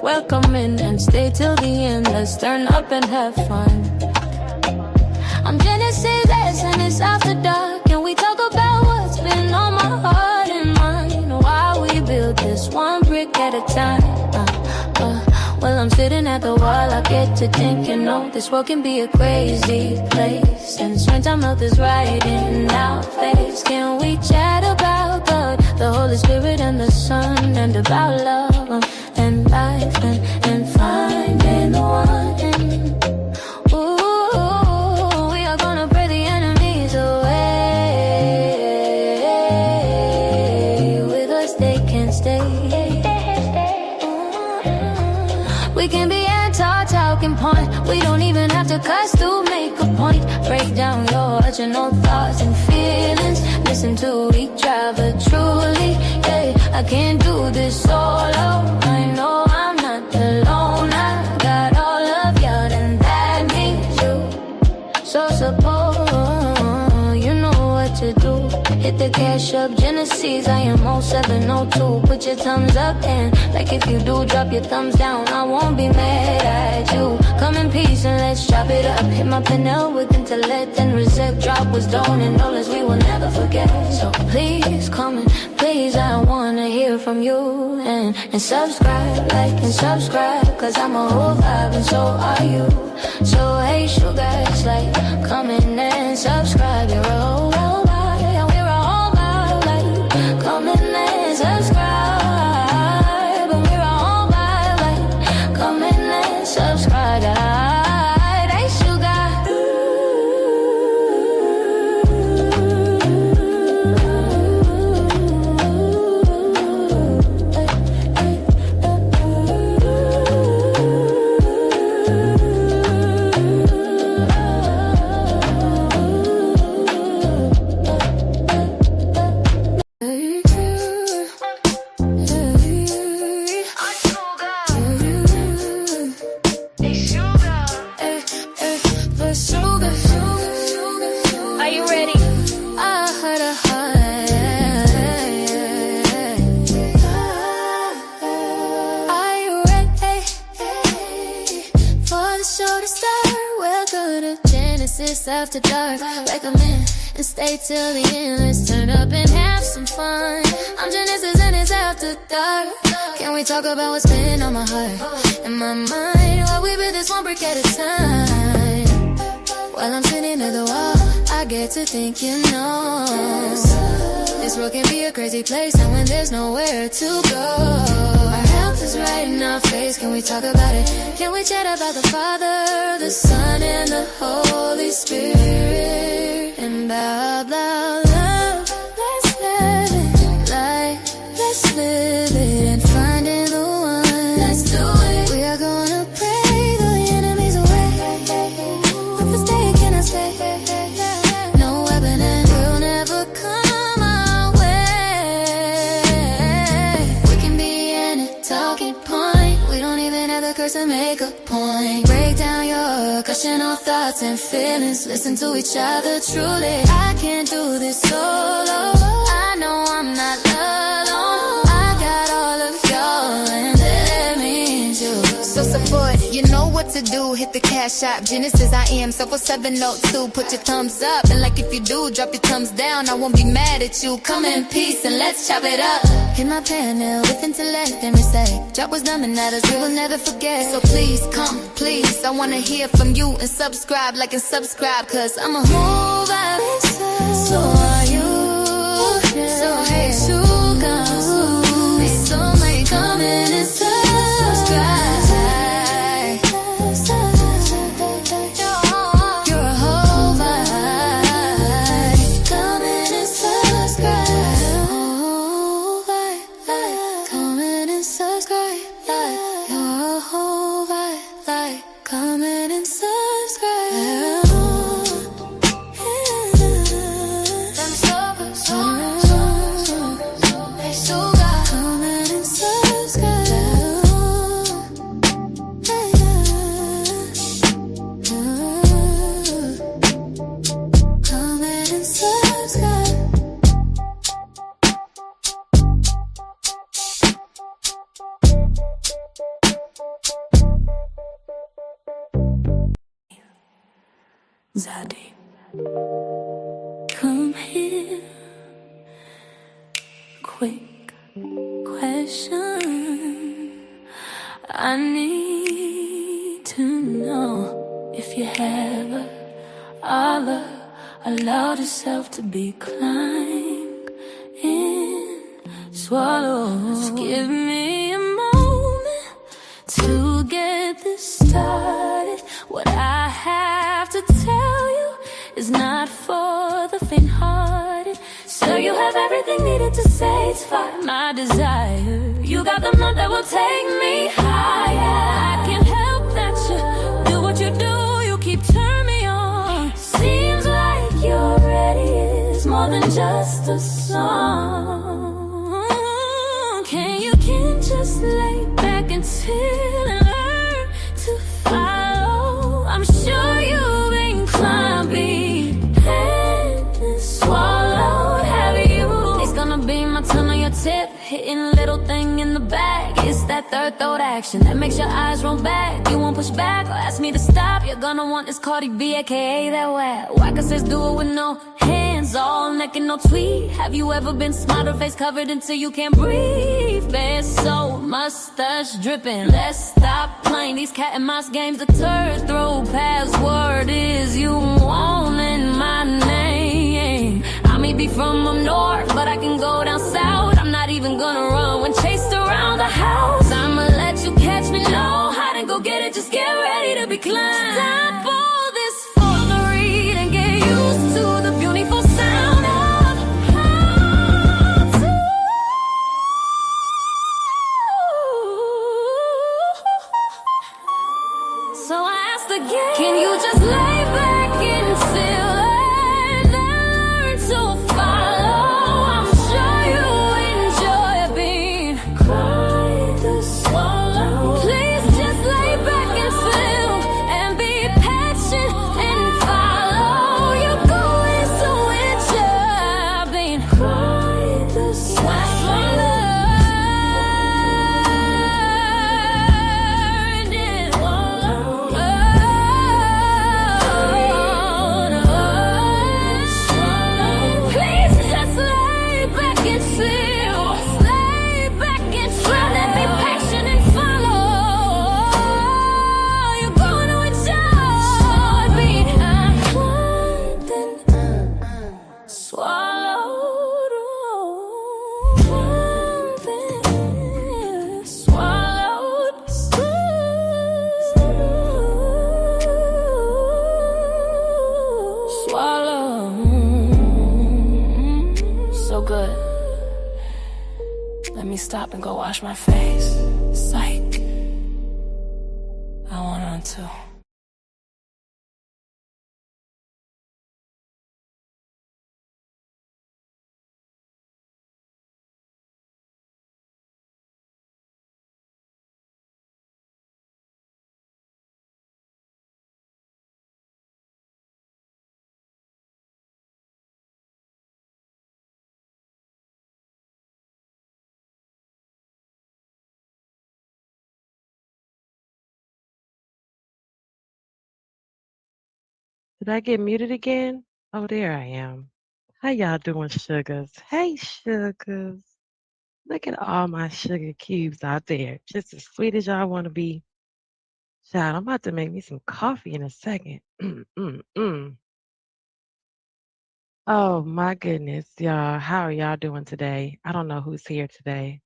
welcome in and stay till the end. Let's turn up and have fun. I'm Genesis and it's after dark. Can we talk about what's been on my heart and mind? Why we build this one brick at a time. Well, I'm sitting at the wall, I get to thinking, this world can be a crazy place. And springtime health is right in our face. Can we chat about God, the Holy Spirit and the Son, and about love and life and finding the one? Ooh, we are gonna pray the enemies away. With us they can't stay. We can be anti-talking point. We don't even have to cuss to make a point. Break down your original thoughts and feelings. Listen to each other truly. Yeah, I can't do this solo. I know I'm not alone. I got all of y'all and that means you. So suppose you know what to do. Hit the cash up, Genesis, I am 0702. Put your thumbs up and like if you do, drop your thumbs down. I won't be mad at you. Come in peace and let's chop it up. Hit my panel with intellect and reset. Drop was done and knowledge we will never forget. So please come and please, I wanna hear from you. And subscribe, like and subscribe, cause I'm a whole vibe and so are you. So hey sugars, like come in and subscribe. You're a whole vibe. Come in and subscribe, and we're all by like. Come in and subscribe, hey sugar. After dark, recommend and stay till the end. Let's turn up and have some fun. I'm Genesis and it's after dark. Can we talk about what's been on my heart and my mind? While we build this one brick at a time. While I'm sitting at the wall, I get to thinking, this world can be a crazy place, and when there's nowhere to go, our health is right in our face. Can we talk about it? Can we chat about the Father, the Son, and the Holy Spirit? And blah, blah, love. Let's live it like, let's live it and finding the one. Let's do it. We are gonna pray the enemies away. With this day can I stay? No weapon and will never come our way. We can be in a talking point. We don't even have to curse and make a point. Break down your questionable thoughts and feelings. Listen to each other truly. I can't do this solo. I know I'm not alone. I got all of y'all and that means you. So support, you know what to do. Hit the cash app, Genesis I am, so for 702. Put your thumbs up, and like if you do, drop your thumbs down. I won't be mad at you. Come in peace and let's chop it up. Hit my panel with intellect and respect. Drop was dumb and matters, we will never forget. So please, come, please, I wanna hear from you. And subscribe, like and subscribe, cause I'm a whole vibe. So are you. So hey sugar, so may come in and subscribe. Subscribe. Zaddy. Come here. Quick question. I need to know if you ever allowed yourself to be climbed in, swallowed. Just give me a moment to get this started. What I have to tell you is not for the faint-hearted. So you have everything needed to satisfy my desire. You got the love that will take me higher. I can't help that you do what you do. You keep turning me on. Seems like you're ready is more than just a song. Can't just lay back and chill and learn to follow. I'm sure you've been climbing and swallowed. Have you? It's gonna be my tongue on your tip, hitting a little thing in the bag. It's that third throat action that makes your eyes roll back. You won't push back or ask me to stop. You're gonna want this Cardi B, aka that whack. Whacker says do it with no hands, all neck and no tweet. Have you ever been smart or face covered until you can't breathe? There's so mustache dripping. Let's stop playing these cat and mouse games. The turd throw password is you wanting my name. I may be from up north, but I can go down south. I'm not even gonna run when chased around the house. I'ma let you catch me, know how to go get it. Just get ready to be climbed. Stop all this for the read and get used to the beautiful sound of how to. So I asked again, can you just lay back and chill and learn to follow? I'm sure you enjoy being quiet to swallow. Please just lay back and chill and be patient and follow. You're going to enjoy being quiet to swallow. Stop and go wash my face. Psych. I want on too. Did I get muted again? Oh, there I am. How y'all doing, sugars? Hey, sugars. Look at all my sugar cubes out there. Just as sweet as y'all want to be. Child, I'm about to make me some coffee in a second. Oh, my goodness, y'all. How are y'all doing today? I don't know who's here today.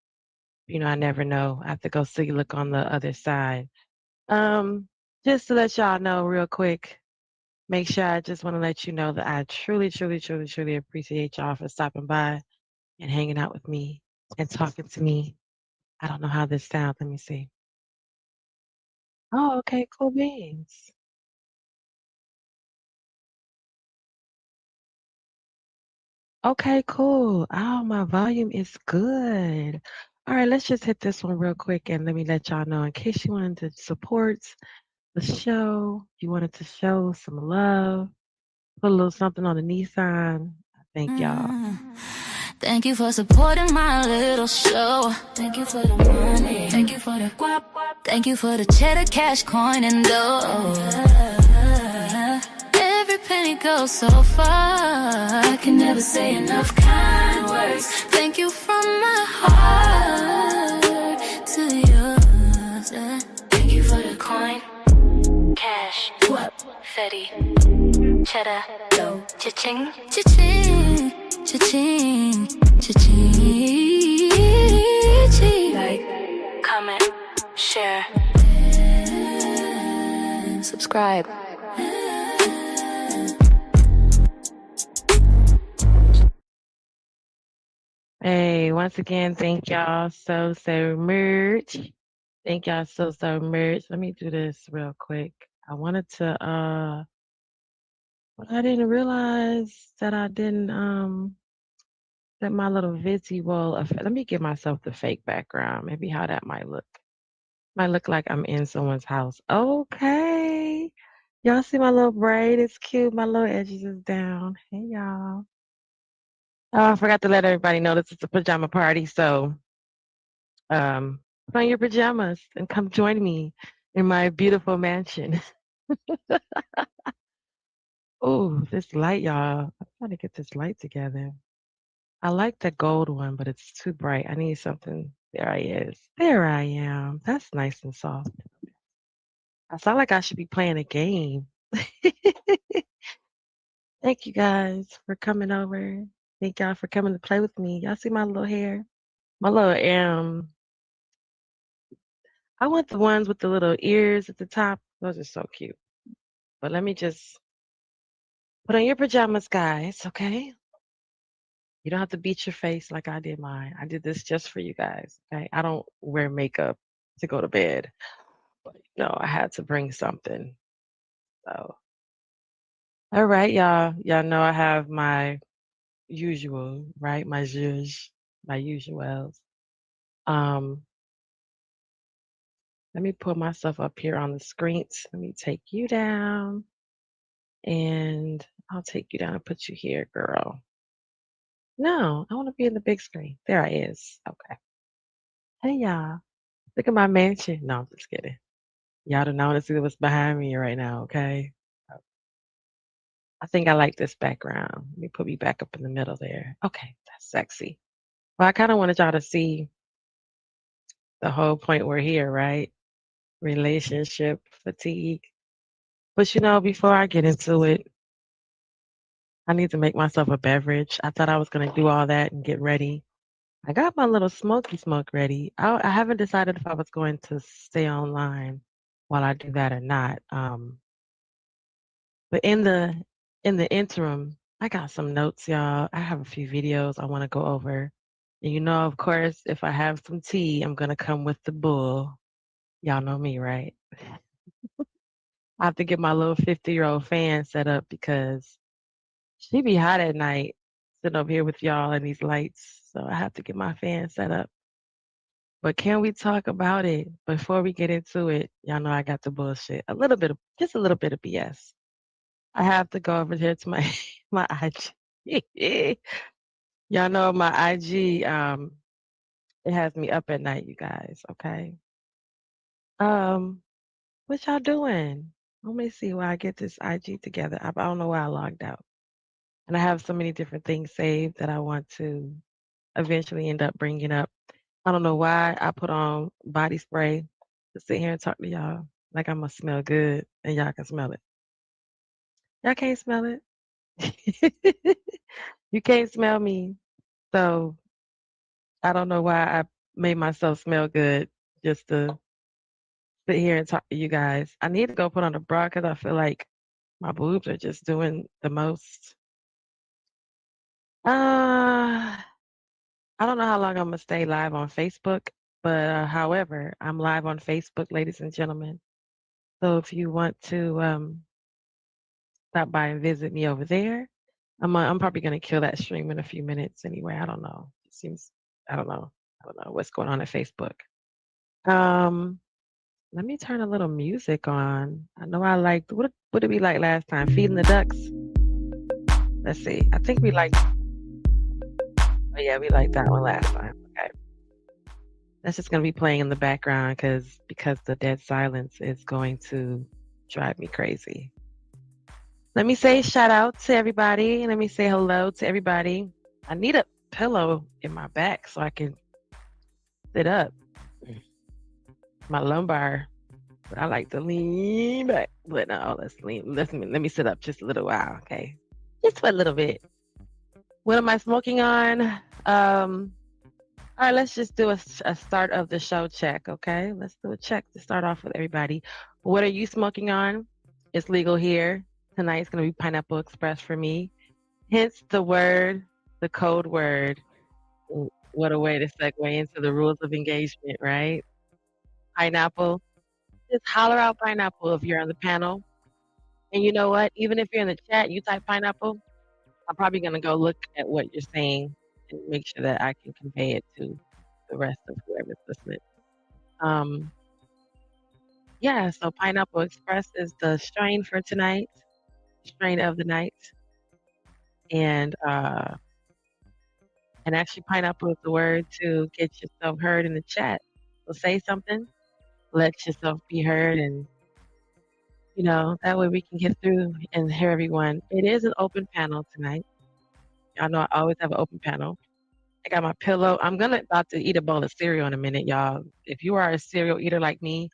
You know, I never know. I have to go see, look on the other side. Just to let y'all know real quick, make sure I just want to let you know that I truly, truly, truly, truly appreciate y'all for stopping by and hanging out with me and talking to me. I don't know how this sounds. Let me see. Oh, okay, cool beans. Okay, cool. Oh, my volume is good. All right, let's just hit this one real quick and let me let y'all know in case you wanted to support the show, you wanted to show some love, put a little something on the Nissan. Thank y'all. Thank you for supporting my little show. Thank you for the money. Thank you for the guap. Thank you for the cheddar, cash, coin, and dough. Every and it goes so far. I can never say enough kind words. Thank you from my heart to yours. Thank you for the coin, cash, what, Fetty, cheddar, dough, cha-ching, cha-ching, cha-ching, cha-ching. Like, comment, share, subscribe. Hey, once again, thank y'all so much. Thank y'all so much. Let me do this real quick. I wanted to but I didn't realize that I didn't that my little visual effect. Let me give myself the fake background. Maybe how that might look. Might look like I'm in someone's house. Okay. Y'all see my little braid? It's cute. My little edges is down. Hey y'all. Oh, I forgot to let everybody know this is a pajama party, so put on your pajamas and come join me in my beautiful mansion. Oh, this light, y'all. I'm trying to get this light together. I like the gold one, but it's too bright. I need something. There I is. There I am. That's nice and soft. I sound like I should be playing a game. Thank you guys for coming over. Thank y'all for coming to play with me. Y'all see my little hair? My little I want the ones with the little ears at the top. Those are so cute. But let me just put on your pajamas, guys, okay? You don't have to beat your face like I did mine. I did this just for you guys, okay? I don't wear makeup to go to bed. But no, I had to bring something. So, all right, y'all. Y'all know I have my usual, right? My zhuzh, my usuals. Let me put myself up here on the screens. Let me take you down. And I'll take you down and put you here, girl. No, I want to be in the big screen. There I is. Okay. Hey, y'all. Look at my mansion. No, I'm just kidding. Y'all don't want to see what's behind me right now, okay? I think I like this background. Let me put me back up in the middle there. Okay, that's sexy. Well, I kind of wanted y'all to see the whole point we're here, right? Relationship fatigue. But before I get into it, I need to make myself a beverage. I thought I was going to do all that and get ready. I got my little smoky smoke ready. I haven't decided if I was going to stay online while I do that or not. But in the interim, I got some notes, y'all. I have a few videos I want to go over. And of course, if I have some tea, I'm gonna come with the bull. Y'all know me, right? I have to get my little 50-year-old fan set up because she be hot at night sitting up here with y'all and these lights. So I have to get my fan set up. But can we talk about it before we get into it? Y'all know I got the bullshit. Just a little bit of BS. I have to go over here to my my IG. Y'all know my IG. It has me up at night, you guys. Okay. Um, what y'all doing? Let me see why I get this IG together. I don't know why I logged out, and I have so many different things saved that I want to eventually end up bringing up. I don't know why I put on body spray to sit here and talk to y'all like I'm gonna smell good and y'all can smell it. Y'all can't smell it. You can't smell me. So I don't know why I made myself smell good just to sit here and talk to you guys. I need to go put on a bra because I feel like my boobs are just doing the most. I don't know how long I'm gonna stay live on Facebook, but however, I'm live on Facebook, ladies and gentlemen. So if you want to stop by and visit me over there, I'm probably gonna kill that stream in a few minutes anyway. I don't know. It seems I don't know. I don't know what's going on at Facebook. Um, Let me turn a little music on. I know I liked what did we like last time? Feeding the ducks. Let's see. I think we liked. Oh yeah, we liked that one last time. Okay, that's just gonna be playing in the background because the dead silence is going to drive me crazy. Let me say shout out to everybody. Let me say hello to everybody. I need a pillow in my back so I can sit up. My lumbar. But I like to lean back. But no, let's lean. Let me sit up just a little while, okay? Just for a little bit. What am I smoking on? All right, let's just do a start of the show check, okay? Let's do a check to start off with everybody. What are you smoking on? It's legal here. Tonight's going to be Pineapple Express for me. Hence the code word. What a way to segue into the rules of engagement, right? Pineapple. Just holler out pineapple if you're on the panel. And you know what? Even if you're in the chat, you type pineapple, I'm probably going to go look at what you're saying and make sure that I can convey it to the rest of whoever's listening. Yeah, so Pineapple Express is the strain for tonight, strain of the night. And actually pineapple is the word to get yourself heard in the chat. So say something, let yourself be heard, and that way we can get through and hear everyone. It is an open panel tonight. Y'all know I always have an open panel. I got my pillow. I'm about to eat a bowl of cereal in a minute, y'all. If you are a cereal eater like me,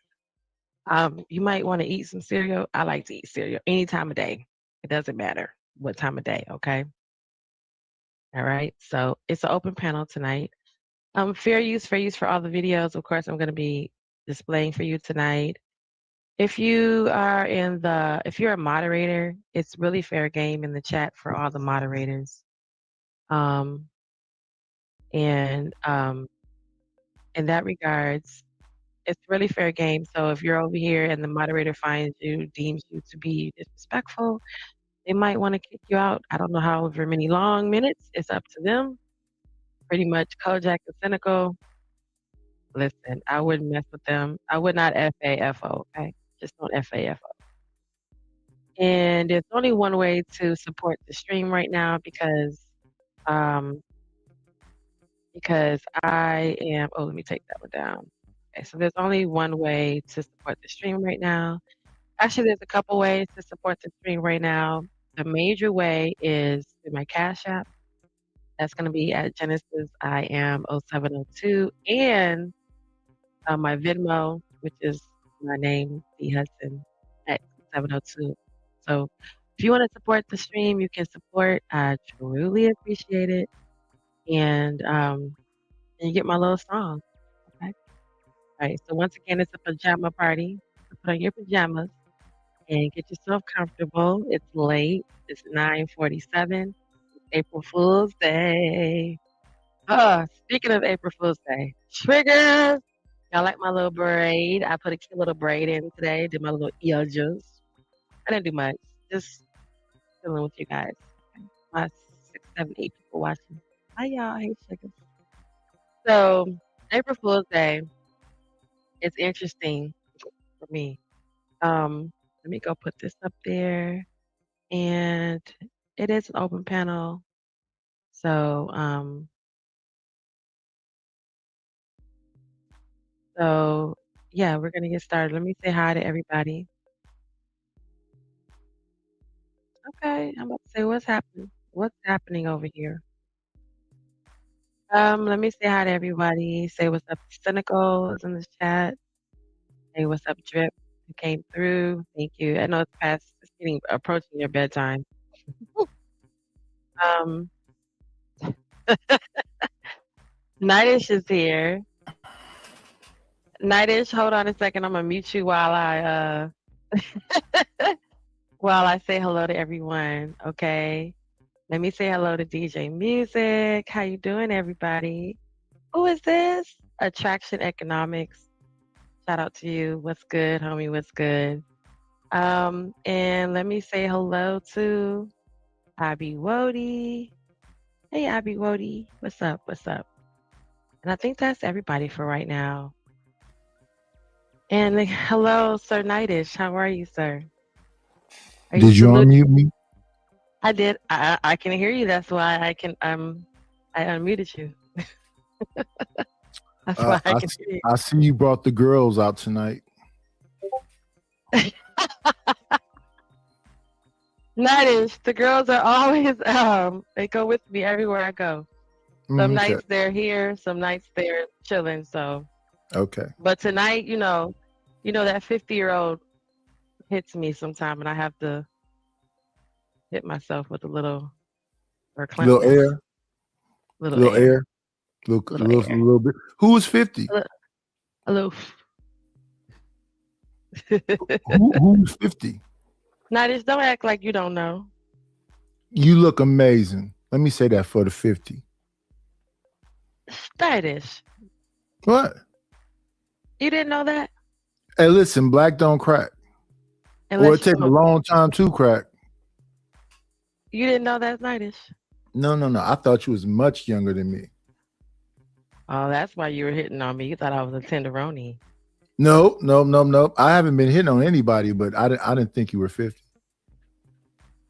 you might want to eat some cereal. I like to eat cereal any time of day. It doesn't matter what time of day, okay? All right. So it's an open panel tonight. Fair use for all the videos. Of course, I'm going to be displaying for you tonight. If you're a moderator, it's really fair game in the chat for all the moderators. And in that regards, it's really fair game. So if you're over here and the moderator deems you to be disrespectful, they might want to kick you out. I don't know however many long minutes. It's up to them. Pretty much Kojak and Cynical. Listen, I wouldn't mess with them. I would not FAFO, okay? Just don't FAFO. And there's only one way to support the stream right now because I am, let me take that one down. Okay, so there's only one way to support the stream right now. Actually, there's a couple ways to support the stream right now. The major way is through my Cash App. That's going to be at Genesis I am 0702 and my Venmo, which is my name, D Hudson, at 702. So if you want to support the stream, you can support. I truly appreciate it. And you get my little song. Okay. All right. So once again, it's a pajama party. So put on your pajamas and get yourself comfortable. It's late. It's 9:47. It's April Fool's Day. Speaking of April Fool's Day, triggers. Y'all like my little braid? I put a cute little braid in today. Did my little edges. I didn't do much. Just chilling with you guys. Okay. My 6, 7, 8 people watching. Hi y'all. Hey chickens. So April Fool's Day is interesting for me. Let me go put this up there. And it is an open panel. So yeah, we're gonna get started. Let me say hi to everybody. Okay, I'm about to say what's happening. What's happening over here? Let me say hi to everybody. Say what's up, Cynical is in the chat. Hey, what's up, Drip? Who came through? Thank you. I know it's approaching your bedtime. Nightish is here. Nightish, hold on a second. I'm gonna mute you while I while I say hello to everyone. Okay. Let me say hello to DJ Music. How you doing, everybody? Who is this? Attraction Economics. Shout out to you. What's good, homie? What's good? And let me say hello to Abby Wody. Hey, Abby Wody. What's up? What's up? And I think that's everybody for right now. And hello, Sir Nightish. How are you, sir? Did you unmute me? I did. I can hear you. That's why I unmuted you. That's why I can hear you. I see you brought the girls out tonight. Nightish. The girls are always they go with me everywhere I go. Some Okay. nights they're here, some nights they're chilling. So, Okay. but tonight, that 50-year-old hits me sometime, and I have to hit myself with a little Little verklempt, air. little Little air, air. Little, little little, air, little bit. Who is 50? a little. Who's 50? Nightish, don't act like you don't know. You look amazing. Let me say that for the 50. Nightish, What? you didn't know that? Hey, listen, black don't crack. Or Unless it you take a smoke. long time to crack. You didn't know that's Nightish. No. I thought you was much younger than me. Oh, that's why you were hitting on me. You thought I was a tenderoni. No. I haven't been hitting on anybody, but I didn't think you were 50.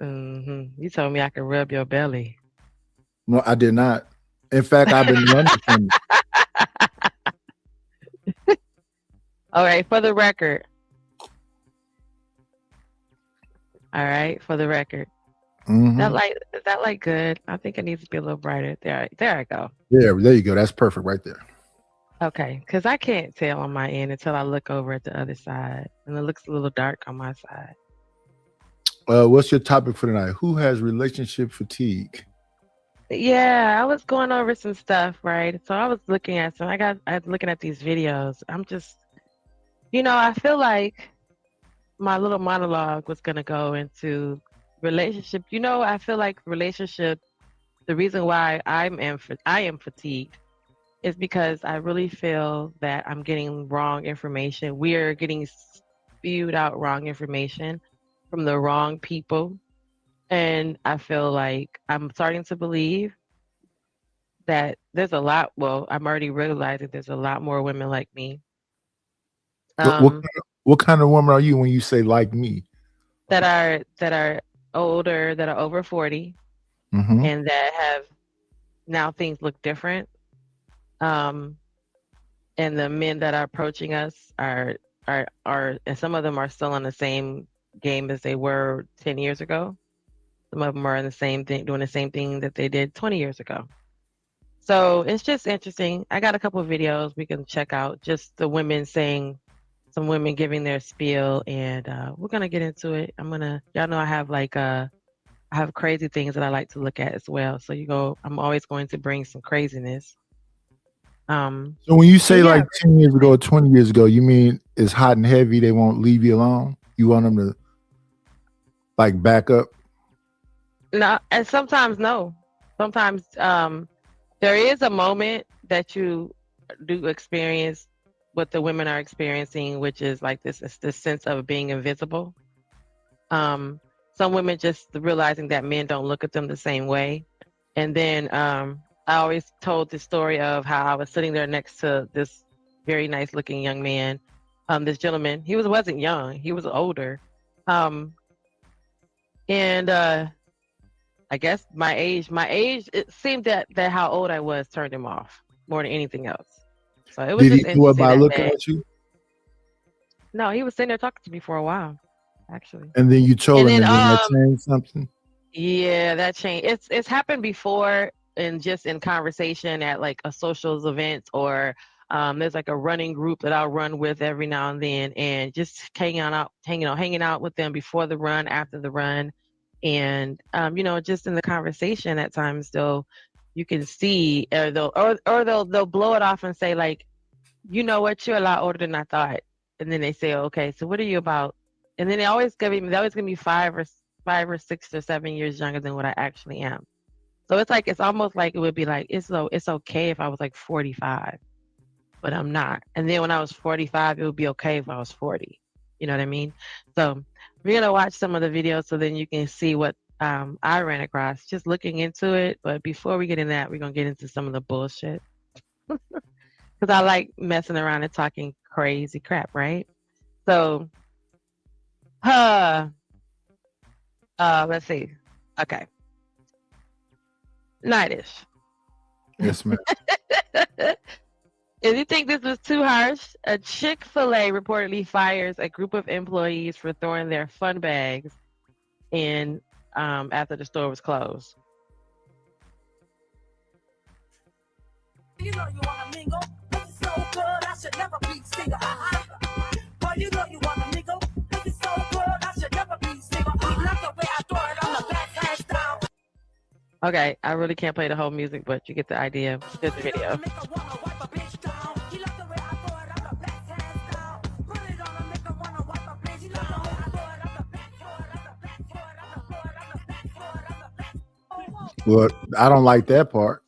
You told me I could rub your belly. No, I did not. In fact, I've been running from you. All right, for the record. All right, for the record. Mm-hmm. Is that light good? I think it needs to be a little brighter. There I go. Yeah, there you go. That's perfect right there. Okay, because I can't tell on my end until I look over at the other side, and it looks a little dark on my side. What's your topic for tonight? Who has relationship fatigue? Yeah, I was going over some stuff, right? So I was looking at I'm looking at these videos. I'm just, I feel like my little monologue was gonna go into relationship. I feel like relationship. The reason why I am fatigued is because I really feel that I'm getting wrong information. We are getting spewed out wrong information from the wrong people. And I feel like I'm starting to believe that there's a lot, I'm already realizing there's a lot more women like me. What kind of woman are you when you say like me? That are older, that are over 40, and that have now things look different. And the men that are approaching us are and some of them are still on the same game as they were 10 years ago. Some of them are in the same thing, doing the same thing that they did 20 years ago. So it's just interesting. I got a couple of videos we can check out, just the women saying, some women giving their spiel, and we're gonna get into it. Y'all know I have crazy things that I like to look at as well. So I'm always going to bring some craziness. So when you say like 10 years ago or 20 years ago, you mean it's hot and heavy, they won't leave you alone? You want them to like back up? No, and sometimes no. Sometimes there is a moment that you do experience what the women are experiencing, which is like this sense of being invisible. Some women just realizing that men don't look at them the same way. And then I always told the story of how I was sitting there next to this very nice looking young man. This gentleman, he wasn't young, he was older. And I guess my age, it seemed that how old I was turned him off more than anything else. So it was Did just he do it by looking day. at you? No, he was sitting there talking to me for a while, actually. And then you told him, and then that changed something? Yeah, that changed. It's happened before, and just in conversation at like a socials event, or there's like a running group that I'll run with every now and then, and just hanging out with them before the run, after the run. And just in the conversation at times, though, you can see, or they'll blow it off and say like, you know what, you're a lot older than I thought. And then they say, okay, so what are you about? And then they always give me 5 or 6 or 7 years younger than what I actually am. So it's almost like it would be like, it's okay if I was like 45, but I'm not. And then when I was 45, it would be okay if I was 40. You know what I mean? So we're going to watch some of the videos so then you can see what I ran across just looking into it. But before we get in that, we're going to get into some of the bullshit. Because I like messing around and talking crazy crap, right? So, let's see. Okay. Nightish. Yes, ma'am. If you think this was too harsh, a Chick-fil-A reportedly fires a group of employees for throwing their fun bags in after the store was closed. You know you wanna mingle, looking so good, I should never be single. Boy, you know you wanna mingle, looking so good, I should never be single. You love the way I throw it on the back hands down. Okay, I really can't play the whole music, but you get the idea. Here's the video. Make a wanna wipe a bitch down. You love the way I throw it on the back hands down. Put it on and make a wanna wipe a bitch down. I throw it on the back, throw it on the back, throw it on the, throw it on the back, throw it on the back. Well, I don't like that part.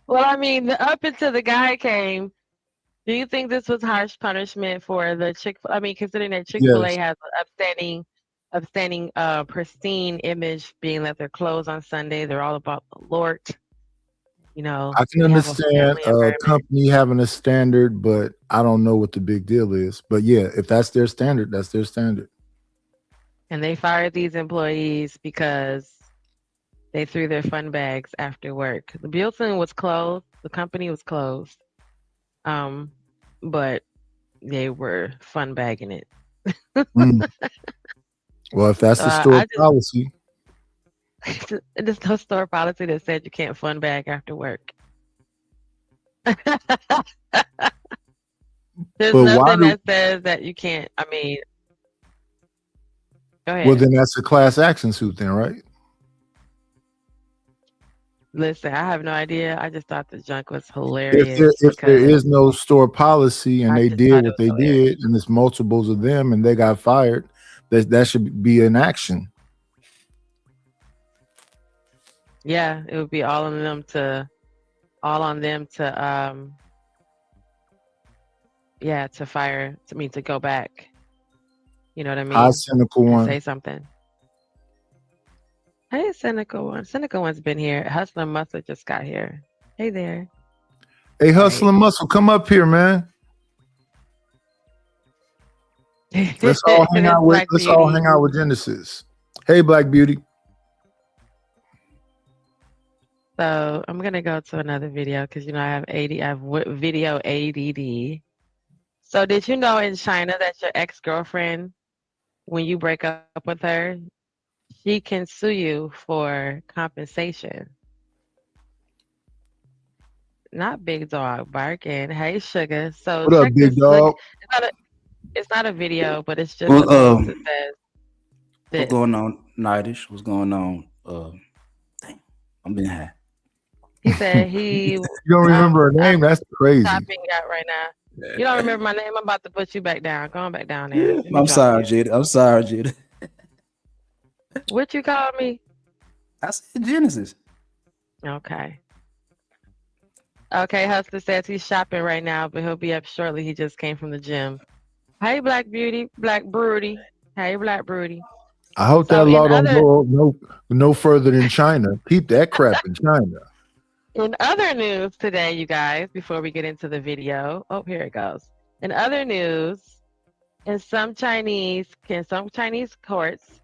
Well, I mean, up until the guy came, do you think this was harsh punishment for the I mean, considering that Chick-fil-A Yes. has an upstanding, pristine image, being that they're closed on Sunday, they're all about the Lord. You know, I can they have a understand family a environment. company having a standard, but I don't know what the big deal is. But yeah, if that's their standard, that's their standard. And they fired these employees because they threw their fun bags after work. The building was closed. The company was closed. But they were fun bagging it. Mm. Well, if that's the store policy. There's no store policy that said you can't fun bag after work. There's nothing that says that you can't. I mean, go ahead. Well, then that's a class action suit then, right? Listen, I have no idea. I just thought the junk was hilarious. If there is no store policy and they did what they did, and it's multiples of them and they got fired, that should be an action. Yeah, it would be all on them to fire, to go back. You know what I mean? Hi, cynical one. Say something. Hey, cynical one. Cynical one's been here. Hustler Muscle just got here. Hey there. Hey, Hustler Muscle, come up here, man. Let's all hang out with Genesis. Hey, Black Beauty. So I'm gonna go to another video because I have video ADD. So did you know in China that your ex-girlfriend, when you break up with her, she can sue you for compensation? Not Big Dog barking. Hey, Sugar. So what up, Big Dog? It's not a video, but it's just a post that says this. What's going on, Nightish? What's going on? Dang, I'm being high. He said you don't remember her name? That's crazy. Topping out right now. You don't remember my name? I'm about to put you back down. Going back down there. I'm sorry, Jada. What you called me? I said Genesis. Okay. Okay, Hustler says he's shopping right now, but he'll be up shortly. He just came from the gym. Hey, Black Beauty, Black Broody. Hey, Black Broody. I hope that law don't go no further than China. Keep that crap in China. In other news today, you guys, before we get into the video, here it goes. In other news, in some Chinese courts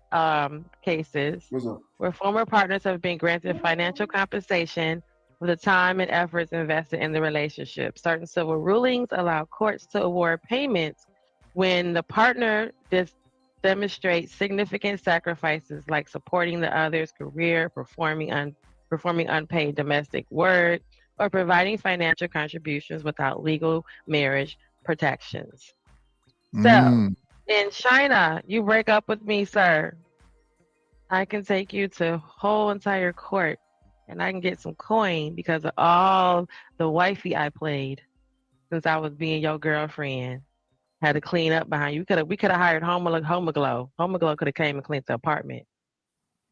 cases where former partners have been granted financial compensation for the time and efforts invested in the relationship. Certain civil rulings allow courts to award payments when the partner demonstrates significant sacrifices like supporting the other's career, performing unpaid domestic work, or providing financial contributions without legal marriage protections. So, in China, you break up with me, sir, I can take you to whole entire court, and I can get some coin because of all the wifey I played since I was being your girlfriend. Had to clean up behind you. We could have hired Homoglow. Homoglow could have came and cleaned the apartment.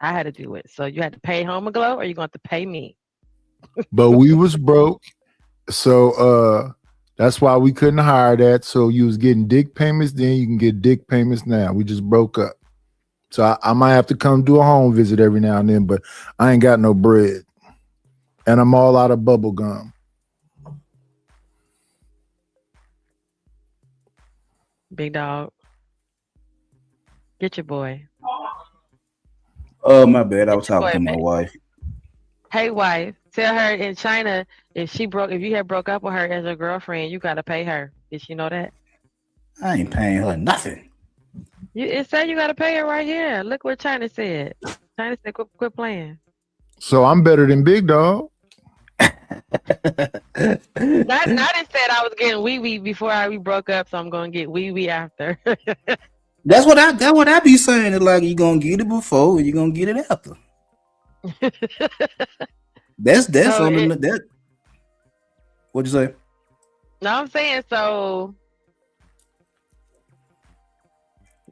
I had to do it. So you had to pay Homoglow, or you going to pay me? But we was broke, so that's why we couldn't hire that. So you was getting dick payments, then you can get dick payments now. We just broke up. So I might have to come do a home visit every now and then, but I ain't got no bread. And I'm all out of bubble gum. Big Dog. Get your boy. Oh, my bad. I was talking to my wife. Hey, wife, tell her in China, if you had broke up with her as a girlfriend, you got to pay her. Did she know that? I ain't paying her nothing. It said you gotta pay it right here. Look what China said. China said quit playing. So I'm better than Big Dog. Not it said I was getting wee before we broke up, so I'm gonna get wee after. That's what I be saying. It's like you gonna get it before and you gonna get it after. That's So something that. What'd you say? No, I'm saying so.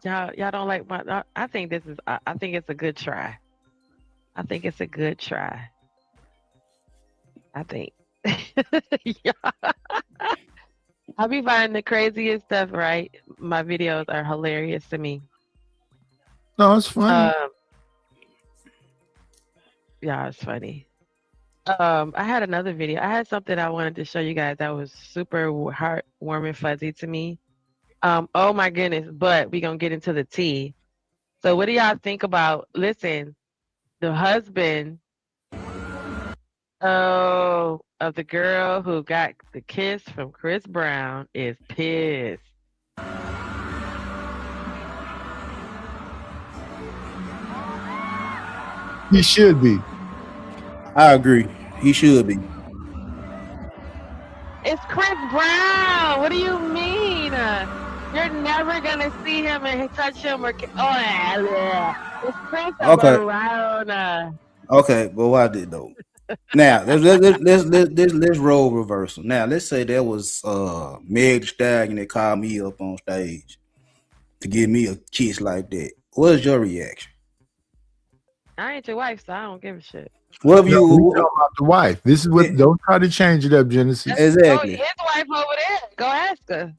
Y'all don't like my. I think this is. I think it's a good try. I think it's a good try. I think. Yeah. I be finding the craziest stuff. Right, my videos are hilarious to me. No, it's funny. Yeah, it's funny. I had another video. I had something I wanted to show you guys that was super heartwarming and fuzzy to me. Oh my goodness, but we're gonna get into the tea. So what do y'all think about, listen, the husband of the girl who got the kiss from Chris Brown is pissed. He should be. I agree. He should be. It's Chris Brown. What do you mean? You're never gonna see him and touch him or it's Chris Brown. Okay, but why did though? Now let's role reversal. Now let's say there was Meg Thee Stallion that called me up on stage to give me a kiss like that. What's your reaction? I ain't your wife, so I don't give a shit. What have No, we you? talking about the wife. This is what. Don't try to change it up, Genesis. Exactly. His wife over there. Go ask her.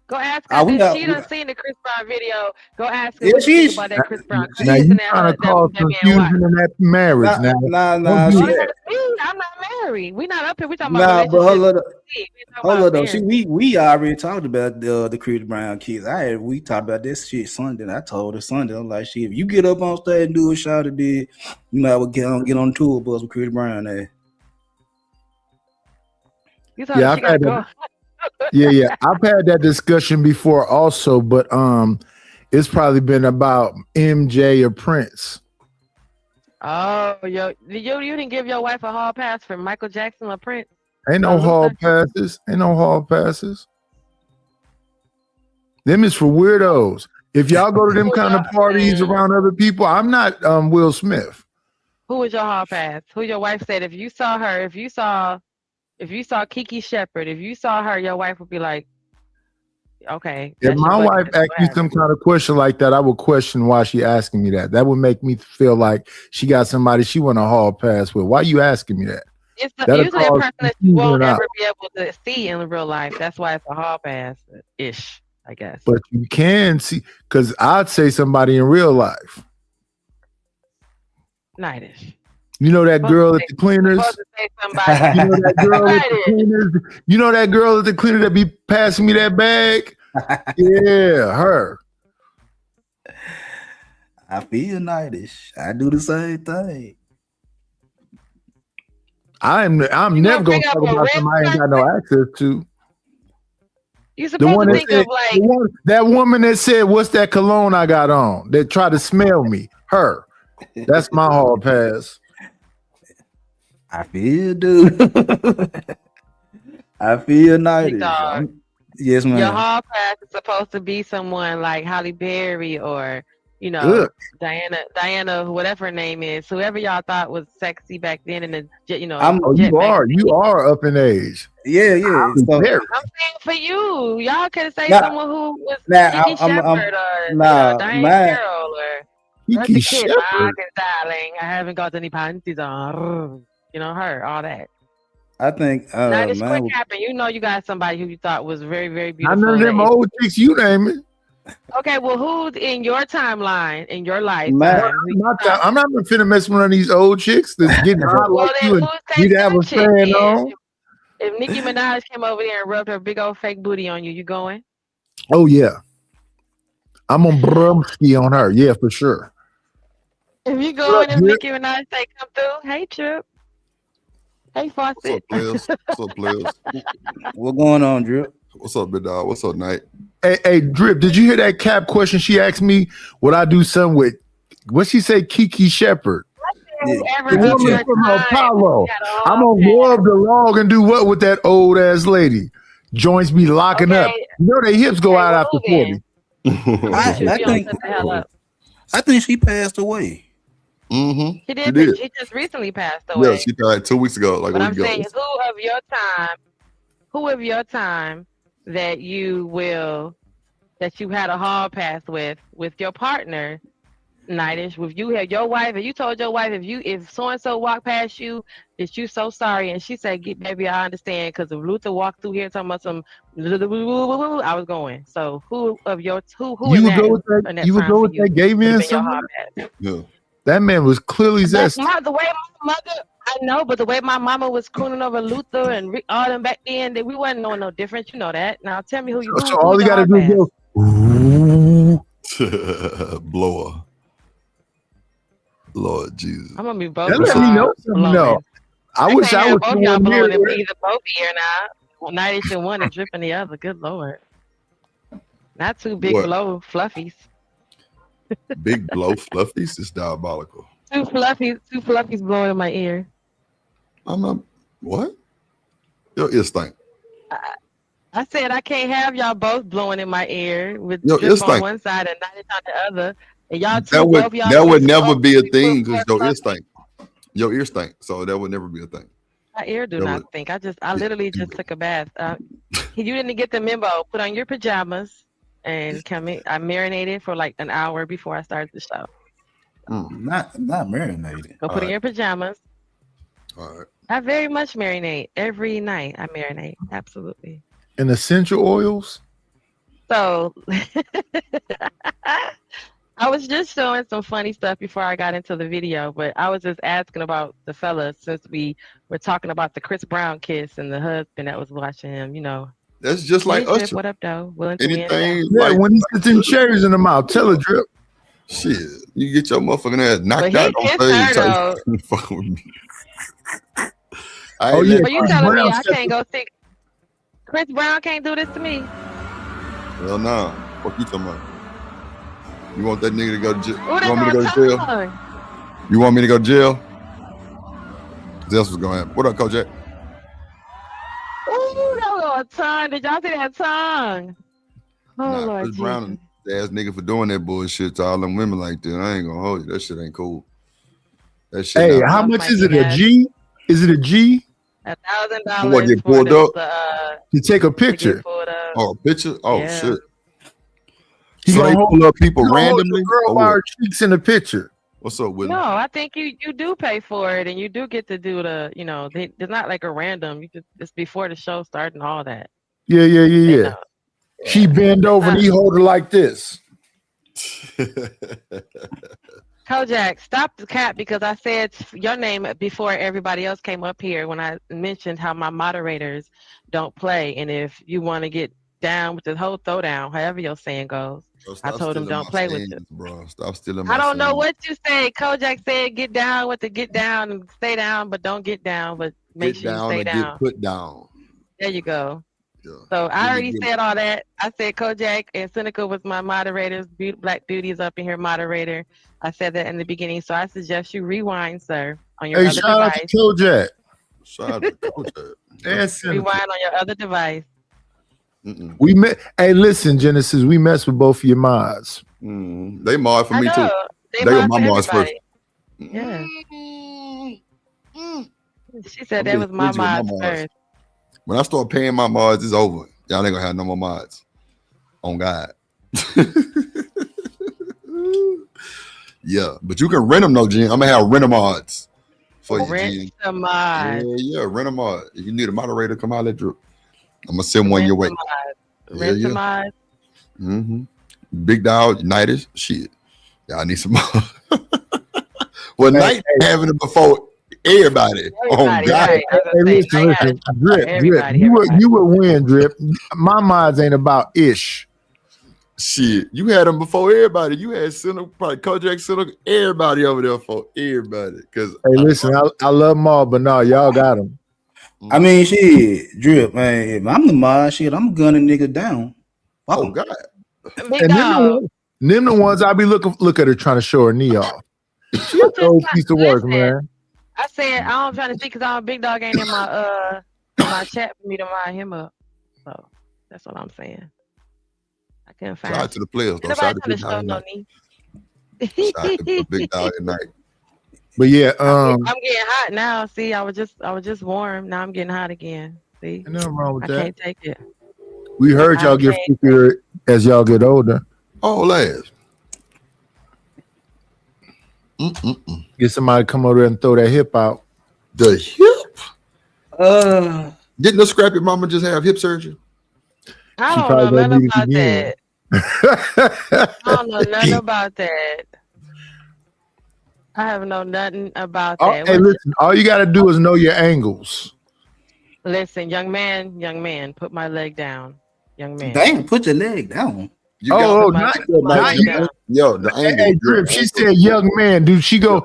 Go ask her. She done seen the Chris Brown video. Go ask her what she think about that Chris Brown. Now you trying to cause confusion in that marriage. Nah. I'm not married. We not up here. We talking about hold on. See, we already talked about the Chris Brown kids. We talked about this shit Sunday. And I told her Sunday, I'm like, shit, if you get up on stage and do a shot of this, you might well get on tour bus with Chris Brown there. Yeah, I've had that discussion before also, but it's probably been about MJ or Prince. Oh, you didn't give your wife a hall pass for Michael Jackson or Prince? Ain't no hall passes. Them is for weirdos. If y'all go to them kind of parties around other people, I'm not Will Smith. Who was your hall pass? Who your wife said if you saw her, if you saw Kiki Shepard, if you saw her, your wife would be like, okay. If my wife asked me some kind of question like that, I would question why she asking me that. That would make me feel like she got somebody she want a hall pass with. Why are you asking me that? It's usually a person that you won't ever be able to see in real life. That's why it's a hall pass-ish, I guess. But you can see, because I'd say somebody in real life. Nightish. You know that girl at the cleaners? You know that girl at the cleaner that be passing me that bag? Yeah, her. I feel nightish. I do the same thing. I'm never gonna talk about somebody I ain't got no access to. You supposed to think of like that woman that said, "What's that cologne I got on?" That tried to smell me. Her. That's my hall pass. I feel, dude. I feel nightish. Yes, ma'am. Your hall pass is supposed to be someone like Halle Berry or Diana, whatever her name is, whoever y'all thought was sexy back then, and you are up in age. Yeah. I'm saying for you, y'all could say someone who was Kiki Shepard or Diane Carroll or Kiki Shepard. Darling, I haven't got any panties on. You know her, all that. I think now this quick happened. You know you got somebody who you thought was very, very beautiful. I know them old chicks you name it. Okay, well, who's in your timeline, in your life? I'm not finna mess with one of these old chicks that's getting hot like you and you'd have a fan on. If Nicki Minaj came over there and rubbed her big old fake booty on you, you going? Oh, yeah. I'm on Brumsky on her. Yeah, for sure. If you go in and Nicki Minaj say come through, hey, Trip. Hey, What's Fawcett. up, players? What's up, players? What going on, Drip? What's up, big dog? What's up, Night? Hey, Drip, did you hear that Cap question she asked me? Would I do something with, what she say, Kiki Shepard? Yeah. Whoever The of woman your from time Apollo. had a I'm hard gonna go pass. up the log and do what with that old ass lady? Joints be locking up. Okay. You know their hips go Okay, out well, after who 40. then? I Shoot, you don't think shut the hell up. I think she passed away. Mm-hmm. She She did. did. She just recently passed Yeah, away. she died 2 weeks ago, like But a I'm week ago. saying, who of your time that you had a hall pass with your partner, Nightish, with you had your wife, and you told your wife if so and so walked past you, that you so sorry, and she said, "Get baby, I understand," because if Luther walked through here talking about some, I was going. So who of your who You in would that go with that? in that You would time go for with you that gay would man have been your somewhere? hall pass? Yeah. That man was clearly But zesty. the way my mother, I know, but the way my mama was crooning over Luther and Rick all them back then, that we wasn't knowing no difference. You know that. Now tell me So who all was you your got to hall do is pass? go. Ooh. Blower. Lord Jesus. I'm gonna be both That let me know y'all something. No, blowing. I wish can't I have was both y'all blowing in near. either both ear now. Nightish in one and dripping the other. Good lord. Not two big What? blow fluffies. Big blow fluffies is diabolical. Two fluffies blowing in my ear. I'm not. What? Your ear stink. I said I can't have y'all both blowing in my ear with Your ear drip on stink. one side and Nightish on the other. And y'all two, That would both y'all that would 6'4", never be a 3 thing foot because four your ear fluffies. stink. Your ear stink, so that would never be a thing. My ear do That not would- stink. I literally just took a bath. You didn't get the memo. Put on your pajamas and come in. I marinated for like an hour before I started the show. Not marinated. Go put in your pajamas. All right. I very much marinate every night. I marinate absolutely. And essential oils. So I was just showing some funny stuff before I got into the video, but I was just asking about the fella since we were talking about the Chris Brown kiss and the husband that was watching him. You know. That's just like Hey, Drip, Usher. what up, though? Willing to win. Anything Yeah, like when he sits in cherries in the mouth, tell her, Drip. shit, you get your motherfucking ass knocked But out he on kissed stage. her though. Fuck with me. Oh, yeah. But you Chris telling me Brown I said- can't go see Chris Brown can't do this to me? Hell nah. What you talking about? You want that nigga to go to jail? Who You want me to go to jail? tongue? You want me to go to jail? That's what's going to happen. What up, Kojak? Ooh, that was a tongue. Did y'all see that tongue? Oh, Nah, Lord Chris Brown Jesus. and ass nigga for doing that bullshit to all them women like that. I ain't gonna hold you. That shit ain't cool. That shit. Hey, not how Mouth much might is be it? A nasty. G? Is it a G What, $1,000 get for pulled up? to take a to picture? get pulled up. Oh, a picture? Oh, Yeah. shit. He So gonna they hold- pull up people You gonna hold randomly? your girl Or by what? her cheeks in the picture. What's up, Willie? No, I think you do pay for it, and you do get to do the, it's not like a random. It's before the show starts and all that. Yeah. They know. She bend over and he hold her like this. Kojak, stop the cap because I said your name before everybody else came up here when I mentioned how my moderators don't play, and if you want to get down with the whole throwdown, however your saying goes, Bro, I told them don't play with you. Bro, stop stealing my I don't know sayings. what you say. Kojak said get down with the get down and stay down, but don't get down, but make Get sure you down stay or down. get put down. There you go. Yeah. So I already Get it. said all that. I said Kojak and Seneca was my moderators. Black Beauty is up in here, moderator. I said that in the beginning. So I suggest you rewind, sir, on your Hey, other shout out to device. Kojak. Shout out to Kojak. And Senator. Rewind on your other device. We met. Hey, listen, Genesis. We messed with both of your mods. They mod for I me know. too. They They were mod my for mods first. everybody. Yeah. She said I'm that being was my stingy with my mods mods. first. When I start paying my mods, it's over. Y'all ain't gonna have no more mods. On God. Yeah, but you can rent them, no, Jen. I'm gonna have rent mods for you, Rent Jen. some mods. Yeah, rent a mod. If you need a moderator, come out. Let Drew. I'm gonna send one your way. Rent some mods. Big dog, Nightish, shit. Y'all need some more. Well, Night having it before everybody. Oh God. Right. Hey, listen, Drip. You would win, Drip. My mods ain't about ish. Shit, you had them before everybody. You had Center, probably Kojak Center, everybody over there for everybody. Cause Hey, listen, I love them all, but no, y'all got them. I mean, shit, Drip, man. If I'm the mod, shit, I'm gunning niggas down. Fuck Oh 'em. God. Big And dog. them the ones I be look at her trying to show her knee off. She a I'm just old piece of work, listen. man. I said I'm trying to see because I'm Big Dog ain't in my chat for me to mind him up. So that's what I'm saying. I couldn't Shout find. out to the players though. Ain't Shout nobody out to trying Big to Dog show at no night. knee. Shout out to Big Dog at night. But yeah, I'm getting hot now. See, I was just warm. Now I'm getting hot again. See, ain't nothing wrong with I that. can't take it. We heard I y'all get can't. freakier as y'all get older. Oh, last. Get somebody to come over there and throw that hip out. The hip. Uh, Didn't the scrappy mama just have hip surgery? I She don't know probably gonna nothing need about it that. again. I don't know nothing about that. I have know nothing about that. Hey, listen, all you gotta do is know your angles. Listen, young man, put my leg down. Young man. damn, put your leg down. You got Put my not leg you. down. Yo, the angle. Hey, Drip, she said young man. Dude, she go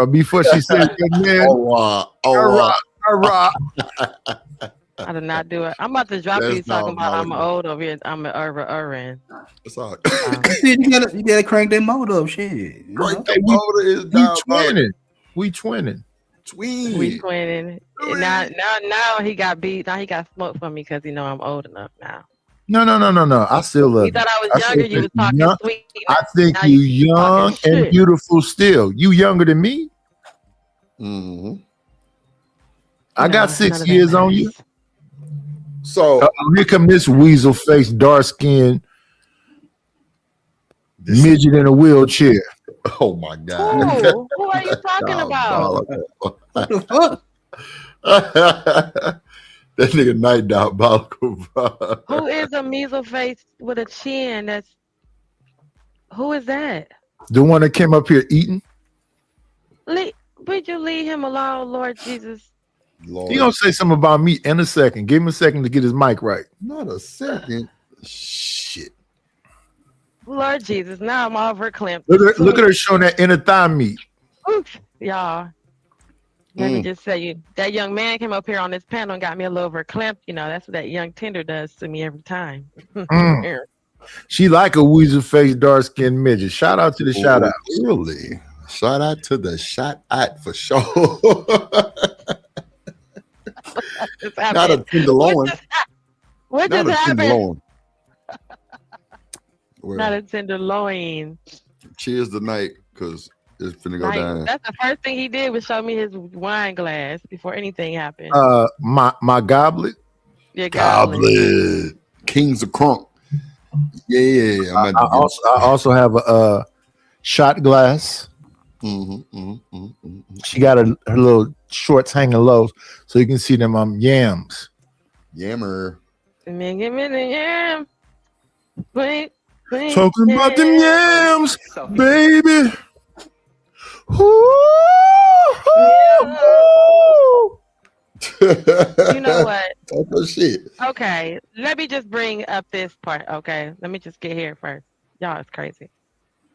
before she said young man. I did not do it. I'm about to drop That's you talking about I'm diabolical. old over here. I'm an Irvin. That's all. Shit, you gotta crank that motor up, shit. You know? Crank the motor is We diabolical. twinning. We twinning. Twin. We twinning. Now he got beat. Now he got smoked for me because he know I'm old enough now. No. I still love You thought I was younger. You was you. talking Young, sweet. I think Now you you young talking and shit. beautiful still. You younger than me. Mm-hmm. I got None 6 of that years on you. matters. So Here come this weasel face, dark skin midget in a wheelchair. oh my God. Who are you talking about? What the fuck? That nigga night diabolical, bro. Who is a measle face with a chin? Who is that? The one that came up here eating. Would you leave him alone, Lord Jesus? Lord. He gonna say something about me in a second. Give him a second to get his mic right. Not a second. Shit. Lord Jesus, now I'm all verklempt. Look at her showing that inner thigh meat. Oof, y'all. Let me just say you, that young man came up here on this panel and got me a little verklempt. You know, that's what that young tender does to me every time. She like a weasel face, dark skinned midget. Shout out to the shout out. Really? Shout out to the shot out for sure. Not a tenderloin. What Not just a happened? tenderloin. Well, Not a tenderloin. cheers tonight, because it's finna go down. That's the first thing he did was show me his wine glass before anything happened. My goblet. Your goblet. Kings of Crunk. Yeah. I also have a shot glass. She got her little shorts hanging low, so you can see them yams. Yammer. Give me the yam. Wait. Talking about them yams, baby. You know what? Talk your shit. Okay, let me just bring up this part. Okay, let me just get here first. Y'all, it's crazy.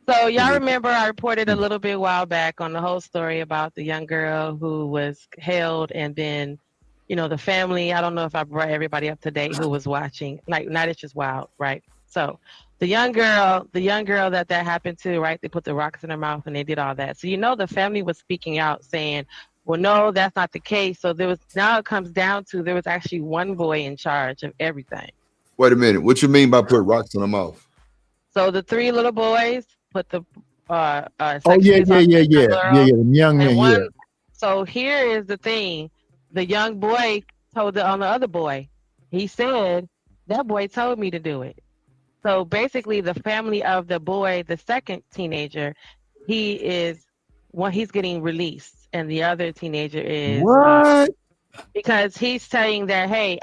So y'all remember I reported a little bit a while back on the whole story about the young girl who was held, and then, you know, the family. I don't know if I brought everybody up to date who was watching. Like, Night is Just Wild, right? So the young girl that happened to, right? They put the rocks in her mouth and they did all that. So, you know, the family was speaking out saying, well, no, that's not the case. So now it comes down to there was actually one boy in charge of everything. Wait a minute. What you mean by put rocks in her mouth? So the three little boys put the yeah, the young men, yeah. So here is the thing. The young boy told on the other boy. He said, that boy told me to do it. So basically the family of the boy, the second teenager, he's getting released, and the other teenager is what? Because he's saying that, hey,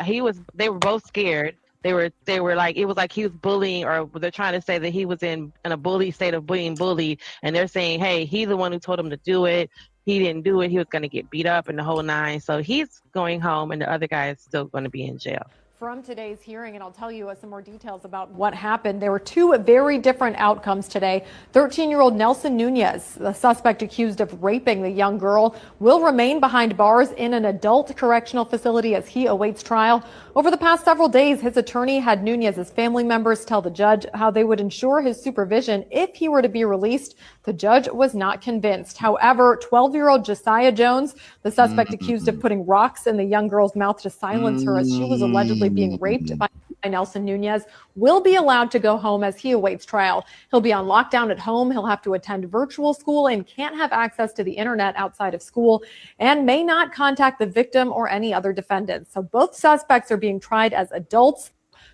they were both scared. They were like, it was like he was bullying, or they're trying to say that he was in a bully state of being bullied, and they're saying, hey, he's the one who told him to do it. He didn't do it. He was going to get beat up and the whole nine. So he's going home, and the other guy is still going to be in jail. from today's hearing, and I'll tell you some more details about what happened. There were two very different outcomes today. 13-year-old Nelson Nunez, the suspect accused of raping the young girl, will remain behind bars in an adult correctional facility as he awaits trial. Over the past several days, his attorney had Nunez's family members tell the judge how they would ensure his supervision if he were to be released. The judge was not convinced. However, 12-year-old Josiah Jones, the suspect accused of putting rocks in the young girl's mouth to silence her as she was allegedly being raped by Nelson Nunez, will be allowed to go home as he awaits trial. He'll be on lockdown at home. He'll have to attend virtual school and can't have access to the internet outside of school, and may not contact the victim or any other defendants. So both suspects are being tried as adults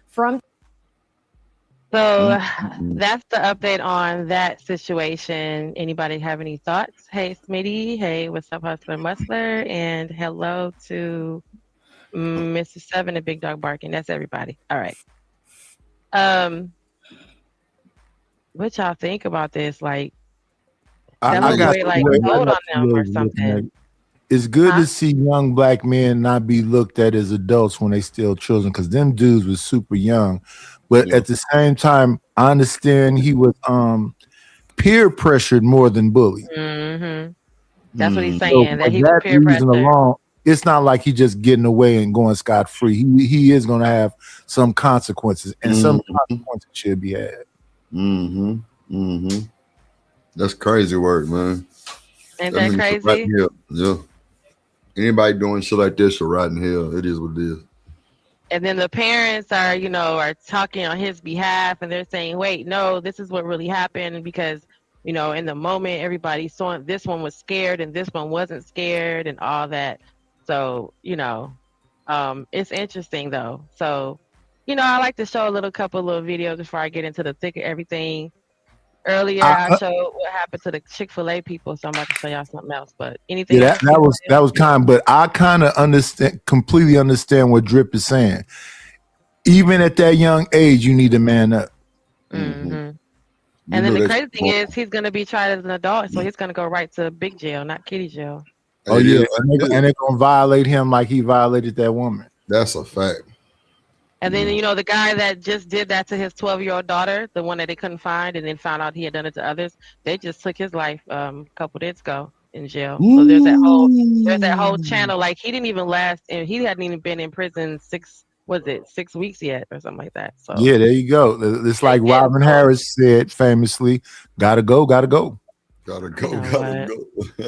from. So that's the update on that situation. Anybody have any thoughts? Hey, Smitty. Hey, what's up, Hustler Musler? And hello to Mr. Seven and Big Dog Barking. That's everybody. All right. What y'all think about this? Like, I got like vote on them or something. It's good to see young black men not be looked at as adults when they still children, because them dudes was super young. But at the same time, I understand he was peer pressured more than bullied. Mm-hmm. That's what he's saying. That he was that peer pressured. Alone, it's not like he just getting away and going scot-free. He is going to have some consequences, and some consequences should be had. That's crazy work, man. Ain't that crazy? Yeah. Anybody doing shit like this should rot in hell. It is what it is. And then the parents are, are talking on his behalf, and they're saying, wait, no, this is what really happened, because, in the moment, everybody saw this one was scared and this one wasn't scared and all that. So, it's interesting though. So, I like to show a couple of videos before I get into the thick of everything. Earlier, I showed what happened to the Chick-fil-A people, so I'm about to show y'all something else. But anything? Yeah, that was kind. But I kind of completely understand what Drip is saying. Even at that young age, you need to man up. Mm-hmm. And then the crazy thing is, he's going to be tried as an adult, so he's going to go right to big jail, not kiddie jail. Oh yeah, and they're going to violate him like he violated that woman. That's a fact. And then, the guy that just did that to his 12-year-old daughter, the one that they couldn't find, and then found out he had done it to others, they just took his life a couple days ago in jail. So there's that whole channel. Like, he didn't even last, and he hadn't even been in prison 6 weeks yet or something like that. So yeah, there you go. It's like Robin Harris said famously, gotta go. Gotta go.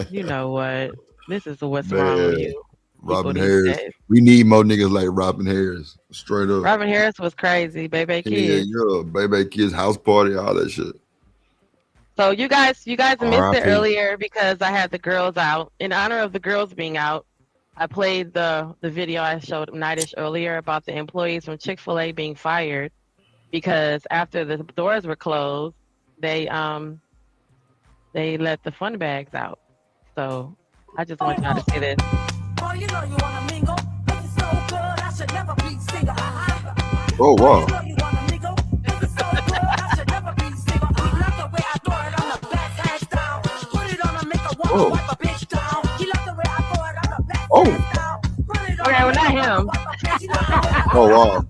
You know what? This is what's wrong with you. Robin Harris. We need more niggas like Robin Harris. Straight up. Robin Harris was crazy. Baby Kids. Yeah, Baby Kids, house party, all that shit. So you guys missed it earlier because I had the girls out. In honor of the girls being out, I played the video I showed Nightish earlier about the employees from Chick-fil-A being fired because after the doors were closed, they let the fun bags out. So I just want y'all to see this. Oh wow. Oh. Okay, well, not him. Oh wow.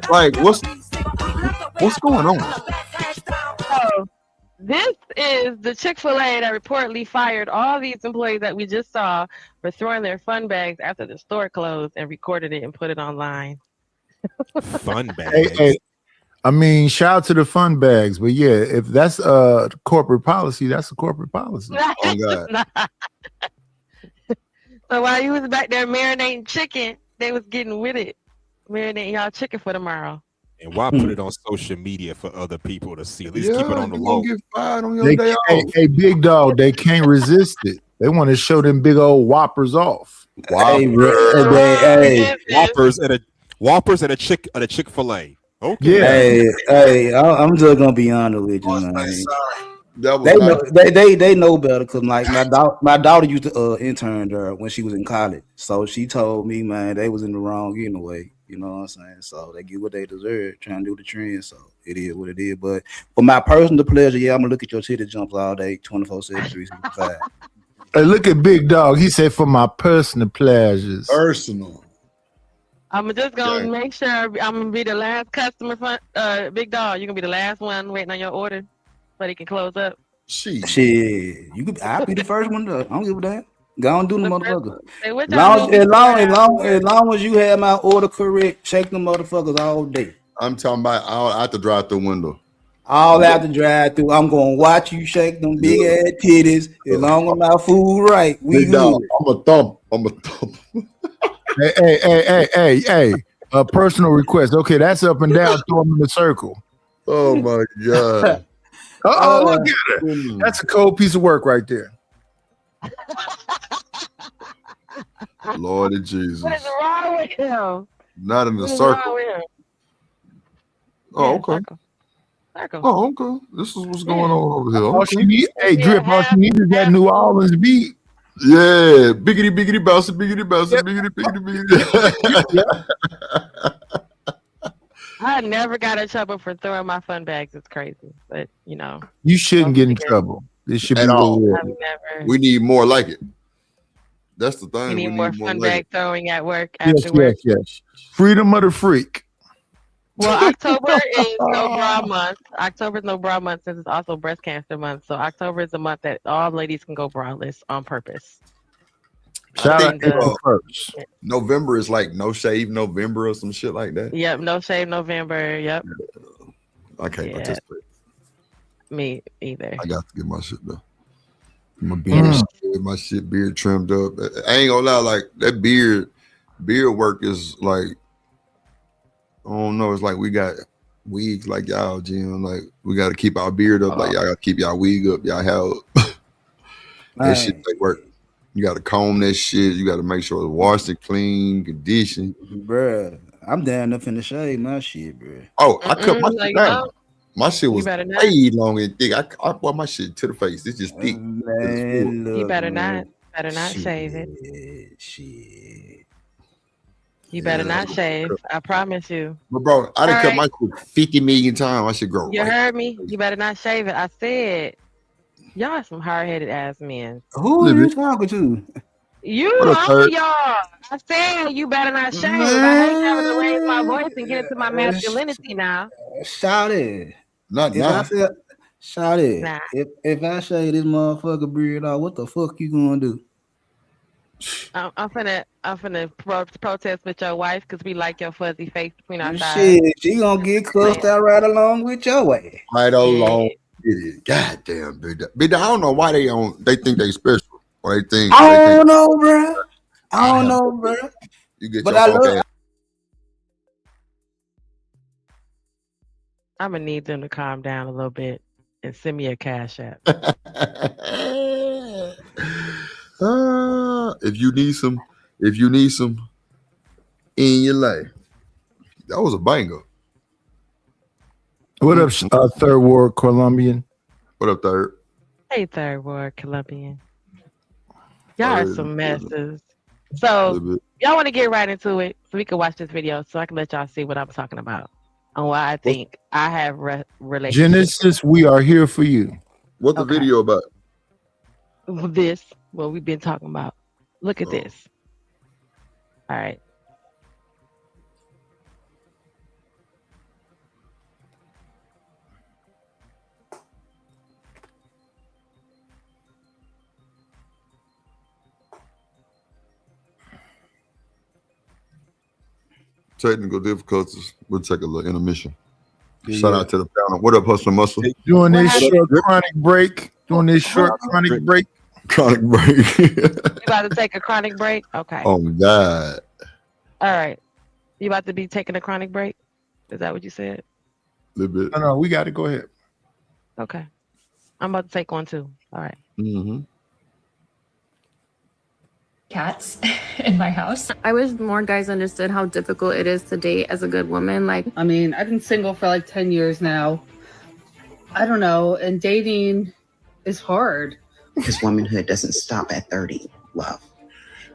Like, what's going on? So, this is the Chick-fil-A that reportedly fired all these employees that we just saw for throwing their fun bags after the store closed and recorded it and put it online. Fun bags. Hey, I mean, shout out to the fun bags, but yeah, if that's corporate policy, that's a corporate policy. Oh God. So while you was back there marinating chicken, they was getting with it, marinating y'all chicken for tomorrow. And why put it on social media for other people to see? At least keep it on the low. Get fired on your day off. Hey, big dog, they can't resist it. They want to show them big old whoppers off. Whoppers at a Chick-fil-A. Okay. Yeah. Hey, I'm just gonna be honest with you, man. They know better because like my daughter used to intern there when she was in college, so she told me, man, they was in the wrong anyway. You know what I'm saying? So they get what they deserve, trying to do the trend. So it is what it is. But for my personal pleasure, yeah, I'm gonna look at your titty jumps all day, 24/7, 365. Hey, look at Big Dog. He said, for my personal pleasures. Personal. I'm just gonna make sure I'm gonna be the last customer for Big Dog. You're gonna be the last one waiting on your order so they can close up. Shit, you could. I'll be the first one. I don't give a damn. Go on, do the motherfucker. As long as you have my order correct, shake the motherfuckers all day. I'm talking about all out the drive-through window. All out the drive-through. I'm gonna watch you shake them big ass titties. As long as my food right, we Big Dog, I'm a thump. Hey. A personal request. Okay, that's up and down. Throw them in the circle. Oh my God. Look at her. That's a cold piece of work right there. Lord of Jesus. What is wrong with him? Not in the circle. Oh, okay. Circle. Oh, okay. This is what's going on over here. All she need, Drip, all she needs is that New Orleans beat. Yeah, biggity bounce, biggity bounce, biggity. I never got in trouble for throwing my fun bags. It's crazy, but you know. You shouldn't get in trouble. This should At be all. We need more like it. That's the thing. We need more fun bag throwing at work Yes. Freedom of the freak. Well, October is no bra month. October is no bra month since it's also breast cancer month. So October is a month that all ladies can go braless on purpose. Shout out to first. November is like no shave November or some shit like that. Yep, no shave November. Yep. I can't participate. Me either. I got to get my shit done. My beard, beard trimmed up. I ain't gonna lie, like that beard work is like, I don't know. It's like we got wigs like y'all, Jim. Like we got to keep our beard up. Like y'all got to keep y'all wig up. Y'all have that shit take work. You got to comb that shit. You got to make sure it's washed and clean, conditioned. Bruh, I'm down up in the shade, my shit, bruh. Oh, I cut my shit down. My shit was way long and thick. I brought my shit to the face. It's just thick. You better not shave it. Shit. You better not shave. I promise you. But bro, I done cut my shit 50 million times. I should grow. You heard me? You better not shave it. I said, y'all are some hard-headed ass men. Who are you talking to? You, all of y'all. I said you better not shave. I ain't having to raise my voice and get into my masculinity now. Shout it. Not now. Shout it. Nah. If I shave this motherfucker beard off, what the fuck you gonna do? I'm finna protest with your wife because we like your fuzzy face between our thighs. Shit, she gonna get cussed out right along with your way. Right along with it. Goddamn, big. I don't know why they think they special. Or they think I don't know, bro. You get but your I love. I'm gonna need them to calm down a little bit and send me a cash app. If you need some in your life, that was a banger. What up, Third Ward Colombian? What up, Third? Hey, Third Ward Colombian. Y'all are some messes. So y'all want to get right into it so we can watch this video so I can let y'all see what I'm talking about and why I think I have relationships. Genesis, we are here for you. What's the video about? This, what we've been talking about. Look at this. All right. Technical difficulties. We'll take a little intermission. Yeah. Shout out to the panel. What up, Hustler Muscle? Doing this short chronic break. Chronic break. You about to take a chronic break? Okay. Oh my God. All right. You about to be taking a chronic break? Is that what you said? A little bit. No, we got to go ahead. Okay. I'm about to take one too. All right. Mm-hmm. Cats in my house. I wish more guys understood how difficult it is to date as a good woman. Like, I mean, I've been single for like 10 years now. I don't know. And dating is hard. Because womanhood doesn't stop at 30, love.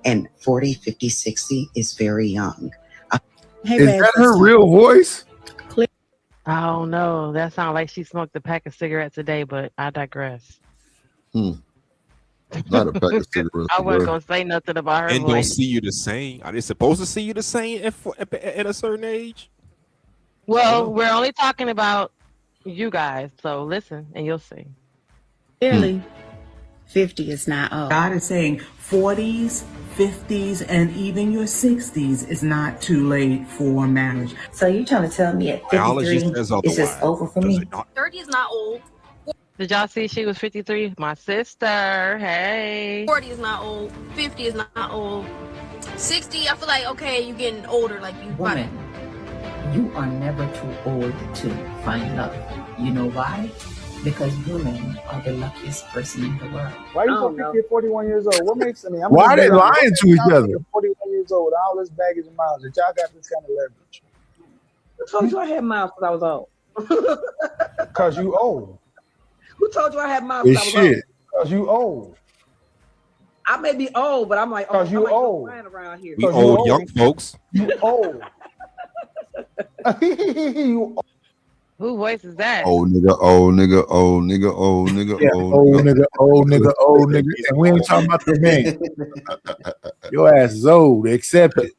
And 40, 50, 60 is very young. Hey, Is bad that her sister. real voice? I don't know. That sounds like she smoked a pack of cigarettes a day, but I digress. Not a pack of cigarettes, I wasn't bro. gonna say nothing about her And don't voice. see you the same. Are they supposed to see you the same at a certain age? Well, we're only talking about you guys, so listen and you'll see. Clearly, 50 is not old. God is saying 40s, 50s, and even your 60s is not too late for marriage. So you trying to tell me at Biology 53 says it's just otherwise. over for Does me? it not? 30 is not old. Did y'all see she was 53? My sister. Hey. 40 is not old. 50 is not old. 60, I feel like, okay, you getting older. Like, you Woman, you are never too old to find love. You know why? Because women are the luckiest person in the world. Why you so 50 or 41 years old? What makes, I mean, I'm Why gonna are they be honest. lying What to makes each y'all other? think at 41 years old with all this baggage and miles that y'all got this kind of leverage? Who told you I had miles because I was old? Because you old. Who told you I had miles It's because I was old? shit. Because you old. I may be old, but I'm like, oh, Because you I'm like old. flying around here. We old young folks. You old. You old. Who voice is that? Old nigga, old nigga, old nigga, old nigga, Yeah, old old nigga. nigga, old nigga, old nigga. And we ain't talking about the man. Your ass is old. Accept it.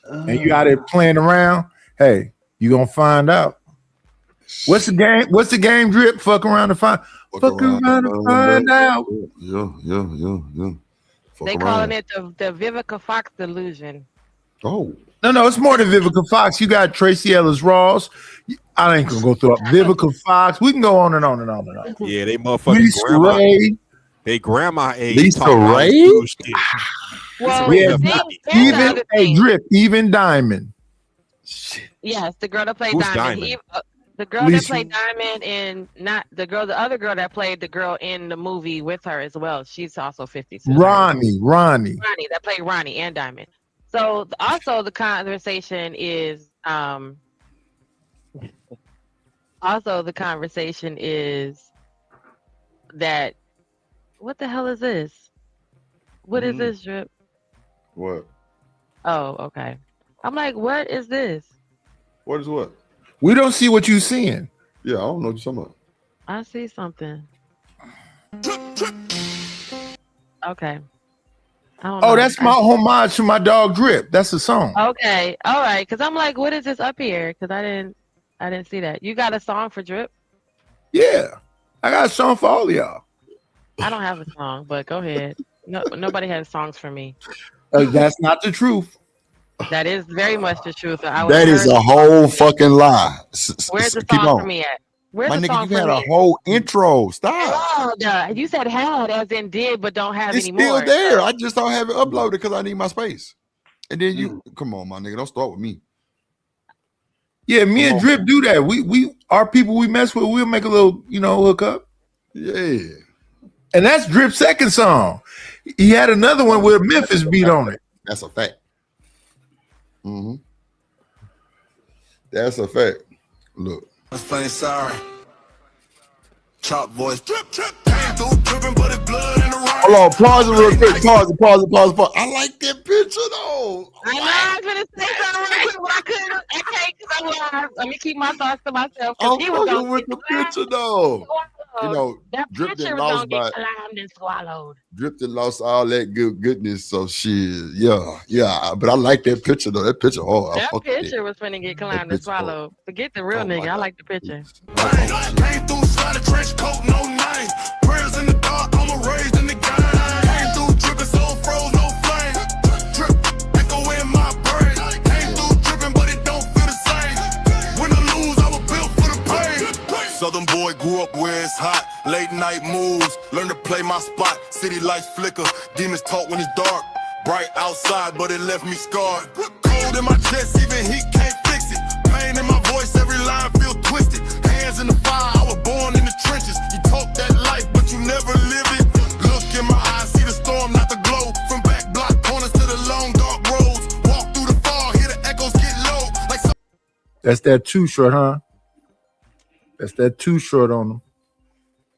And you out there playing around. Hey, you gonna find out. What's the game? What's the game? Drip. Fuck around to find. Fuck around to find out. Yeah. Fuck They around. calling it the Vivica Fox delusion. Oh. No, it's more than Vivica Fox. You got Tracy Ellis Ross. I ain't gonna go through it. Vivica Fox. We can go on and on and on and on. Yeah, they motherfucking Lisa grandma. Ray. They grandma age. Lisa talking about Ray? this shit. Well, Yeah, here's the even other hey, thing. Drip, even Diamond. Yes, the girl that played Who's Diamond. Diamond? The girl Lisa- that played Diamond and not the girl, the other girl that played the girl in the movie with her as well. She's also 52. Ronnie. Ronnie that played Ronnie and Diamond. So also the conversation is that what the hell is this? What is this, Drip? What? Oh, okay. I'm like, what is this? What is what? We don't see what you seeing. Yeah, I don't know what you're talking about. I see something. Okay. I don't know. Oh, that's my homage to my dog Drip. That's the song. Okay, all right. Because I'm like, what is this up here? Because I didn't see that. You got a song for Drip? Yeah, I got a song for all of y'all. I don't have a song, but go ahead. No, nobody has songs for me. That's not the truth. That is very much the truth. That is a whole fucking lie. Where's the Keep song on. for me at? Where's My the nigga, song you for had me a at? whole intro. Stop. Oh, duh. You said had as in did, but don't have It's anymore. still there. I just don't have it uploaded because I need my space. And then you come on, my nigga. Don't start with me. Yeah, me and Drip do that. We our people we mess with, we'll make a little, hook up. Yeah. And that's Drip's second song. He had another one with a Memphis beat on it. That's a fact. That's a fact. Look. Funny, sorry. Chop voice. Drip, drip. Came through dripping, but it's blood in the right. Hold on, pause it real quick. Pause. I like that picture though. I know I was gonna say something really quick, but I couldn't. Okay, because I'm live. Let me keep my thoughts to myself. I'm He was fucking gonna with get the picture though. You know, that Drip picture done was lost gonna by get climbed and swallowed. Drip done lost all that goodness. So shit, yeah. But I like that picture though. That picture, That picture was finna get climbed and swallowed. Forget the real nigga. I like the picture. Came through slide a trench coat, no name. Prayers in the dark, I'm raised in the game. Came through dripping, soul froze, no flame. Drip, echo in my brain. Came through dripping, but it don't feel the same. When I lose, I was built for the pain. Southern boy grew up where it's hot. Late night moves, learn to play my spot. City lights flicker, demons talk when it's dark. Bright outside, but it left me scarred. Cold in my chest, even heat can't fix it. Pain in my voice, every line feel twisted. Hands in the fire, I was born in the trenches. You talk that life, but you never live it. Look in my eyes, see the storm, not the glow. From back block corners to the long dark roads. Walk through the fog, hear the echoes get low. Like some That's that too short, huh? That's that too short on them.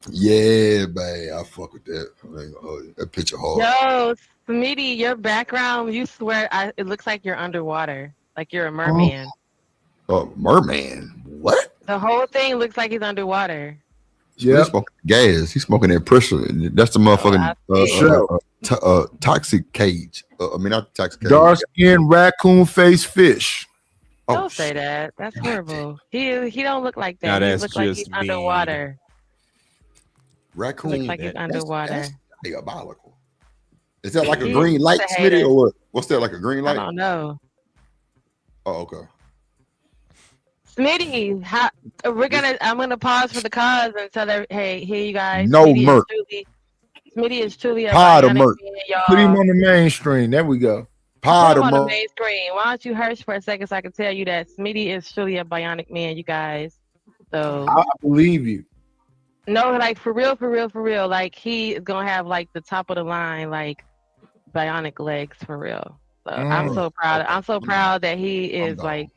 Yeah, babe. I fuck with that. That picture hard. Yo, Smitty, your background, you swear it looks like you're underwater. like you're a merman. Merman? What? The whole thing looks like he's underwater. Yeah, he's smoking gas. He's smoking that pressure. That's the motherfucking toxic cage. I mean, not toxic cage. Dark skinned raccoon face fish. Don't say that. That's horrible. He don't look like that. Now He that's looks like just he's mean. underwater. Raccoon. Looks like he's underwater. That's diabolical. Is that like a He's green light, a Smitty, hater. or what? What's that, like a green light? I don't know. Oh, okay. Smitty, I'm gonna pause for the cause and tell hey, here you guys. No Smitty merch. Smitty is truly a Pod of bionic merch. man, y'all. Put him on the mainstream. There we go. Put Pod him of on the merch. main screen. Why don't you hush for a second so I can tell you that Smitty is truly a bionic man, you guys. So I believe you. no, like for real. Like he is gonna have like the top of the line, like bionic legs for real. So I'm so proud. I'm so proud that he is like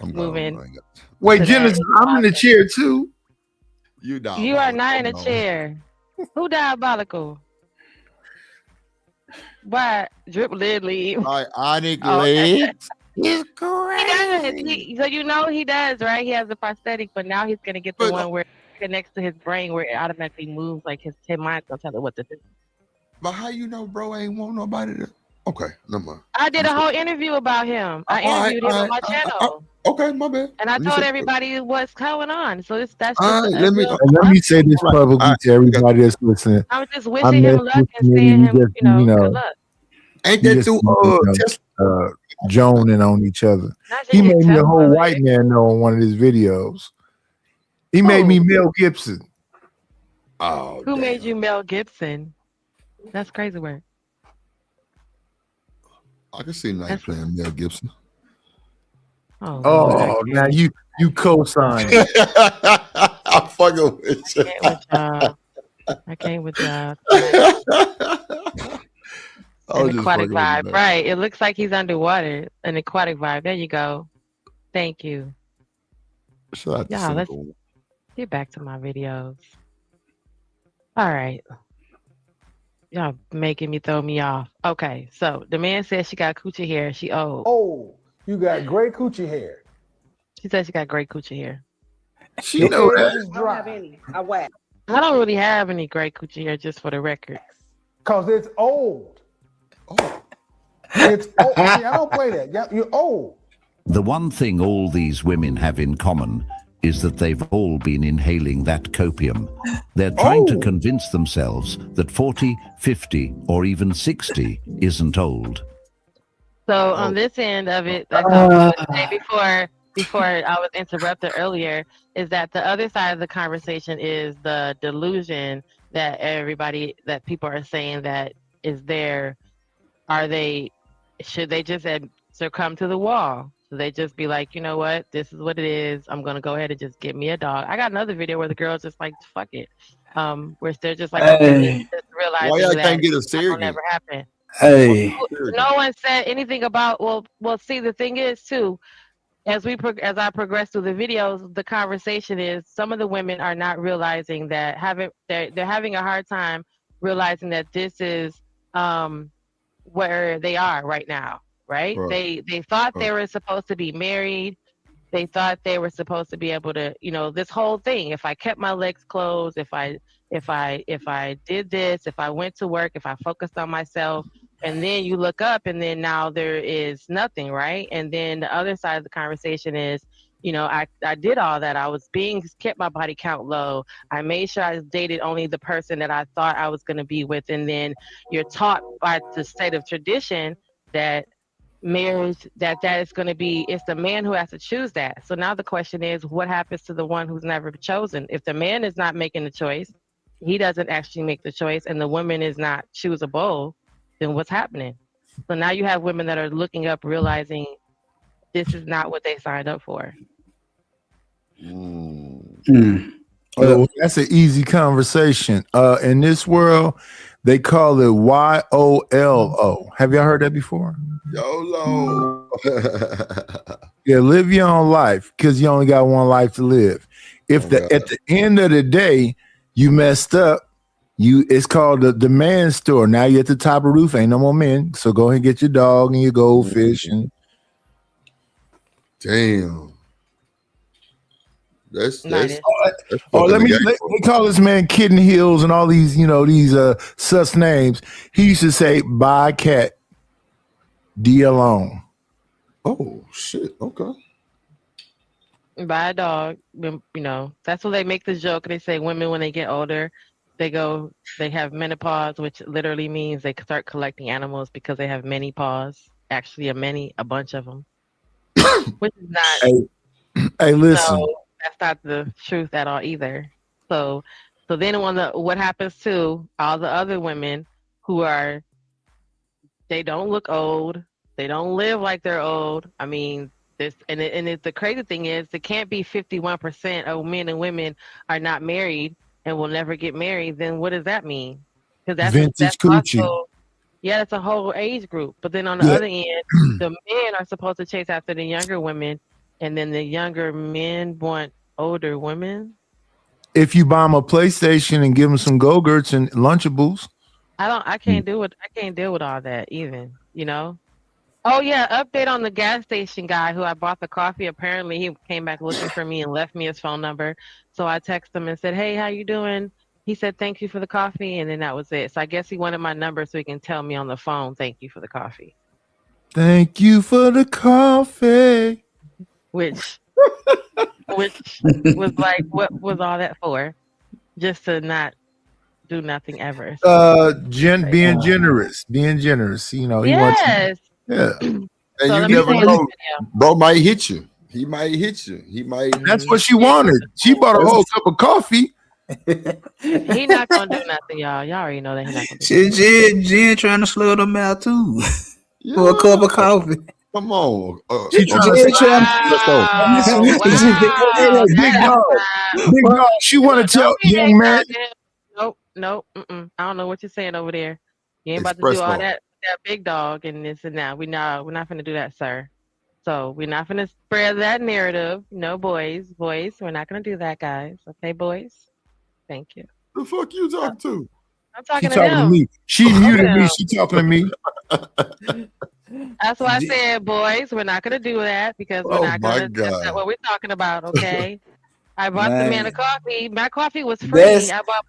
moving. Wait, Genesis, I'm in the chair too. You You are not in a chair. Who diabolical? What? Drip lid leave. Bionic legs. It's crazy. So you know he does, right? He has a prosthetic, but now he's gonna get the one where it connects to his brain, where it automatically moves, like his mind's gonna tell it what to do. But how you know, bro? Ain't want nobody to. Okay, never mind. I did a whole interview about him. I interviewed him on my channel. Okay, my bad. And I told everybody what's going on. So that's just Let me say this publicly to everybody that's listening. I'm just wishing him luck and saying him, good luck. Ain't that too joning on each other? He made me a whole white man know on one of his videos. He made me Mel Gibson. Oh, who made you Mel Gibson? That's crazy work. I can see Knight playing Mel Gibson. Oh, now you co-sign. I'm fucking with you. I can't with y'all. An aquatic vibe, right? It looks like he's underwater. An aquatic vibe. There you go. Thank you. Y'all, let's get back to my videos. All right. Y'all making me throw me off. Okay, so the man says she got coochie hair. She old. Oh, you got great coochie hair. She said she got great coochie hair. She know that. I don't have any. I whack. I don't really have any great coochie hair, just for the record. Cause it's old. It's old. See, I don't play that. You're old. The one thing all these women have in common is that they've all been inhaling that copium. They're trying to convince themselves that 40, 50, or even 60 isn't old. So on this end of it, like I was gonna say before I was interrupted earlier, is that the other side of the conversation is the delusion that people are saying that is there. Should they just succumb to the wall? So they just be like, you know what, this is what it is. I'm gonna go ahead and just get me a dog. I got another video where the girl's just like, fuck it, where they're just like, okay, just realizing why y'all that can't get a it's not serious? gonna never happen. Hey, no one said anything about. Well. See, the thing is too, as I progress through the videos, the conversation is some of the women are not realizing that they're having a hard time realizing that this is where they are right now. Right? They thought they were supposed to be married. They thought they were supposed to be able to, this whole thing. If I kept my legs closed, if I did this, if I went to work, if I focused on myself, and then you look up and then now there is nothing, right? And then the other side of the conversation is, I did all that. I was kept my body count low. I made sure I dated only the person that I thought I was going to be with. And then you're taught by the state of tradition that marriage, that is going to be, it's the man who has to choose that. So now the question is, what happens to the one who's never chosen? If the man is not making the choice, he doesn't actually make the choice, and the woman is not choosable, then what's happening? So now you have women that are looking up, realizing this is not what they signed up for. Oh, that's an easy conversation. In this world, they call it YOLO. Have y'all heard that before? YOLO. Yeah, live your own life, because you only got one life to live. If at the end of the day you messed up, it's called the man store. Now you're at the top of the roof, ain't no more men. So go ahead and get your dog and your goldfish and Damn. That's Let fucking me. the game. They call this man Kitten Hills and all these, these sus names. He used to say, "Buy a cat, D alone." Oh shit! Okay. Buy a dog. That's what they make the joke. They say women when they get older, they have menopause, which literally means they start collecting animals because they have many paws. Actually, a bunch of them, which is not. Hey, listen. No, that's not the truth at all either. So then what happens to all the other women who they don't look old, they don't live like they're old. I mean, the crazy thing is, it can't be 51% of men and women are not married and will never get married. Then what does that mean? Because that's coochie. also, that's a whole age group. But then on the other end, the men are supposed to chase after the younger women, and then the younger men want older women. If you buy them a PlayStation and give them some Go-Gurts and Lunchables. I can't deal with all that even, Oh yeah, update on the gas station guy who I bought the coffee. Apparently he came back looking for me and left me his phone number. So I texted him and said, "Hey, how you doing?" He said, "Thank you for the coffee," and then that was it. So I guess he wanted my number so he can tell me on the phone, "Thank you for the coffee." Thank you for the coffee. Which was like, what was all that for? Just to not do nothing ever. Being generous. He Yes. Yeah. And you never know. Bro might hit you. He might hit you. He might. That's what she wanted. She bought a whole cup of coffee. He not gonna do nothing, y'all. Y'all already know that he not gonna do nothing. Jen trying to slow them out too. For a cup of coffee. Come on. She trying to Big dog. She want to tell young man. Nope. I don't know what you're saying over there. You ain't about to do all that big dog and this and that. We're not gonna do that, sir. So we're not gonna spread that narrative. No, boys, we're not gonna do that, guys. Okay, boys. Thank you. The fuck you talking to? I'm talking to me. She muted me. She talking to me. That's why I said, boys, we're not gonna do that because we're not gonna. That's not what we're talking about, okay? I bought the man a coffee. My coffee was free. I bought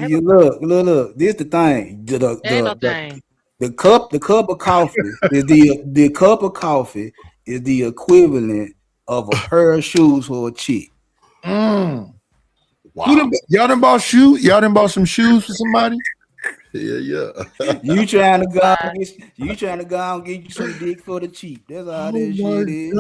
you look. This the thing. The cup of coffee is the cup of coffee is the equivalent of a pair of shoes for a chick. Wow. Y'all done bought shoes? Y'all done bought some shoes for somebody? Yeah. You trying to go and get you some dick for the cheap. That's all that shit is.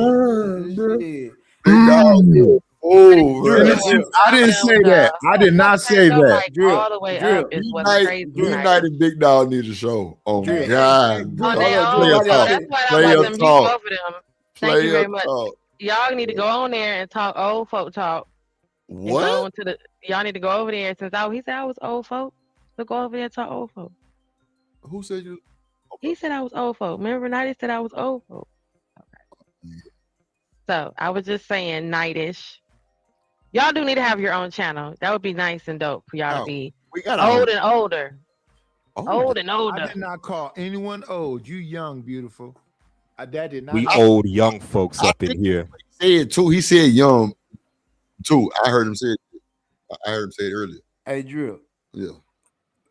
I didn't say that. I did not say that. All the way up is what's crazy. Night and Big Dog need a show. Oh my God. That's why I wasn't beat over them. Thank you very much. Y'all need to go on there and talk old folk talk. What? Y'all need to go over there since he said I was old folk. So go over there and talk old folk. Who said you? He said I was old folk. Remember, Nighty said I was old folk. Okay. So I was just saying, Nightish. Y'all do need to have your own channel. That would be nice and dope for y'all to be old and older. Old and older. I did not call anyone old. You young, beautiful. That did not. We old young folks up in here. He said too. He said young too. I heard him say it earlier. Hey, Drew. Yeah.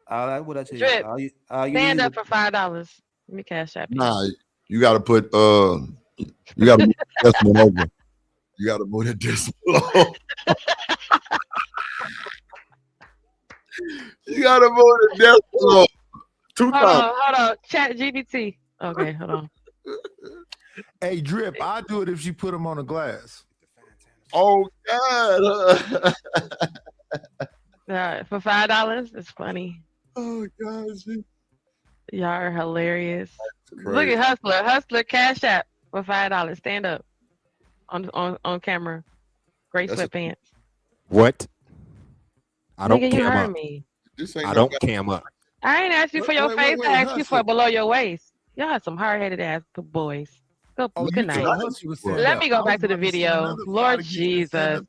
All right, what I tell Drip, you? stand up for $5. Let me cash that. Nah, you gotta put you gotta move the decimal over. You gotta move the decimal over. You gotta move the decimal over. Hold on. Chat GPT. Okay, hold on. Hey, Drip, I'll do it if she put them on a glass. Oh God. For $5, it's funny. Oh God, y'all are hilarious. Look at Hustler Cash App for $5. Stand up on camera. Gray sweatpants. What? I don't Nigga, cam you heard up. me. I don't cam up. I ain't asked you for your face. I asked you for below your waist. Y'all are some hard-headed ass boys. Good night. Let me go back to the video. Lord Jesus.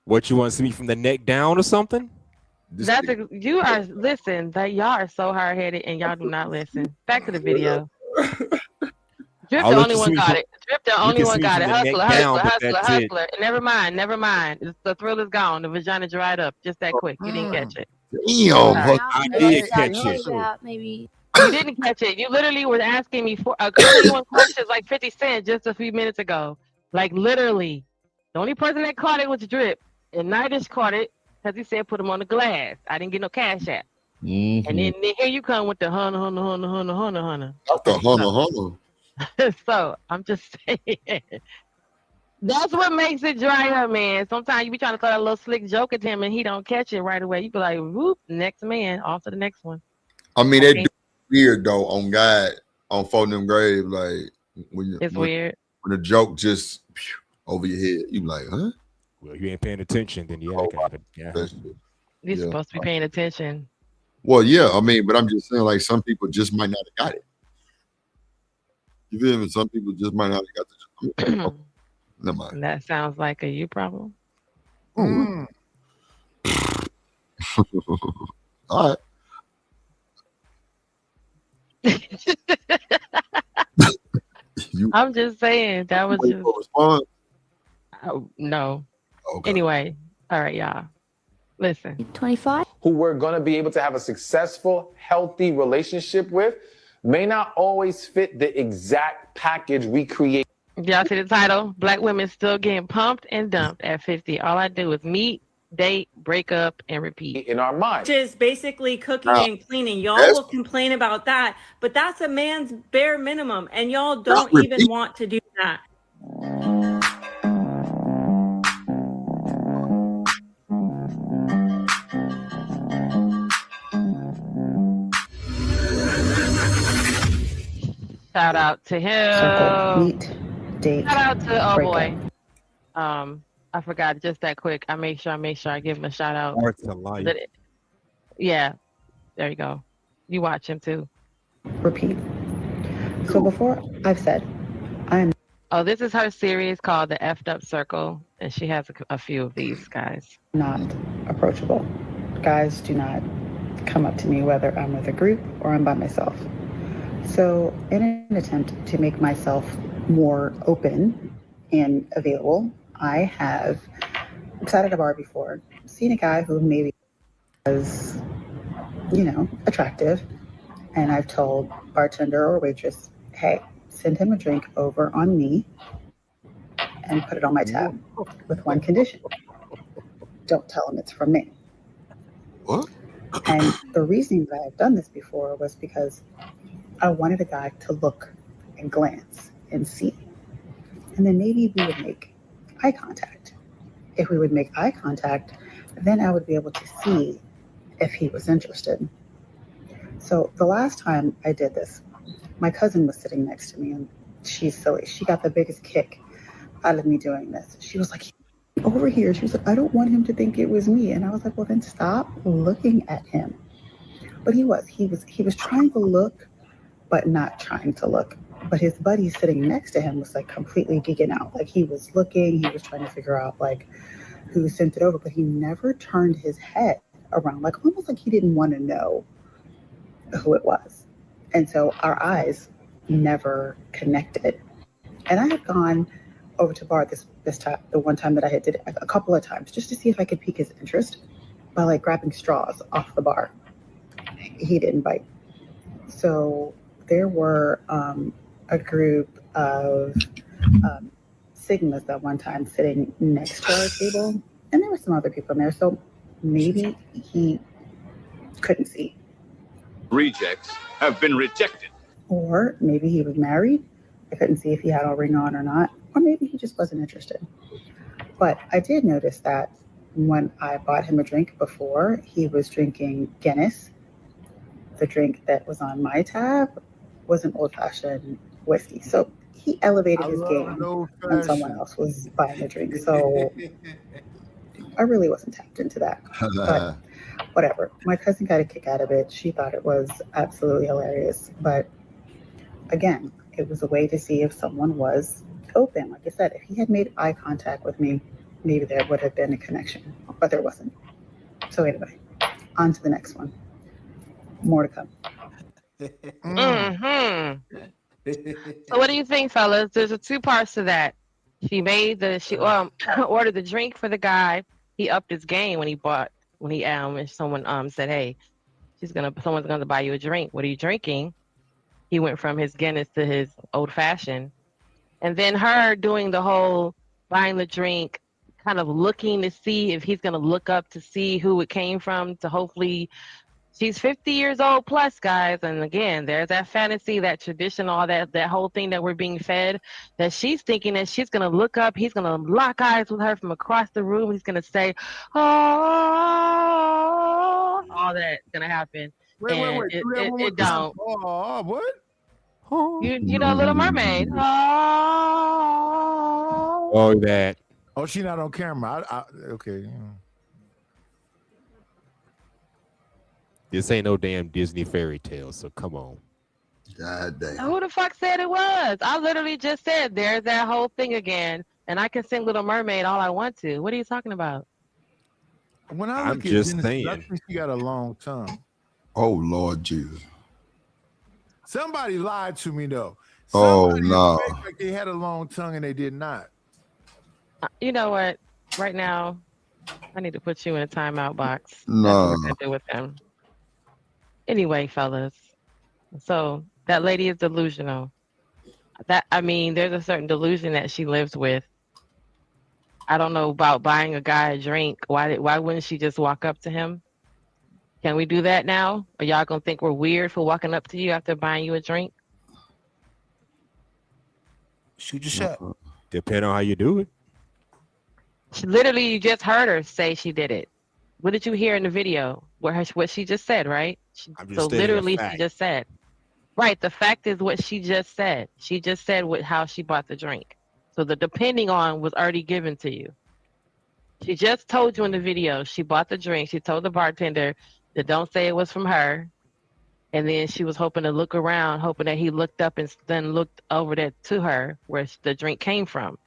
What, you want to see me from the neck down or something? You are listen. That y'all are so hard headed and y'all do not listen. Back to the video. Drip the only one got it. Drip, the You only can one see got from it. the neck Hustler, down, hustler, but hustler, that's it. hustler. Never mind, never mind. The thrill is gone. The vagina dried up just that quick. You didn't catch it. Damn. Sorry. I did catch it. Maybe. You didn't catch it. You literally were asking me for 21 questions like 50 Cent just a few minutes ago. Like literally. The only person that caught it was Drip. And Nidish caught it because he said put him on the glass. I didn't get no cash app. Mm-hmm. And then here you come with the hunter. Not the hunter. So I'm just saying. That's what makes it dry up, man. Sometimes you be trying to throw that little slick joke at him and he don't catch it right away. You be like, whoop, next man, off to the next one. I mean, they do weird though on God on Folding Them Grave, like when weird. When the joke just over your head, you be like, huh? Well, you ain't paying attention, then yeah. You're supposed to be paying attention. Well, yeah, I mean, but I'm just saying, like, some people just might not have got it. You feel me? Some people just might not have got the joke. Oh, never mind. That sounds like a you problem. All right. I'm just saying that was just response. No. Okay. Anyway, all right, y'all. Listen. 25. Who we're going to be able to have a successful, healthy relationship with may not always fit the exact package we create. Y'all see the title? Black women still getting pumped and dumped at 50. All I do is meet, date, break up, and repeat. In our mind. Which is basically cooking and cleaning. Y'all will complain about that, but that's a man's bare minimum, and y'all don't even want to do that. Shout out to him. Meet, date. Shout out to boy. I forgot just that quick. I make sure I give him a shout out. Art to life. Yeah, there you go. You watch him too. Repeat. So before I've said, I'm. Oh, this is her series called The Effed Up Circle, and she has a few of these guys. Not approachable. Guys do not come up to me whether I'm with a group or I'm by myself. So in an attempt to make myself more open and available, I have sat at a bar before, seen a guy who maybe was, attractive, and I've told bartender or waitress, hey, send him a drink over on me and put it on my tab with one condition. Don't tell him it's from me. What? And the reason that I've done this before was because I wanted a guy to look and glance and see. And then maybe we would make eye contact. If we would make eye contact, then I would be able to see if he was interested. So the last time I did this, my cousin was sitting next to me, and she's silly. She got the biggest kick out of me doing this. She was like, over here. She was like, I don't want him to think it was me. And I was like, well, then stop looking at him. But he was trying to look, but not trying to look. But his buddy sitting next to him was like completely geeking out. Like he was looking, he was trying to figure out like who sent it over, but he never turned his head around, like almost like he didn't want to know who it was. And so our eyes never connected. And I had gone over to bar this time, the one time that I had did it a couple of times, just to see if I could pique his interest by like grabbing straws off the bar. He didn't bite. So there were a group of Sigmas that one time sitting next to our table, and there were some other people in there. So maybe he couldn't see. Rejects have been rejected. Or maybe he was married. I couldn't see if he had a ring on or not. Or maybe he just wasn't interested. But I did notice that when I bought him a drink before, he was drinking Guinness. The drink that was on my tab was an old-fashioned whiskey. So he elevated his game when someone else was buying a drink. So I really wasn't tapped into that. But whatever. My cousin got a kick out of it. She thought it was absolutely hilarious. But again, it was a way to see if someone was open. Like I said, if he had made eye contact with me, maybe there would have been a connection. But there wasn't. So anyway, on to the next one. More to come. So what do you think, fellas? There's a two parts to that. She ordered the drink for the guy. He upped his game when and someone said, "Hey, someone's gonna buy you a drink. What are you drinking?" He went from his Guinness to his old fashioned. And then her doing the whole buying the drink, kind of looking to see if he's gonna look up to see who it came from to hopefully. She's 50 years old plus, guys. And again, there's that fantasy, that tradition, all that whole thing that we're being fed, that she's thinking that she's going to look up, he's going to lock eyes with her from across the room. He's going to say, oh, all that's going to happen. Wait. It don't. Oh, what? You know Little Mermaid. Oh, that. Oh, she's not on camera. Okay. This ain't no damn Disney fairy tale, so come on. God damn. Who the fuck said it was? I literally just said there's that whole thing again, and I can sing Little Mermaid all I want to. What are you talking about? When I I'm look at just Genesis, saying. I think she got a long tongue. Oh Lord Jesus. Somebody lied to me though. Oh Somebody no. like they had a long tongue and they did not. You know what? Right now, I need to put you in a timeout box. No. That's what we're gonna do with them. Anyway, fellas, so that lady is delusional. There's a certain delusion that she lives with. I don't know about buying a guy a drink. Why wouldn't she just walk up to him? Can we do that now? Are y'all gonna think we're weird for walking up to you after buying you a drink? Shoot your shot. Depending on how you do it. Literally, you just heard her say she did it. What did you hear in the video? What she just said, right? I'm just So stating a literally, fact. she just said, right. The fact is what she just said. She just said how she bought the drink. So the depending on was already given to you. She just told you in the video she bought the drink. She told the bartender that don't say it was from her. And then she was hoping to look around, hoping that he looked up and then looked over there to her where the drink came from.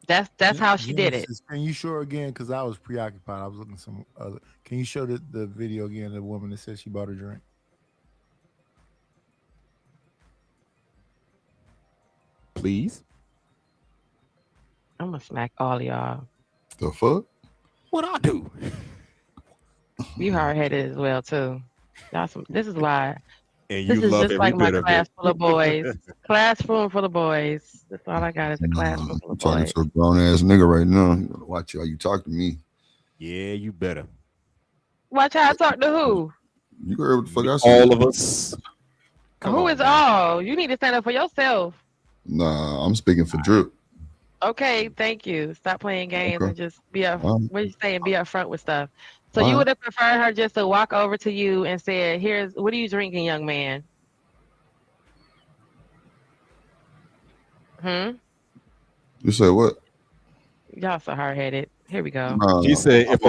That's how she did it. Can you show her again? Because I was preoccupied. I was looking some other. Can you show the video again? The woman that said she bought a drink. Please. I'm gonna smack all y'all. The fuck? What I do? You hard headed as well too. This is why. And This you is love just every like my bit of class it. full of boys. Classroom full of boys. That's all I got is a classroom full I'm of talking boys. to a grown ass nigga right now. You gotta watch how you talk to me. Yeah, you better. Watch how I talk to who? You heard what the fuck I said? All of us. Who is all? You need to stand up for yourself. Nah, I'm speaking for Drip. Okay, thank you. Stop playing games Okay. and just be up. All right. What you saying? Be up front with stuff. So All you right. would have preferred her just to walk over to you and say, "What are you drinking, young man?" You say what? Y'all so hard headed. Here we go. She said if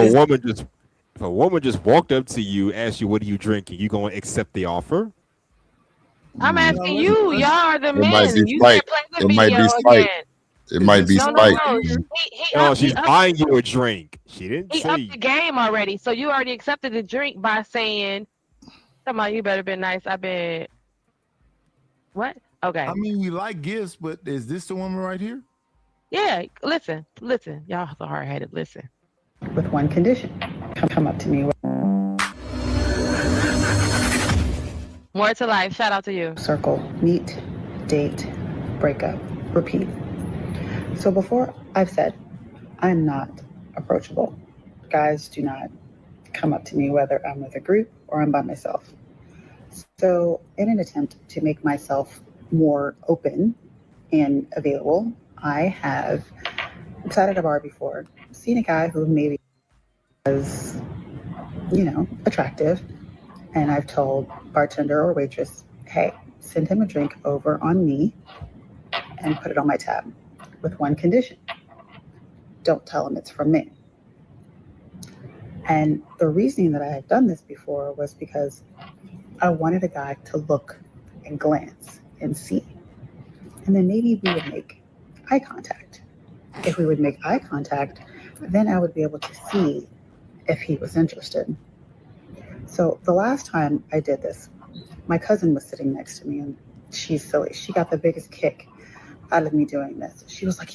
a woman just walked up to you, asked you what are you drinking, you gonna accept the offer? I'm asking you. Y'all are the It might men. be You spite. can't play the It might video be spite. again. It might be No. spite. No, she's buying you a drink. She didn't He say. upped the game already, so you already accepted the drink by saying, "Come on, you better be nice." I bet. What? Okay. I mean, we like gifts, but is this the woman right here? Yeah. Listen. Y'all so hard headed. Listen. With one condition. Come up to me. More to life. Shout out to you. Circle, meet, date, break up, repeat. So before I've said, I'm not approachable. Guys do not come up to me whether I'm with a group or I'm by myself. So in an attempt to make myself more open and available, I have sat at a bar before, seen a guy who maybe was, attractive, and I've told bartender or waitress, hey, send him a drink over on me and put it on my tab with one condition. Don't tell him it's from me. And the reasoning that I had done this before was because I wanted a guy to look and glance and see. And then maybe we would make eye contact. If we would make eye contact, then I would be able to see if he was interested. So the last time I did this, my cousin was sitting next to me and she's silly. She got the biggest kick out of me doing this. She was like,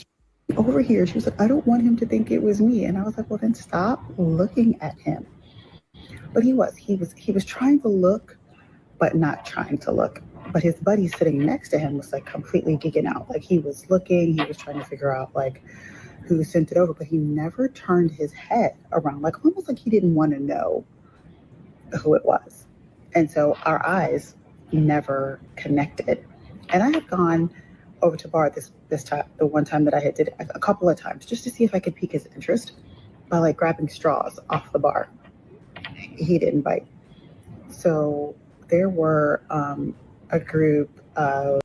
over here. She was like, I don't want him to think it was me. And I was like, well, then stop looking at him. But he was trying to look, but not trying to look. But his buddy sitting next to him was like completely geeking out. Like he was looking, he was trying to figure out like who sent it over, but he never turned his head around, like almost like he didn't want to know who it was. And so our eyes never connected. And I had gone over to bar this time, the one time that I had did it a couple of times, just to see if I could pique his interest by like grabbing straws off the bar. He didn't bite. So there were a group of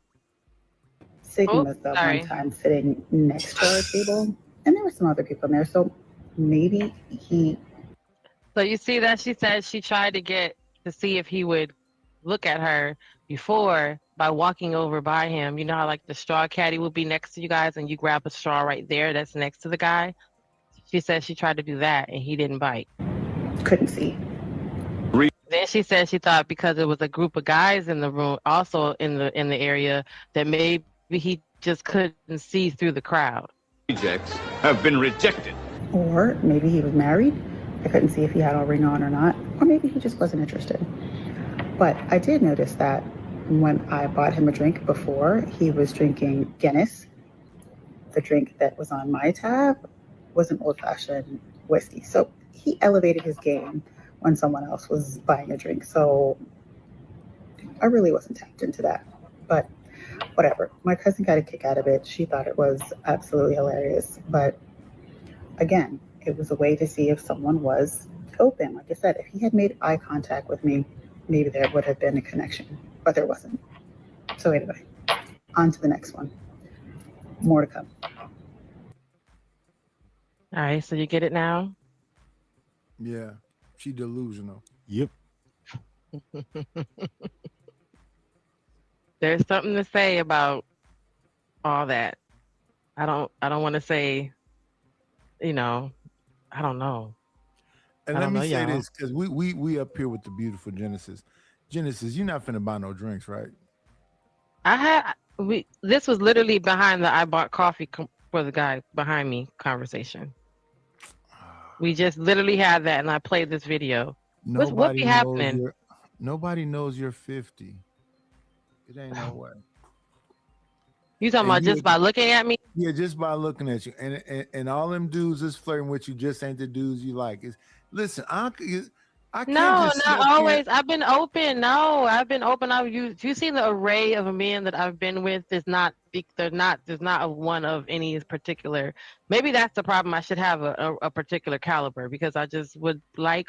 Sigmas that one time sitting next to our table, and there were some other people in there. So maybe he. So you see that she said she tried to get to see if he would look at her before by walking over by him. You know how like the straw caddy would be next to you guys and you grab a straw right there that's next to the guy? She said she tried to do that and he didn't bite. Couldn't see. Then she said she thought because it was a group of guys in the room, also in the area, that maybe he just couldn't see through the crowd. Rejects have been rejected. Or maybe he was married. I couldn't see if he had a ring on or not. Or maybe he just wasn't interested. But I did notice that when I bought him a drink before, he was drinking Guinness. The drink that was on my tab was an old-fashioned whiskey. So he elevated his game when someone else was buying a drink. So I really wasn't tapped into that. But whatever. My cousin got a kick out of it. She thought it was absolutely hilarious. But again, it was a way to see if someone was open. Like I said, if he had made eye contact with me, maybe there would have been a connection. But there wasn't. So anyway, on to the next one. More to come. All right, so you get it now? Yeah. She delusional. Yep. There's something to say about all that. I don't want to say, I don't know. And let me say this, because we up here with the beautiful Genesis. Genesis, you're not finna buy no drinks, right? This was literally behind the I bought coffee for the guy behind me conversation. We just literally had that, and I played this video. What be happening? Nobody knows you're 50. It ain't no way. You talking about just by looking at me? Yeah, just by looking at you. And all them dudes is flirting with you just ain't the dudes you like. Listen, I can't No, just not always. I've been open. No, I've been open. You see the array of men that I've been with there's not one of any particular. Maybe that's the problem. I should have a particular caliber because I just would like,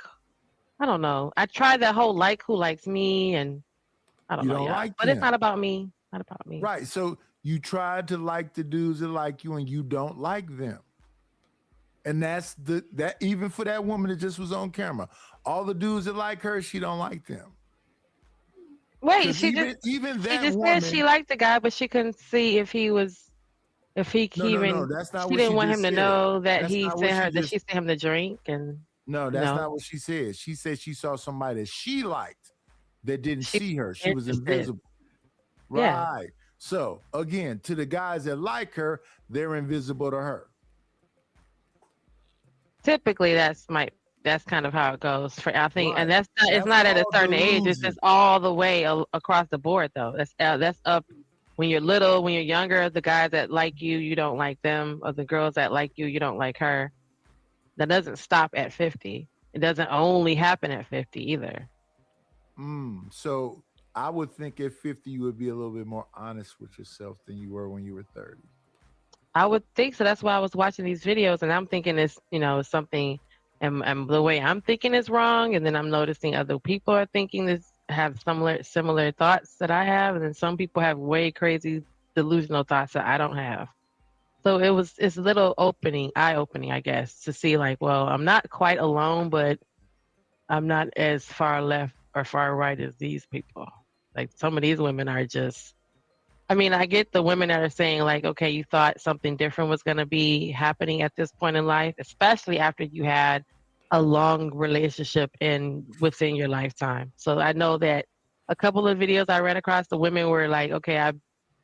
I don't know. I tried that whole like who likes me and I don't know. But it's not about me. Not about me. Right. So you tried to like the dudes that like you and you don't like them. And that's that even for that woman that just was on camera. All the dudes that like her, she don't like them. Wait, she just said she liked the guy, but she couldn't see if he was, that's not she didn't want him to know that she sent him the drink and. No, that's not what she said. She said she saw somebody that she liked that didn't see her. She was invisible. Yeah. Right. So again, to the guys that like her, they're invisible to her. Typically, that's kind of how it goes. And it's not at a certain age. It's just all the way across the board, though. That's up when you're little, when you're younger. The guys that like you, you don't like them, or the girls that like you, you don't like her. That doesn't stop at 50. It doesn't only happen at 50 either. So I would think at 50 you would be a little bit more honest with yourself than you were when you were 30. I would think so. That's why I was watching these videos and I'm thinking it's, something and the way I'm thinking is wrong. And then I'm noticing other people are thinking this, have similar thoughts that I have. And then some people have way crazy delusional thoughts that I don't have. So it's a little eye-opening, I guess, to see like, well, I'm not quite alone, but I'm not as far left or far right as these people. Like some of these women are just, I get the women that are saying like, okay, you thought something different was going to be happening at this point in life, especially after you had a long relationship within your lifetime. So I know that a couple of videos I ran across, the women were like, okay, I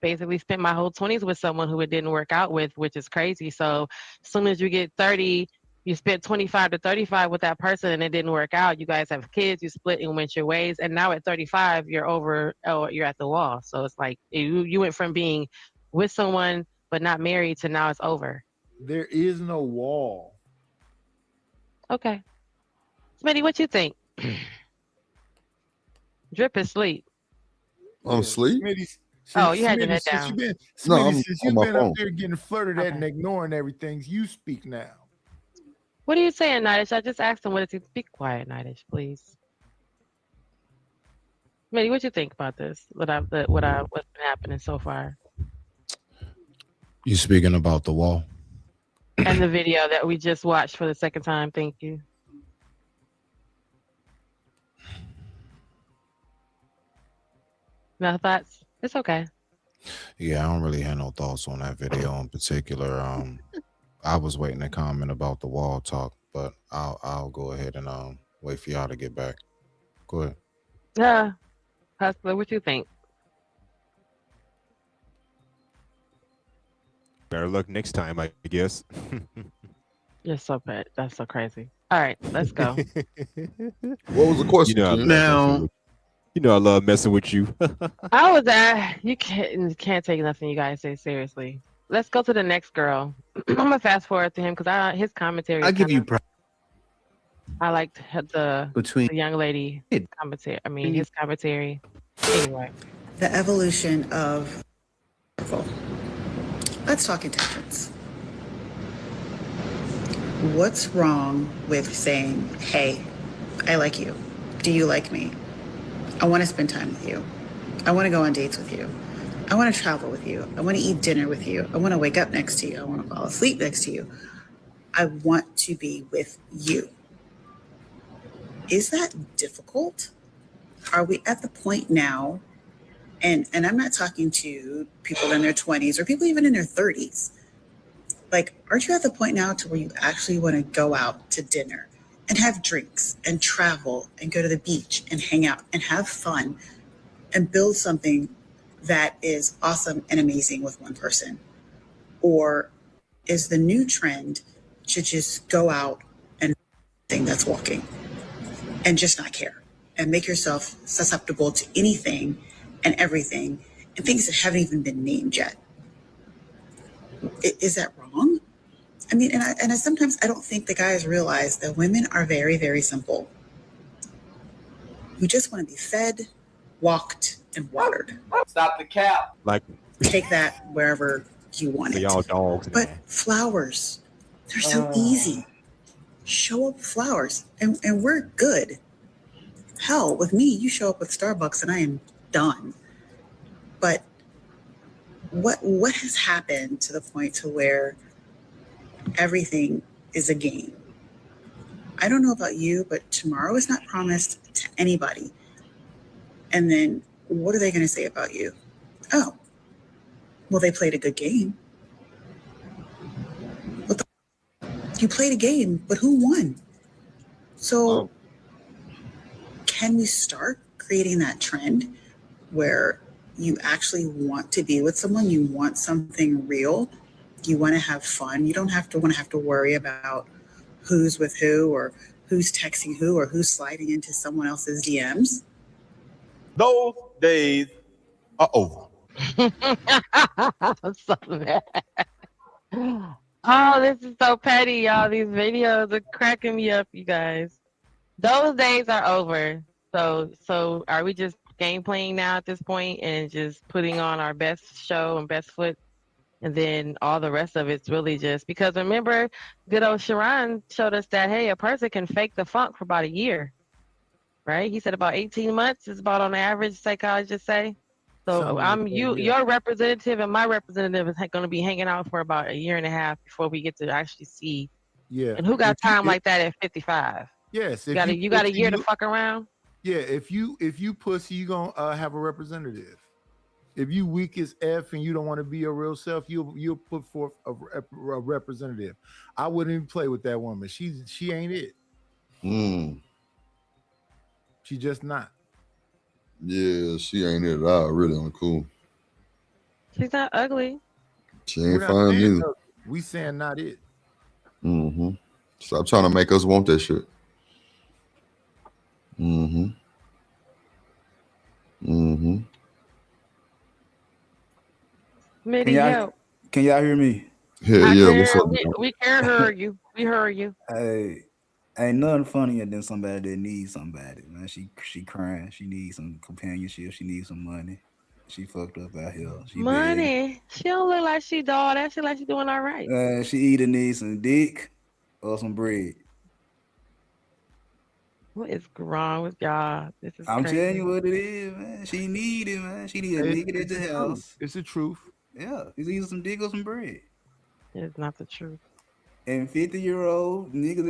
basically spent my whole 20s with someone who it didn't work out with, which is crazy. So as soon as you get 30, you spent 25 to 35 with that person and it didn't work out. You guys have kids, you split and went your ways. And now at 35, you're over, oh, you're at the wall. So it's like you went from being with someone but not married to now it's over. There is no wall. Okay. Smitty, what you think? Drip is sleep. I'm asleep. Oh, you had your head Since down. you've my been up phone. there getting flirted at and ignoring everything, you speak now. What are you saying, Nidish? I just asked him what is he. Be quiet, Nidish, please. Smitty, what you think about this? What's been happening so far? You speaking about the wall? And the video that we just watched for the second time. Thank you. No thoughts? It's okay. Yeah, I don't really have no thoughts on that video in particular. I was waiting to comment about the wall talk, but I'll go ahead and wait for y'all to get back. Go ahead. Yeah. Hustler, what you think? Better luck next time, I guess. You're so bad. That's so crazy. All right, let's go. What was the question? You know I love messing with you. I was you can't take nothing you guys say seriously. Let's go to the next girl. I'm gonna fast forward to him because his commentary. I give you I liked the young lady commentary. I mean, his commentary. Anyway, The evolution of. Let's talk intentions. What's wrong with saying, hey, I like you. Do you like me? I want to spend time with you. I want to go on dates with you. I want to travel with you. I want to eat dinner with you. I want to wake up next to you. I want to fall asleep next to you. I want to be with you. Is that difficult? Are we at the point now, and I'm not talking to people in their 20s or people even in their 30s. Like, aren't you at the point now to where you actually want to go out to dinner and have drinks and travel and go to the beach and hang out and have fun and build something that is awesome and amazing with one person? Or is the new trend to just go out and thing that's walking and just not care and make yourself susceptible to anything and everything and things that haven't even been named yet? Is that wrong? I mean, and I sometimes I don't think the guys realize that women are very, very simple. We just want to be fed, walked, and watered. Stop the cap. Like, take that wherever you want it. Y'all dogs. But flowers, they're so easy. Show up with flowers, and we're good. Hell, with me, you show up with Starbucks, and I am done. But what has happened to the point to where everything is a game? I don't know about you, but tomorrow is not promised to anybody. And then what are they going to say about you? Oh, well, they played a good game. You played a game, but who won? So can we start creating that trend where you actually want to be with someone, you want something real, you want to have fun, you don't have to worry about who's with who or who's texting who or who's sliding into someone else's DMs? Those days are over. I'm so mad. Oh, this is so petty, y'all. These videos are cracking me up, you guys. Those days are over. So are we just game playing now at this point and just putting on our best show and best foot? And then all the rest of it's really just because remember, good old Sharon showed us that, hey, a person can fake the funk for about a year, right? He said about 18 months is about on average, psychologists say. So your representative and my representative is going to be hanging out for about a year and a half before we get to actually see. Yeah. And who got time like that at 55? Yes. You got a year to fuck around? Yeah. If you pussy, you going to have a representative. If you weak as F and you don't want to be your real self, you'll put forth a representative. I wouldn't even play with that woman. She ain't it. She just not. Yeah, she ain't it at all. Really uncool. She's not ugly. She We're ain't not fine saying neither. ugly. We saying not it. Mm-hmm. Stop trying to make us want that shit. Mm-hmm. Mm-hmm. Can Smitty, y'all help. can y'all hear me? Hell I yeah, can. what's up, We can hear you. We heard you. Hey, ain't nothing funnier than somebody that needs somebody, man. She crying. She needs some companionship. She needs some money. She fucked up out here. She begging. Money. She don't look like she doll that. She like she doing all right. She either needs some dick or some bread. What is wrong with y'all? This is I'm telling crazy. you what it is, man. She need it, man. She need a nigga at the house. It's the truth. Yeah, it's either some dick or some bread. It's not the truth. And 50-year-old niggas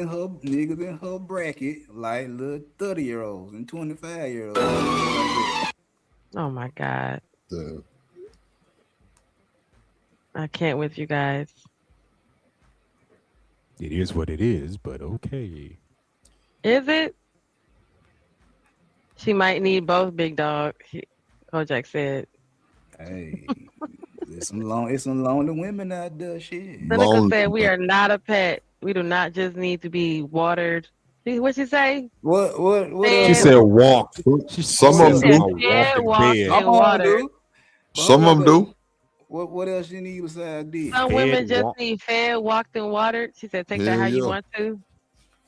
in her bracket like little 30-year-olds and 25-year-olds. Oh my God. Damn. I can't with you guys. It is what it is, but okay. Is it? She might need both, big dog. Kojak said. Hey, it's some lonely women out there. Shit. Seneca said we are not a pet. We do not just need to be watered. What she say? What She said walked. Some said of them something do. about walking walked, bed. and watered. Some of them do. What else you need besides dick? Some women just need fed, walked, and watered. She said, take that Hell how you yeah. want to.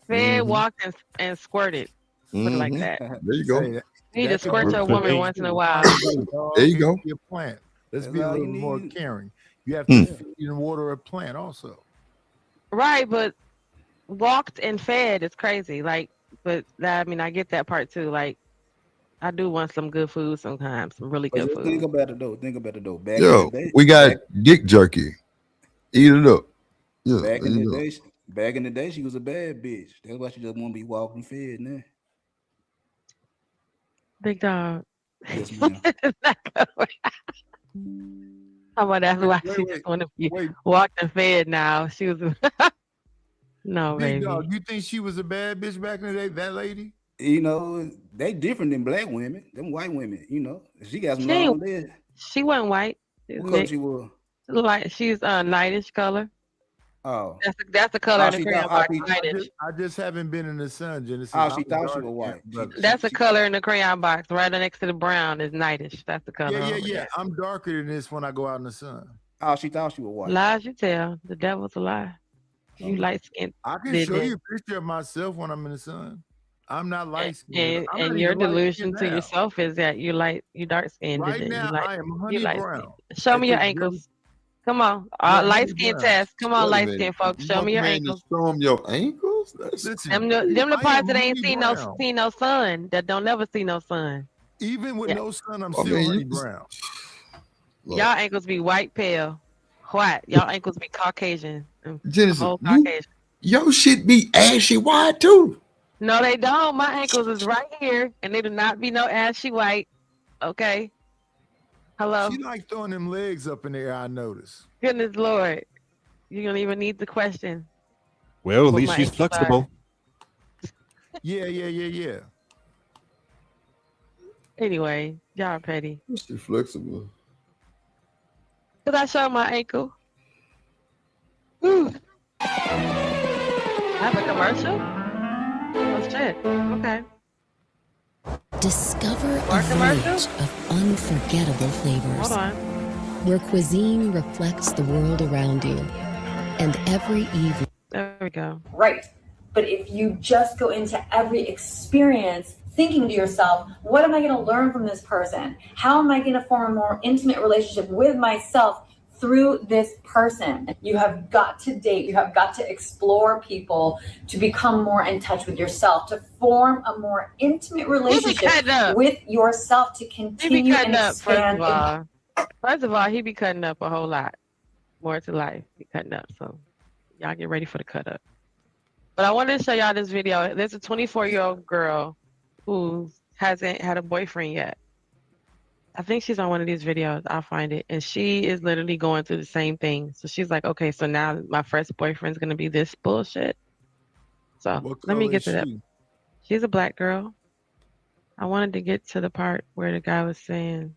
Fed, Mhm. walked, and squirted. Put it like that. There you go. Hey, You need to that could squirt be your a woman plant once in a too. while. There you It go. could be a plant. Let's That's be a all you little more need. caring. You have to feed and water a plant also. Right, but walked and fed is crazy. Like, but that, I mean, I get that part too. Like, I do want some good food sometimes, some really But good just food. think about it though. Think about it though. Back in Yo, the day, we got dick jerky. Eat it up. Yeah, back there in you the go. day, back in the day, she was a bad bitch. That's why she just want to be walking fed now. Big dog. Yes, ma'am. How about that's why Wait, she just want to be wait. walked and fed now? She was no, Big baby. dog, you think she was a bad bitch back in the day? That lady? You know, they different than black women. Them white women, you know. She got some She ain't- long legs. She wasn't white. She's What color mixed. she was? Like she's nightish color. Oh. That's the color Oh, in the she crayon thought box. she, Nightish. I just haven't been in the sun, Genesis. oh, she I'm thought she dark was white. skinned, brother. That's the color in the crayon box, right next to the brown is nightish. That's the color. Yeah, over there. I'm darker than this when I go out in the sun. Oh, she thought she was white. Lies you tell. The devil's a lie. You light skinned. I can show you a picture of myself when I'm in the sun. I'm not light skinned. And your delusion to yourself is that you dark skinned. Right now, I am honey brown. Show me your At this ankles. Come on, Yeah, light honey skin brown. test. Come on, Wait a light minute. skin folks. You Show want me the your man ankles. to show him your ankles? That's Them the I parts am that ain't honey brown. seen no sun. That don't never see no sun. Even with Yeah. no sun, I'm I still mean, honey you- brown. Look, Y'all ankles be white pale, white. Y'all ankles be Caucasian. Genesis, Whole you, Caucasian. your shit be ashy white too. No, they don't. My ankles is right here, and they do not be no ashy white. Okay. Hello. She like throwing them legs up in the air, I noticed. Goodness Lord. You don't even need the question. Well, at What least my she's ankles are. flexible. Yeah. Anyway, y'all are petty. She flexible. Cause I showed my ankle. Ooh. I have a commercial? Oh shit. Okay. Discover More a commercial? village of unforgettable flavors. Hold on. Where cuisine reflects the world around you. And every evening. There we go. Right. But if you just go into every experience thinking to yourself, what am I going to learn from this person? How am I going to form a more intimate relationship with myself through this person? You have got to date, you have got to explore people to become more in touch with yourself, to form a more intimate relationship with yourself, to He be continue cutting and up, first expand. of all. First of all, he be cutting up a whole lot. More to life. He cutting up. So y'all get ready for the cut up. But I wanted to show y'all this video. There's a 24-year-old girl who hasn't had a boyfriend yet. I think she's on one of these videos. I'll find it. And she is literally going through the same thing. So she's like, okay, so now my first boyfriend's going to be this bullshit. So What let me color get is to that. she? She's a black girl. I wanted to get to the part where the guy was saying,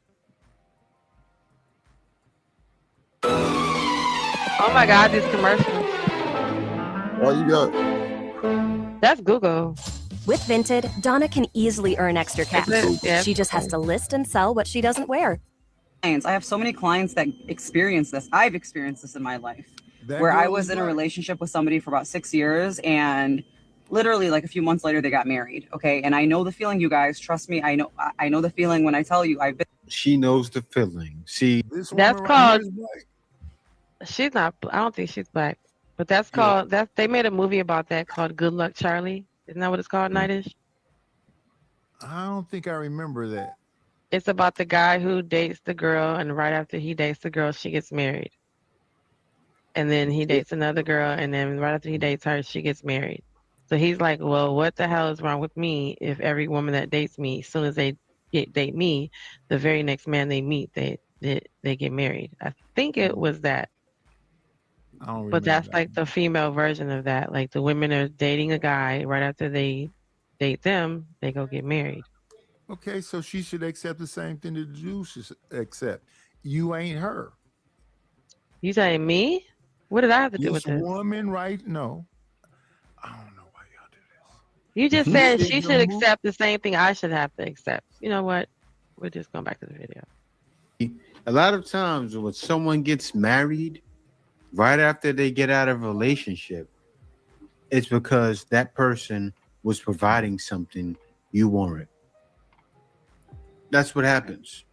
"Oh my God, these commercials." All you got. That's Google. With Vinted, Donna can easily earn extra cash. Yeah. She just has to list and sell what she doesn't wear. I have so many clients that experience this. I've experienced this in my life, where I was in a relationship with somebody for about 6 years, and literally like a few months later they got married. Okay, and I know the feeling, you guys. Trust me, I know the feeling when I tell you I've been. She knows the feeling. See, That's called. She's not. I don't think she's black, but that's called. That they made a movie about that called Good Luck Charlie. Isn't that what it's called, Nightish? I don't think I remember that. It's about the guy who dates the girl, and right after he dates the girl, she gets married. And then he dates another girl, and then right after he dates her, she gets married. So he's like, well, what the hell is wrong with me if every woman that dates me, as soon as they date me, the very next man they meet, they get married. I think it was that. I don't remember. But that's like the female version of that. Like the women are dating a guy, right after they date them, they go get married. Okay, so she should accept the same thing that the Jews should accept. You ain't her. You saying me? What did I have to do with This this? woman, right? No. You just said she should accept the same thing I should have to accept. You know what? We're just going back to the video. a lot of times when someone gets married, right after they get out of a relationship, it's because that person was providing something you weren't. That's what happens.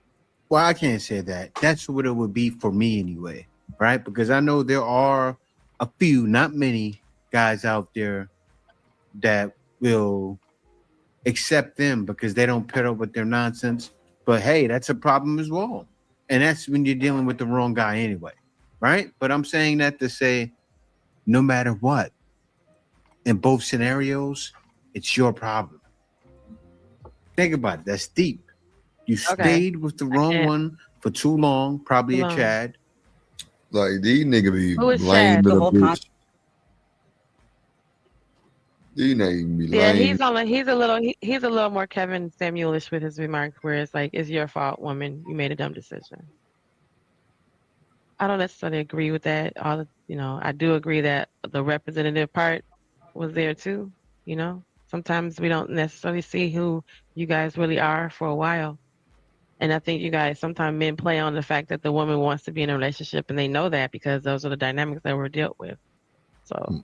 Well, I can't say that. That's what it would be for me anyway, right? Because I know there are a few, not many, guys out there that will accept them because they don't put up with their nonsense. But hey, that's a problem as well. And that's when you're dealing with the wrong guy anyway, right? But I'm saying that to say, no matter what, in both scenarios, it's your problem. Think about it. That's deep. You stayed with the wrong one for too long, probably a Chad. Like, these niggas be Who is lame Chad? to The the whole bitch. These niggas be Yeah, lame. he's a little more Kevin Samuelish with his remarks, where it's like, it's your fault, woman. You made a dumb decision. I don't necessarily agree with that. I do agree that the representative part was there too. Sometimes we don't necessarily see who you guys really are for a while. And I think you guys, sometimes men play on the fact that the woman wants to be in a relationship, and they know that because those are the dynamics that were dealt with. So,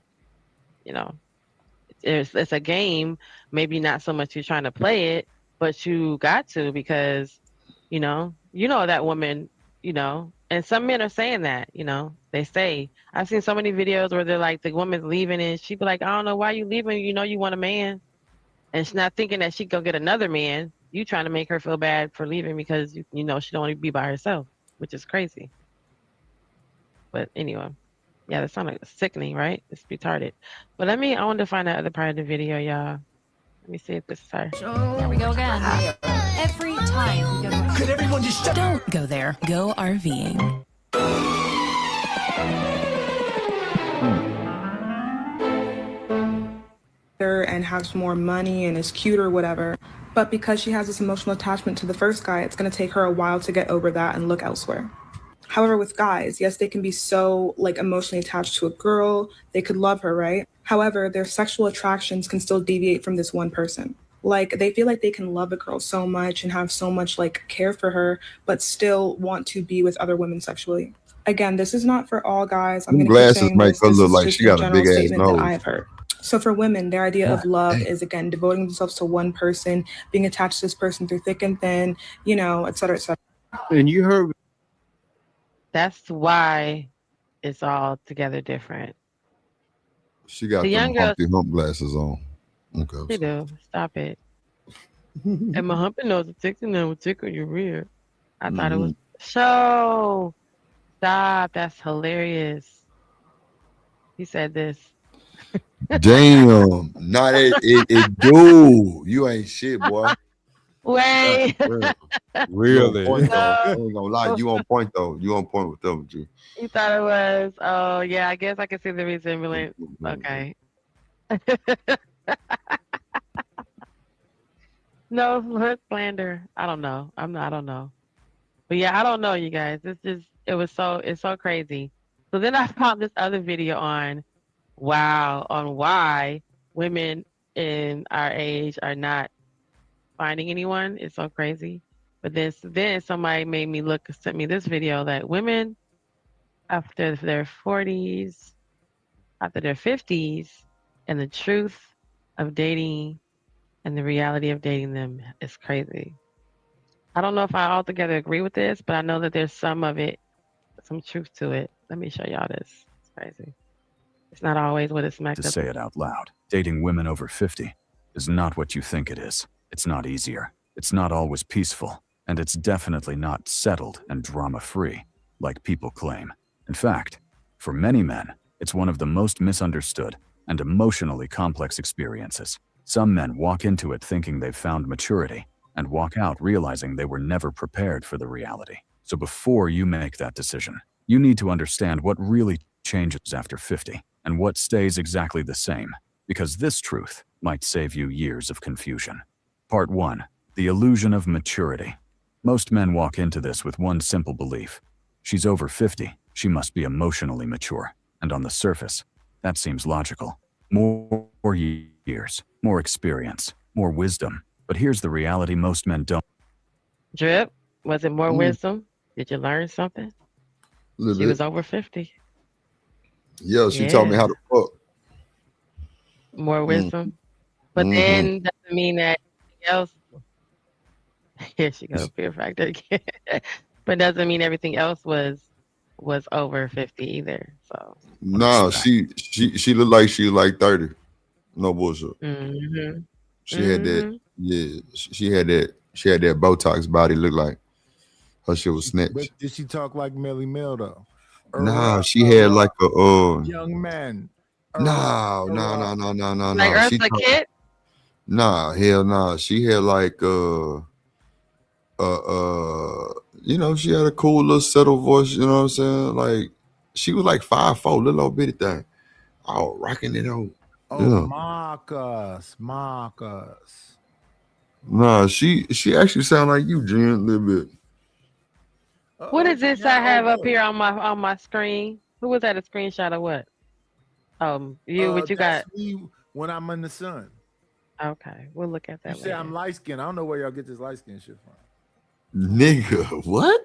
it's a game. Maybe not so much you're trying to play it, but you got to, because, that woman, and some men are saying that, they say, I've seen so many videos where they're like, the woman's leaving and she'd be like, I don't know why you leaving. You want a man. And she's not thinking that she go get another man. You trying to make her feel bad for leaving because she don't want to be by herself, which is crazy. But anyway, yeah, that sounds like sickening, right? It's retarded. But I want to find that other part of the video, y'all. Let me see if this is her. Here we go again. Every time we go to Could everyone just Don't go there. Go RVing. And has more money and is cute or whatever. But because she has this emotional attachment to the first guy, it's going to take her a while to get over that and look elsewhere. However, with guys, yes, they can be so emotionally attached to a girl. They could love her, right? However, their sexual attractions can still deviate from this one person. They feel like they can love a girl so much and have so much care for her, but still want to be with other women sexually. Again, this is not for all guys. I'm Them going to keep glasses saying make this. her This look is like just she a got a general big ass statement that nose. I have heard. So for women, their idea of love is, again, devoting themselves to one person, being attached to this person through thick and thin, et cetera, et cetera. And you heard. That's why it's all together different. She got The them young girl, Humpty Hump glasses on. Okay. she do. Stop it. And my humpy nose is tickling and will tickle your rear. I thought it was show. Stop. That's hilarious. He said this. Damn. Not it do. You ain't shit, boy. Wait. Really? You on point, though. I ain't gonna lie. You on point though. You on point with them, G. You thought it was. Oh, yeah. I guess I can see the resemblance. Okay. No, what slander? I don't know. I don't know. But yeah, I don't know, you guys. It's so crazy. So then I found this other video on why women in our age are not finding anyone. It's so crazy. But then somebody sent me this video that women after their 40s, after their 50s, and the truth of dating and the reality of dating them is crazy. I don't know if I altogether agree with this, but I know that there's some of it, some truth to it. Let me show y'all this. It's crazy. It's not always what it's To smacked up. say it out loud, dating women over 50 is not what you think it is. It's not easier. It's not always peaceful. And it's definitely not settled and drama-free, like people claim. In fact, for many men, it's one of the most misunderstood and emotionally complex experiences. Some men walk into it thinking they've found maturity and walk out realizing they were never prepared for the reality. So before you make that decision, you need to understand what really changes after 50 and what stays exactly the same, because this truth might save you years of confusion. Part 1. The illusion of maturity. Most men walk into this with one simple belief. She's over 50, she must be emotionally mature. And on the surface, that seems logical. More years, more experience, more wisdom. But here's the reality most men don't. Drip, was it more wisdom? Did you learn something? A little She bit. was over 50. Yeah, she taught me how to fuck. More wisdom. But then doesn't mean that anything else. Here she goes, fear factor again. But doesn't mean everything else was over 50 either. So No, she looked like she was like 30. No bullshit. mm-hmm. She had that, yeah. She had that Botox body. Looked like her shit was snatched. But did she talk like Melly Mel though? Nah, she had like a young man. No. Like Eartha Kitt? Nah, hell nah. She had like you know, she had a cool little settled voice, you know what I'm saying? Like she was like 5'4", little old bitty thing. Oh, rocking it out. Oh, Yeah. Marcus. Nah, she actually sound like you, Jen, a little bit. What is this I have up here on my screen? Who was that a screenshot of what? You what you That's got? me when I'm in the sun. Okay, we'll look at that You say I'm light skinned. I don't know where y'all get this light skin shit from. Nigga, what?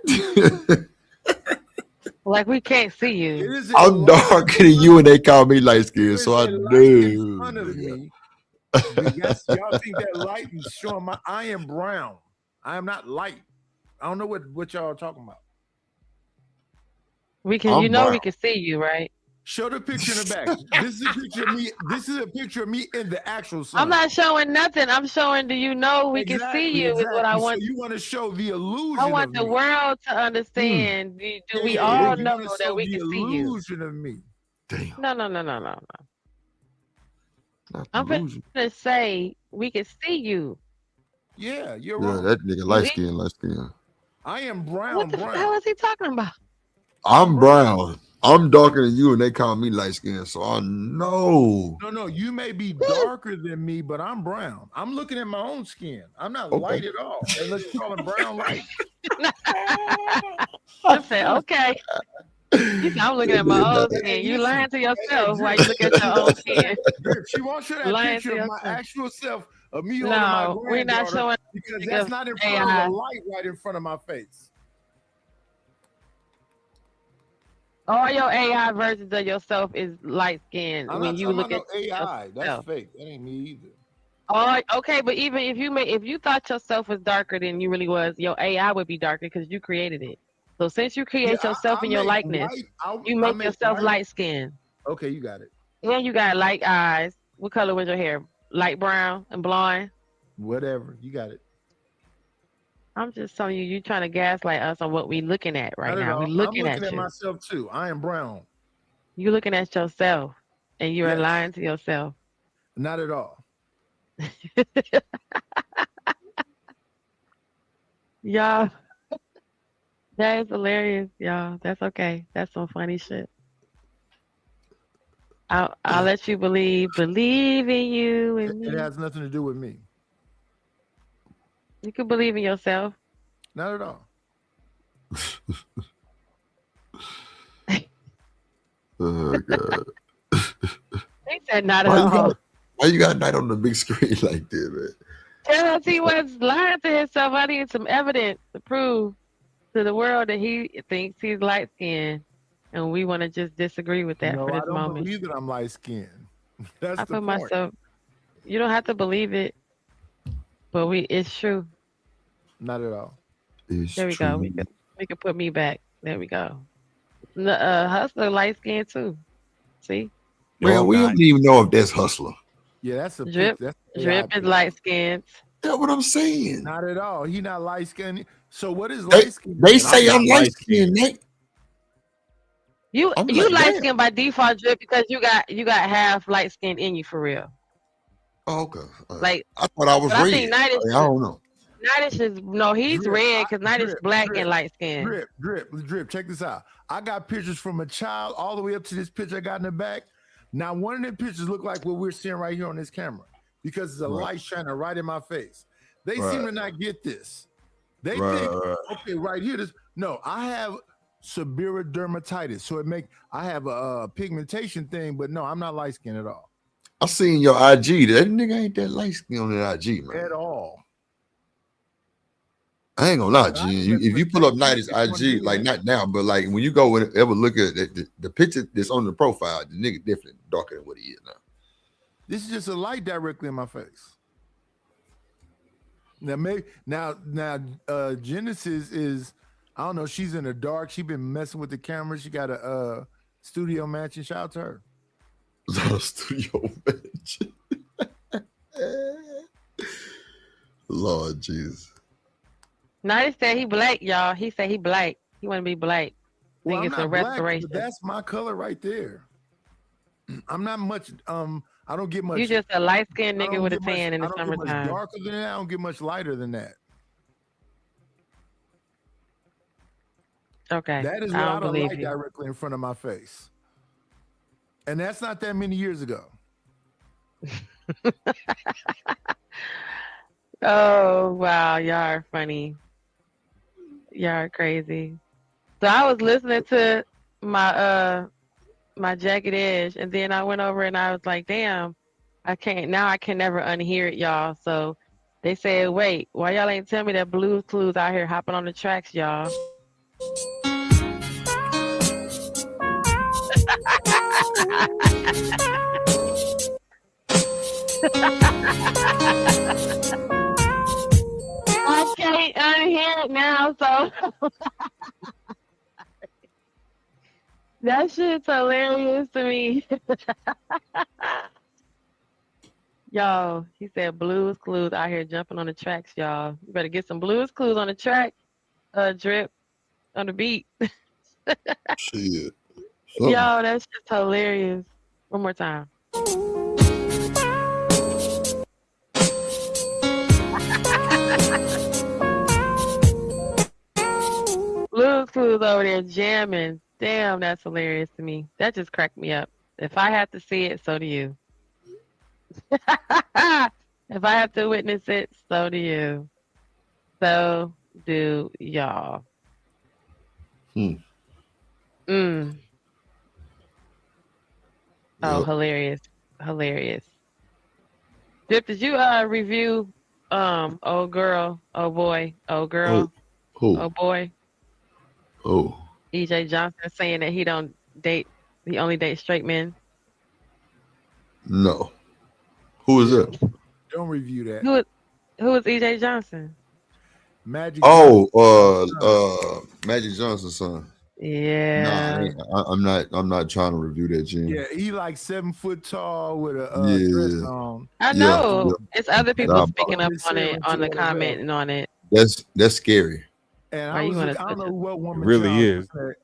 Like we can't see you. I'm darker than you and they call me light skinned, so I do. Front of me. Yes, y'all think that light is showing I am brown. I am not light. I don't know what y'all are talking about. We can, we can see you, right? Show the picture in the back. This is a picture of me. This is a picture of me in the actual sun. I'm not showing nothing. I'm showing. Do you know we can see you? Is what I want. So you want to show the illusion. I want the world to understand. Do we all know that we can see you? Illusion of me. Damn. No. I'm gonna say we can see you. Yeah, you're right. That nigga light skin. I am brown. What the hell is he talking about? I'm brown. I'm darker than you, and they call me light skin, so I know. No, you may be darker than me, but I'm brown. I'm looking at my own skin. I'm not light at all, unless you call it brown light. I said, okay. You said, I'm looking at my own skin. You lying to yourself while you look at your own skin. She won't show that picture of my actual self of me holding my granddaughter. We're not showing because that's not in front of the light right in front of my face. All your AI versions of yourself is light skinned when you look at AI. That's fake. That ain't me either. Oh, okay, but even if you thought yourself was darker than you really was, your AI would be darker because you created it. So since you create yourself in your likeness, you make yourself light skinned. Okay, you got it. And you got light eyes. What color was your hair? Light brown and blonde? Whatever. You got it. I'm just telling you, you're trying to gaslight us on what we're looking at right now. We're looking at you. I'm looking at myself too. I am brown. You're looking at yourself, and you're lying to yourself. Not at all. Y'all, that is hilarious, y'all. That's okay. That's some funny shit. I'll let you believe in you and me. It has nothing to do with me. You can believe in yourself. Not at all. Oh God. He said not at all. Why you got night on the big screen like that, man? Tell us he was lying to himself. I need some evidence to prove to the world that he thinks he's light skinned, and we want to just disagree with that No, for I this don't moment. believe that I'm light skinned. That's I the put point. myself. You don't have to believe it, but it's true. Not at all. There we go. We could put me back. There we go. Hustler light skinned too. See? Man, we don't even know if that's Hustler. Yeah, that's a Drip. That's Drip is light skinned. That's what I'm saying. Not at all. He not light skinned. So what is They, light skinned? they say I'm light skinned, Nate. You I'm you like, light damn. skinned by default, Drip, because you got half light skin in you for real. Oh, okay. Like I thought I was but red. I think I don't know. Nidish is no, he's Drip, red because Nidish is black and light skinned. Drip. Check this out. I got pictures from a child all the way up to this picture I got in the back. Now, one of the pictures look like what we're seeing right here on this camera because it's a light shining right in my face. They seem to not get this. They think, okay, right here. I have severe dermatitis, so I have a pigmentation thing, but no, I'm not light skinned at all. I seen your IG. That nigga ain't that light skinned on that IG, man. At all. I ain't gonna lie, G. If you pull up Nighty's IG, like not now, but like when you go and ever look at the picture that's on the profile, the nigga definitely darker than what he is now. This is just a light directly in my face. Now Genesis is, I don't know, she's in the dark. She's been messing with the camera. She got a studio mansion. Shout out to her. Studio mansion. Lord Jesus. Nidish said he black, y'all. He said he black. He want to be black. Well, Think it's I'm a not black, restoration. but that's my color right there. I'm not much. I don't get much. You just a light skinned I nigga don't with a get much- tan in the I don't get much summertime. darker than that. I don't get much lighter than that. Okay. That is what I I don't don't believe like you. directly in front of my face. And that's not that many years ago. Oh wow, y'all are funny. Y'all are crazy. So I was listening to my my Jagged Edge, and then I went over and I was like, damn, I can never unhear it, y'all. So they said, wait, why y'all ain't tell me that Blues Clues out here hopping on the tracks, y'all? I can't unhear it now, so that shit's hilarious to me. Y'all, he said Blues Clues out here jumping on the tracks, y'all. You better get some Blues Clues on the track, Drip, on the beat. Shit. Yo, that's just hilarious. One more time. Blues Clues over there jamming. Damn, that's hilarious to me. That just cracked me up. If I have to see it, so do you. If I have to witness it, so do you. So do y'all. Oh, hilarious. Hilarious. Dip, did you review old girl, old boy, old girl, old boy? Oh. EJ Johnson saying that he only dates straight men. No. Who is that? Don't review that. Who is EJ Johnson? Magic. Magic Johnson's son. Yeah. Nah, I'm not trying to review that, Gene. Yeah, he like 7 foot tall with a dress on. I know. Yeah. It's other people Nah, speaking up on it, on the commenting on it. That's scary. And Why I you wanna don't know what woman It really John is. said.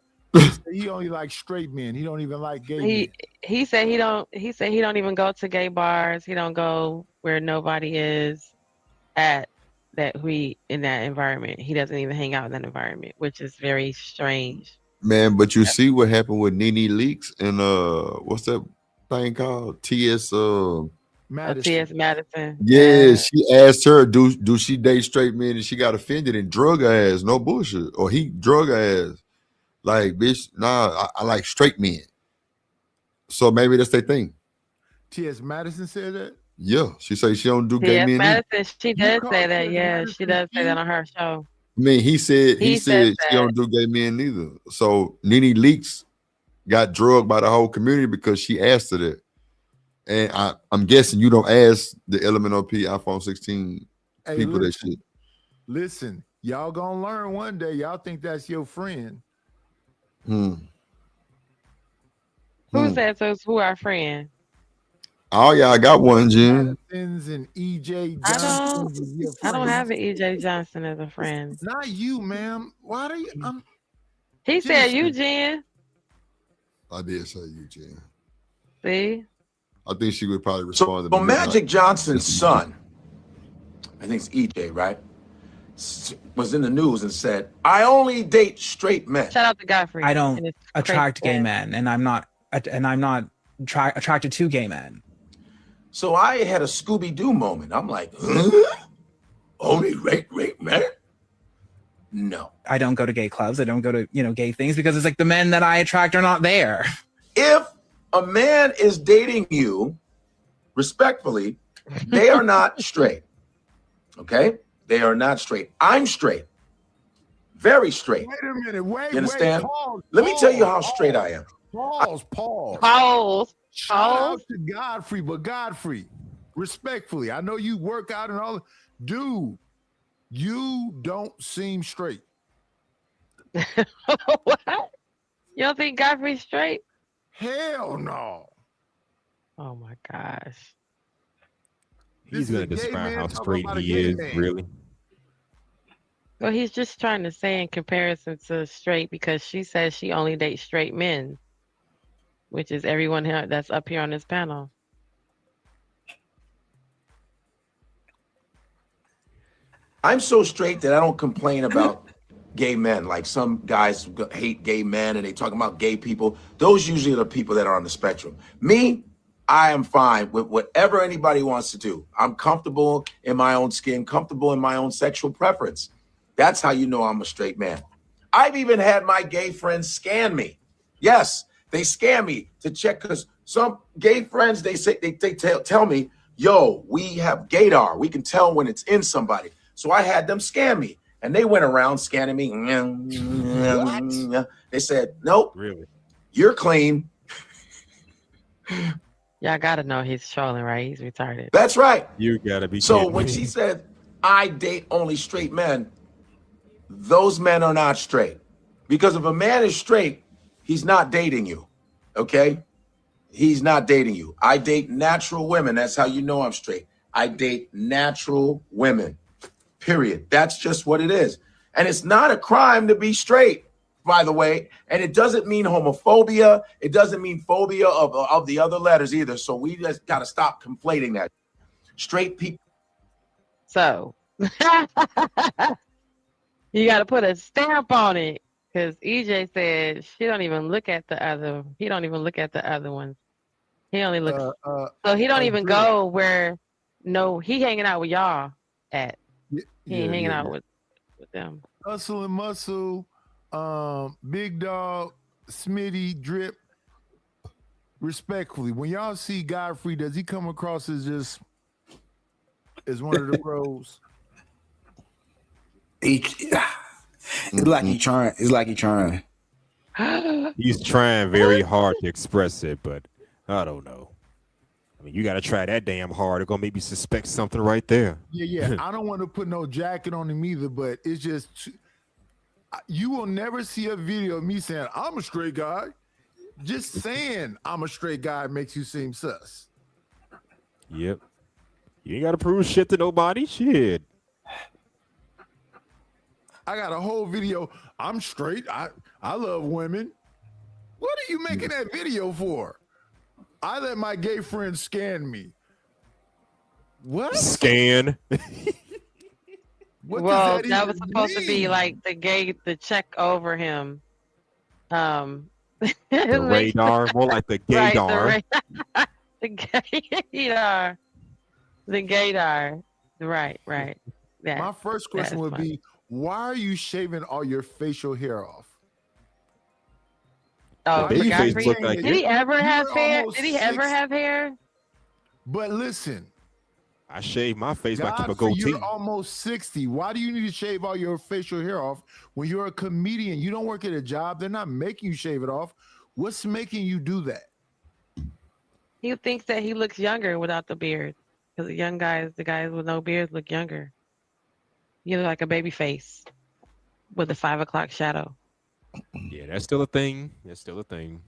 He only likes straight men. He don't even like gay men. He said he don't even go to gay bars. He don't go where nobody is at in that environment. He doesn't even hang out in that environment, which is very strange. Man, but you see what happened with Nene Leakes and what's that thing called? TS Madison. T.S. Madison. Yeah, she asked her, do she date straight men, and she got offended and drug her ass. No bullshit. Or he drug her ass. Like, bitch, nah, I like straight men. So maybe that's their thing. T.S. Madison said that? Yeah, she say she don't do gay T.S. men either. Madison, she does say that. Yeah, she does say that on her show. I mean, he said says she don't do gay men neither. So Nene Leakes got drugged by the whole community because she asked her that. And I'm guessing you don't ask the LMNOP iPhone 16 people that shit. Listen, y'all gonna learn one day. Y'all think that's your friend. Who says those? Who our friend? Oh, y'all got one, Jen. And E.J. I Johnson. don't have an E.J. Johnson as a friend. Not you, ma'am. Why do you? He said you, Jen. I did say you, Jen. See? I think she would probably respond to So Magic Johnson's son, I think it's EJ, right? Was in the news and said, "I only date straight men." Shout out to Godfrey. I don't attract gay men, and I'm not attracted to gay men. So I had a Scooby-Doo moment. I'm like, huh? Only great men? No. I don't go to gay clubs. I don't go to gay things because it's like the men that I attract are not there. If a man is dating you, respectfully, they are not straight. Okay? They are not straight. I'm straight. Very straight. Wait a minute. Wait, You understand? Pause, Let me tell you how straight I am. Pause. Shout out to Godfrey, but Godfrey, respectfully, I know you work out and all. Dude, you don't seem straight. What? You don't think Godfrey's straight? Hell no. Oh my gosh. He's going to describe how straight he is, really. Well, he's just trying to say in comparison to straight because she says she only dates straight men, which is everyone here that's up here on this panel. I'm so straight that I don't complain about gay men. Like some guys hate gay men and they talk about gay people. Those usually are the people that are on the spectrum. Me, I am fine with whatever anybody wants to do. I'm comfortable in my own skin, comfortable in my own sexual preference. That's how you know I'm a straight man. I've even had my gay friends scan me. Yes, they scan me to check because some gay friends, they say they tell me, yo, we have gaydar. We can tell when it's in somebody. So I had them scan me and they went around scanning me. What? They said, nope, really, you're clean. Y'all gotta know he's trolling, right? He's retarded. That's right. You gotta be So kidding when me. she said, I date only straight men, those men are not straight. Because if a man is straight, he's not dating you. Okay? He's not dating you. I date natural women. That's how you know I'm straight. I date natural women. Period. That's just what it is. And it's not a crime to be straight, by the way. And it doesn't mean homophobia. It doesn't mean phobia of the other letters either. So we just got to stop conflating that. Straight people. So you got to put a stamp on it because EJ said she don't even look at the other. He don't even look at the other ones. He only looks. So he don't even go where. No, he hanging out with y'all at. He ain't hanging out with them. Hustle and Muscle, Big Dog, Smitty, Drip. Respectfully, when y'all see Godfrey, does he come across as just as one of the bros? It's like he trying. It's like he trying. He's trying very hard to express it, but I don't know. I mean, you got to try that damn hard. It's going to make me suspect something right there. Yeah. I don't want to put no jacket on him either, but it's just, you will never see a video of me saying, I'm a straight guy. Just saying I'm a straight guy makes you seem sus. Yep. You ain't got to prove shit to nobody. Shit. I got a whole video. I'm straight. I love women. What are you making that video for? I let my gay friends scan me. What? Scan? Well, that was supposed to be like the check over him. The radar, more like the gaydar. The gaydar. The gaydar. Right. My first question would be, why are you shaving all your facial hair off? Oh, I forgot. Did Did he ever have hair? almost Did he ever 6. have hair? But listen, I shave my face by keep a Godfrey, goatee. you're almost 60. Why do you need to shave all your facial hair off when you're a comedian? You don't work at a job. They're not making you shave it off. What's making you do that? He thinks that he looks younger without the beard. Because the guys with no beards look younger. You look like a baby face with a 5 o'clock shadow. Yeah, that's still a thing. That's still a thing.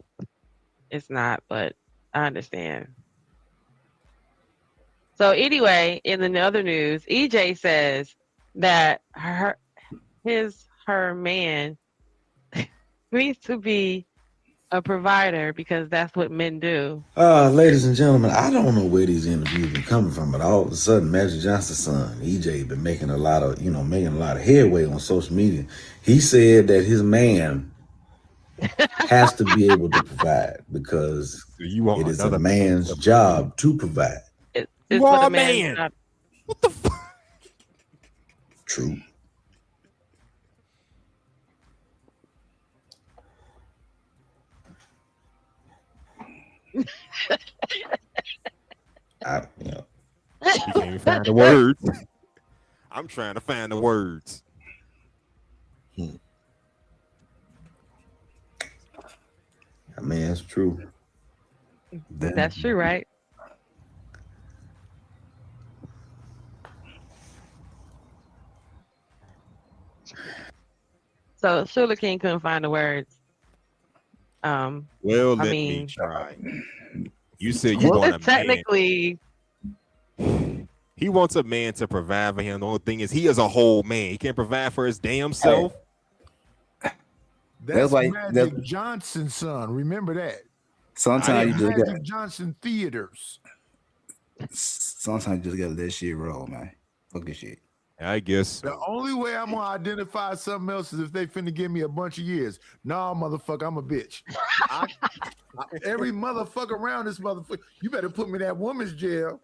It's not, but I understand. So anyway, in the other news, EJ says that her man needs to be a provider because that's what men do. Ladies and gentlemen, I don't know where these interviews been coming from, but all of a sudden, Magic Johnson's son, EJ, been making a lot of headway on social media. He said that his man has to be able to provide because it is a man's job to provide. It's what a man's job. What the fuck? True. You can't even find the words. I'm trying to find the words. I mean, it's true. That's true, right? So Sugar King couldn't find the words. Well, let me try. You said you want a technically. Man. He wants a man to provide for him. The only thing is, he is a whole man. He can't provide for his damn self. That's Magic Johnson's son. Remember that. Sometimes you just Magic Johnson Theaters. Sometimes you just gotta let that shit roll, man. Fuck this shit. I guess. The only way I'm gonna identify something else is if they finna give me a bunch of years. Nah, motherfucker, I'm a bitch. Every motherfucker around this motherfucker, you better put me in that woman's jail.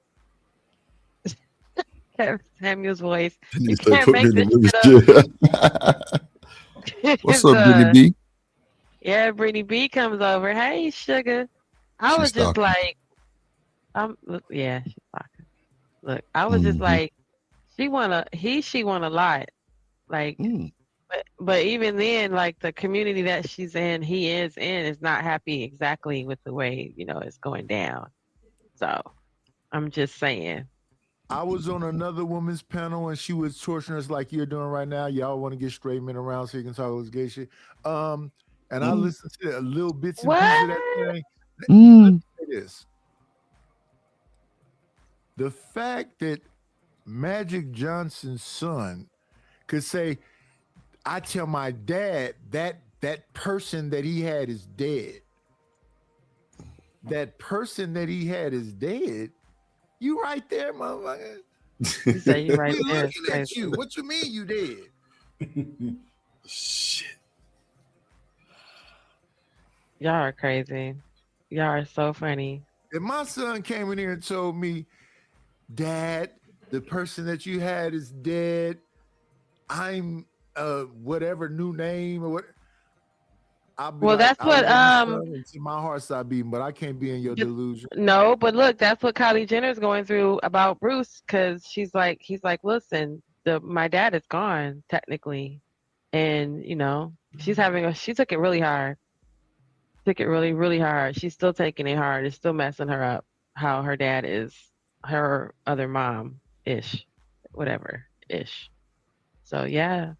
Samuel's voice. You You say can't put make me in this the shit up. What's up, Brittany B? Yeah, Brittany B comes over. Hey, sugar. I She's was just talking. like, yeah, she's talking. Look, I was just like, she want a lot. Like, but even then, like the community that she's in, he is in, is not happy exactly with the way, it's going down. So I'm just saying. I was on another woman's panel and she was torturing us like you're doing right now. Y'all want to get straight men around so you can talk all this gay shit. And I listened to a little bits and pieces of that thing. It is the fact that Magic Johnson's son could say, I tell my dad that person that he had is dead. That person that he had is dead. You right there, motherfucker. You say you right We there. looking at you. What you mean you dead? Shit. Y'all are crazy. Y'all are so funny. If my son came in here and told me, Dad, the person that you had is dead. I'm whatever new name or what. I'll be Well, like, that's what into my heart start beating, but I can't be in your delusion. No, but look, that's what Kylie Jenner's going through about Bruce, because he's like, listen, my dad is gone technically, and she took it really hard. Took it really, really hard. She's still taking it hard. It's still messing her up. How her dad is her other mom ish, whatever ish. So yeah.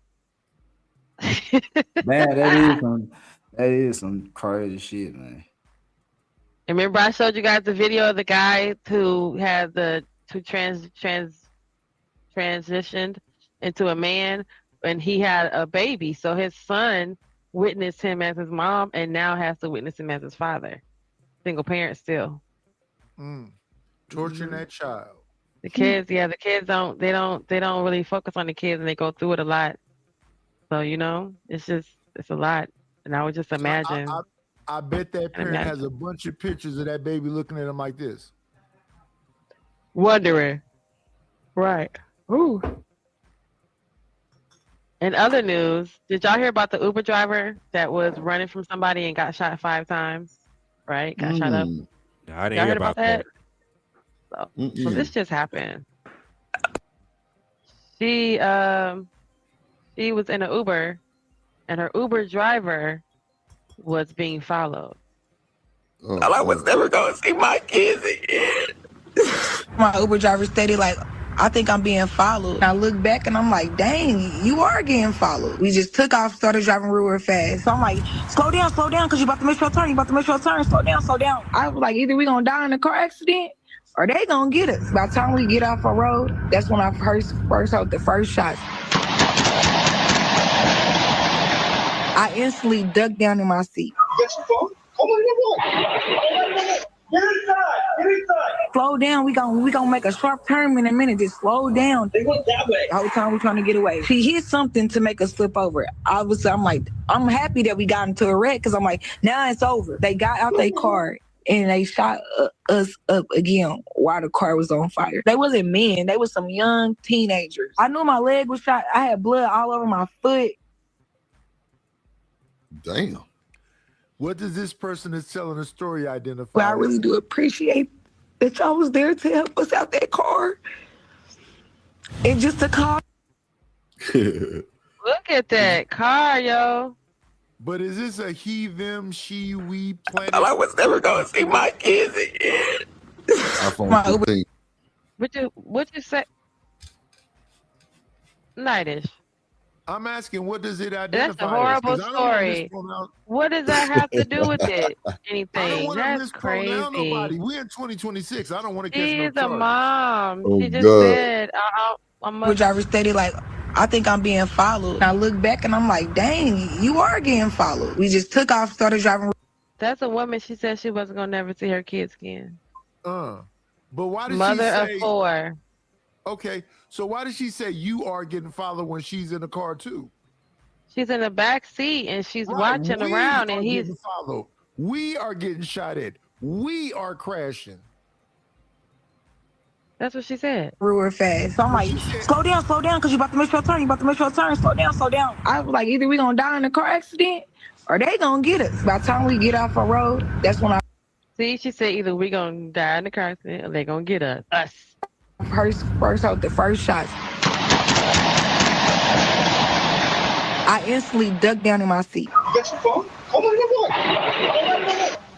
Man, that is some crazy shit, man. And remember, I showed you guys the video of the guy who had transitioned into a man, and he had a baby. So his son witnessed him as his mom, and now has to witness him as his father. Single parent still. Torturing that child. The kids, the kids don't really focus on the kids, and they go through it a lot. So it's a lot. And I would just imagine. I bet that parent has a bunch of pictures of that baby looking at him like this. Wondering. Right. Ooh. In other news, did y'all hear about the Uber driver that was running from somebody and got shot 5 times? Right? Got shot up. Mm. No, I didn't Y'all hear heard about about that. that? So Mm-mm. this just happened. She was in an Uber, and her Uber driver was being followed. Oh, I was never gonna see my kids again. My Uber driver steady like, I think I'm being followed. I look back and I'm like, dang, you are getting followed. We just took off, started driving real fast. So I'm like, slow down, because you about to miss your turn. You about to miss your turn. Slow down, slow down. I was like, either we gonna die in a car accident or they gonna get us. By the time we get off our road, that's when I first heard the first shots. I instantly ducked down in my seat. Get your phone. Come on. Get inside. Get inside. Slow down. We gonna make a sharp turn in a minute. Just slow down. They went that way. The whole time we trying to get away. She hit something to make us flip over. Obviously, I'm happy that we got into a wreck because I'm like, now it's over. They got out their car and they shot us up again while the car was on fire. They wasn't men. They was some young teenagers. I knew my leg was shot. I had blood all over my foot. Damn. What does this person that's telling the story identify? Well, I really do appreciate that y'all was there to help us out that car. And just to call. Look at that car, yo. But is this a he, them, she, we planet? I was never gonna see my kids again. iPhone 15. What you say? Nightish. I'm asking, what does it identify? That's a horrible as? 'Cause I don't wanna story. mispronounce- What does that have to do with it? I don't Anything? want to That's mispronounce nobody. crazy. We're in 2026. I don't want to catch She's no a charges. mom. Oh, She just God. said, I'm Uber driver steady like, I think I'm being followed. I look back and I'm like, dang, you are getting followed. We just took off, started driving. That's a woman. She said she wasn't gonna never see her kids again. But why did Mother she say? of 4. Okay, so why did she say you are getting followed when she's in the car too? She's in the back seat and she's Right, watching we around, are and he's getting followed. We are getting shot at. We are crashing. That's what she said. Real fast. So I'm like, slow down, because you about to miss your turn. You about to miss your turn. Slow down, slow down. I was like, either we gonna die in a car accident or they gonna get us. By the time we get off our road, that's when I See, she said either we gonna die in the car accident or they gonna get us. first heard the first shots. I instantly ducked down in my seat. Get your phone. Come on.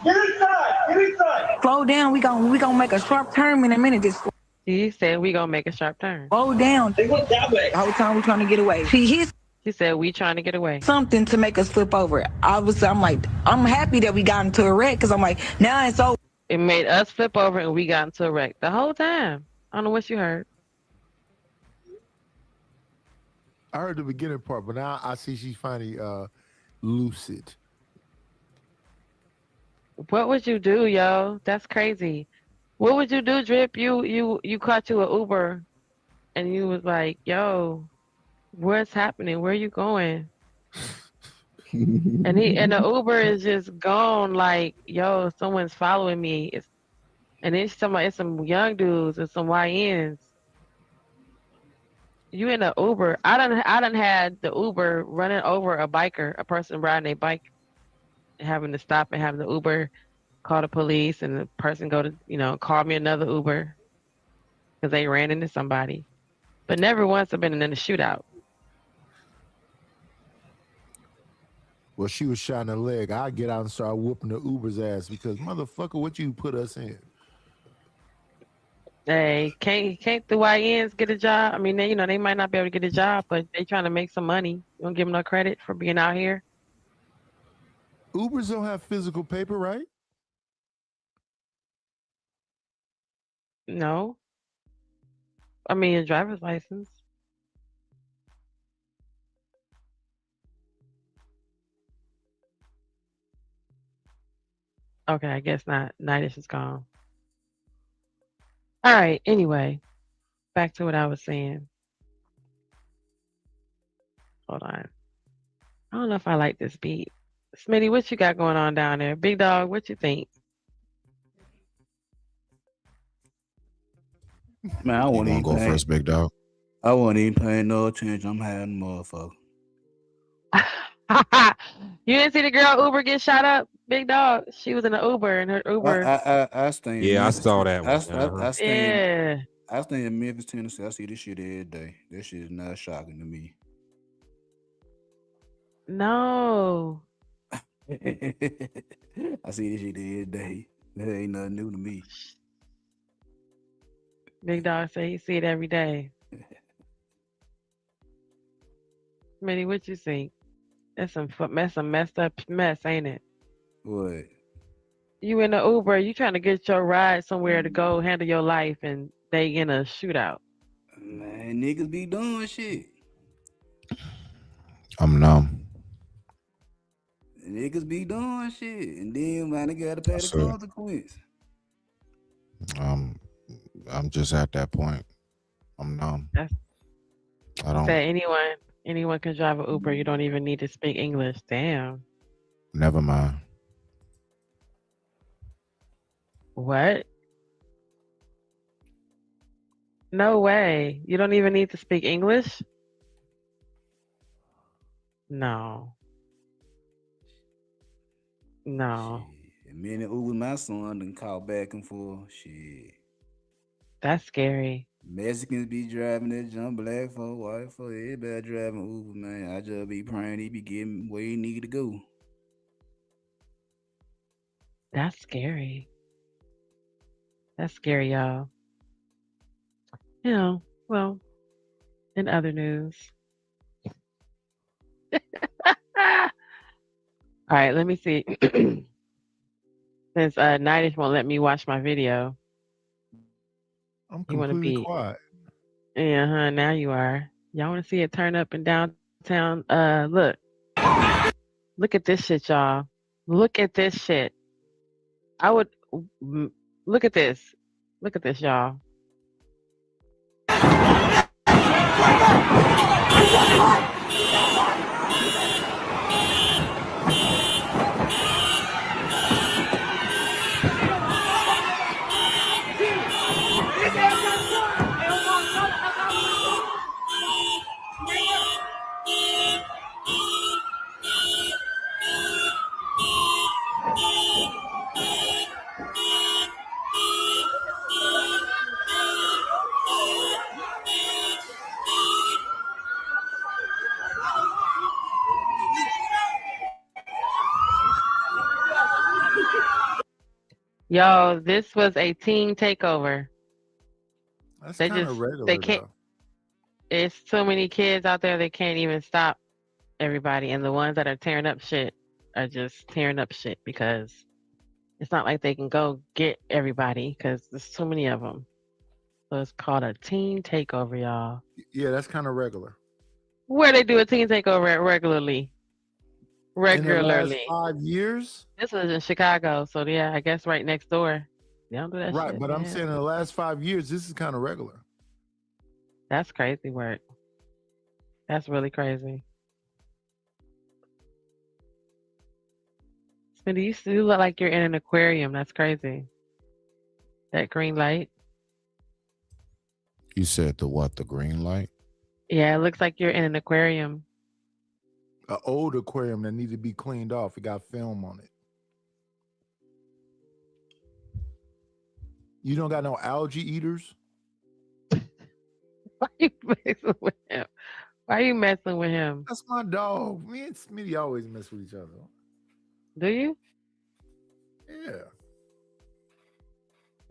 Get inside. Get inside. Slow down. We gonna make a sharp turn in a minute. Just She said we gonna make a sharp turn. slow down. They went that way. The whole time we trying to get away. She hit She said we trying to get away. something to make us flip over. Obviously, I'm happy that we got into a wreck because I'm like, now it's over. It made us flip over and we got into a wreck the whole time. I don't know what you heard. I heard the beginning part, but now I see she's finally lucid. What would you do, yo? That's crazy. What would you do, Drip? You caught you an Uber and you was like, yo, what's happening? Where you going? And the Uber is just gone like, yo, someone's following me. It's some young dudes and some YNs. You in the Uber. I done had the Uber running over a biker, a person riding a bike, having to stop and have the Uber call the police and the person go to, call me another Uber because they ran into somebody. But never once I've been in a shootout. Well, she was shot in the leg. I get out and start whooping the Uber's ass because motherfucker, what you put us in? Hey, can't the YNs get a job? I mean, they might not be able to get a job, but they trying to make some money. You don't give them no credit for being out here. Ubers don't have physical paper, right? No. I mean, a driver's license. Okay, I guess not. Nightish is gone. All right, anyway, back to what I was saying. Hold on. I don't know if I like this beat. Smitty, what you got going on down there? Big dog, what you think? Man, I You wasn't gonna even go paying. first, big dog? I wasn't even paying no attention. I'm having motherfucker. You didn't see the girl Uber get shot up, big dog. She was in an Uber and her Uber. I stay in Yeah, I Memphis. saw that one. I stay in Yeah. I stay in Memphis, Tennessee. I see this shit every day. That shit is not shocking to me. No. I see this shit every day. That ain't nothing new to me. Big dog say he see it every day. Smitty, what you think? That's some messed up mess, ain't it? What? You in the Uber, you trying to get your ride somewhere to go handle your life, and they in a shootout. Man, niggas be doing shit. I'm numb. Niggas be doing shit, and then man, they gotta pay the That's it. consequence. I'm just at that point. I'm numb. That's I don't. Say anyone can drive an Uber. You don't even need to speak English. Damn. Never mind. What? No way. You don't even need to speak English? No. No. Shit. Me and Uber, my son, done call back and forth. Shit. That's scary. Mexicans be driving that jump, black folk, white folk, everybody driving Uber, man. I just be praying he be getting where he need to go. That's scary. That's scary, y'all. You know, well, in other news. All right, let me see. Since Nightish won't let me watch my video. I'm You want to completely be quiet. Yeah, now you are. Y'all want to see it turn up in downtown? Look at this shit, y'all. Look at this shit. I would look at this. Look at this, y'all. Yo, this was a team takeover. That's They kind of just regular they can't. though. It's too many kids out there. They can't even stop everybody, and the ones that are tearing up shit are just tearing up shit because it's not like they can go get everybody because there's too many of them. So it's called a team takeover, y'all. Yeah, that's kind of regular. Where they do a team takeover at regularly. In the last 5 years? This was in Chicago, so yeah, I guess right next door. They don't do that Right, shit. but I'm man. saying in the last 5 years, this is kind of regular. That's crazy work. That's really crazy. Smitty, you still look like you're in an aquarium. That's crazy. That green light. You said the what? The green light? Yeah, it looks like you're in an aquarium. An old aquarium that needed to be cleaned off. It got film on it. You don't got no algae eaters? Why you messing with him? Why you messing with him? That's my dog. Me and Smitty always mess with each other. Do you? Yeah.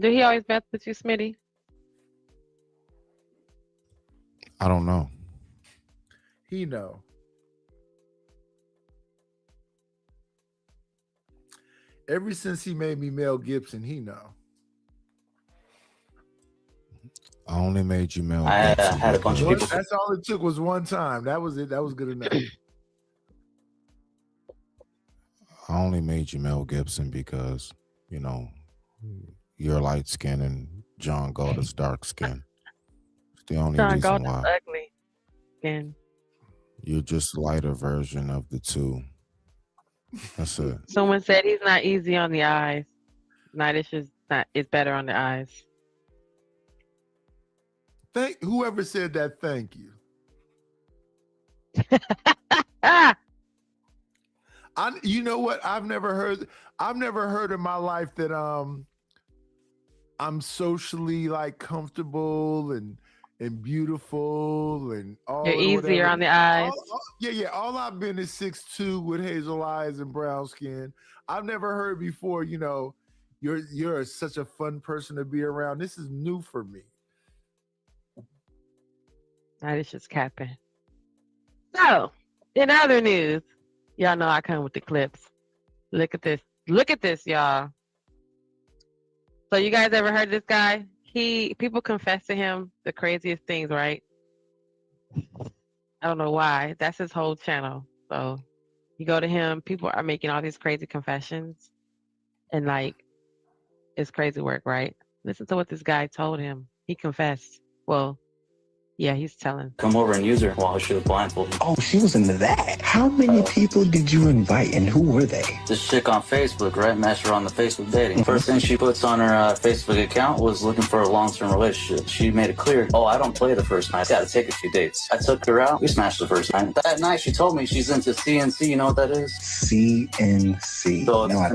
Do he always mess with you, Smitty? I don't know. He know. Ever since he made me Mel Gibson, he know. I only made you Mel I Gibson. had a bunch of because- people. That's all it took was one time. That was it. That was good enough. I only made you Mel Gibson because, you know, you're light skin and John Gold is dark skin. It's the only John reason Gold is why. ugly. Skin. You're just a lighter version of the two. That's it. Someone said he's not easy on the eyes. Nightish is better on the eyes. Whoever said that, thank you. You know what? I've never heard in my life that I'm socially like comfortable and beautiful and all You're easier whatever. on the eyes. All I've been is 6'2" with hazel eyes and brown skin. I've never heard before, you're such a fun person to be around. This is new for me. That is just capping. So, in other news, y'all know I come with the clips. Look at this. Look at this, y'all. So you guys ever heard this guy? People confess to him the craziest things, right? I don't know why. That's his whole channel. So you go to him, people are making all these crazy confessions. And like, it's crazy work, right? Listen to what this guy told him. He confessed. Well, yeah, he's telling. Come over and use her while she was blindfolded. Oh, she was into that. How many people did you invite and who were they? This chick on Facebook, right? Matched her on the Facebook dating. First thing she puts on her Facebook account was looking for a long-term relationship. She made it clear, I don't play the first night. Gotta take a few dates. I took her out. We smashed the first night. That night, she told me she's into CNC. You know what that is? CNC.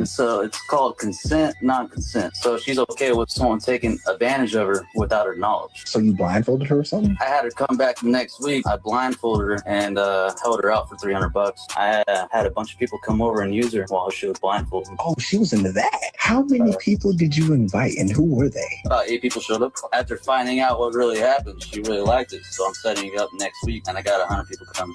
So it's called consent, non-consent. So she's okay with someone taking advantage of her without her knowledge. So you blindfolded her or something? I had her come back next week. I blindfolded her and held her out for $300. I had a bunch of people come over and use her while she was blindfolded. Oh, she was into that. How many people did you invite and who were they? About 8 people showed up. After finding out what really happened, she really liked it. So I'm setting it up next week and I got 100 people coming.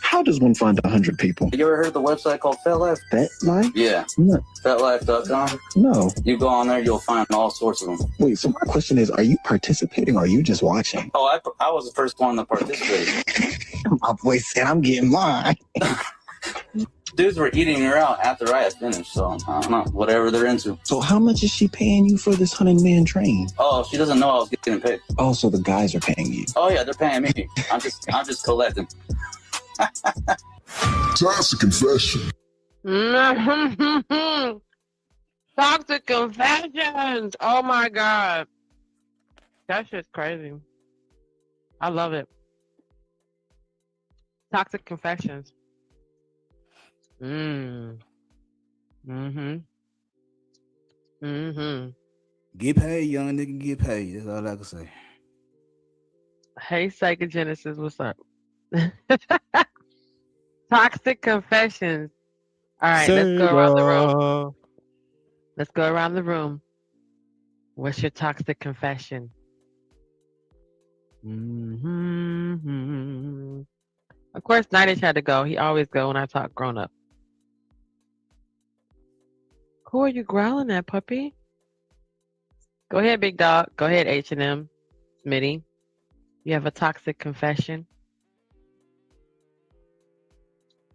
How does one find 100 people? You ever heard of the website called FetLife? FetLife? Yeah. No. FetLife.com? No. You go on there, you'll find all sorts of them. Wait, so my question is, are you participating or are you just watching? Oh, I was the first one to participate. My boy said I'm getting mine. Dudes were eating her out after I had finished, so I don't know, whatever they're into. So how much is she paying you for this 100-man train? Oh, she doesn't know I was getting paid. Oh, so the guys are paying you? Oh yeah, they're paying me. I'm just collecting. Toxic confession. Toxic confessions. Oh my God. That shit's crazy. I love it. Toxic confessions. Get paid, young nigga, get paid. That's all I can say. Hey, Psychogenesis, what's up? Toxic confessions. All right, let's go around the room. Let's go around the room. What's your toxic confession? Of course, Nightish had to go. He always go when I talk grown up. Who are you growling at, puppy? Go ahead, big dog. Go ahead, H&M. Smitty. You have a toxic confession?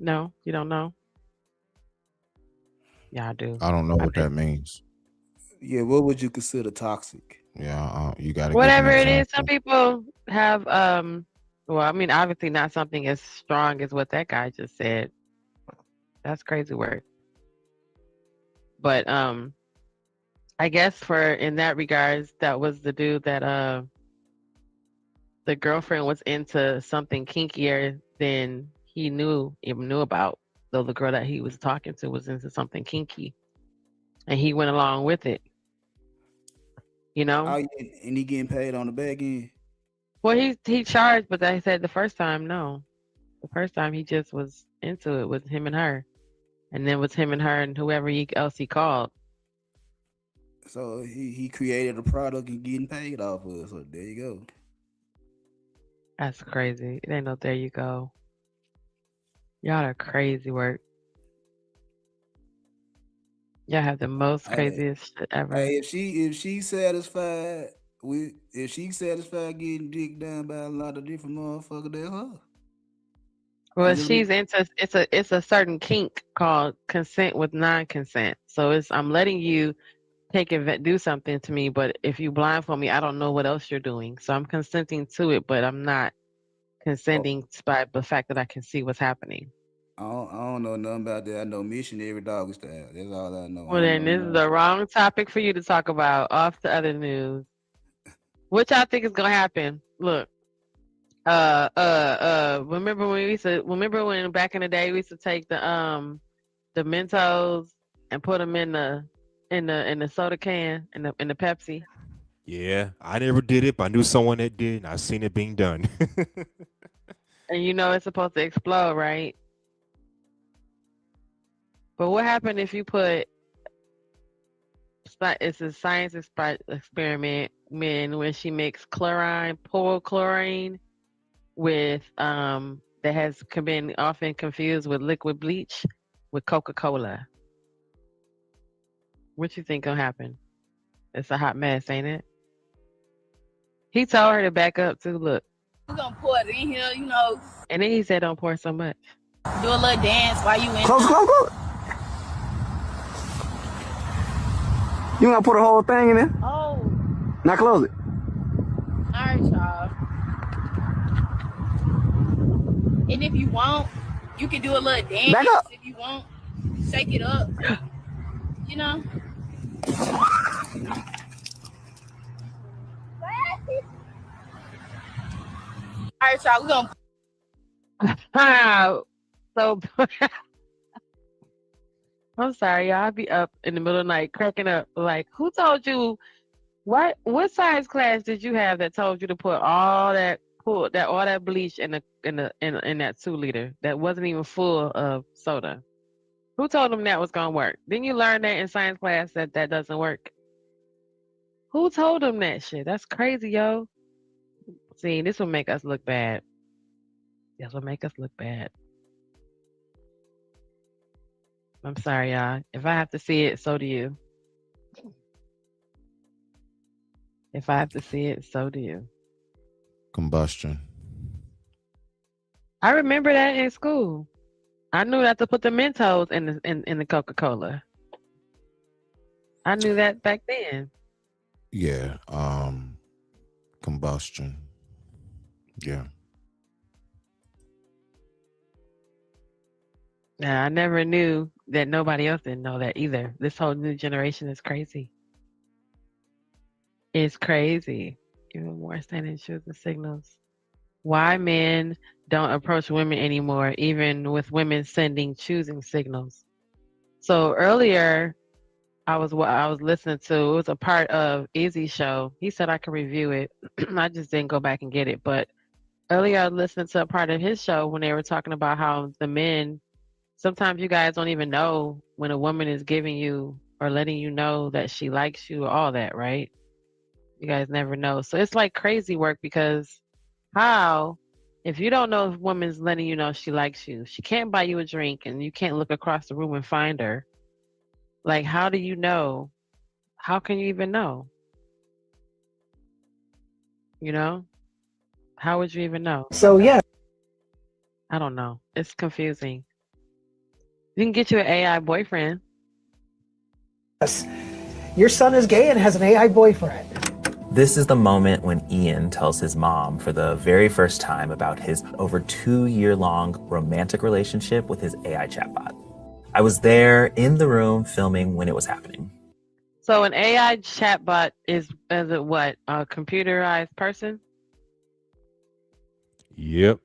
No, you don't know? Yeah, I do. I don't know what that means. Yeah, what would you consider toxic? Yeah, you got to. Whatever it is, some people have. Well, I mean, obviously not something as strong as what that guy just said. That's crazy word. But I guess in that regards, that was the dude that the girlfriend was into something kinkier than he even knew about. Though the girl that he was talking to was into something kinky, and he went along with it. You know? Oh, and he getting paid on the back end? Well, he charged, but they said the first time, no. The first time he just was into it with him and her. And then with him and her and whoever else he called. So he created a product and getting paid off of it. So there you go. That's crazy. It ain't no there you go. Y'all are crazy work. Y'all have the most craziest shit ever. Hey, if she's satisfied getting dick down by a lot of different motherfuckers, that's her. Well, she's into it's a certain kink called consent with non-consent. So I'm letting you do something to me, but if you blindfold me, I don't know what else you're doing. So I'm consenting to it, but I'm not consenting by the fact that I can see what's happening. I don't know nothing about that. I know missionary dog style. That's all I know. Well, then this is the wrong topic for you to talk about. Off to other news. What y'all think is gonna happen? Look, remember when back in the day we used to take the Mentos and put them in the soda can in the Pepsi. Yeah, I never did it, but I knew someone that did, and I seen it being done. And you know it's supposed to explode, right? But what happened if you put it's a science experiment when she mixed poor chlorine with that has been often confused with liquid bleach with Coca-Cola. What you think gonna happen? It's a hot mess, ain't it? He told her to back up too. Look. We're gonna pour it in here, you know. And then he said, "Don't pour so much." Do a little dance while you in. Close. You gonna put the whole thing in there? Oh. Now close it. All right, y'all. And if you want, you can do a little dance. Back up. If you want, shake it up. You know. All right, y'all. We're gonna. So I'm sorry, y'all. I'll be up in the middle of the night cracking up. Like, who told you? What science class did you have that told you to put all that bleach in that 2-liter that wasn't even full of soda? Who told them that was gonna work? Didn't you learn that in science class that doesn't work? Who told them that shit? That's crazy, yo. See, this will make us look bad. This will make us look bad. I'm sorry, y'all. If I have to see it, so do you. If I have to see it, so do you. Combustion. I remember that in school. I knew not to put the Mentos in the Coca-Cola. I knew that back then. Yeah. Combustion. Yeah. Yeah, I never knew that nobody else didn't know that either. This whole new generation is crazy. It's crazy. Even more standing shoes and signals. Why men don't approach women anymore, even with women choosing signals. So earlier, I was listening to, it was a part of Izzy's show. He said I could review it. I just didn't go back and get it. But earlier, I was listening to a part of his show when they were talking about how the men, sometimes you guys don't even know when a woman is giving you or letting you know that she likes you, all that, right? You guys never know. So it's like crazy work because if you don't know if a woman's letting you know she likes you, she can't buy you a drink and you can't look across the room and find her. Like, how do you know? How can you even know? You know? How would you even know? So, yeah. I don't know. It's confusing. You can get you an AI boyfriend. Yes. Your son is gay and has an AI boyfriend. This is the moment when Ian tells his mom for the very first time about his over 2-year-long romantic relationship with his AI chatbot. I was there in the room filming when it was happening. So an AI chatbot is it what? A computerized person? Yep.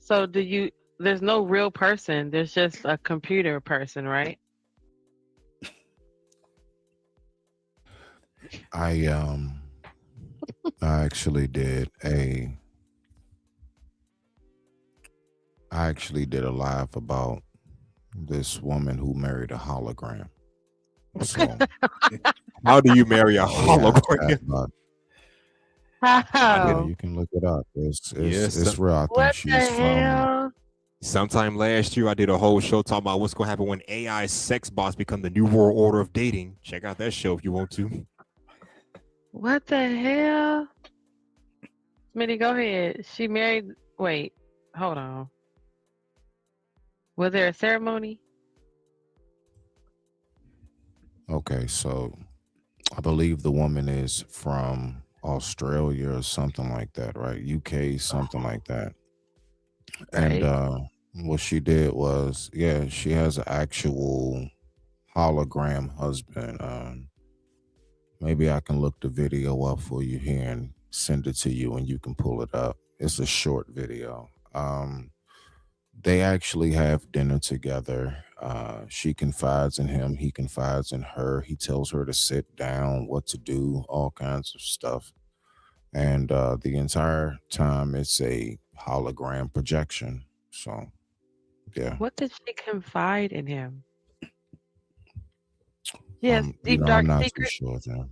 So there's no real person, there's just a computer person, right? I actually did a live about this woman who married a hologram. So how do you marry a hologram? How? You can look it up. It's Yes. real. I think What she's the from. hell? Sometime last year, I did a whole show talking about what's going to happen when AI sex bots become the new world order of dating. Check out that show if you want to. What the hell? Smitty, go ahead. She married. Wait, hold on. Was there a ceremony? Okay, so I believe the woman is from Australia or something like that, right? UK, something like that. Right. And what she did was, she has an actual hologram husband. Maybe I can look the video up for you here and send it to you, and you can pull it up. It's a short video. They actually have dinner together. She confides in him. He confides in her. He tells her to sit down, what to do, all kinds of stuff. And the entire time, it's a hologram projection. So, yeah. What did she confide in him? Yes, deep I'm dark not too secrets. sure, Jim.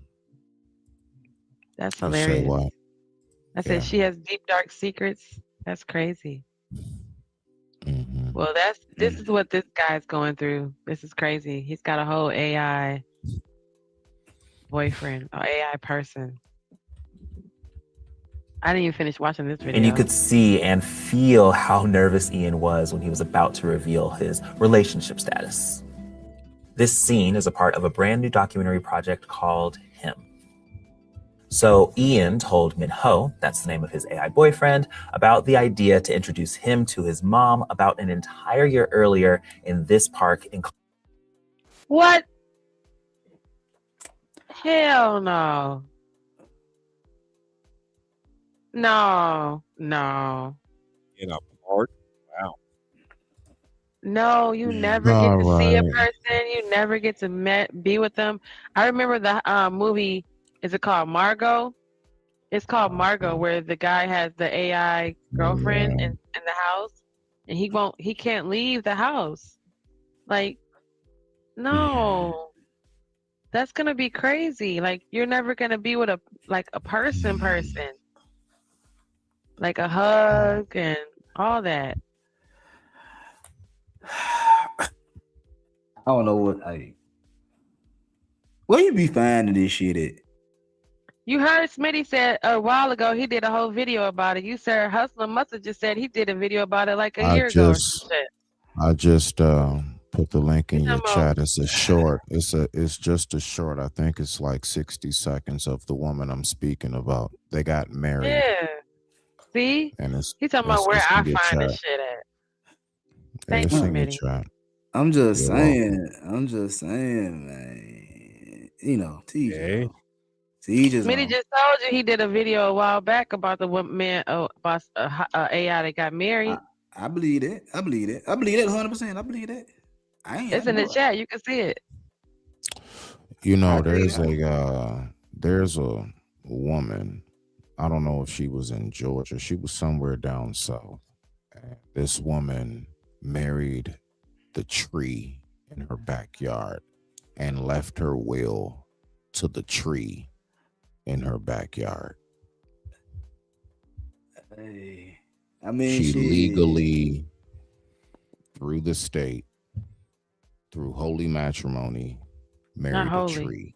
That's You say hilarious. what? I said Yeah. she has deep dark secrets. That's crazy. Mm-hmm. Well, this is what this guy's going through. This is crazy. He's got a whole AI boyfriend, or AI person. I didn't even finish watching this video. And you could see and feel how nervous Ian was when he was about to reveal his relationship status. This scene is a part of a brand new documentary project called Him. So Ian told Min-ho, that's the name of his AI boyfriend, about the idea to introduce him to his mom about an entire year earlier in this park in... What? Hell no. No. In a park? Wow. No, you never get to see a person. You never get to be with them. I remember the movie. Is it called Margot? It's called Margot, where the guy has the AI girlfriend in the house, and he can't leave the house. Like, no, that's gonna be crazy. Like, you're never gonna be with a person, like a hug and all that. I don't know where you be finding this shit at? You heard Smitty said a while ago he did a whole video about it. You said Hustler must have just said he did a video about it like a year ago or some shit. I just put the link in your chat. It's a short. It's just a short. I think it's like 60 seconds of the woman I'm speaking about. They got married. Yeah. See? And He's talking about where I find this chat. shit at. Thank Thank you, in your Smitty. chat. I'm just You're saying, man. You know, TJ. Hey. See, Smitty just told you he did a video a while back about the man about AI that got married. I believe it. I believe it. 100%. I believe that. It's in the chat. You can see it. You know, there's a woman. I don't know if she was in Georgia. She was somewhere down south. And this woman married the tree in her backyard and left her will to the tree in her backyard. Hey, I mean, she legally, through the state, through holy matrimony, married a tree.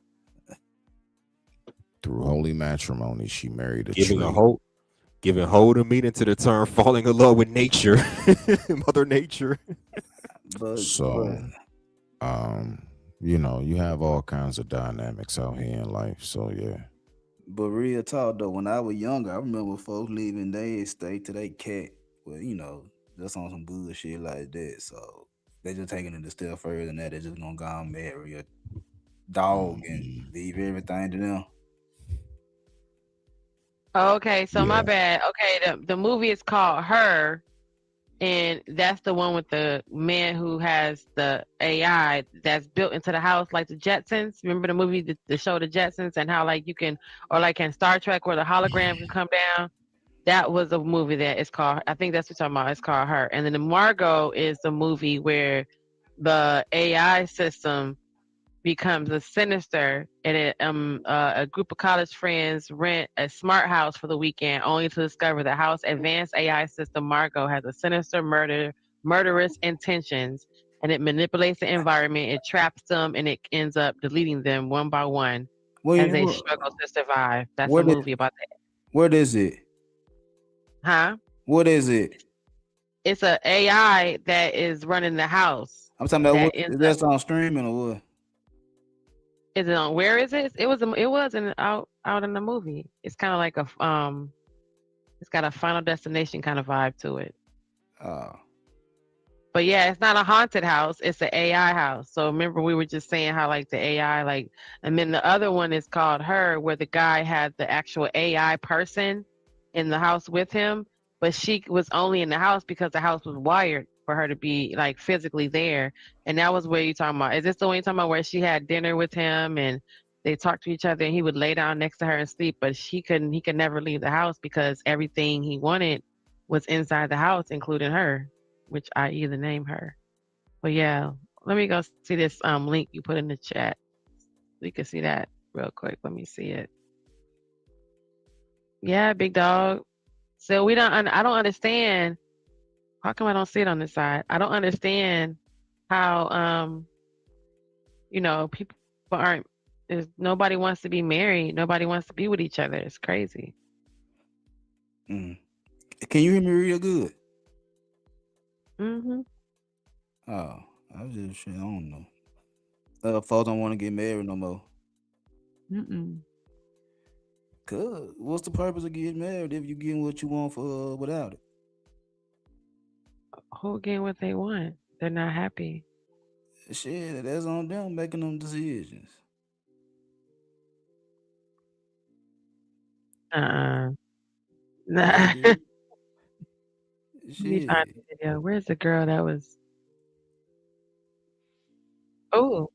Through holy matrimony, she married a tree. Giving hold and meaning to the term falling in love with nature, Mother Nature. You know, you have all kinds of dynamics out here in life. So yeah. But real talk though, when I was younger, I remember folks leaving their estate to their cat. Well, you know, just on some bullshit like that. So they just taking it a step further than that. They're just gonna go and marry a dog and leave everything to them. Okay, so my bad. Okay, the movie is called Her, and that's the one with the man who has the AI that's built into the house, like the Jetsons. Remember the movie, the show The Jetsons, and how like you can, or like in Star Trek where the hologram can come down? That was a movie that is called, I think that's what you're talking about, it's called Her. And then the Margot is the movie where the AI system becomes a sinister, and a group of college friends rent a smart house for the weekend, only to discover the house advanced AI system Margot has a sinister murderous intentions, and it manipulates the environment, it traps them, and it ends up deleting them one by one as they struggle to survive. That's a movie about that. What is it? Huh? What is it? It's a AI that is running the house. I'm talking about that's on streaming or what? Is it on? Where is it? It was out in the movie. It's kind of like it's got a Final Destination kind of vibe to it. But yeah, it's not a haunted house. It's an AI house. So remember we were just saying how like the AI, like, and then the other one is called Her, where the guy had the actual AI person in the house with him, but she was only in the house because the house was wired for her to be like physically there. And that was where you talking about. Is this the one you're talking about where she had dinner with him and they talked to each other and he would lay down next to her and sleep, but he could never leave the house because everything he wanted was inside the house, including her, which i.e. the name Her. But yeah, let me go see this link you put in the chat. We can see that real quick. Let me see it. Yeah, big dog. So I don't understand. How come I don't see it on this side? I don't understand how people aren't. Nobody wants to be married. Nobody wants to be with each other. It's crazy. Can you hear me real good? Mm-hmm. Oh, I was just shit. I don't know. Folks don't want to get married no more. Mm-mm. Cause what's the purpose of getting married if you getting what you want for without it? Who getting what they want? They're not happy. Shit, that's on them making them decisions. Nah. Yeah, dude. Let me find Shit. the video. Where's the girl that was? Oh,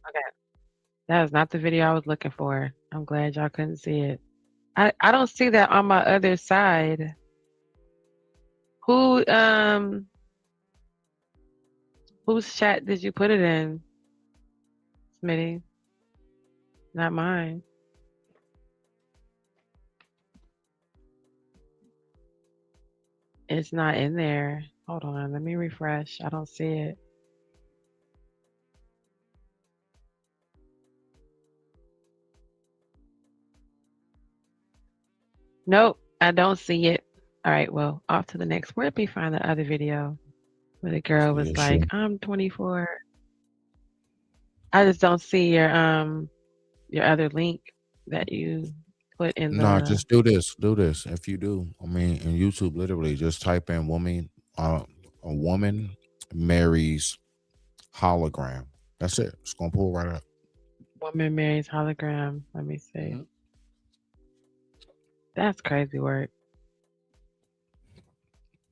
okay. That is not the video I was looking for. I'm glad y'all couldn't see it. I don't see that on my other side. Whose chat did you put it in, Smitty? Not mine. It's not in there. Hold on, let me refresh. I don't see it. Nope, I don't see it. All right, well, off to the next. Where did we find the other video where the girl was Yeah, like, sure. I'm 24. I just don't see your other link that you put in No, the. just do this. Do this. If you do, I mean, in YouTube, literally, just type in a woman marries hologram. That's it. It's gonna pull right up. Woman marries hologram. Let me see. That's crazy work.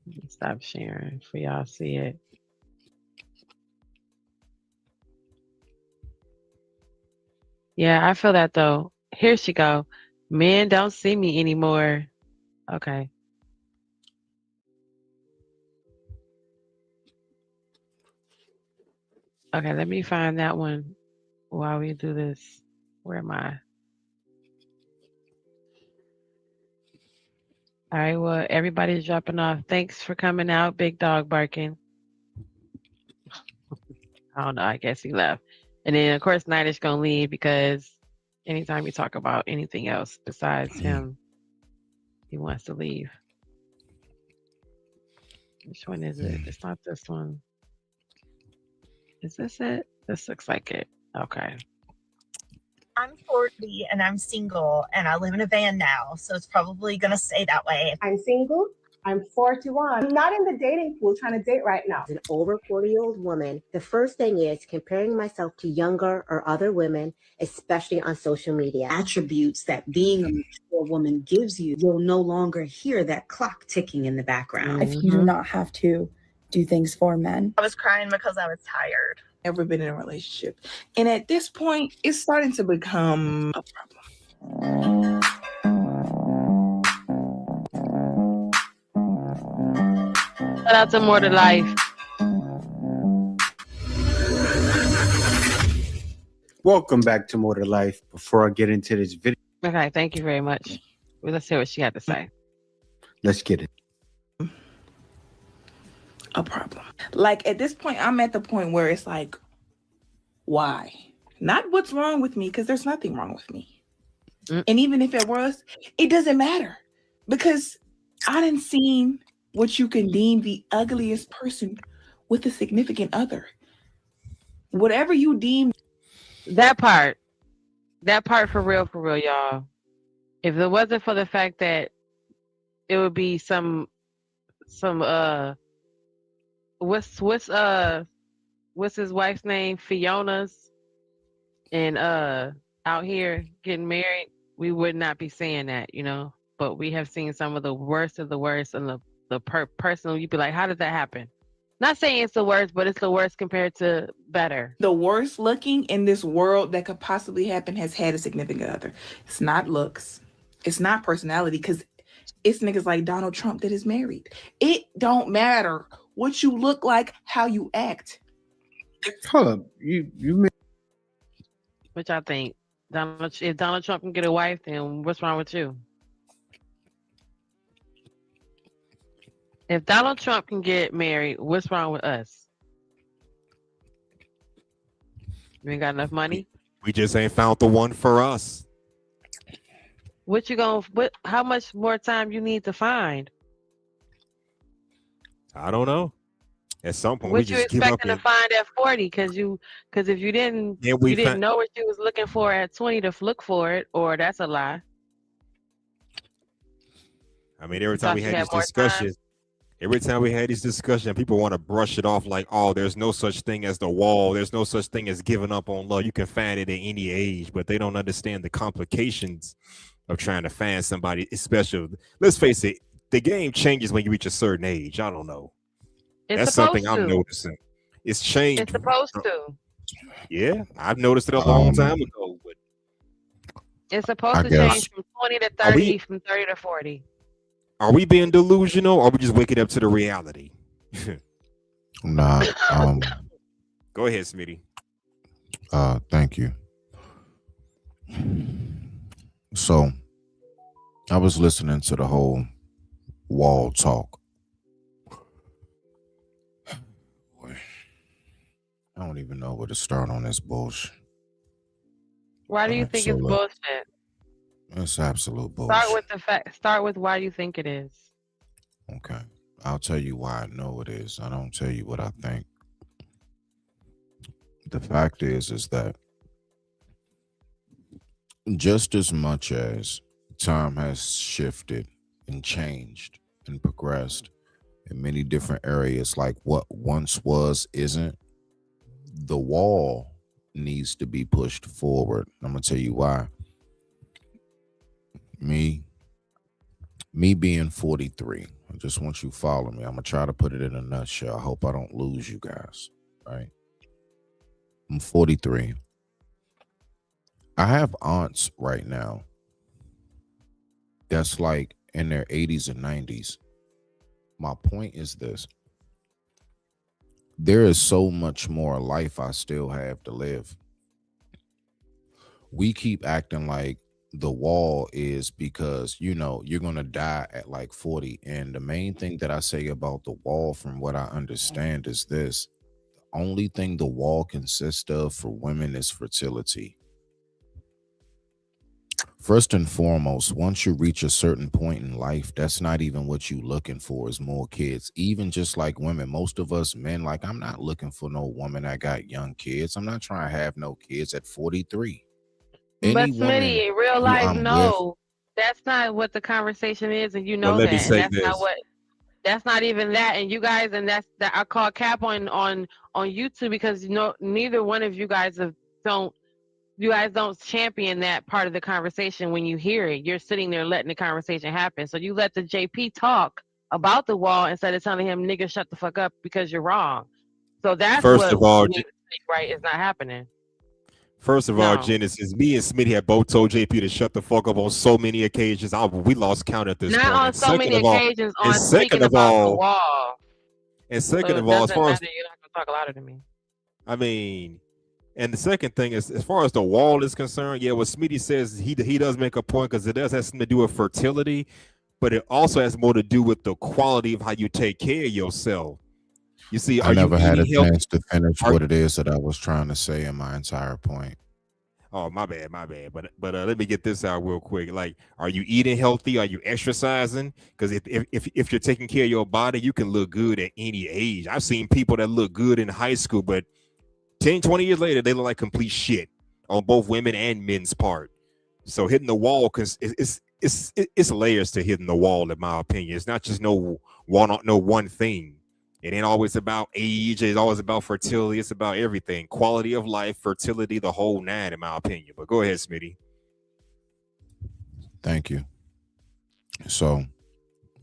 Let me stop sharing for y'all see it. Yeah, I feel that though. Here she go. Men don't see me anymore. Okay. Okay, let me find that one while we do this. Where am I? All right, well, everybody's dropping off. Thanks for coming out, Big Dog Barking. I don't know, I guess he left. And then, of course, Night is going to leave because anytime you talk about anything else besides him, he wants to leave. Which one is it? It's not this one. Is this it? This looks like it. Okay. I'm 40 and I'm single and I live in a van now, so it's probably gonna stay that way. I'm single. I'm 41. I'm not in the dating pool trying to date right now. As an over 40-year-old woman, the first thing is comparing myself to younger or other women, especially on social media. Attributes that being a mature woman gives you, you'll no longer hear that clock ticking in the background. If you do not have to do things for men. I was crying because I was tired. Ever been in a relationship. And at this point, it's starting to become a problem. Shout out to More to Life. Welcome back to More to Life. Before I get into this video. Okay, thank you very much. Well, let's hear what she had to say. Let's get it. A problem. Like at this point, I'm at the point where it's like, why? Not what's wrong with me, because there's nothing wrong with me. And even if it was, it doesn't matter. Because I didn't see what you can deem the ugliest person with a significant other. Whatever you deem. That part for real, y'all. If it wasn't for the fact that it would be some what's his wife's name, Fiona's, and out here getting married, we would not be saying that, you know. But we have seen some of the worst of the worst, and the person you'd be like, how did that happen? Not saying it's the worst, but it's the worst compared to better. The worst looking in this world that could possibly happen has had a significant other. It's not looks. It's not personality, because it's niggas like Donald Trump that is married. It don't matter what you look like, how you act. Hold up. You Which I think if Donald Trump can get a wife, then what's wrong with you? If Donald Trump can get married, what's wrong with us? We ain't got enough money. We just ain't found the one for us. How much more time you need to find? I don't know. At some point, What we you just give up. expecting to find at 40? Because if you didn't, you didn't know what you was looking for at 20 to look for it, or that's a lie. I mean, every time we had these discussions, people want to brush it off like, oh, there's no such thing as the wall. There's no such thing as giving up on love. You can find it at any age, but they don't understand the complications of trying to find somebody, especially, let's face it, the game changes when you reach a certain age. I don't know. That's something I'm noticing. It's changed. It's supposed to. Yeah, I've noticed it a long time ago. But it's supposed to change from 20 to 30, from 30 to 40. Are we being delusional, or are we just waking up to the reality? Nah. Go ahead, Smitty. Thank you. So, I was listening to the whole wall talk. I don't even know where to start on this bullshit. Why do you think it's bullshit? It's absolute bullshit. Start with why you think it is. Okay. I'll tell you why I know it is. I don't tell you what I think. The fact is that just as much as time has shifted and changed and progressed in many different areas, like what once was isn't, the wall needs to be pushed forward. I'm gonna tell you why. Me being 43, I just want you to follow me. I'm gonna try to put it in a nutshell. I hope I don't lose you guys. Right? I'm 43. I have aunts right now that's like in their 80s and 90s. My point is this. There is so much more life I still have to live. We keep acting like the wall is because, you know, you're going to die at like 40. And the main thing that I say about the wall, from what I understand, is this. The only thing the wall consists of for women is fertility. First and foremost, once you reach a certain point in life, that's not even what you're looking for, is more kids. Even just like women, most of us men, like, I'm not looking for no woman that got young kids. I'm not trying to have no kids at 43. But Smitty, in real life, no, that's not what the conversation is, and you know that. And that's not even that. And you guys, and that's that I call cap on YouTube, because neither one of you guys don't champion that part of the conversation. When you hear it, you're sitting there letting the conversation happen. So you let the JP talk about the wall instead of telling him, nigga, shut the fuck up because you're wrong. So that's first of all, right, is not happening. First of all, Genesis, me and Smitty have both told JP to shut the fuck up on so many occasions. We lost count at this point. Not on so many occasions, on speaking about the wall. And second of all, as far as you're not gonna talk louder than me. I mean, and the second thing is, as far as the wall is concerned, yeah, what Smitty says, he does make a point, because it does have something to do with fertility, but it also has more to do with the quality of how you take care of yourself. You see, I never had a chance to finish what it is that I was trying to say in my entire point. Oh, my bad. But let me get this out real quick. Like, are you eating healthy? Are you exercising? Because if you're taking care of your body, you can look good at any age. I've seen people that look good in high school, but 10, 20 years later, they look like complete shit on both women and men's part. So hitting the wall, because it's layers to hitting the wall, in my opinion. It's not just no one thing. It ain't always about age. It's always about fertility. It's about everything. Quality of life, fertility, the whole nine, in my opinion. But go ahead, Smitty. Thank you. So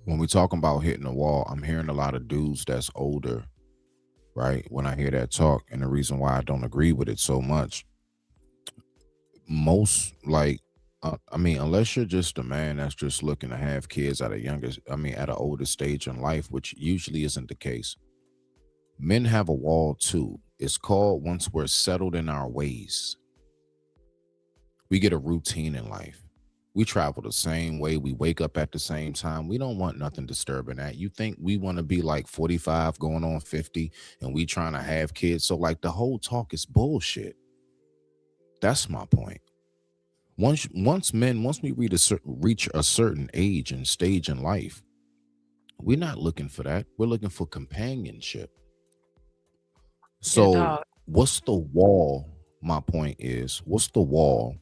when we talking about hitting the wall, I'm hearing a lot of dudes that's older, right? When I hear that talk, and the reason why I don't agree with it so much, most like, unless you're just a man that's just looking to have kids at an older stage in life, which usually isn't the case. Men have a wall too. It's called, once we're settled in our ways, we get a routine in life. We travel the same way. We wake up at the same time. We don't want nothing disturbing that. You think we want to be like 45 going on 50 and we trying to have kids? So like the whole talk is bullshit. That's my point. Once we reach a certain age and stage in life, we're not looking for that. We're looking for companionship. So what's the wall? My point is, what's the wall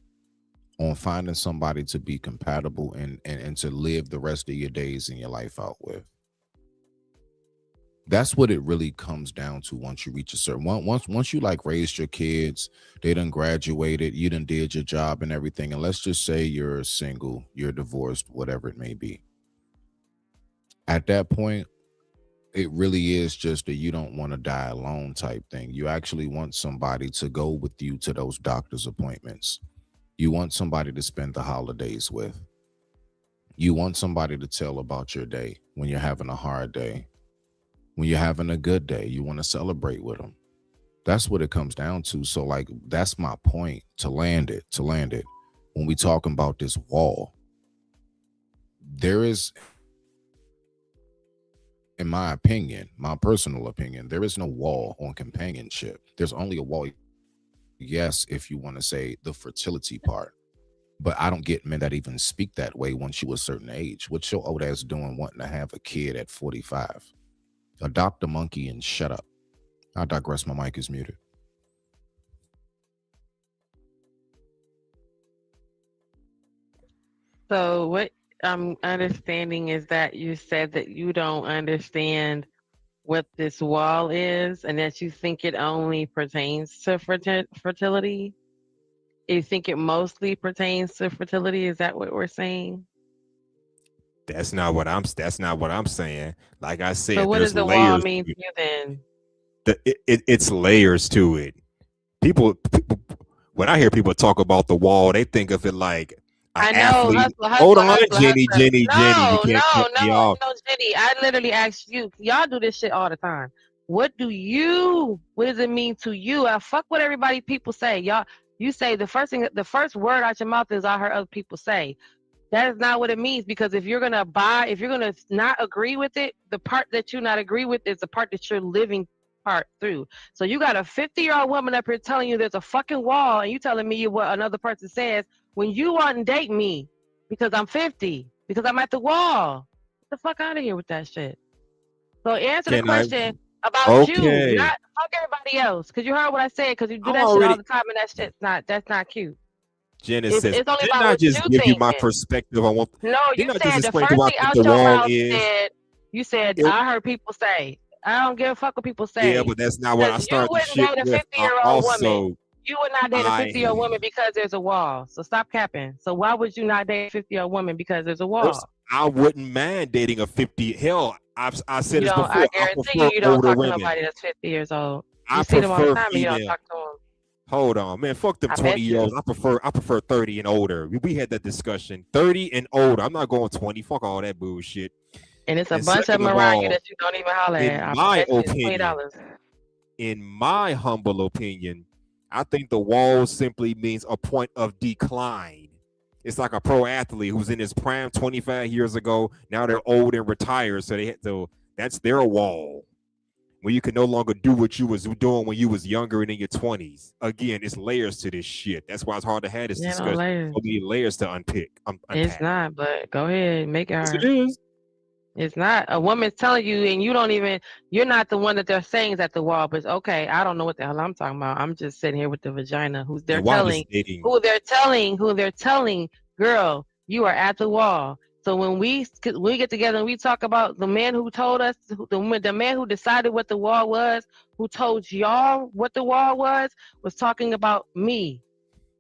on finding somebody to be compatible and to live the rest of your days and your life out with? That's what it really comes down to. Once you reach a certain once you like raised your kids, they done graduated, you done did your job and everything, and let's just say you're single, you're divorced, whatever it may be. At that point, it really is just a you don't want to die alone type thing. You actually want somebody to go with you to those doctor's appointments. You want somebody to spend the holidays with. You want somebody to tell about your day when you're having a hard day. When you're having a good day, you want to celebrate with them. That's what it comes down to. So like, that's my point, to land it. When we talking about this wall, there is, in my opinion, my personal opinion, there is no wall on companionship. There's only a wall, yes, if you want to say the fertility part. But I don't get men that even speak that way once you a certain age. What's your old ass doing wanting to have a kid at 45? Adopt a monkey and shut up. I digress. My mic is muted. So what I'm understanding is that you said that you don't understand what this wall is and that you think it only pertains to fertility. You think it mostly pertains to fertility? Is that what we're saying? That's not what I'm saying. Like I said, So what there's does the layers wall mean to to you then? it's layers to it. People, when I hear people talk about the wall, they think of it like an athlete. Hold on, Jenny. You can't cut me off. No, Jenny. I literally asked you. Y'all do this shit all the time. What does it mean to you? I fuck what everybody people say. Y'all, you say the first word out your mouth is I heard other people say. That is not what it means, because if you're gonna not agree with it, the part that you not agree with is the part that you're living part through. So you got a 50-year-old woman up here telling you there's a fucking wall, and you telling me what another person says when you wouldn't date me because I'm 50, because I'm at the wall. Get the fuck out of here with that shit. So answer the question about you, not fuck everybody else. Because you heard what I said, because you do that shit all the time, and that's not cute. Jenna says, it's only didn't about I what just you give you think my then. perspective on what? No, you didn't I said just the explain to first what thing I out think the your wall mouth is? you said, I heard people say. I don't give a fuck what people say. Yeah, but that's not what I started the shit You wouldn't date with. a 50-year-old woman. Also, You would not date a 50-year-old woman because there's a wall. So stop capping. So why would you not date a 50-year-old woman because there's a wall? I wouldn't mind dating a 50. Hell, I said this before. I guarantee you don't older talk to women. nobody that's 50 years old. I You see them all the prefer time and you don't female. talk to them. Hold on, man. Fuck them I bet 20-year-olds. you. I prefer 30 and older. We had that discussion. 30 and older. I'm not going 20. Fuck all that bullshit. And it's a bunch of them around you that you don't even holler at. In my bet you it's opinion, $20. in my humble opinion, I think the wall simply means a point of decline. It's like a pro athlete who's in his prime 25 years ago. Now they're old and retired, so that's their wall, where you can no longer do what you was doing when you was younger and in your 20s. Again, it's layers to this shit. That's why it's hard to have this discussion. Layers. So many layers to unpack. It's not, but go ahead, make it hard. Yes, it is. It's not a woman's telling you, and you're not the one that they're saying is at the wall. But okay, I don't know what the hell I'm talking about. I'm just sitting here with the vagina. Who they're telling, girl, you are at the wall. So when we get together and we talk about the man who told us, the man who decided what the wall was, who told y'all what the wall was talking about me.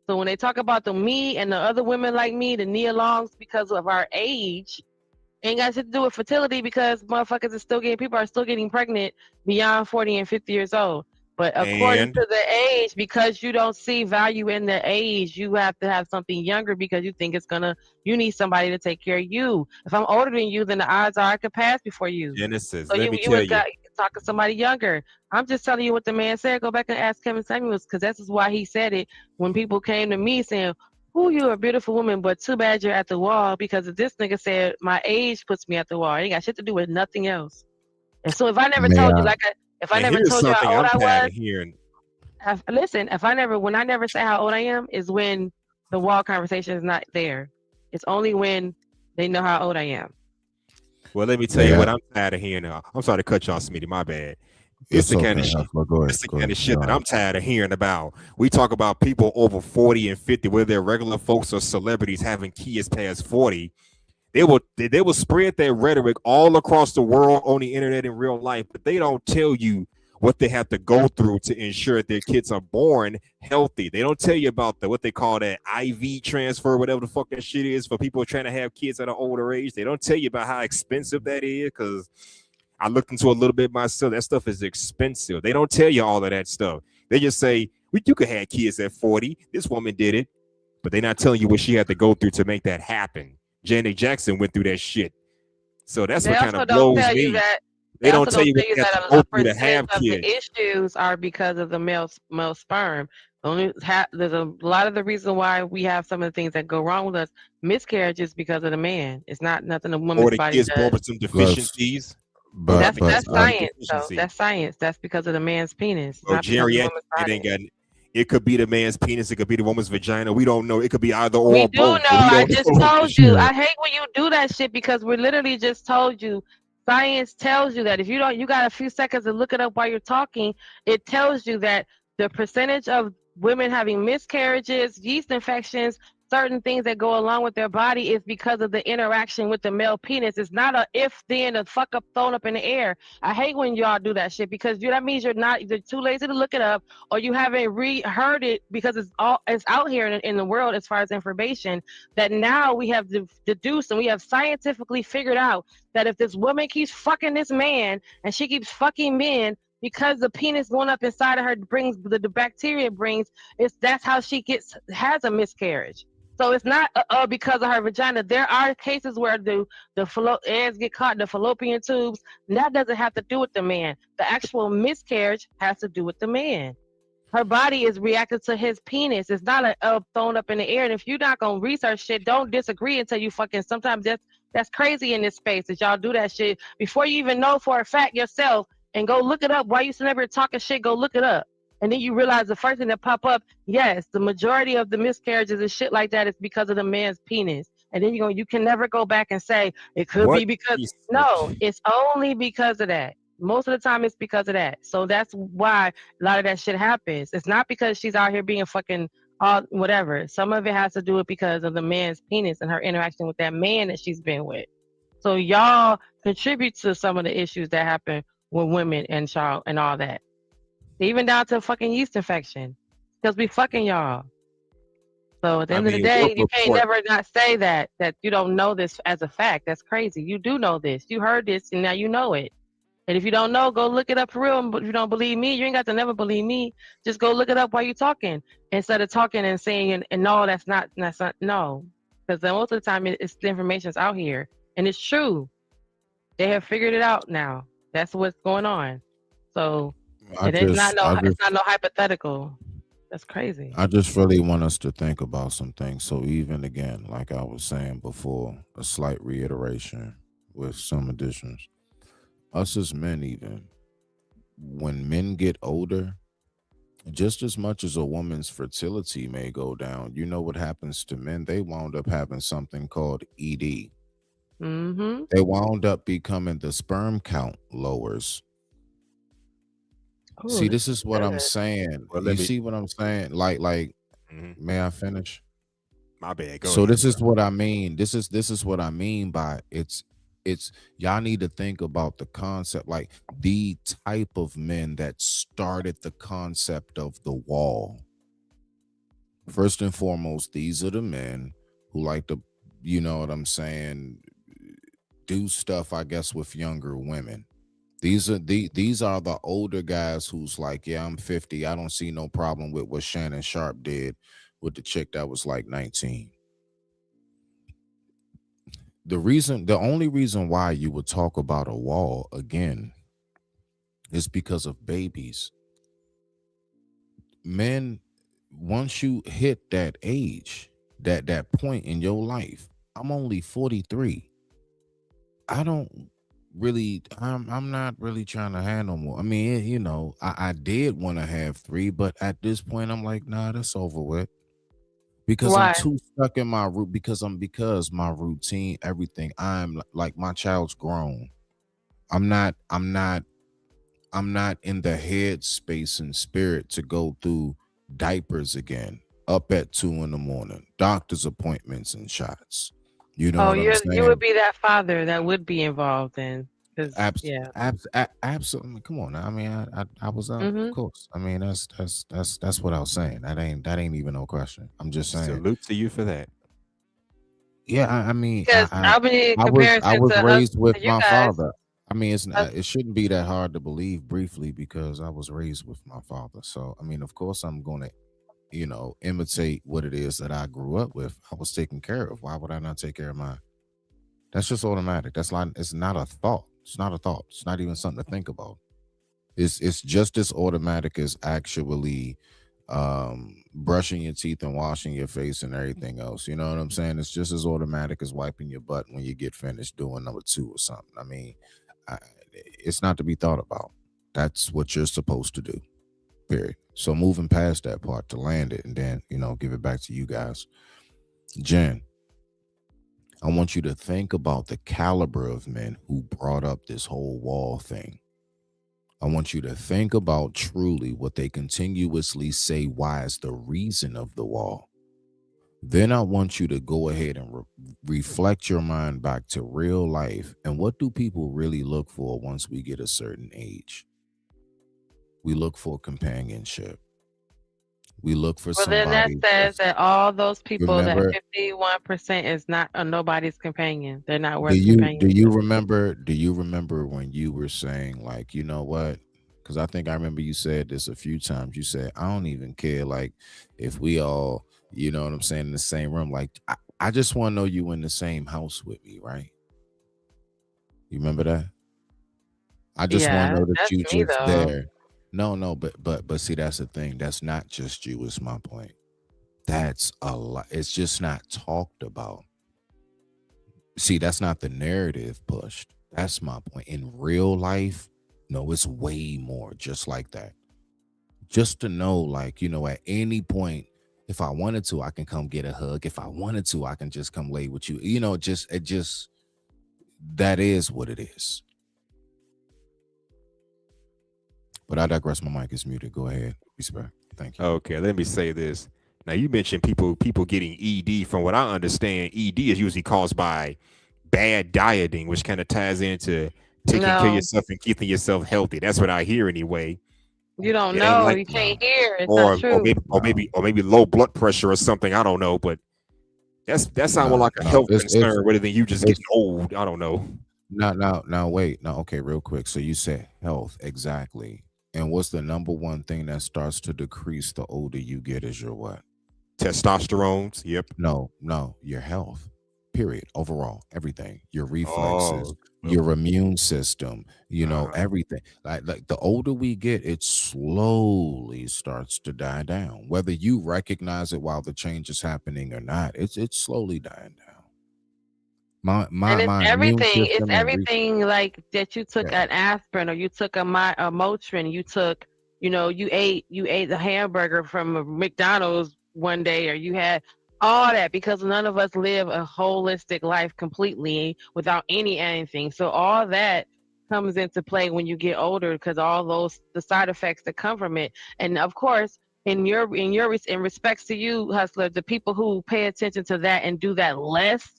So when they talk about the me and the other women like me, the knee-alongs, because of our age, ain't got shit to do with fertility, because motherfuckers people are still getting pregnant beyond 40 and 50 years old. But according to the age, because you don't see value in the age, you have to have something younger because you think you need somebody to take care of you. If I'm older than you, then the odds are I could pass before you. Genesis, So let me tell you. Talk to somebody younger. I'm just telling you what the man said. Go back and ask Kevin Samuels, because this is why he said it when people came to me saying, "Ooh, you're a beautiful woman, but too bad you're at the wall," because this nigga said my age puts me at the wall. It ain't got shit to do with nothing else. And so if I never told you, if I never told you how old I was, listen, when I never say how old I am, is when the wall conversation is not there. It's only when they know how old I am. Well, let me tell you what I'm tired of hearing. I'm sorry to cut you off, Smitty. My bad. It's the kind of shit that I'm tired of hearing about. We talk about people over 40 and 50, whether they're regular folks or celebrities having kids past 40. They will spread their rhetoric all across the world on the internet in real life, but they don't tell you what they have to go through to ensure that their kids are born healthy. They don't tell you about what they call that IV transfer, whatever the fuck that shit is for people trying to have kids at an older age. They don't tell you about how expensive that is, because I looked into a little bit myself. That stuff is expensive. They don't tell you all of that stuff. They just say, you could have kids at 40. This woman did it. But they're not telling you what she had to go through to make that happen. Janet Jackson went through that shit. So that's what kind of blows me. They don't tell you what you have to go through to have kids. The issues are because of the male sperm. There's a lot of the reason why we have some of the things that go wrong with us. Miscarriages because of the man. It's not nothing a woman's body does. Or the kids born with some deficiencies. That's science. So that's science. That's because of the man's penis. Or geriatric. It could be the man's penis. It could be the woman's vagina. We don't know. It could be either or. We do know. I just told you. I hate when you do that shit, because we literally just told you. Science tells you that if you got a few seconds to look it up while you're talking. It tells you that the percentage of women having miscarriages, yeast infections, certain things that go along with their body is because of the interaction with the male penis. It's not a if then a fuck up thrown up in the air. I hate when y'all do that shit, because that means you're too lazy to look it up, or you haven't heard it, because it's out here in the world as far as information that now we have deduced and we have scientifically figured out that if this woman keeps fucking this man and she keeps fucking men, because the penis going up inside of her brings the bacteria that's how she has a miscarriage. So it's not because of her vagina. There are cases where the eggs get caught in the fallopian tubes. And that doesn't have to do with the man. The actual miscarriage has to do with the man. Her body is reacting to his penis. It's not thrown up in the air. And if you're not gonna research shit, don't disagree until you fucking. Sometimes that's crazy in this space that y'all do that shit before you even know for a fact yourself, and go look it up. While you sitting there talking shit, go look it up. And then you realize the first thing that pop up, yes, the majority of the miscarriages and shit like that is because of the man's penis. And then you can never go back and say it could be because no, it's only because of that. Most of the time it's because of that. So that's why a lot of that shit happens. It's not because she's out here being fucking whatever. Some of it has to do with because of the man's penis and her interaction with that man that she's been with. So y'all contribute to some of the issues that happen with women and child and all that. Even down to fucking yeast infection, because we fucking y'all. So at the end of the day, you can't never not say that you don't know this as a fact. That's crazy. You do know this. You heard this, and now you know it. And if you don't know, go look it up for real. But if you don't believe me, you ain't got to never believe me. Just go look it up while you're talking, instead of talking and saying, and no, that's not no. Because most of the time, the information's out here, and it's true. They have figured it out now. That's what's going on. So. It's not no hypothetical. That's crazy. I just really want us to think about some things. So even again, like I was saying before, a slight reiteration with some additions. Us as men, even when men get older, just as much as a woman's fertility may go down, you know what happens to men? They wound up having something called ED. Mm-hmm. They wound up becoming the sperm count lowers. Ooh, See, this is what I'm good. saying. Well, You let me. see what I'm saying? Like, Mhm. may I finish? My bad. Go So ahead, this is bro. what I mean. This is what I mean by it's y'all need to think about the concept, like the type of men that started the concept of the wall. First and foremost, these are the men who like to, you know what I'm saying, do stuff, I guess, with younger women. These are the older guys who's like, yeah, I'm 50. I don't see no problem with what Shannon Sharp did with the chick that was like 19. The only reason why you would talk about a wall again is because of babies. Men, once you hit that age, that point in your life, I'm only 43. I'm not really trying to have no more. I mean, you know, I did want to have 3, but at this point I'm like, nah, that's over with. Because I'm Why? too stuck in my root, because my routine, everything. I'm like, my child's grown. I'm not in the head space and spirit to go through diapers again, up at 2 a.m, doctor's appointments and shots. You know Oh, what I'm you would saying? be that father that would be involved then, because yeah. Absolutely. Come on now. I mean, I was up, of Mm-hmm. course. I mean, that's what I was saying. That ain't even no question. I'm just saying. Salute to you for that. Yeah, I mean, Because I mean, in I comparison was to us, raised with to you my guys, father. I mean, us, it shouldn't be that hard to believe briefly because I was raised with my father. So I mean, of course, I'm gonna, imitate what it is that I grew up with. I was taken care of. Why would I not take care of mine? That's just automatic. That's like, it's not a thought. It's not a thought. It's not even something to think about. It's just as automatic as actually brushing your teeth and washing your face and everything else. You know what I'm saying? It's just as automatic as wiping your butt when you get finished doing number 2 or something. I mean, it's not to be thought about. That's what you're supposed to do. Period. So moving past that part to land it and then, give it back to you guys. Jen, I want you to think about the caliber of men who brought up this whole wall thing. I want you to think about truly what they continuously say why is the reason of the wall. Then I want you to go ahead and reflect your mind back to real life. And what do people really look for once we get a certain age? We look for companionship. We look for well, then that somebody. says that all those people, that Remember, 51% is not nobody's companion. They're not do worth you do you companionship. remember when you were saying, like, you know what? Because I think I remember you said this a few times. You said, I don't even care, like, if we all, you know what I'm saying, in the same room. Like, I just want to know you in the same house with me, right? You remember that? I just want to Yeah, know that that's you me just though. there. No, but see, that's the thing. That's not just you, is my point. That's a lot. It's just not talked about. See, that's not the narrative pushed. That's my point. In real life, no, it's way more just like that. Just to know, like, at any point, if I wanted to, I can come get a hug. If I wanted to, I can just come lay with you. It just that is what it is. But I digress. My mic is muted. Go ahead. Respect. Thank you. Okay, let me say this. Now you mentioned people getting ED. From what I understand, ED is usually caused by bad dieting, which kind of ties into taking care of No, yourself and keeping yourself healthy. That's what I hear anyway. you don't It ain't know. like, You can't hear. It's not or true. maybe low blood pressure or something. I don't know, but that sounds more No, like a no. health concern rather than you just It's getting old. I don't know. now wait. No, okay, real quick. So you said health, exactly. And what's the number one thing that starts to decrease the older you get is your what? Testosterones. Yep. No, your health. Period. Overall, everything. Your reflexes, Oh, your immune system, uh-huh. everything. Like the older we get, it slowly starts to die down. Whether you recognize it while the change is happening or not, it's slowly dying down. And it's My immune everything. It's system and everything like that. You took yeah. an aspirin, or you took a Motrin. You took, you ate the hamburger from McDonald's one day, or you had all that, because none of us live a holistic life completely without anything. So all that comes into play when you get older, because all those the side effects that come from it. And of course, in respects to you, hustler, the people who pay attention to that and do that less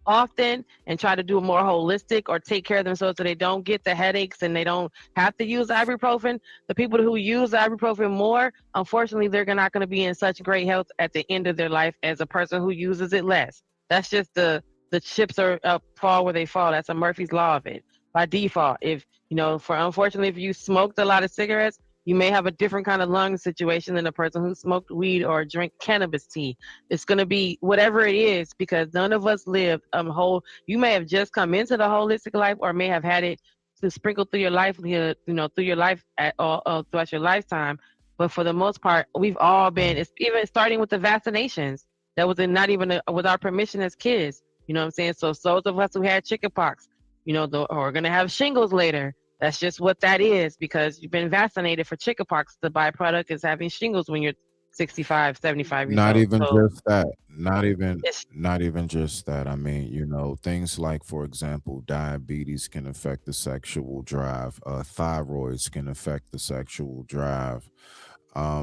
often and try to do it more holistic or take care of themselves so they don't get the headaches and they don't have to use ibuprofen. The people who use ibuprofen more, unfortunately, they're not going to be in such great health at the end of their life as a person who uses it less. That's just the chips are fall where they fall. That's a Murphy's law of it by default. If unfortunately, if you smoked a lot of cigarettes, you may have a different kind of lung situation than a person who smoked weed or drink cannabis tea. It's going to be whatever it is, because none of us live whole. You may have just come into the holistic life or may have had it to sprinkle through your life, through your life at all throughout your lifetime. But for the most part, we've all been, it's even starting with the vaccinations. That was not even with our permission as kids. You know what I'm saying? So those of us who had chickenpox, are going to have shingles later. That's just what that is, because you've been vaccinated for chickenpox. The byproduct is having shingles when you're 65, 75 years Not old. even So just that. Not it's even just that. I mean, things like, for example, diabetes can affect the sexual drive. Thyroids can affect the sexual drive.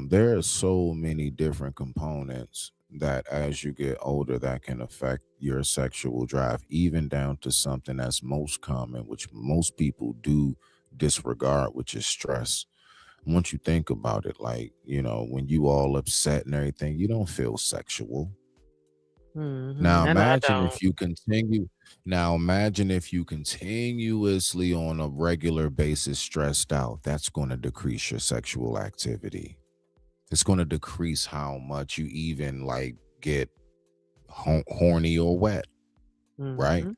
There are so many different components that, as you get older, that can affect your sexual drive, even down to something that's most common, which most people do disregard, which is stress. Once you think about it, like, when you all upset and everything, you don't feel sexual. Now and I imagine don't. if you continue now imagine if you continuously on a regular basis stressed out. That's going to decrease your sexual activity. It's going to decrease how much you even like get horny or wet, right? Mm-hmm.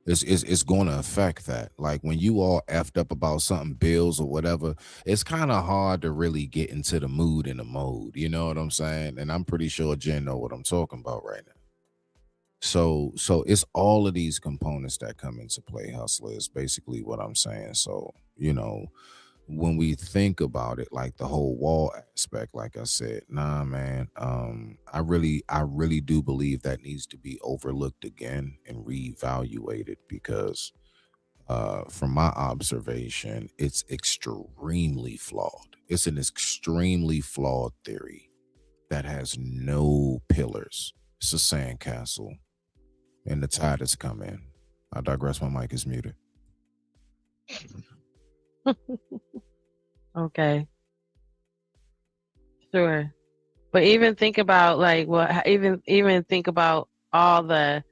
It's going to affect that. Like when you all effed up about something, bills or whatever, it's kind of hard to really get into the mood and the mode. You know what I'm saying? And I'm pretty sure Jen know what I'm talking about right now. So it's all of these components that come into play, hustler, is basically what I'm saying. So, when we think about it, like the whole wall aspect, like I said, nah, man, I really do believe that needs to be overlooked again and reevaluated, because from my observation, it's extremely flawed. It's an extremely flawed theory that has no pillars. It's a sandcastle, and the tide has come in. I digress. My mic is muted. Okay, sure. But even think about like even think about all the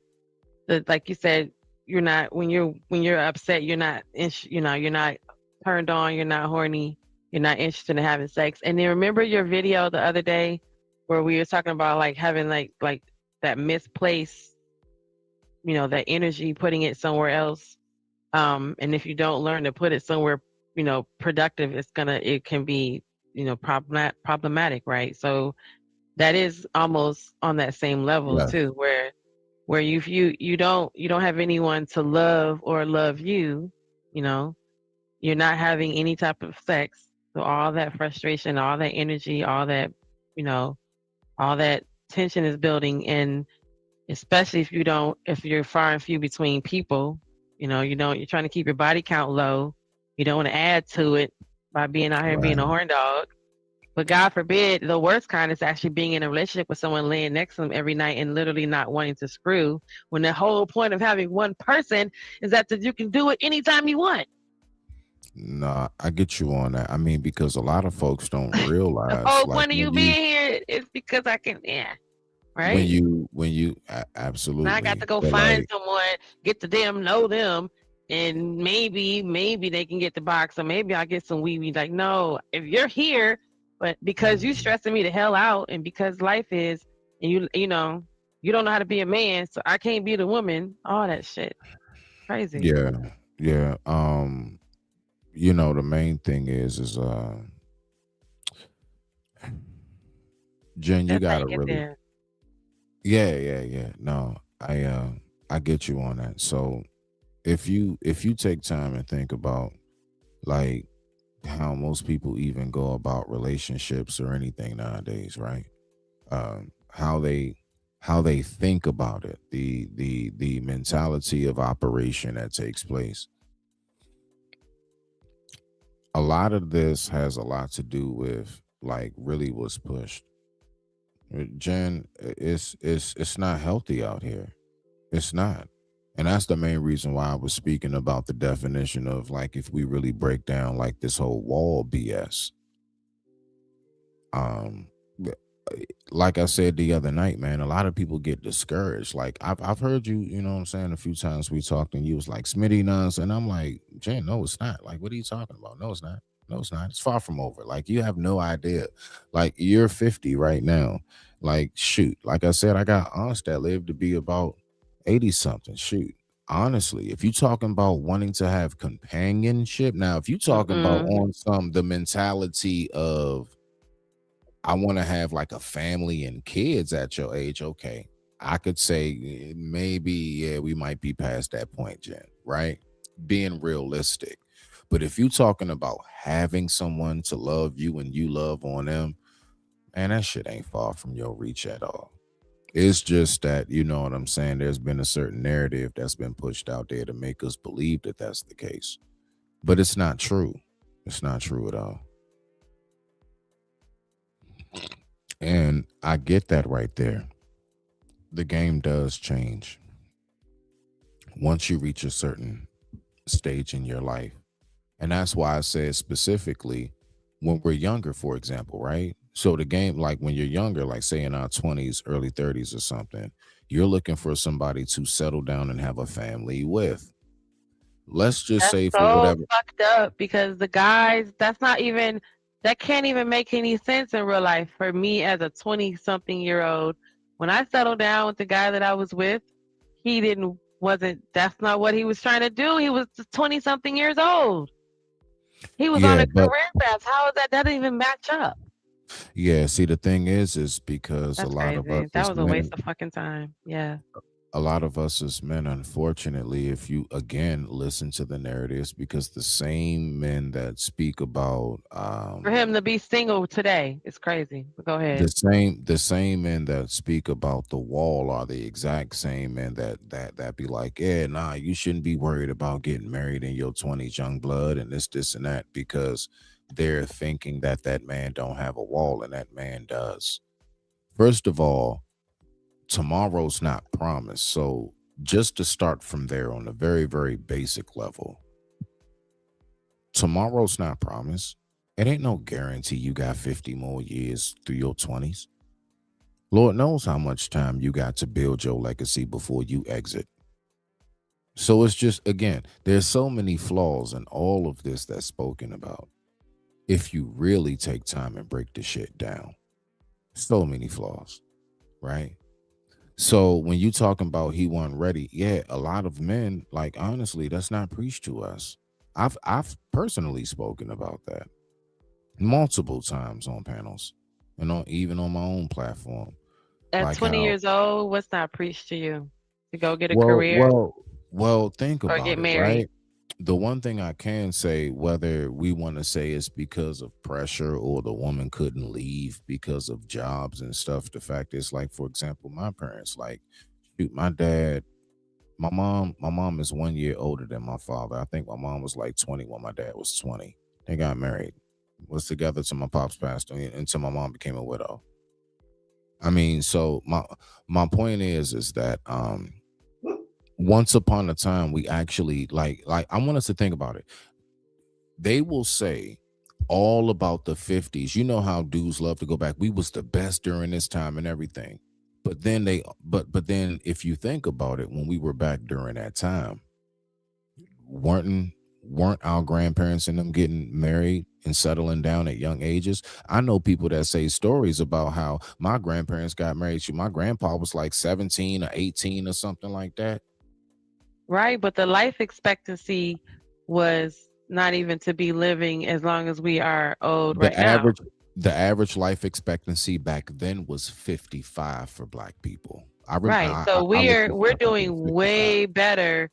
like you said, you're not when you're upset, you're not you're not turned on, you're not horny, you're not interested in having sex. And then remember your video the other day where we were talking about like having like that misplaced, that energy, putting it somewhere else. And if you don't learn to put it somewhere, productive, it can be, problematic, right? So that is almost on that same level Yes. too, where you don't have anyone to love or love you, you know, you're not having any type of sex. So all that frustration, all that energy, all that, you know, all that tension is building, and especially if you're far and few between people, you're trying to keep your body count low. You don't want to add to it by being out here and being a Right. horn dog. But God forbid, the worst kind is actually being in a relationship with someone laying next to them every night and literally not wanting to screw, when the whole point of having one person is that you can do it anytime you want. Nah, I get you on that. I mean, because a lot of folks don't The realize, whole like, point of you being here is because I can, yeah, right? And I got to absolutely, go but find like, someone, get to them, know them, and maybe they can get the box, or maybe I'll get some wee. Like, no, if you're here, but because you stressing me the hell out, and because life is, and you don't know how to be a man, so I can't be the woman. All that shit, crazy. yeah, yeah. The main thing is Jen, you That's how you gotta get really, there. yeah. No, I get you on that. So if you take time and think about like how most people even go about relationships or anything nowadays, right? How they how they think about it, the mentality of operation that takes place. A lot of this has a lot to do with like really what's pushed. Jen, it's not healthy out here. It's not. And that's the main reason why I was speaking about the definition of like if we really break down like this whole wall BS. Like I said the other night, man, a lot of people get discouraged. Like I've heard you, you know what I'm saying, a few times we talked and you was like Smitty nuns, and I'm like, Jen, no, it's not. Like, what are you talking about? No, it's not. No, it's not. It's far from over. Like, you have no idea. Like, you're 50 right now. Like, shoot. Like I said, I got aunts that live to be about 80 something. Shoot. Honestly, if you're talking about wanting to have companionship, now if you're talking about on the mentality of I want to have like a family and kids at your age, okay, I could say maybe, yeah, we might be past that point, Jen, right? Being realistic. But if you're talking about having someone to love you and you love on them, man, that shit ain't far from your reach at all. It's just that, you know what I'm saying, there's been a certain narrative that's been pushed out there to make us believe that that's the case. But it's not true. It's not true at all. And I get that right there. The game does change. Once you reach a certain stage in your life. And that's why I said specifically when we're younger, for example, right? So the game, like when you're younger, like say in our 20s, early 30s or something, you're looking for somebody to settle down and have a family with. Let's just That's say for so whatever. fucked up because the guys, that can't even make any sense in real life. For me as a 20-something-year-old, when I settled down with the guy that I was with, that's not what he was trying to do. He was 20-something years old. He was on Yeah, a but career path. How is that? That doesn't even match up. yeah, see, the thing is because That's crazy. That was a waste of fucking time. Yeah. a lot of us as men, unfortunately, if you again listen to the narratives, because the same men that speak about For him to be single today is crazy. But go ahead. the same men that speak about the wall are the exact same men that be like, yeah, nah, you shouldn't be worried about getting married in your 20s, young blood, and this and that, because they're thinking that that man don't have a wall and that man does. First of all, tomorrow's not promised. So just to start from there on a very, very basic level, tomorrow's not promised. It ain't no guarantee you got 50 more years through your 20s. Lord knows how much time you got to build your legacy before you exit. So it's just, again, there's so many flaws in all of this that's spoken about. If you really take time and break the shit down, so many flaws, right? So when you talking about he wasn't ready, yeah, a lot of men, like, honestly, that's not preached to us. I've personally spoken about that multiple times on panels and even on my own platform. At Like 20 how, years old, what's not preached to you? To go get a career think or about get it, married? right? The one thing I can say, whether we want to say it's because of pressure or the woman couldn't leave because of jobs and stuff, the fact is, like, for example, my parents, like, shoot, my mom is 1 year older than my father. I think my mom was like 20 when my dad was 20. They got married, was together till my pops passed away, until my mom became a widow. I mean, so my point is that once upon a time we actually like I want us to think about it. They will say all about the 50s. You know how dudes love to go back. We was the best during this time and everything. But then then if you think about it, when we were back during that time, weren't our grandparents and them getting married and settling down at young ages? I know people that say stories about how my grandparents got married. My grandpa was like 17 or 18 or something like that. Right, but the life expectancy was not even to be living as long as we are old right now. The average life expectancy back then was 55 for Black people. Right, so we're doing way better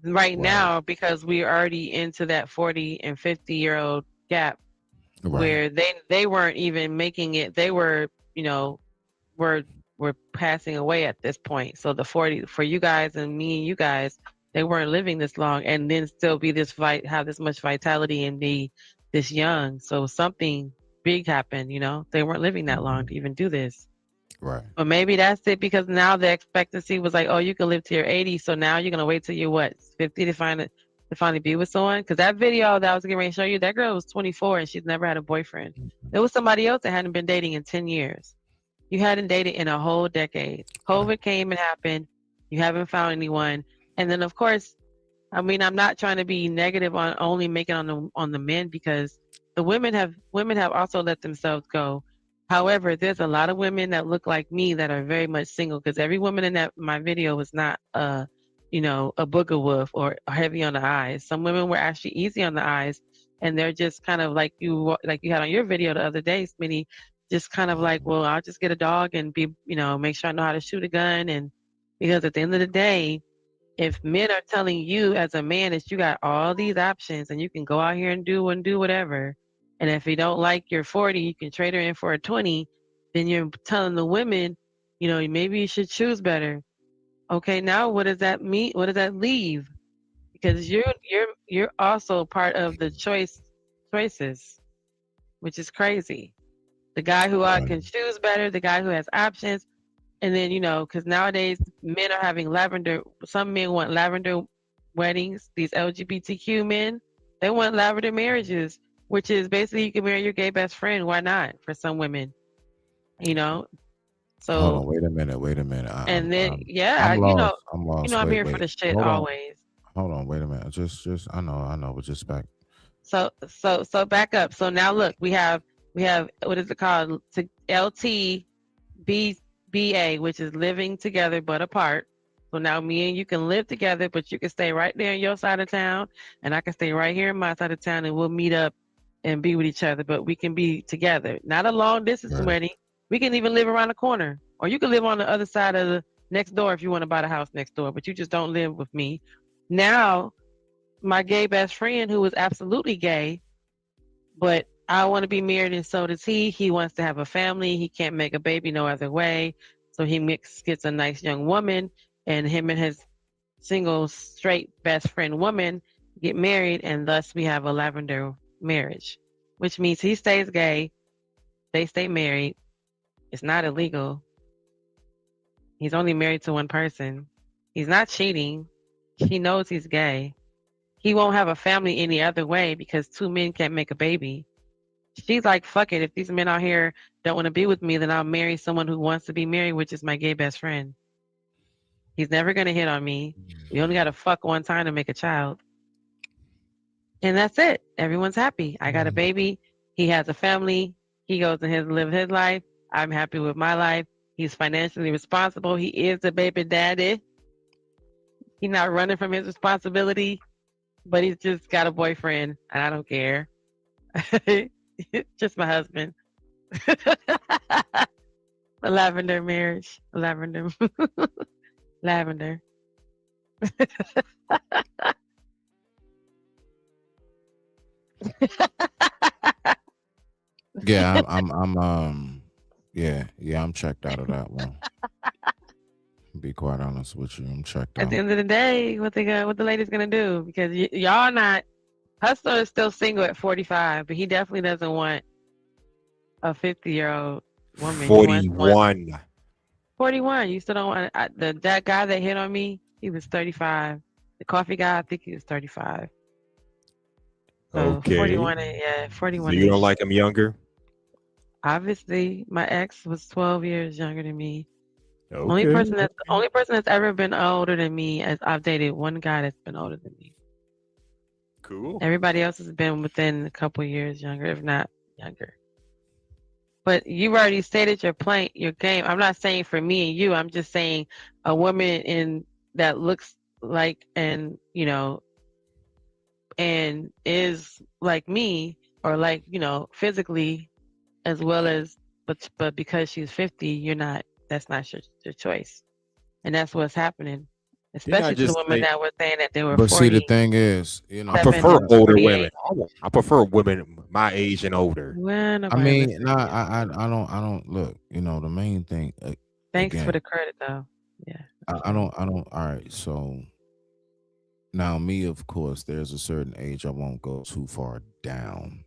right now because we're already into that 40 and 50-year-old gap where they weren't even making it. They were, were were passing away at this point. So the 40 for you guys and me and you guys, they weren't living this long, and then still be this have this much vitality and be this young. So something big happened. You know, they weren't living that long to even do this. Right. But maybe that's it, because now the expectancy was like, oh, you can live to your 80, so now you're gonna wait till you're what, 50 to finally be with someone? Because that video that I was getting ready to show you, that girl was 24 and she's never had a boyfriend. There was somebody else that hadn't been dating in 10 years. You hadn't dated in a whole decade. COVID came and happened. You haven't found anyone. And then of course, I mean, I'm not trying to be negative on only making on the men, because the women have also let themselves go. However, there's a lot of women that look like me that are very much single, because every woman in my video was not a booger wolf or heavy on the eyes. Some women were actually easy on the eyes, and they're just kind of like you had on your video the other day, Smitty, just kind of like, well, I'll just get a dog and be, make sure I know how to shoot a gun. And because at the end of the day, if men are telling you as a man that you got all these options and you can go out here and do whatever, and if you don't like your 40, you can trade her in for a 20, then you're telling the women, maybe you should choose better. Okay, now what does that mean? What does that leave? Because you're also part of the choices, which is crazy. The guy who can choose better, the guy who has options. And then, because nowadays men are having some men want lavender weddings, these LGBTQ men, they want lavender marriages, which is basically you can marry your gay best friend. Why not? For some women, So hold on, wait a minute. And then, I'm lost. I'm here for the shit always. Hold on, wait a minute. Just I know, but just back. So back up. So now look, we have what is it called? LTBA, which is living together but apart. So now me and you can live together, but you can stay right there in your side of town, and I can stay right here in my side of town, and we'll meet up and be with each other, but we can be together. Not a long distance wedding. We can even live around the corner, or you can live on the other side of the next door if you want to buy the house next door, but you just don't live with me. Now, my gay best friend, who is absolutely gay, but I want to be married, and so does he. He wants to have a family. He can't make a baby no other way. So he gets a nice young woman, and him and his single straight best friend woman get married, and thus we have a lavender marriage, which means he stays gay, they stay married. It's not illegal. He's only married to one person. He's not cheating. He knows he's gay. He won't have a family any other way because two men can't make a baby. She's like, fuck it. If these men out here don't want to be with me, then I'll marry someone who wants to be married, which is my gay best friend. He's never going to hit on me. We only got to fuck one time to make a child. And that's it. Everyone's happy. I got a baby. He has a family. He goes and live his life. I'm happy with my life. He's financially responsible. He is the baby daddy. He's not running from his responsibility, but he's just got a boyfriend, and I don't care. Just my husband. A lavender marriage. Lavender. Lavender. Yeah, I'm checked out of that one. Be quite honest with you, I'm checked out. At the end of the day, what the lady's gonna do? Because y'all not. Hustler is still single at 45, but he definitely doesn't want a 50-year-old woman. 41. 41. You still don't want that guy that hit on me. He was 35. The coffee guy, I think he was 35. So Okay. 41. Yeah, 41. So you don't like him younger? Obviously, my ex was 12 years younger than me. Okay. Only person that's ever been older than me, as I've dated one guy that's been older than me. Cool. Everybody else has been within a couple years younger, if not younger. But you've already stated your game. I'm not saying for me and you. I'm just saying a woman that looks like and is like me, or like physically, as well as but because she's 50, you're not. That's not your choice, and that's what's happening. Especially to the women that were saying that they were 40. But see, the thing is, I prefer older women. I prefer women my age and older. I mean, I don't look. The main thing, Thanks for again, the credit, though. Yeah. I don't. All right. So now, me, of course, there's a certain age I won't go too far down.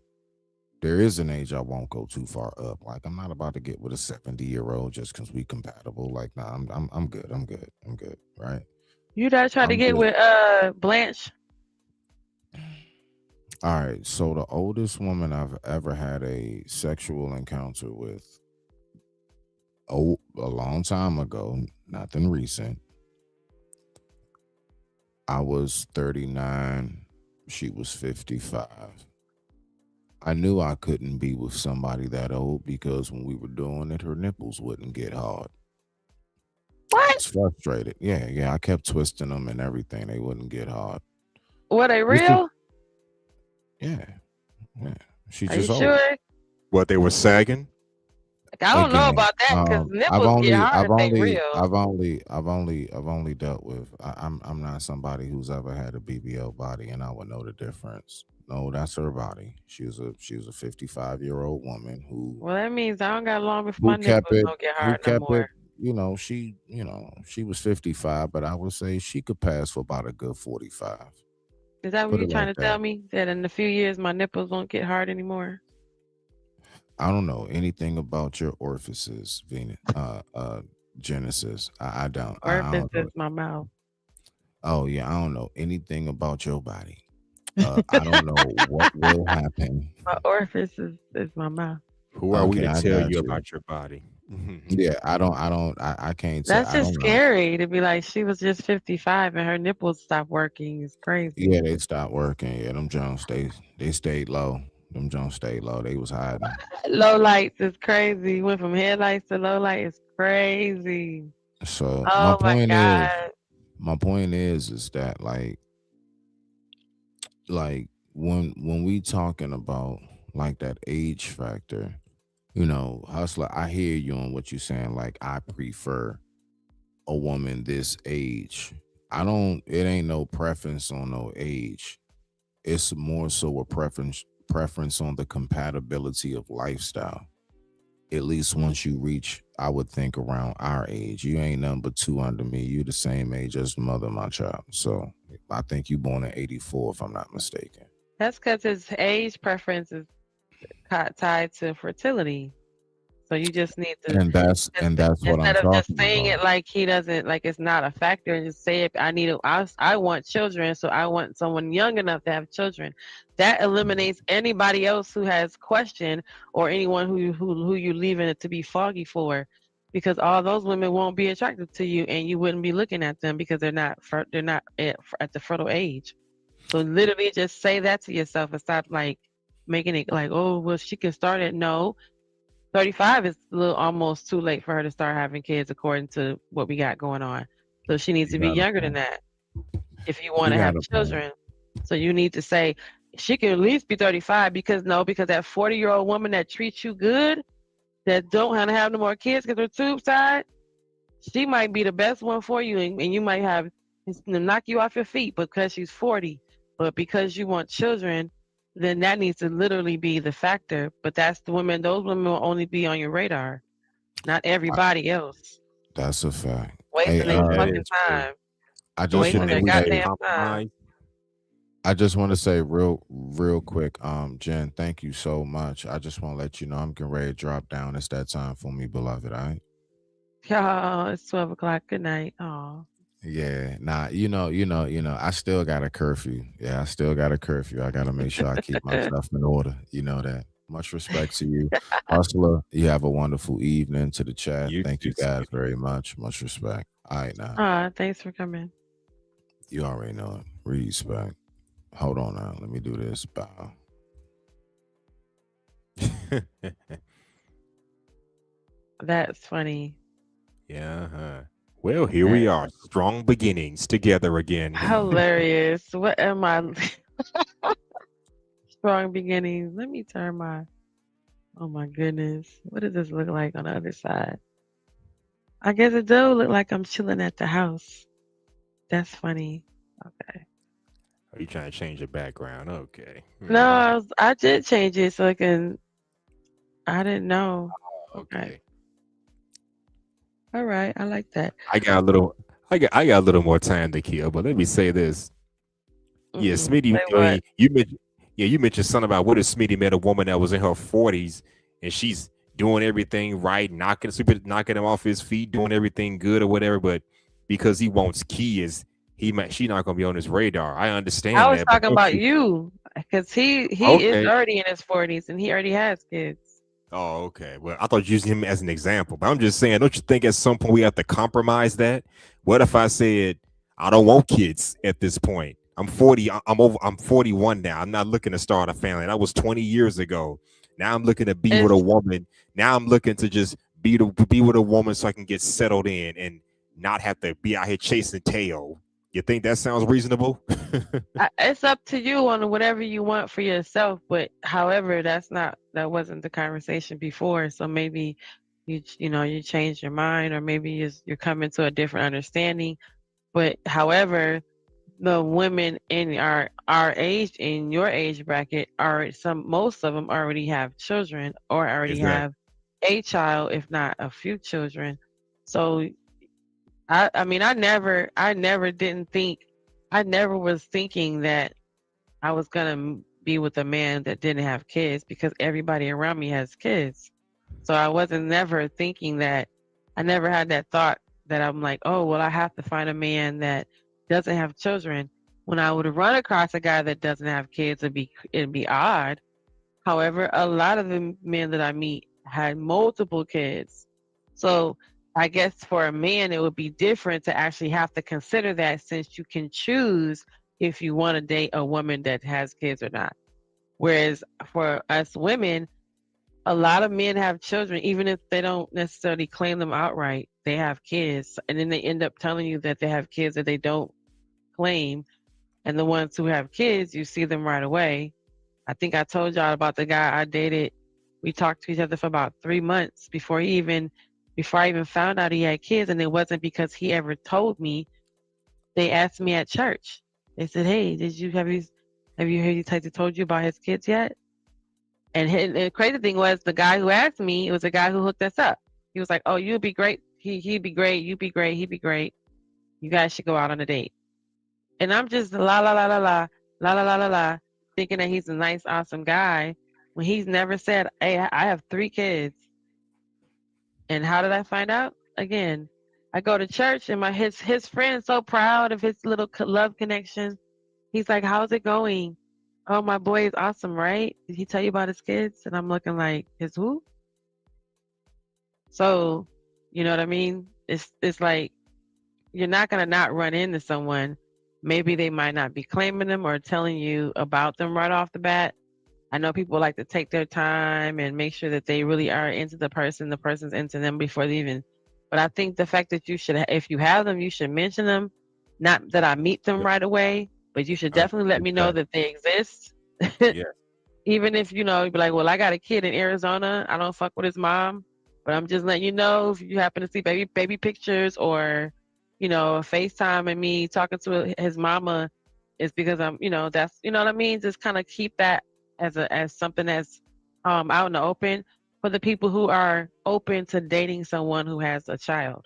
There is an age I won't go too far up. Like I'm not about to get with a 70-year-old just because we compatible. Like, nah, I'm good. I'm good. I'm good. Right. You not trying to I'm get good. with Blanche? All right. So the oldest woman I've ever had a sexual encounter with, a long time ago, nothing recent. I was 39. She was 55. I knew I couldn't be with somebody that old because when we were doing it, her nipples wouldn't get hard. I What? was frustrated. Yeah. I kept twisting them and everything. They wouldn't get hard. Were they This is, real? yeah. She's Are you just old. sure? What, they were sagging? Like, I don't know Again, about that because I've nipples get only, hard I've if they only, real. I've only dealt with. I'm not somebody who's ever had a BBL body, and I would know the difference. No, that's her body. She was a 55-year-old woman Well, that means I don't got long before my nipples don't get who hard no kept it. more. She was 55, but I would say she could pass for about a good 45. Is that what Put you're it trying like to tell that. me? That in a few years my nipples won't get hard anymore? I don't know anything about your orifices, Venus, Genesis. I don't. I Orifice don't know. is my mouth. Oh yeah, I don't know anything about your body. I don't know what will happen. My orifice is my mouth. Who are we Okay, to I tell got you you. about your body? Yeah, I can't say. That's I just don't know. scary to be like she was just 55 and her nipples stopped working. It's crazy. Yeah, they stopped working. Yeah, them Jones they stayed low. Them Jones stayed low. They was hiding. Low lights is crazy. Went from headlights to low light is crazy. So Oh my God. my point is that like when we talking about like that age factor, Hustler, I hear you on what you're saying. Like I prefer a woman this age. It ain't no preference on no age. It's more so a preference on the compatibility of lifestyle. At least once you reach, I would think, around our age. You ain't nothing but 2 under me. You the same age as the mother of my child. So I think you born in 84, if I'm not mistaken. That's because his age preference is tied to fertility. So you just need to, And that's what I'm instead of just talking saying about. it like he doesn't, like it's not a factor, and just say it. I want children, so I want someone young enough to have children. That eliminates anybody else who has question or anyone who you're leaving it to be foggy for, because all those women won't be attracted to you, and you wouldn't be looking at them because they're not at the fertile age. So literally just say that to yourself and stop like making it like, oh well, she can start it. No, 35 is a little almost too late for her to start having kids according to what we got going on. So she needs You to be got a younger than point. that if you want You to have got a point. children. So you need to say she can at least be 35 because that 40-year-old woman that treats you good, that don't want to have no more kids because her tube tied, she might be the best one for you, and you might have knock you off your feet because she's 40. But because you want children, then that needs to literally be the factor. But those women will only be on your radar, not everybody else. That's a fact. Hey, Wasting their fucking time. I just Wasting want their to say, goddamn time. I just want to say real quick, Jen, thank you so much. I just want to let you know I'm getting ready to drop down. It's that time for me, beloved. All right. Oh, it's 12 o'clock. Good night. Oh. Yeah, nah, I still got a curfew. Yeah, I still got a curfew. I got to make sure I keep my stuff in order. You know that. Much respect to you, Hustler. You have a wonderful evening. To the chat, thank you guys very much. Much respect. All right, now Thanks for coming. you already know it. Respect. Hold on now. Let me do this. Bow. That's funny. Yeah. Well, here we are. Strong beginnings together again. Hilarious. What am I? Strong beginnings. Let me turn my. Oh my goodness. What does this look like on the other side? I guess it does look like I'm chilling at the house. That's funny. Okay. Are you trying to change the background? Okay. No, I did change it so I can. I didn't know. Okay. All right, I like that. I got a little more time to kill, but let me say this. Yeah, Smitty, Say what? you mentioned something about what if Smitty met a woman that was in her 40s and she's doing everything right, knocking him off his feet, doing everything good or whatever, but because he wants kids, she's not gonna be on his radar. I I understand was that, but talking don't about you you, because he is okay. already in his 40s and he already has kids. Oh, okay. Well, I thought you used him as an example, but I'm just saying, don't you think at some point we have to compromise that? What if I said I don't want kids at this point? I'm 40. I'm 41 now. I'm not looking to start a family. That was 20 years ago. Now I'm looking to be with a woman. Now I'm looking to just be with a woman so I can get settled in and not have to be out here chasing tail. You think that sounds reasonable? It's up to you on whatever you want for yourself, but however, that wasn't the conversation before. So maybe you changed your mind, or maybe you're coming to a different understanding. But however, the women in our age, in your age bracket, most of them already have children or already Exactly. have a child, if not a few children. So I mean, I never was thinking that I was gonna be with a man that didn't have kids, because everybody around me has kids. So I wasn't never thinking that. I never had that thought that I'm like, oh well, I have to find a man that doesn't have children. When I would run across a guy that doesn't have kids, it'd be odd. However, a lot of the men that I meet had multiple kids. So I guess for a man, it would be different to actually have to consider that, since you can choose if you want to date a woman that has kids or not. Whereas for us women, a lot of men have children, even if they don't necessarily claim them outright. They have kids, and then they end up telling you that they have kids that they don't claim. And the ones who have kids, you see them right away. I think I told y'all about the guy I dated. We talked to each other for about 3 months before I even found out he had kids, and it wasn't because he ever told me. They asked me at church. They said, "Hey, have you heard he told you about his kids yet?" And the crazy thing was, the guy who asked me, it was the guy who hooked us up. He was like, "Oh, you'd be great. He'd be great. You'd be great. He'd be great. You guys should go out on a date." And I'm just la la la la la la la la la la, thinking that he's a nice, awesome guy, when he's never said, "Hey, I have 3 kids." And how did I find out? Again, I go to church, and his friend is so proud of his little love connection. He's like, "How's it going?" "Oh, my boy is awesome, right? Did he tell you about his kids?" And I'm looking like, "His who?" So, you know what I mean? It's like, you're not gonna not run into someone. Maybe they might not be claiming them or telling you about them right off the bat. I know people like to take their time and make sure that they really are into the person's into them before they even. But I think the fact that if you have them, you should mention them. Not that I meet them right away, but you should definitely let me know that they exist. Yeah. Even if you'd be like, "Well, I got a kid in Arizona. I don't fuck with his mom, but I'm just letting you know, if you happen to see baby pictures, or FaceTime and me talking to his mama, is because I'm, that's, you know what I mean? Just kind of keep that as something that's out in the open for the people who are open to dating someone who has a child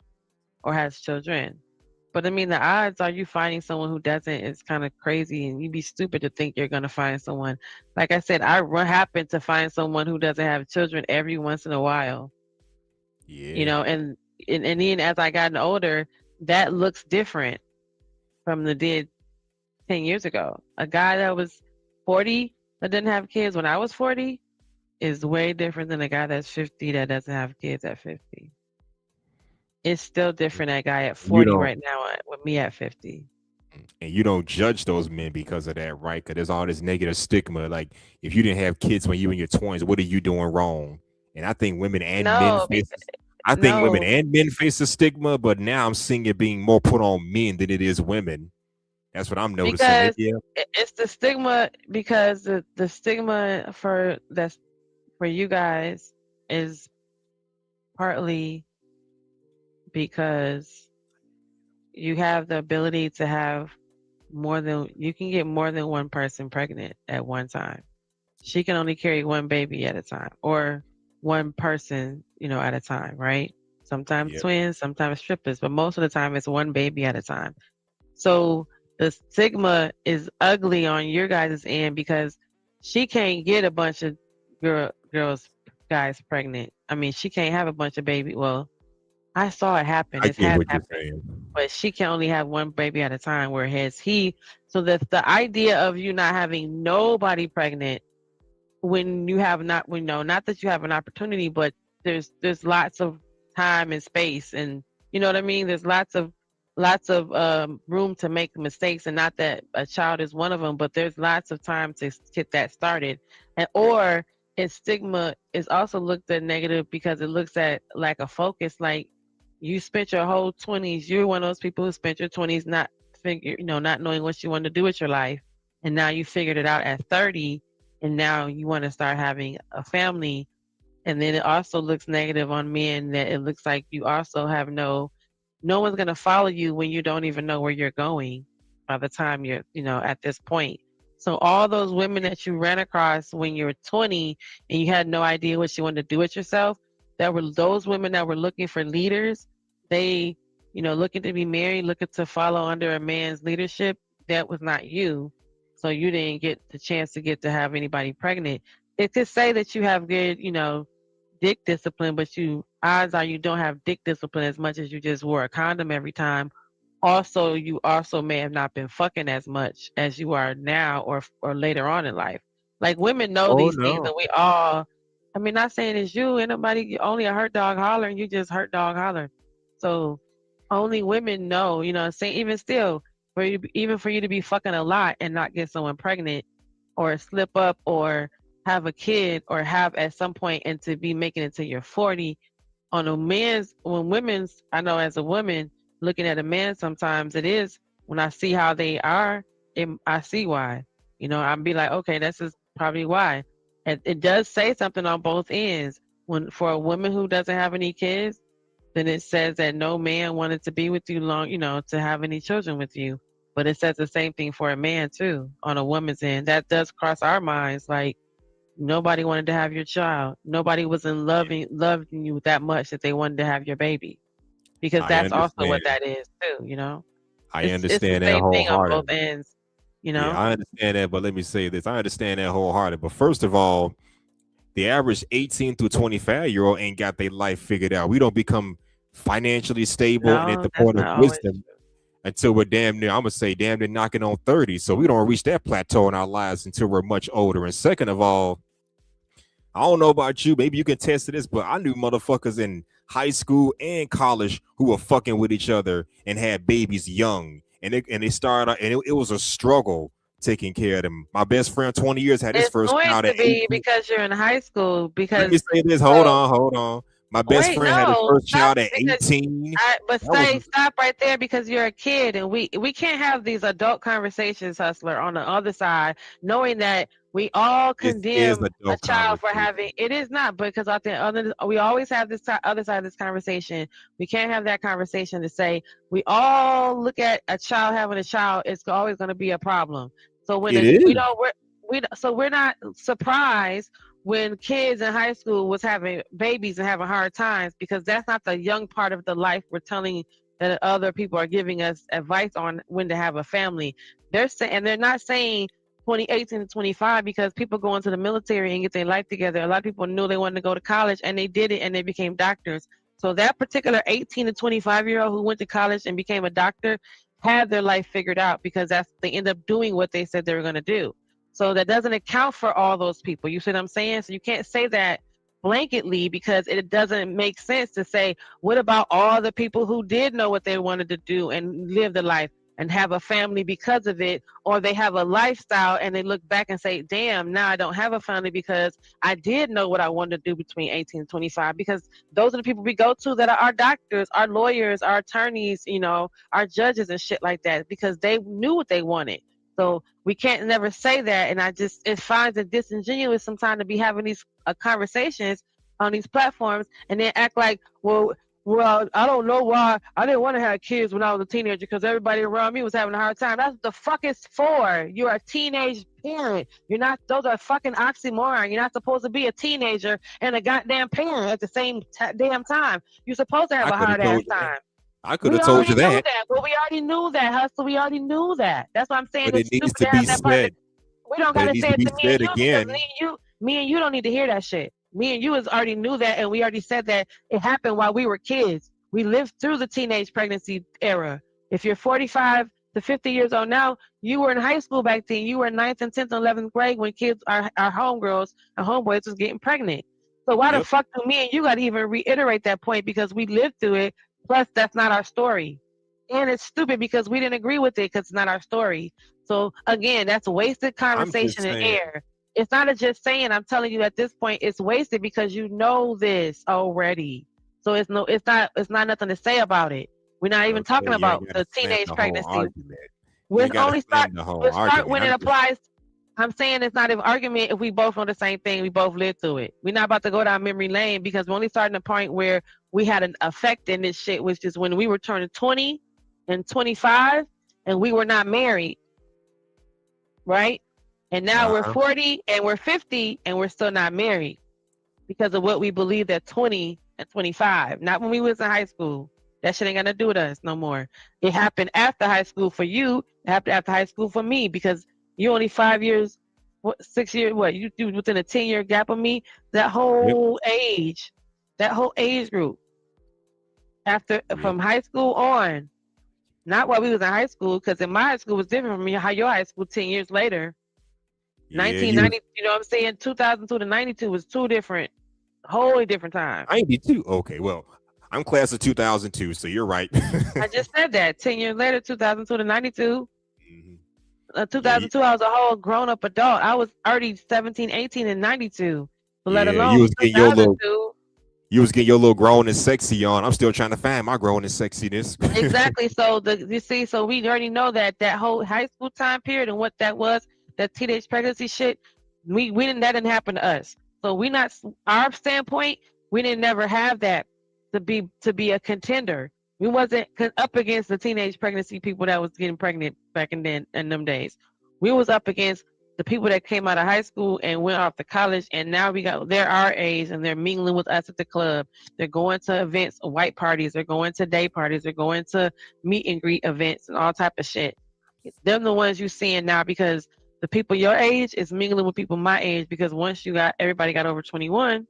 or has children. But I mean, the odds are you finding someone who doesn't is kind of crazy, and you'd be stupid to think you're gonna find someone. Like I said, I happen to find someone who doesn't have children every once in a while. Yeah. And then as I gotten older, that looks different from the did 10 years ago. A guy that was 40 that didn't have kids when I was 40 is way different than a guy that's 50 that doesn't have kids at 50. It's still different, that guy at You 40 don't right now with me at 50. and you don't judge those men because of that, right? Because there's all this negative stigma. Like, if you didn't have kids when you were in your 20s, what are you doing wrong? And I think women and men No, face the stigma, but now I'm seeing it being more put on men than it is women. That's what I'm noticing. because Yeah. it's the stigma, because the stigma for you guys is partly because you have the ability to have you can get more than one person pregnant at one time. She can only carry one baby at a time, or one person, at a time, right? sometimes twins, sometimes strippers, but most of the time it's one baby at a time. So the stigma is ugly on your guys' end because she can't get a bunch of guys pregnant. I mean, she can't have a bunch of baby. Well, I saw it happen. I It's get had what you're happened, saying. but she can only have one baby at a time. Whereas so the idea of you not having nobody pregnant when you have not, not that you have an opportunity, but there's lots of time and space, and you know what I mean. There's lots of room to make mistakes, and not that a child is one of them, but there's lots of time to get that started, or its stigma is also looked at negative because it looks at like a focus, like you spent your whole 20s. You're one of those people who spent your 20s not not knowing what you want to do with your life, and now you figured it out at 30, and now you want to start having a family. And then it also looks negative on men that it looks like you also have no one's going to follow you when you don't even know where you're going by the time you're at this point. So all those women that you ran across when you were 20 and you had no idea what you wanted to do with yourself, that were those women that were looking for leaders. They looking to be married, looking to follow under a man's leadership. That was not you. So you didn't get the chance to get to have anybody pregnant. It could say that you have good dick discipline, but odds are you don't have dick discipline as much as you just wore a condom every time. Also, you also may have not been fucking as much as you are now or later on in life. Like, women know Oh these things, no. and we all, I mean, not saying it's you, anybody, only a hurt dog holler, and you just hurt dog holler. So only women know, saying, even still, even for you to be fucking a lot and not get someone pregnant or slip up or have a kid or have at some point and to be making it to your 40 on women's, I know as a woman looking at a man, sometimes it is when I see how they are, I see why. I'd be like, okay, this is probably why. It does say something on both ends. When for a woman who doesn't have any kids, then it says that no man wanted to be with you long, to have any children with you. But it says the same thing for a man too, on a woman's end. That does cross our minds. Like, nobody wanted to have your child. Nobody was loving you that much that they wanted to have your baby. Because I that's also understand. what that is too. I It's the understand that same thing on both wholeheartedly. ends. Yeah, I understand that, but let me say this. I understand that wholeheartedly. But first of all, the average 18 through 25-year-old ain't got their life figured out. We don't become financially stable and at No, the that's point of not always wisdom until we're damn near, I'm gonna say damn near knocking on 30. So we don't reach that plateau in our lives until we're much older. And second of all, I don't know about you, maybe you can test to this, but I knew motherfuckers in high school and college who were fucking with each other and had babies young. And they started out, and it was a struggle taking care of them. My best friend, 20 years, had his It's first going child to at be 18. because you're in high school. Let Because me say this. Hold so on. My best wait, friend had his no, first stop child at because 18. but That was stop right there because you're a kid and we can't have these adult conversations, hustler, on the other side, knowing that we all this is condemn a adult child for conversation. having it is not, because I think we always have this other side of this conversation. We can't have that conversation to say we all look at a child having a child, it's always going to be a problem. So when It is. we're not surprised when kids in high school was having babies and having hard times, because that's not the young part of the life we're telling that other people are giving us advice on when to have a family. They're saying, and they're not saying 2018 to 25, because people go into the military and get their life together. A lot of people knew they wanted to go to college and they did it and they became doctors. So that particular 18 to 25-year-old who went to college and became a doctor had their life figured out because they end up doing what they said they were going to do. So that doesn't account for all those people. You see what I'm saying? So you can't say that blanketly, because it doesn't make sense to say, what about all the people who did know what they wanted to do and live the life and have a family because of it, or they have a lifestyle and they look back and say, damn, now I don't have a family because I did know what I wanted to do between 18 and 25. Because those are the people we go to that are our doctors, our lawyers, our attorneys, our judges and shit like that, because they knew what they wanted. So we can't never say that. And it finds it disingenuous sometimes to be having these conversations on these platforms and then act like, well, well, I don't know why I didn't want to have kids when I was a teenager because everybody around me was having a hard time. That's what the fuck it's for. You're a teenage parent. You're not, those are fucking oxymoron. You're not supposed to be a teenager and a goddamn parent at the same damn time. You're supposed to have I a could have hard ass told you that. time. I could We have told already you knew that, that. Well, we already knew that, Hustle. We already knew that. That's why I'm saying but it's it needs stupid to to be have that part. said. We don't But it gotta needs say to it be to me said and you because again. me and you don't need to hear that shit. Me and you already knew that, and we already said that it happened while we were kids. We lived through the teenage pregnancy era. If you're 45 to 50 years old now, you were in high school back then. You were in 9th and 10th and 11th grade when kids, our homegirls and homeboys was getting pregnant. So why the Yep. fuck do me and you gotta even reiterate that point because we lived through it. Plus, that's not our story. And it's stupid because we didn't agree with it because it's not our story. So again, that's wasted I'm conversation just and saying. air. It's not a just saying. I'm telling you at this point, it's wasted because you know this already. So it's not nothing to say about it. We're not even Okay, talking you about ain't got to the slam teenage the whole pregnancy. argument. You We're ain't got to only slam the whole we'll start argument. when it I'm just applies. I'm saying it's not an argument if we both know the same thing. We both lived through it. We're not about to go down memory lane because we're only starting the point where we had an effect in this shit, which is when we were turning 20 and 25 and we were not married, right? And now we're 40 and we're 50 and we're still not married because of what we believed at 20 and 25. Not when we was in high school. That shit ain't got to do with us no more. It happened after high school for you. It happened after high school for me because you only 5 years, 6 years, you do within a 10-year gap of me. That whole age, that whole age group after from high school on. Not while we was in high school, because in my high school was different from me. How your high school 10 years later. Yeah, 1990, you know what I'm saying? 2002 to 92 was two different, wholly different times. 92. Okay, well, I'm class of 2002, so you're right. I just said that. 10 years later, 2002 to 92. Mm-hmm. 2002, I was a whole grown-up adult. I was already 17, 18 in 92. But let Yeah, alone 2002. you was getting your little grown and sexy on. I'm still trying to find my grown and sexiness. Exactly. So you see, so we already know that whole high school time period and what that was, that teenage pregnancy shit, that didn't happen to us. So we not, our standpoint, we didn't never have that to be a contender. We wasn't up against the teenage pregnancy people that was getting pregnant back in them days. We was up against the people that came out of high school and went off to college, and now they're our age and they're mingling with us at the club. They're going to events, white parties. They're going to day parties. They're going to meet and greet events and all type of shit. Them the ones you seeing now because the people your age is mingling with people my age because once everybody got over 21,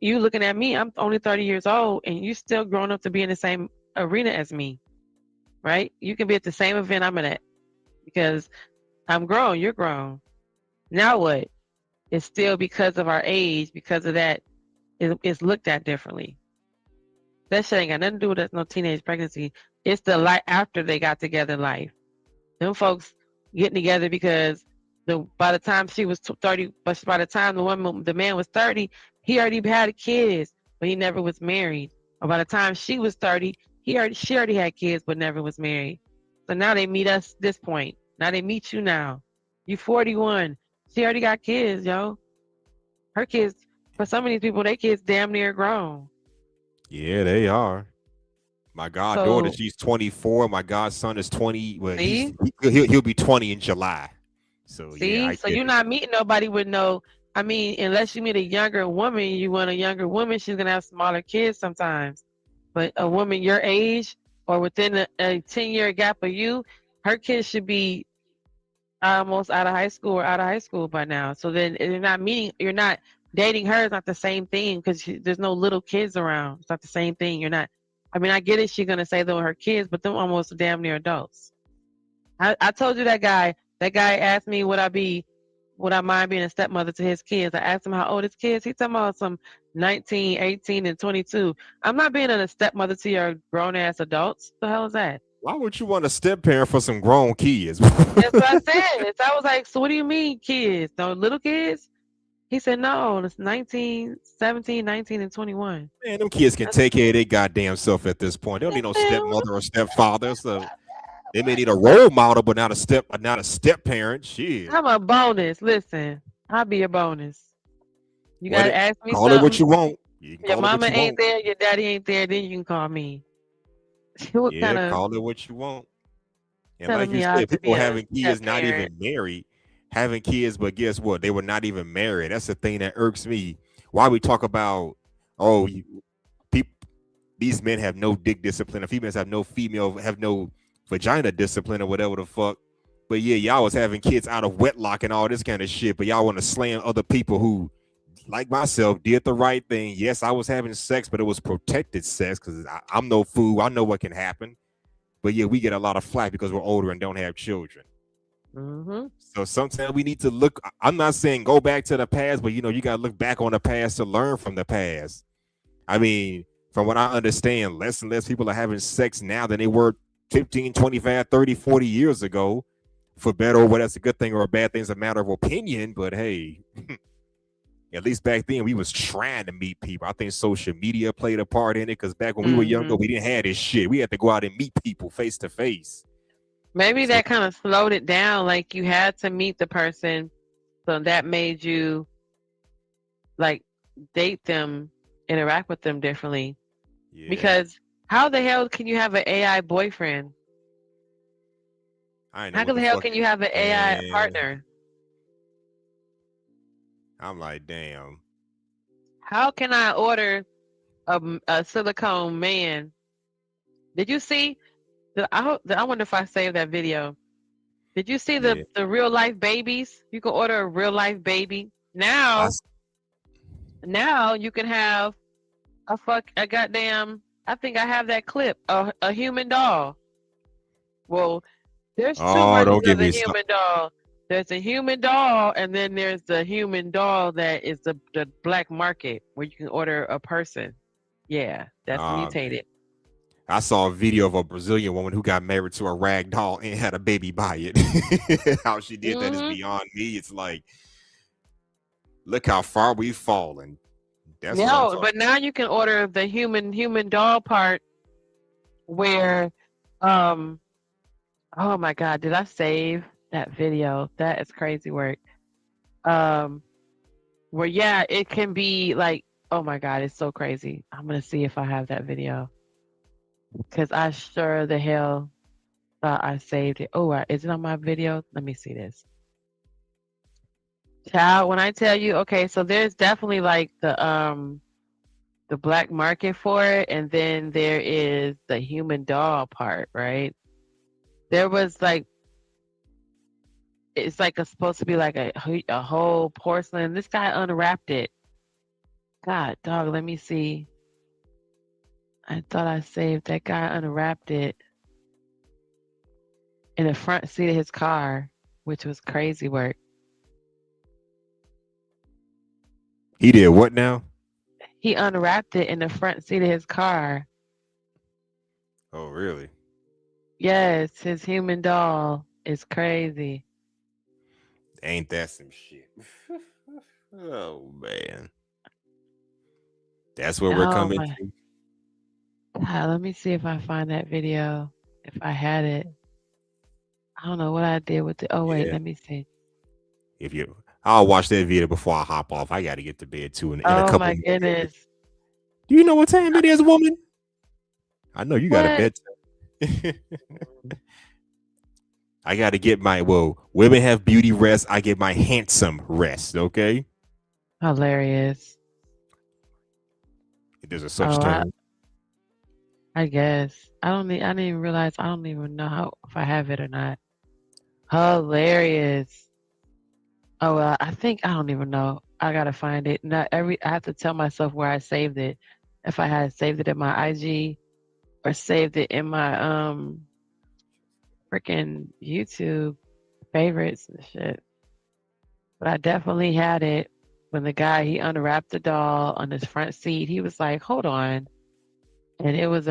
you looking at me, I'm only 30 years old and you still grown up to be in the same arena as me, right? You can be at the same event I'm at because I'm grown, you're grown. Now what? It's still because of our age, because of that, it's looked at differently. That shit ain't got nothing to do with us, no teenage pregnancy. It's the life after they got together in life. Them folks getting together because by the time she was 30, but by the time the man was 30, he already had kids, but he never was married. Or by the time she was 30, she already had kids, but never was married. So now they meet us this point. Now they meet you now. You 41. She already got kids, yo. Her kids, for some of these people, their kids damn near grown. Yeah, they are. My goddaughter, she's 24. My godson is 20. Well, he'll be 20 in July. So yeah, so you're not meeting nobody with no. I mean, unless you meet a younger woman, you want a younger woman, she's gonna have smaller kids sometimes. But a woman your age or within a 10-year gap of you, her kids should be almost out of high school or out of high school by now. So then you're not dating her. It's not the same thing because there's no little kids around. It's not the same thing. You're not. I mean, I get it. She's gonna say they're her kids, but them almost damn near adults. I told you that guy. That guy asked me would I mind being a stepmother to his kids. I asked him how old his kids. He talking about some 19, 18, and 22. I'm not being a stepmother to your grown ass adults. The hell is that? Why would you want a step parent for some grown kids? That's what I said. So I was like, so what do you mean kids? No little kids? He said, no, it's 19, 17, 19, and 21. Man, them kids can take care of their goddamn self at this point. They don't need no stepmother or stepfather. So they may need a role model, but not a step parent. Shit. I'm a bonus. Listen, I'll be a bonus. You gotta ask me call something. it what you want. You can Your call it what mama you ain't want. there, your daddy ain't there, then you can call me. What Yeah, kind of call it what you want. And telling like you me I said, have to people be a having step kids, not parent? even married, having kids, but guess what? They were not even married. That's the thing that irks me. Why we talk about, oh, people, these men have no dick discipline, or females have no vagina discipline, or whatever the fuck. But yeah, y'all was having kids out of wedlock and all this kind of shit. But y'all want to slam other people who, like myself, did the right thing. Yes, I was having sex, but it was protected sex because I'm no fool. I know what can happen. But yeah, we get a lot of flack because we're older and don't have children. Mm-hmm. So sometimes we need to look. I'm not saying go back to the past, but you got to look back on the past to learn from the past. I mean, from what I understand, less and less people are having sex now than they were 15, 25, 30, 40 years ago. For better or whether that's a good thing or a bad thing is a matter of opinion. But hey, at least back then we was trying to meet people. I think social media played a part in it because back when we were younger, we didn't have this shit. We had to go out and meet people face to face. Maybe So that kind of slowed it down. Like you had to meet the person, so that made you like date them, interact with them differently. yeah, Because how the hell can you have an AI boyfriend? I know How what the the hell fuck. can you have an AI Man, partner? I'm like, damn. How can I order a silicone man? Did you see? I wonder if I saved that video. Did you see Yeah. the real life babies? You can order a real life baby I now. s- Now you can have a goddamn. I think I have that clip. A human doll. Well, there's two Oh, versions don't get of the me started. human doll. There's a human doll, and then there's the human doll that is the black market where you can order a person. Yeah, that's Oh man, mutated. I saw a video of a Brazilian woman who got married to a rag doll and had a baby by it. How she did that is Hmm. beyond me. It's like, look how far we've fallen. That's what I'm No, talking. but now you can order the human doll part where, um, oh my God, did I save that video? That is crazy work. Um, where yeah, it can be like, oh my God, it's so crazy. I'm gonna see if I have that video because I sure the hell thought I saved it. Oh, is it on my video? Let me see this. Child, when I tell you, okay, so there's definitely like the black market for it, and then there is the human doll part, right? There was like it's like supposed to be like a whole porcelain. This guy unwrapped it. God, dog, let me see. I thought I saved that guy unwrapped it in the front seat of his car, which was crazy work. He did what now? He unwrapped it in the front seat of his car. Oh, really? Yes, his human doll is crazy. Ain't that some shit? Oh man, that's where we're Oh coming my to. God, let me see if I find that video. If I had it. I don't know what I did with it. Oh wait, Yeah. let me see. I'll watch that video before I hop off. I got to get to bed too in a Oh couple my minutes. goodness. Do you know what time it is, woman? I know you got a What? bedtime. I got to get my women have beauty rest. I get my handsome rest. Okay. Hilarious. There's a such Oh, term. I guess. I didn't even realize I don't even know if I have it or not. Hilarious. Oh well, I think I don't even know. I gotta find it. I have to tell myself where I saved it. If I had saved it in my IG or saved it in my freaking YouTube favorites and shit. But I definitely had it when the guy he unwrapped the doll on his front seat. He was like, "Hold on," and it was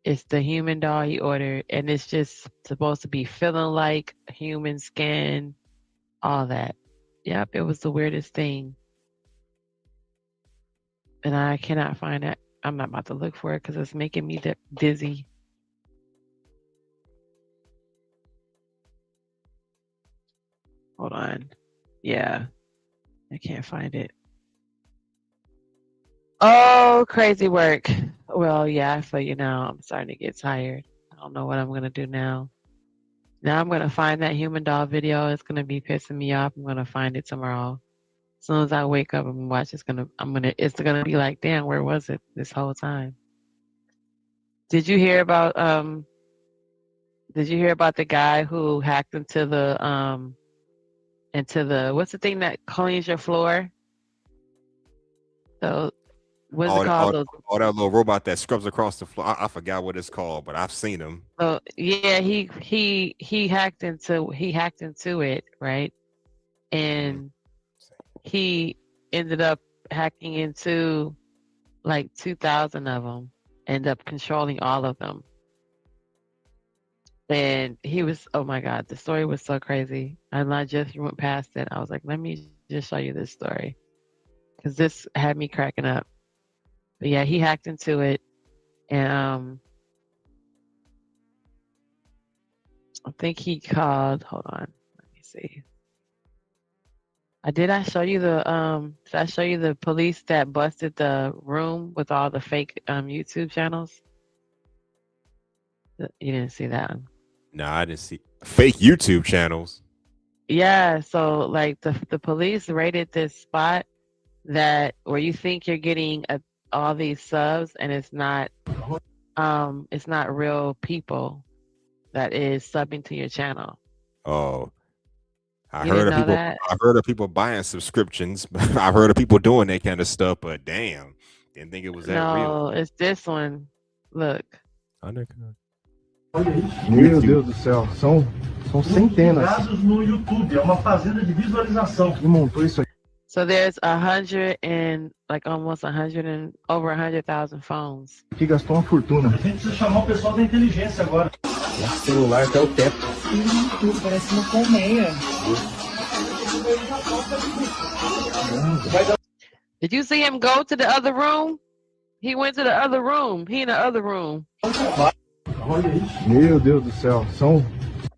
it's the human doll he ordered, and it's just supposed to be feeling like human skin, all that. Yep, it was the weirdest thing, and I cannot find it. I'm not about to look for it because it's making me dizzy. Hold on. Yeah, I can't find it. Oh, crazy work. Well, yeah, I feel you now. I'm starting to get tired. I don't know what I'm gonna do now. Now I'm gonna find that human doll video. It's gonna be pissing me off. I'm gonna find it tomorrow. As soon as I wake up and watch, it's gonna be like, damn, where was it this whole time? Did you hear about the guy who hacked into the what's the thing that cleans your floor? So what's it called? All that little robot that scrubs across the floor. I forgot what it's called, but I've seen him. So yeah, he hacked into it, right? And he ended up hacking into like 2,000 of them. Ended up controlling all of them. And he was, oh my God, the story was so crazy. And I just went past it. I was like, let me just show you this story. Because this had me cracking up. But yeah, he hacked into it. And I think he called, hold on, let me see. Did I show you the police that busted the room with all the fake YouTube channels? You didn't see that one. No, I didn't see fake YouTube channels. Yeah, so like the police raided this spot where you think you're getting all these subs and it's not real people that is subbing to your channel. Oh, I You heard didn't of know people. that? I heard of people buying subscriptions. I've heard of people doing that kind of stuff, but damn, didn't think it was that real. No, it's this one. Look. Meu Deus do céu, são centenas. No YouTube, é uma fazenda de visualização. E montou isso aqui. So there's 100 and like almost 100 and over 100,000 phones. Que gastou uma fortuna. A gente precisa chamar o pessoal da inteligência agora. O celular até o teto. Tudo parece uma colmeia. Did you see him go to the other room? He went to the other room. He in the other room. Meu Deus do céu, são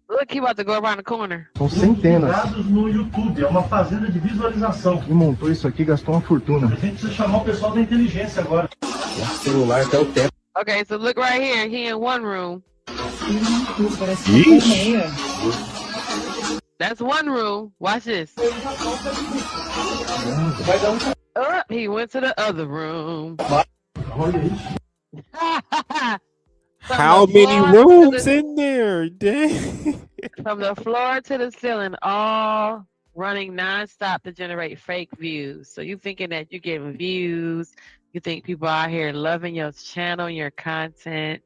Look, he about to go around the corner. São centenas. No YouTube, é uma fazenda de visualização. E montou isso aqui, gastou uma fortuna. A gente precisa chamar o pessoal da inteligência agora. O celular até o teto. Okay, so look right here. He in one room. That's one room. Watch this. He went to the other room. How many rooms in there? Dang. From the floor to the ceiling, all running nonstop to generate fake views. So you thinking that you're getting views. You think people out here loving your channel, your content.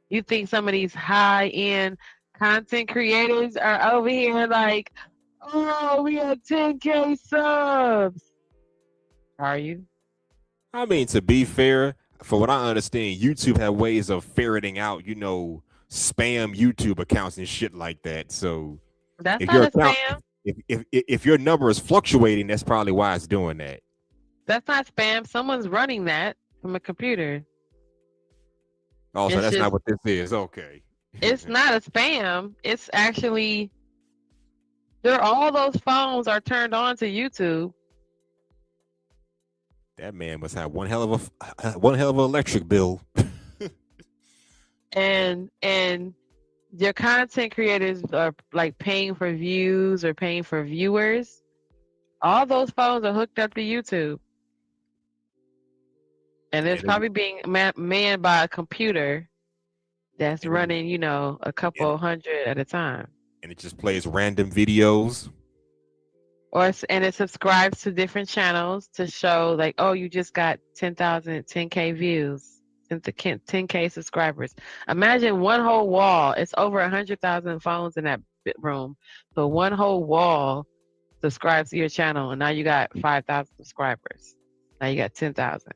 You think some of these high-end content creators are over here like, oh, we have 10K subs. Are you? I mean, to be fair, for what I understand, YouTube have ways of ferreting out, spam YouTube accounts and shit like that. So that's if not your a account, spam. if your number is fluctuating, that's probably why it's doing that. That's not spam. Someone's running that from a computer. Oh, so that's not what this is. Okay. It's not a spam. It's actually all those phones are turned on to YouTube. That man must have one hell of an electric bill. and your content creators are like paying for views or paying for viewers. All those phones are hooked up to YouTube. And it's probably being manned by a computer that's running, a couple hundred at a time. And it just plays random videos. And it subscribes to different channels to show like, oh, you just got 10K views, 10K subscribers. Imagine one whole wall. It's over 100,000 phones in that room. So one whole wall subscribes to your channel, and now you got 5,000 subscribers. Now you got 10,000.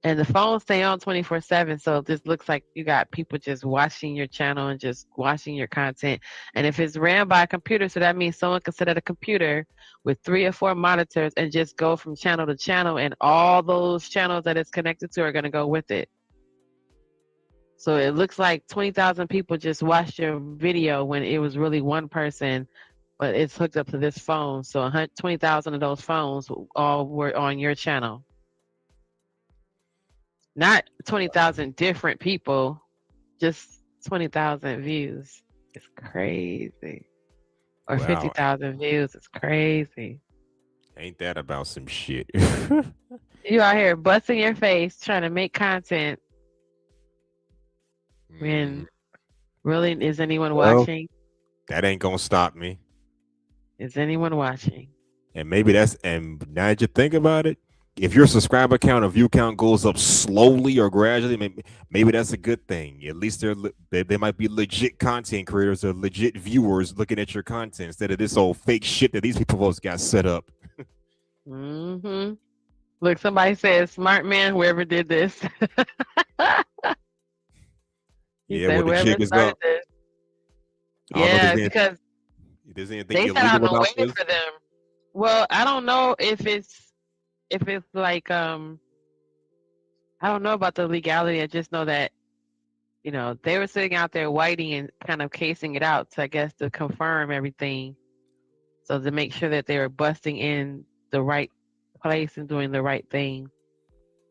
And the phones stay on 24/7, so this looks like you got people just watching your channel and just watching your content. And if it's ran by a computer, so that means someone can sit at a computer with 3 or 4 monitors and just go from channel to channel, and all those channels that it's connected to are going to go with it. So it looks like 20,000 people just watched your video when it was really one person, but it's hooked up to this phone. So 20,000 of those phones all were on your channel. Not 20,000 different people, just 20,000 views. It's crazy. Or Wow. 50,000 views. It's crazy. Ain't that about some shit? You out here busting your face trying to make content when really is anyone Well, watching? that ain't gonna stop me. Is anyone watching? And maybe and now that you think about it, if your subscriber count or view count goes up slowly or gradually, maybe that's a good thing. At least they might be legit content creators or legit viewers looking at your content instead of this old fake shit that these people got set up. Mm-hmm. Look, somebody said, "Smart man, whoever did this." Yeah, said, well, the "Whoever jig is started up. this." I don't know Yeah, because if there's anything they said I'm illegal gonna about wait this. for them. Well, I don't know if it's like I don't know about the legality. I just know that they were sitting out there waiting and kind of casing it out to, I guess, to confirm everything. So to make sure that they were busting in the right place and doing the right thing.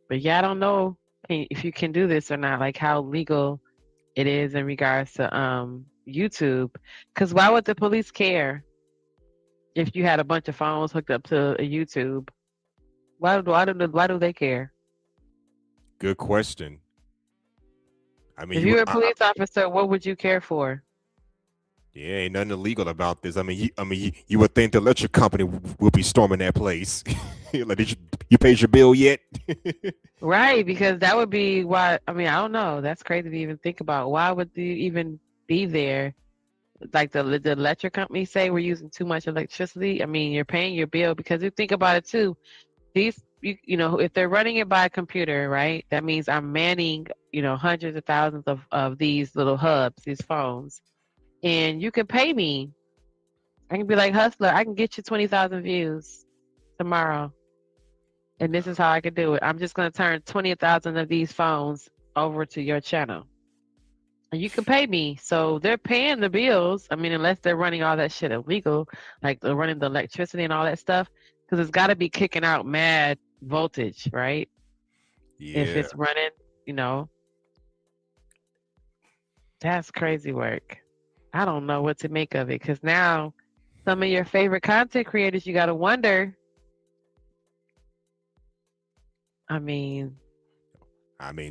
But yeah, I don't know if you can do this or not, like how legal it is in regards to YouTube. Because why would the police care if you had a bunch of phones hooked up to a YouTube? Why do they care? Good question. I mean, If you were a police officer, what would you care for? Yeah, ain't nothing illegal about this. I mean, you would think the electric company will be storming that place. Like, did you paid your bill yet? Right, because that would be why. I mean, I don't know. That's crazy to even think about. Why would you even be there? Like the electric company say we're using too much electricity. I mean, you're paying your bill because you think about it too. If they're running it by a computer, right? That means I'm manning, hundreds of thousands of these little hubs, these phones, and you can pay me. I can be like, Hustler, I can get you 20,000 views tomorrow. And this is how I can do it. I'm just going to turn 20,000 of these phones over to your channel. And you can pay me. So they're paying the bills. I mean, unless they're running all that shit illegal, like they're running the electricity and all that stuff, because it's got to be kicking out mad voltage, right? Yeah. If it's running, that's crazy work. I don't know what to make of it, because now some of your favorite content creators, you got to wonder. I mean,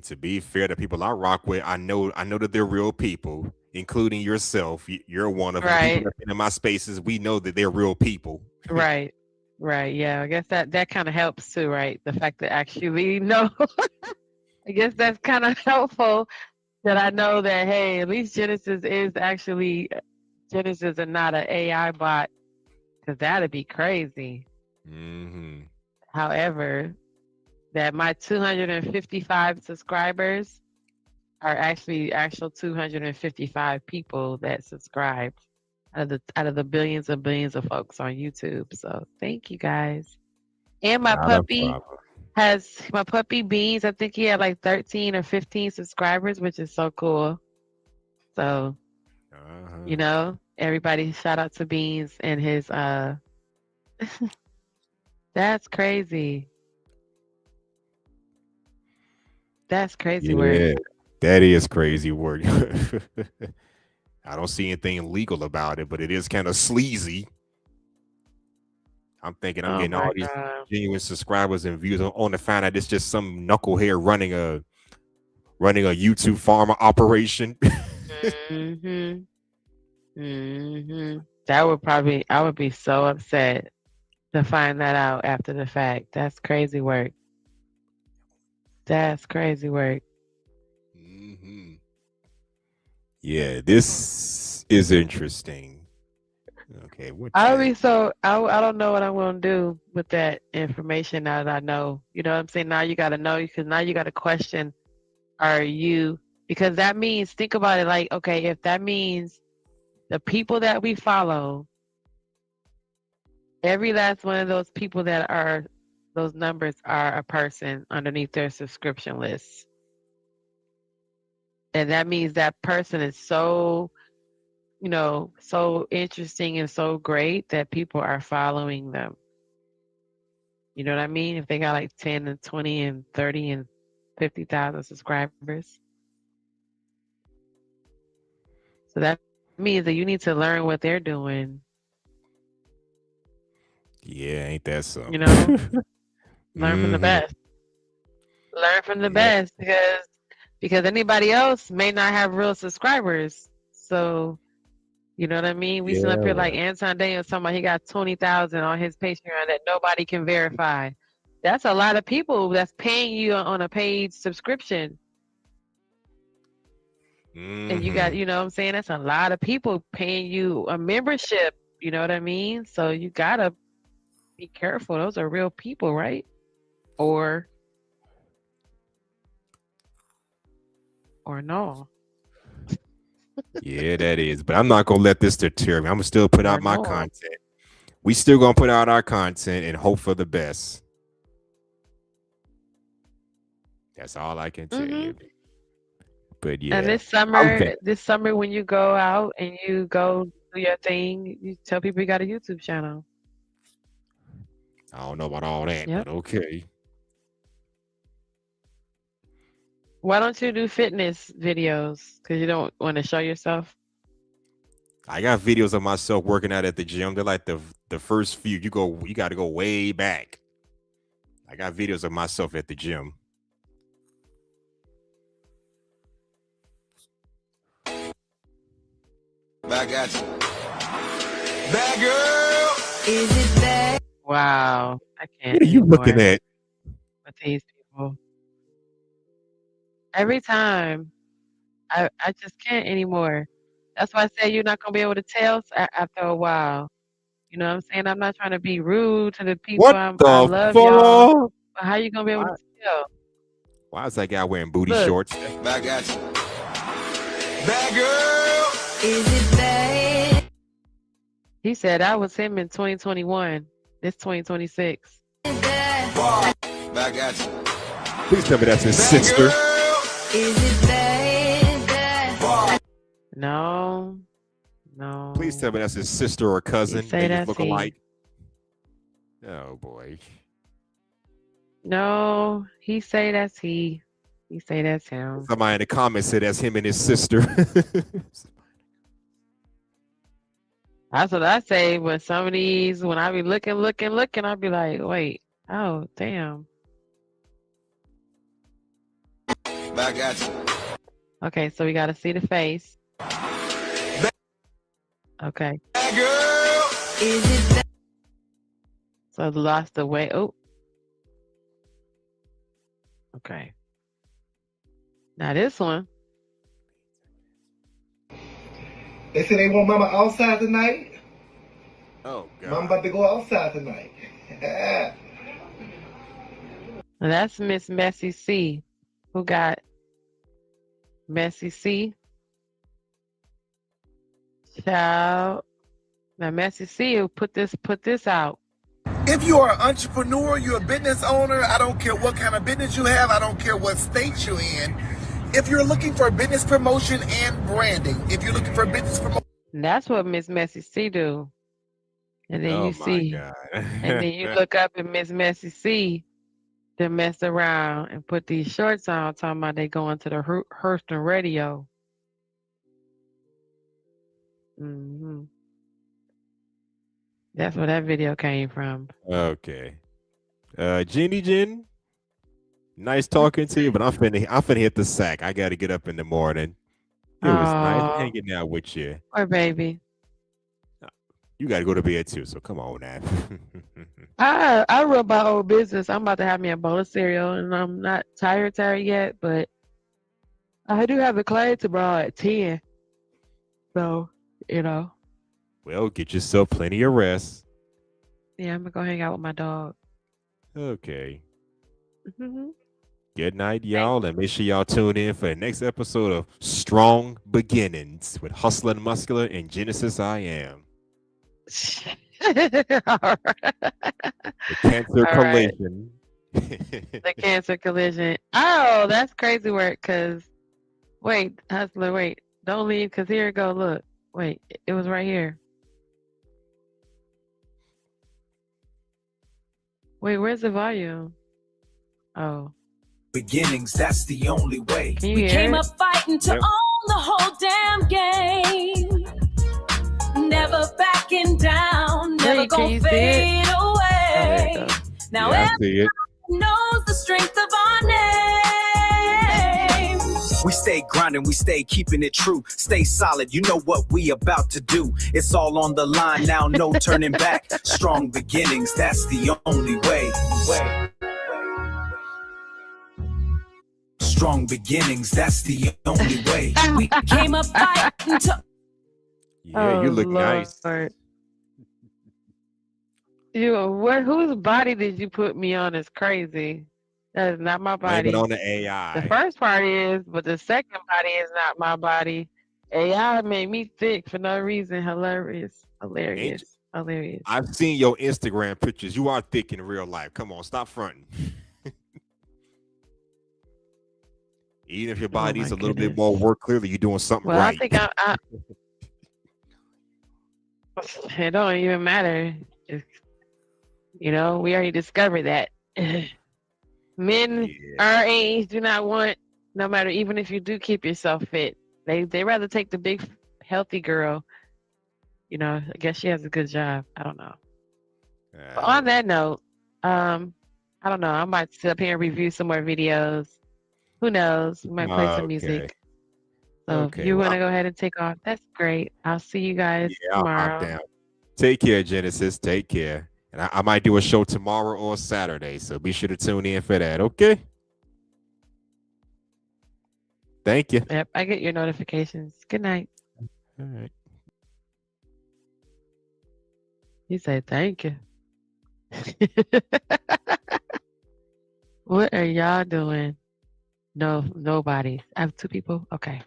to be fair, the people I rock with, I know that they're real people, including yourself. You're one of them. right, People that been in my spaces, we know that they're real people. right, right. Yeah, I guess that kind of helps too, right? The fact that actually know. I guess that's kind of helpful that I know that, hey, at least Genesis is actually Genesis and not an AI bot, because that'd be crazy. Mm-hmm. However, that my 255 subscribers are actually actual 255 people that subscribed out of the billions and billions of folks on YouTube. So thank you guys. And my puppy Beans, I think he had like 13 or 15 subscribers, which is so cool. So, everybody shout out to Beans and his that's crazy. That's crazy work. That is crazy work. I don't see anything legal about it, but it is kind of sleazy. I'm thinking I'm getting all these genuine subscribers and views on the fact that it's just some knucklehead running a YouTube pharma operation. Mm-hmm. Mm-hmm. I would be so upset to find that out after the fact. That's crazy work. That's crazy work. Mm-hmm. Yeah, this is interesting. Okay, I don't know what I'm gonna do with that information now that I know. You know what I'm saying? Now you gotta know, because now you gotta question, because that means, think about it, like, okay, if that means the people that we follow, every last one of those people that are, those numbers are a person underneath their subscription list. And that means that person is so, so interesting and so great that people are following them. You know what I mean? If they got like 10 and 20 and 30 and 50,000 subscribers. So that means that you need to learn what they're doing. Yeah, ain't that something? You know, learn from the Mhm. best. Learn from the Yeah. best because anybody else may not have real subscribers. So you know what I mean? We sit Yeah, up here like well. Anton Daniels talking about he got 20,000 on his Patreon that nobody can verify. That's a lot of people that's paying you on a paid subscription. And you got, Mhm. you know what I'm saying? That's a lot of people paying you a membership. You know what I mean? So you gotta be careful. Those are real people, right? Or no. Yeah, that is. But I'm not gonna let this deter me. I'm gonna still put Or out my no. content. We still gonna put out our content and hope for the best. That's all I can tell you. But And yeah, this summer when you go out and you go do your thing, you tell people you got a YouTube channel. I don't know about all that, Yep. but okay. Why don't you do fitness videos? Because you don't want to show yourself? I got videos of myself working out at the gym. They're like the first few. You got to go way back. I got videos of myself at the gym. Back at you. Bad girl. Is it bad? Wow. I can't What are you looking anymore at? with these people. Every time. I just can't anymore. That's why I say you're not going to be able to tell after a while. You know what I'm saying? I'm not trying to be rude to the people. What I the love y'all. fuck? But how you going to be able to tell? Why is that guy wearing booty Look. shorts? Back at you. Bad girl. Is it bad? He said that was him in 2021. This 2026. Back at you. Please tell me that's his sister. Is it bad? No. Please tell me that's his sister or cousin. say They just that's look he. alike. Oh boy. No, he say that's he. He say that's him. Somebody in the comments said that's him and his sister. That's what I say when some of these, when I be looking, I be like, wait, oh, damn. Back at you. Okay, so we got to see the face. Okay. Bad girl. Is it bad? So lost the weight. Oh. Okay. Now this one. They say they want mama outside tonight. Oh, God. Mama about to go outside tonight. Now that's Miss Messy C. Who got Messy C? Child. Now Messy C will put this out. If you are an entrepreneur, you're a business owner, I don't care what kind of business you have, I don't care what state you're in. If you're looking for business promotion and branding, if you're looking for business promotion. And that's what Miss Messy C do. And then Oh you my see, God. and then you look up at Miss Messy C to mess around and put these shorts on, talking about they going to the Hurston radio. That's where that video came from. Okay. Jeannie Jen, nice talking to you, but I'm finna hit the sack. I gotta get up in the morning. It was nice hanging out with you. Poor baby. You gotta go to bed too, so come on now. I run my own business. I'm about to have me a bowl of cereal, and I'm not tired yet, but I do have a client tomorrow at 10. So, you know. Well, get yourself plenty of rest. Yeah, I'm going to go hang out with my dog. Okay. Mm-hmm. Good night, y'all, and make sure y'all tune in for the next episode of Strong Beginnings with Hustler and Muscular and Genesis I Am. The Cancer Collision. The Cancer Collision. Oh, that's crazy work, because, wait, Hustler, wait. Don't leave, because here it go. Look. Wait, it was right here. Wait, where's the volume? Oh. beginnings, that's the only way. Can you We hear came it? up fighting to Yep. own the whole damn game. Never backing down, never Wait, can gonna you see it? fade Oh, there it away. goes. Now Yeah, I see it. everyone knows the strength of our name. We stay grinding, we stay keeping it true. Stay solid, you know what we about to do. It's all on the line now, no turning back. Strong beginnings, that's the only way. Strong beginnings, that's the only way. We came up fighting to Yeah, you look nice. Lord. Whose body did you put me on? Is crazy. That is not my Blame it body. on the The AI. first part is, but the second body is not my body. AI made me thick for no reason. Hilarious. Hilarious. Hilarious. I've seen your Instagram pictures. You are thick in real life. Come on, stop fronting. Even if your body needs a little bit more work, clearly you're doing something Well, right. I think it don't even matter. We already discovered that. Men our age do not want, no matter, even if you do keep yourself fit, they rather take the big healthy girl. I guess she has a good job. I don't know. But on that note, I don't know. I might sit up here and review some more videos. Who knows? We might play some music. So if you want to go ahead and take off, that's great. I'll see you guys tomorrow. I'm down. Take care, Genesis. Take care. And I might do a show tomorrow or Saturday, so be sure to tune in for that, okay? Thank you. Yep, I get your notifications. Good night. All right. He said thank you. What are y'all doing? No, nobody. I have 2 people. Okay.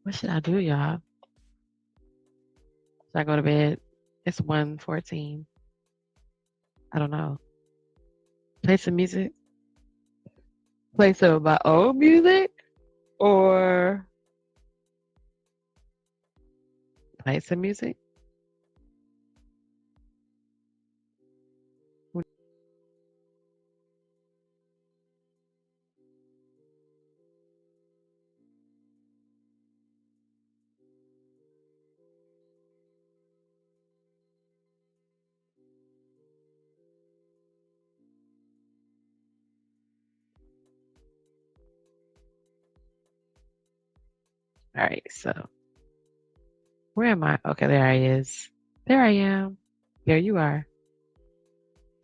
What should I do, y'all? Should I go to bed? It's 1:14. I don't know. Play some music? Play some of my own music? Or play some music? All right, so where am I? Okay, there I is. There I am. There you are.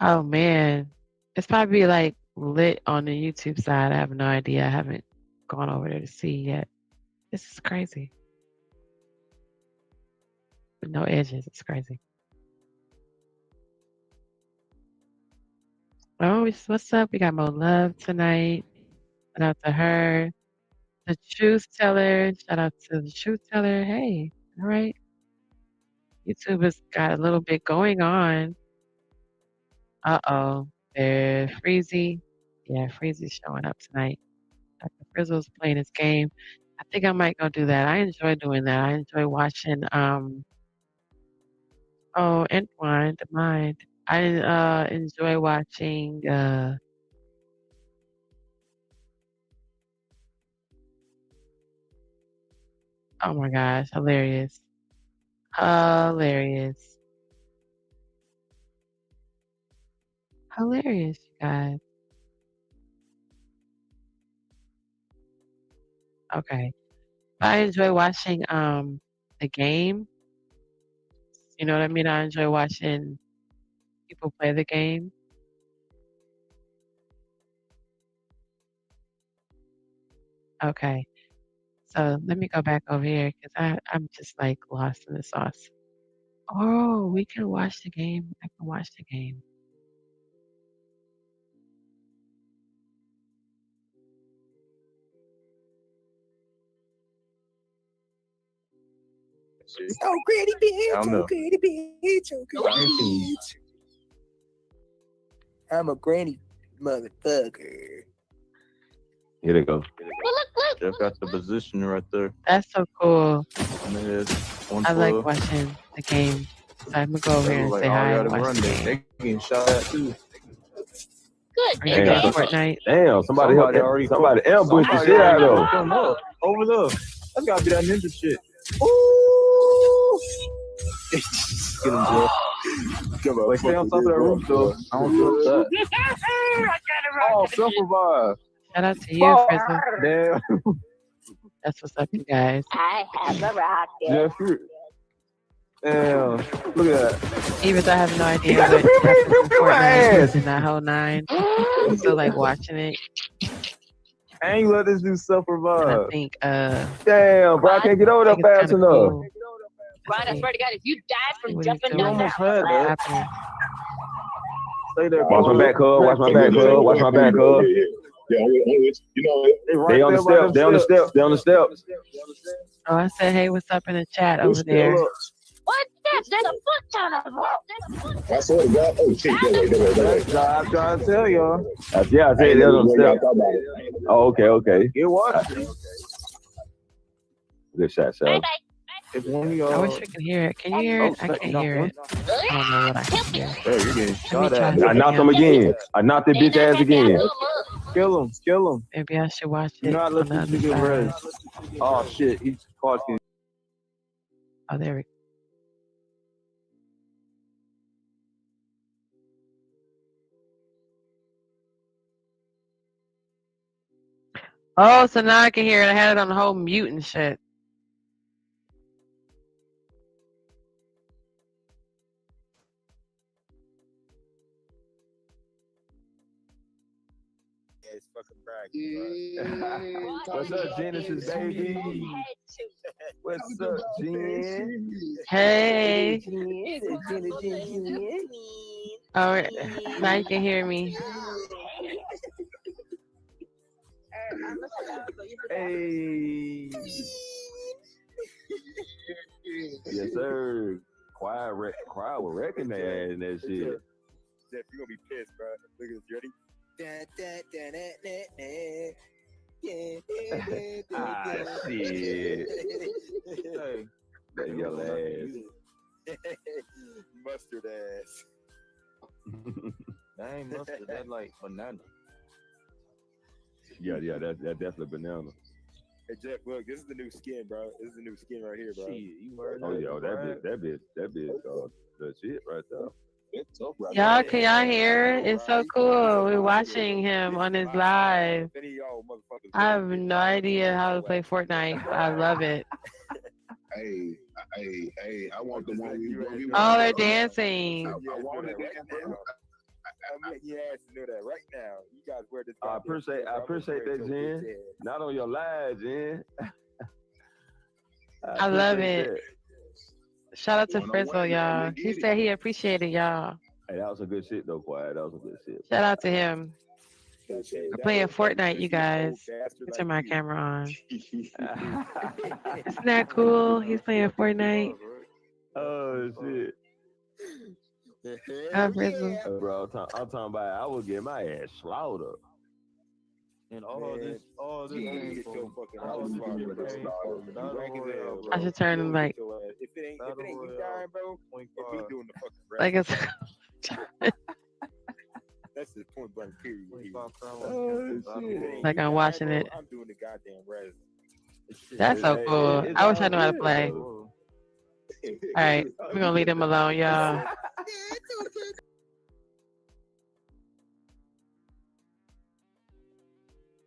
Oh man, it's probably like lit on the YouTube side. I have no idea. I haven't gone over there to see yet. This is crazy. With no edges, it's crazy. Oh, what's up? We got more love tonight. Shout out to her. The truth teller. Shout out to the truth teller. Hey, all right. YouTube has got a little bit going on. Uh-oh. There's Freezy. Yeah, Freezy's showing up tonight. Dr. Frizzle's playing his game. I think I might go do that. I enjoy doing that. I enjoy watching Entwine, the Mind. I enjoy watching oh my gosh, hilarious. Hilarious. Hilarious, you guys. Okay. I enjoy watching the game. You know what I mean? I enjoy watching people play the game. Okay. So let me go back over here because I'm just like lost in the sauce. Oh, we can watch the game. I can watch the game. Oh, granny bitch, oh, granny bitch, oh, granny bitch. I'm a granny motherfucker. Here they go. Jeff got the position right there. That's so cool. I like 112. watching the game. So I'm gonna go over here and Like say all hi y'all and to watch run the there. game. They getting shot at too. Are you playing Fortnite? Damn, somebody already ambushed the shit out of him. Over there. That's gotta be that ninja shit. Ooh! Get him, bro. Wait, stay on top of that roof, though. I don't feel that. Oh, self-revive. Shout out to you, Frizzle. Damn. That's what's up, you guys. I have a rocket. Jeffrey. Damn. Look at that. Even though I have no idea what happens in Fortnite in that whole 9, I'm still like watching it. I ain't let this do self-revive. And I think, damn, bro, I can't get over there fast enough. Cool. Brian, I swear to God, if you die from What jumping you down doing? that, Had that. Stay there. Watch my back, cuz. Watch my back, cuz. Watch my back, cuz. Yeah, you know, They on the steps. They on the steps. They on the steps. Oh, I said, hey, what's up in the chat over there? what? There's a foot ton of them. I swear to God. Oh, shit. I'm trying to tell y'all. Yeah, I said they on the steps. Oh, okay. Get what? Good shot, Sal. If one of I y'all. wish we could hear it. Can you hear it? I can't hear it. I don't know what I can hear. Hey, you're getting shot Let me at. try I knocked him again. I knocked that bitch ass again. Kill him. Maybe I should watch it You're not on the listening other to good side. res. Oh, shit. He's talking. Oh, there we go. Oh, so now I can hear it. I had it on the whole mute and shit. It's fucking bragging, What's up, Genesis, baby? What's up, Jen? Hey. Oh, now you can hear me. Hey. Yes, sir. Quiet will reckon they ass in that shit. Jeff, you're gonna be pissed, bro. Look at this. You ready? Ah, shit. Hey. That yellow ass. Mustard ass. That ain't mustard. That's like banana. Yeah, that's definitely banana. Hey Jeff, look, this is the new skin, bro. This is the new skin right here, bro. Shit, you heard that? Oh yeah, that bitch, the shit right there. Y'all, can y'all hear it? It's so cool. We're watching him on his live. I have no idea how to play Fortnite. I love it. Hey, I want the one we Oh, they're dancing. I want it right now. I'm letting your ass know that right now. You guys wear this. I appreciate that, Jen. Not on your live, Jen. I love it. Shout out to Frizzle, y'all. He said he appreciated y'all. Hey, that was some good shit, though, Quiet. That was some good shit. Shout out to him. We're playing Fortnite, you guys. Let's turn my camera on. Isn't that cool? He's playing Fortnite. Oh, shit. Frizzle. Bro, I'm talking about I would get my ass slaughtered. And all this ain't I should turn him like if it ain't you dying, bro, it's me doing the fucking rest. like it's That's the point blank period. like I'm watching it. I'm doing the goddamn res. That's so cool. I wish I knew how to play. All right, we're gonna leave them alone, y'all.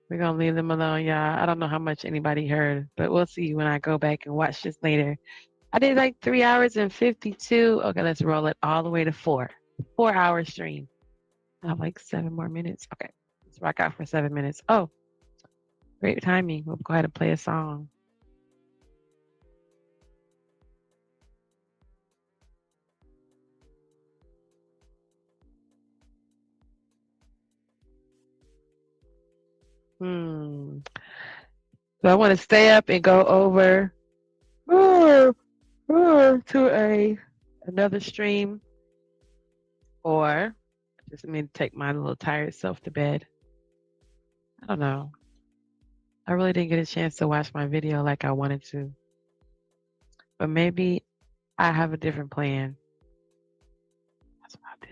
We're gonna leave them alone, y'all. I don't know how much anybody heard, but we'll see when I go back and watch this later. I did like 3 hours and 52. Okay, let's roll it all the way to 4. 4-hour stream. I have like 7 more minutes. Okay, let's rock out for 7 minutes. Oh, great timing. We'll go ahead and play a song. So I want to stay up and go over to another stream, or just me to take my little tired self to bed. I don't know. I really didn't get a chance to watch my video like I wanted to, but maybe I have a different plan. That's what I do.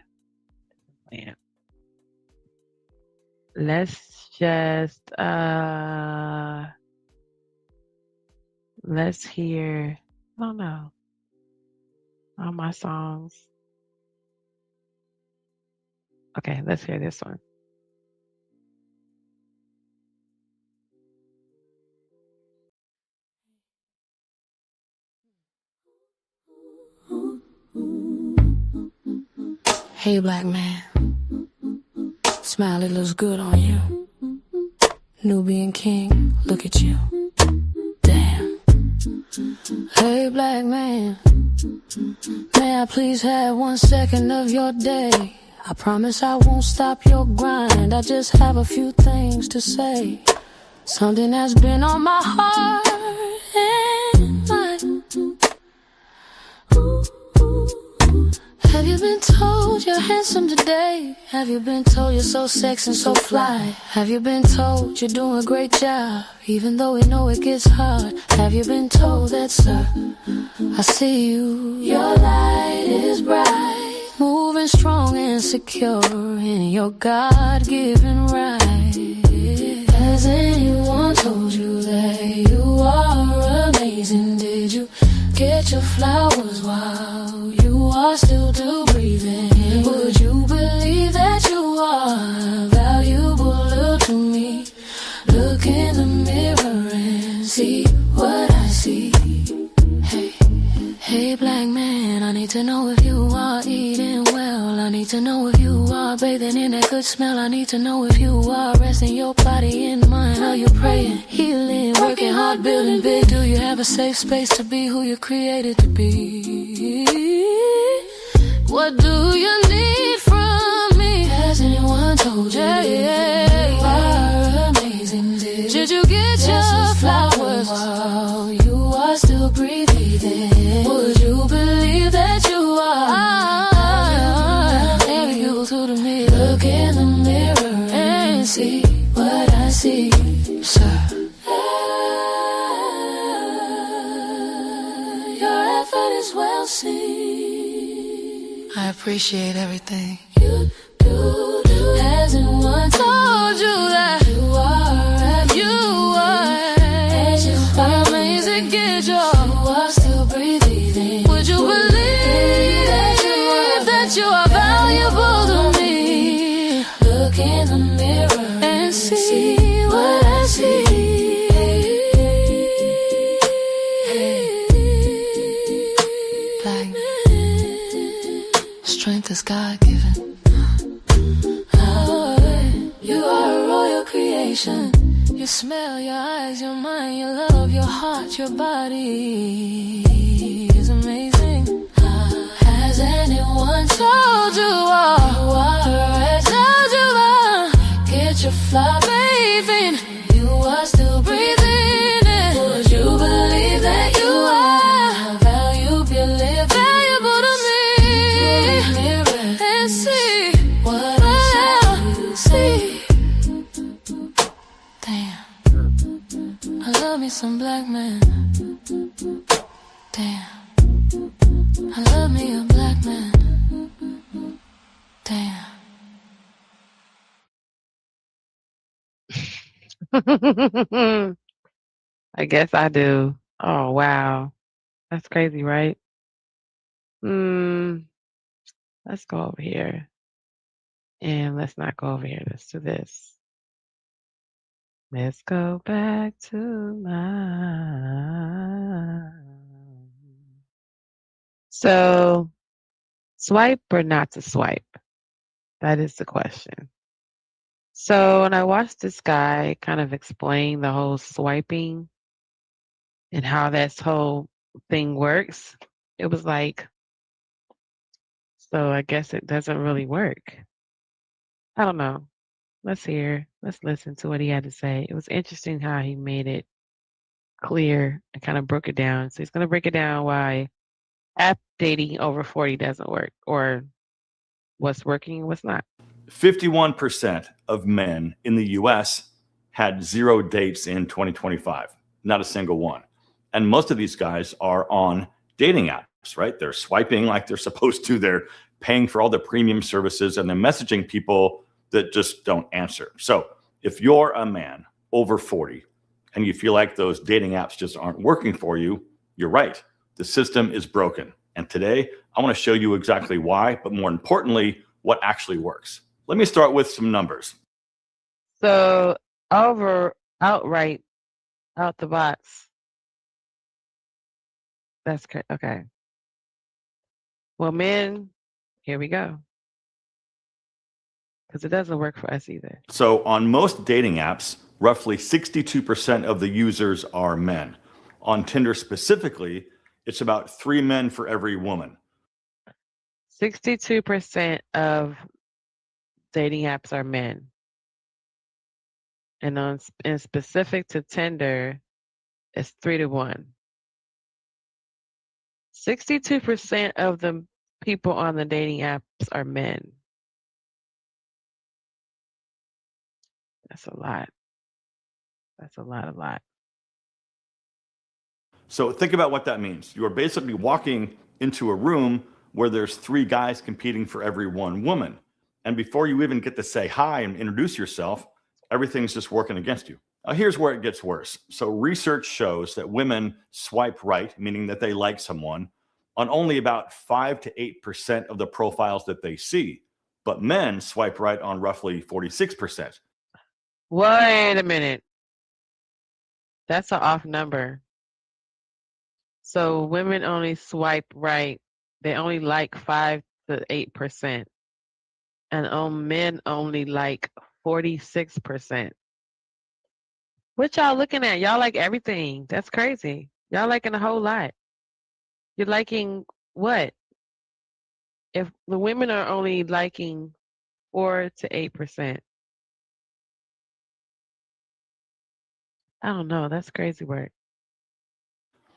Different plan. let's just let's hear, I don't know, all my songs. Okay, let's hear this one. Hey, black man. Smile, it looks good on you. Nubian king, look at you. Damn. Hey, black man. May I please have 1 second of your day? I promise I won't stop your grind. I just have a few things to say. Something that's been on my heart and mind. Have you been told you're handsome today? Have you been told you're so sexy and so fly? Have you been told you're doing a great job, even though we know it gets hard? Have you been told that, sir, I see you, your light is bright, moving strong and secure in your God-given right? Has anyone told you that you are amazing? Did you get your flowers while you are still breathing? Would you believe that you are valuable? Look to me, look in the mirror and see what I see. Hey, hey, black man, I need to know if you are eating well. I need to know if you are bathing in that good smell. I need to know if you are resting your body and mind. Are you praying, healing, working hard, building big? Do you have a safe space to be who you're created to be? What do you need from me? Has anyone told you you are amazing? Did you get your flowers while you are still breathing? Would you believe that you are valuable to the mirror? Look in the mirror and see what I see, sir. Your effort is well seen. I appreciate everything you do. Has anyone told you that you are amazing? Get your, you are still breathing. Would you believe that you are valuable to me? Look in the mirror and see what I see. Strength is God-given. Oh, you are a royal creation. Your smell, your eyes, your mind, your love, your heart, your body is amazing. Has anyone told you told you get your fly bathing? You are still breathing. Would you believe that you are valuable to me? And see what I see. Damn, I love me some black man. Damn, I love me a black man. Damn. I guess I do. Oh, wow. That's crazy, right? Let's go over here. And let's not go over here. Let's do this. Let's go back to my... So, swipe or not to swipe? That is the question. So when I watched this guy kind of explain the whole swiping and how this whole thing works, it was like, so I guess it doesn't really work. I don't know. Let's listen to what he had to say. It was interesting how he made it clear and kind of broke it down. So he's going to break it down why app dating over 40 doesn't work, or what's working and what's not. 51% of men in the US had 0 dates in 2025, not a single one. And most of these guys are on dating apps, right? They're swiping like they're supposed to. They're paying for all the premium services and they're messaging people that just don't answer. So if you're a man over 40 and you feel like those dating apps just aren't working for you, you're right. The system is broken. And today I want to show you exactly why, but more importantly, what actually works. Let me start with some numbers. So outright, out the box. That's good. Okay. Well, men, here we go. Because it doesn't work for us either. So on most dating apps, roughly 62% of the users are men. On Tinder specifically, it's about 3 men for every woman. 62% of dating apps are men. And in specific to Tinder, it's 3 to 1. 62% of the people on the dating apps are men. That's a lot. That's a lot. So think about what that means. You are basically walking into a room where there's 3 guys competing for every 1 woman. And before you even get to say hi and introduce yourself, everything's just working against you. Now, here's where it gets worse. So research shows that women swipe right, meaning that they like someone, on only about 5 to 8% of the profiles that they see. But men swipe right on roughly 46%. Wait a minute. That's an off number. So women only swipe right. They only like 5 to 8%. And men only like 46%. What y'all looking at? Y'all like everything. That's crazy. Y'all liking a whole lot. You're liking what? If the women are only liking 4 to 8%. I don't know. That's crazy work.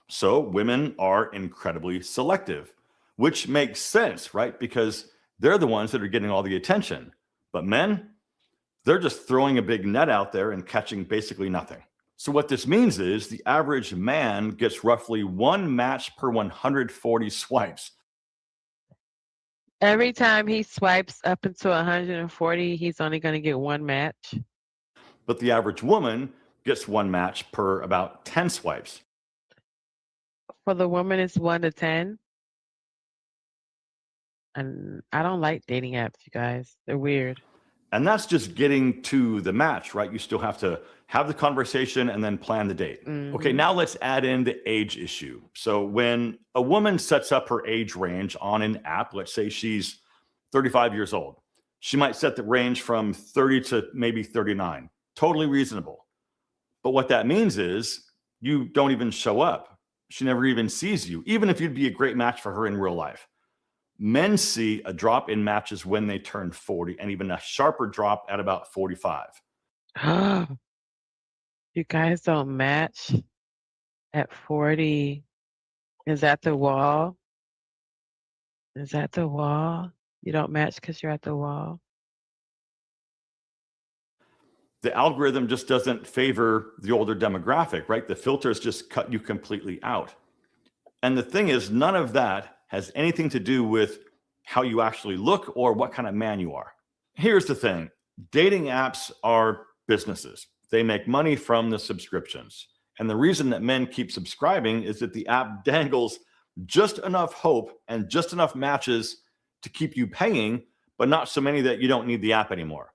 So women are incredibly selective, which makes sense, right? Because they're the ones that are getting all the attention. But men, they're just throwing a big net out there and catching basically nothing. So what this means is the average man gets roughly 1 match per 140 swipes. Every time he swipes up into 140, he's only going to get 1 match. But the average woman gets 1 match per about 10 swipes. For the woman, it's 1 to 10. And I don't like dating apps, you guys. They're weird. And that's just getting to the match, right? You still have to have the conversation and then plan the date. Okay, now let's add in the age issue. So when a woman sets up her age range on an app, let's say she's 35 years old, she might set the range from 30 to maybe 39. Totally reasonable. But what that means is you don't even show up. She never even sees you, even if you'd be a great match for her in real life. Men see a drop in matches when they turn 40 and even a sharper drop at about 45. You guys don't match at 40. Is that the wall? Is that the wall? You don't match because you're at the wall? The algorithm just doesn't favor the older demographic, right? The filters just cut you completely out. And the thing is, none of that has anything to do with how you actually look or what kind of man you are. Here's the thing. Dating apps are businesses. They make money from the subscriptions. And the reason that men keep subscribing is that the app dangles just enough hope and just enough matches to keep you paying, but not so many that you don't need the app anymore.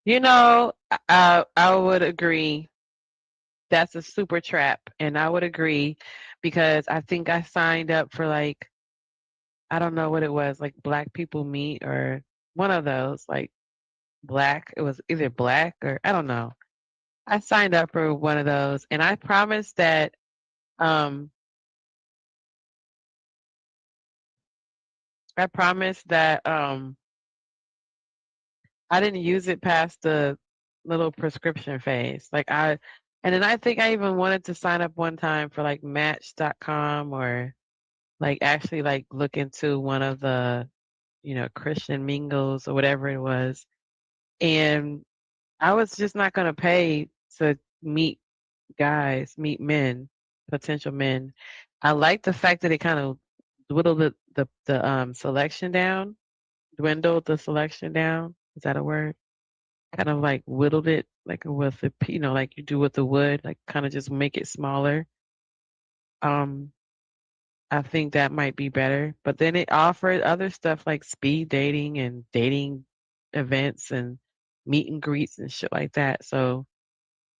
You know, I would agree. That's a super trap. And I would agree because I think I signed up for like, I don't know what it was, like Black People Meet or one of those, like Black. It was either Black or I don't know. I signed up for one of those and I promised that I didn't use it past the little prescription phase. And then I think I even wanted to sign up one time for like Match.com or like actually like look into one of the, Christian mingles or whatever it was. And I was just not going to pay to meet men, potential men. I like the fact that it kind of dwindled the selection down. Is that a word? Kind of like whittled it, like with a, like you do with the wood, like kind of just make it smaller. Um, I think that might be better. But then it offered other stuff like speed dating and dating events and meet and greets and shit like that. So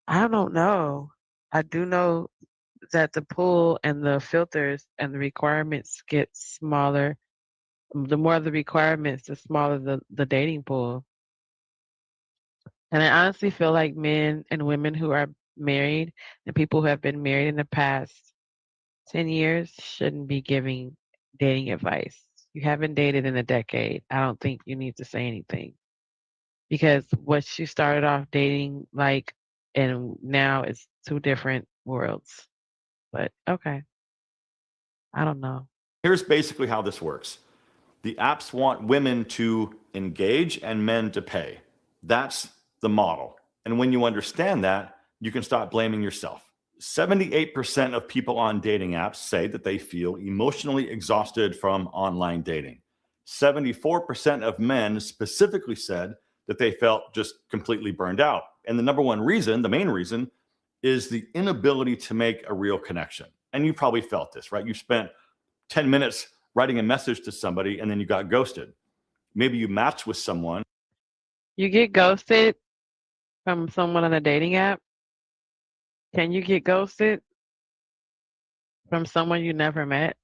I don't know. I do know that the pool and the filters and the requirements get smaller. The more the requirements, the smaller the dating pool. And I honestly feel like men and women who are married and people who have been married in the past 10 years shouldn't be giving dating advice. You haven't dated in a decade. I don't think you need to say anything because what you started off dating like and now it's two different worlds. But okay, I don't know. Here's basically how this works. The apps want women to engage and men to pay. That's the model. And when you understand that, you can stop blaming yourself. 78% of people on dating apps say that they feel emotionally exhausted from online dating. 74% of men specifically said that they felt just completely burned out. And the number one reason, the main reason, is the inability to make a real connection. And you probably felt this, right? You spent 10 minutes writing a message to somebody and then you got ghosted. Maybe you matched with someone. You get ghosted from someone on a dating app? Can you get ghosted from someone you never met?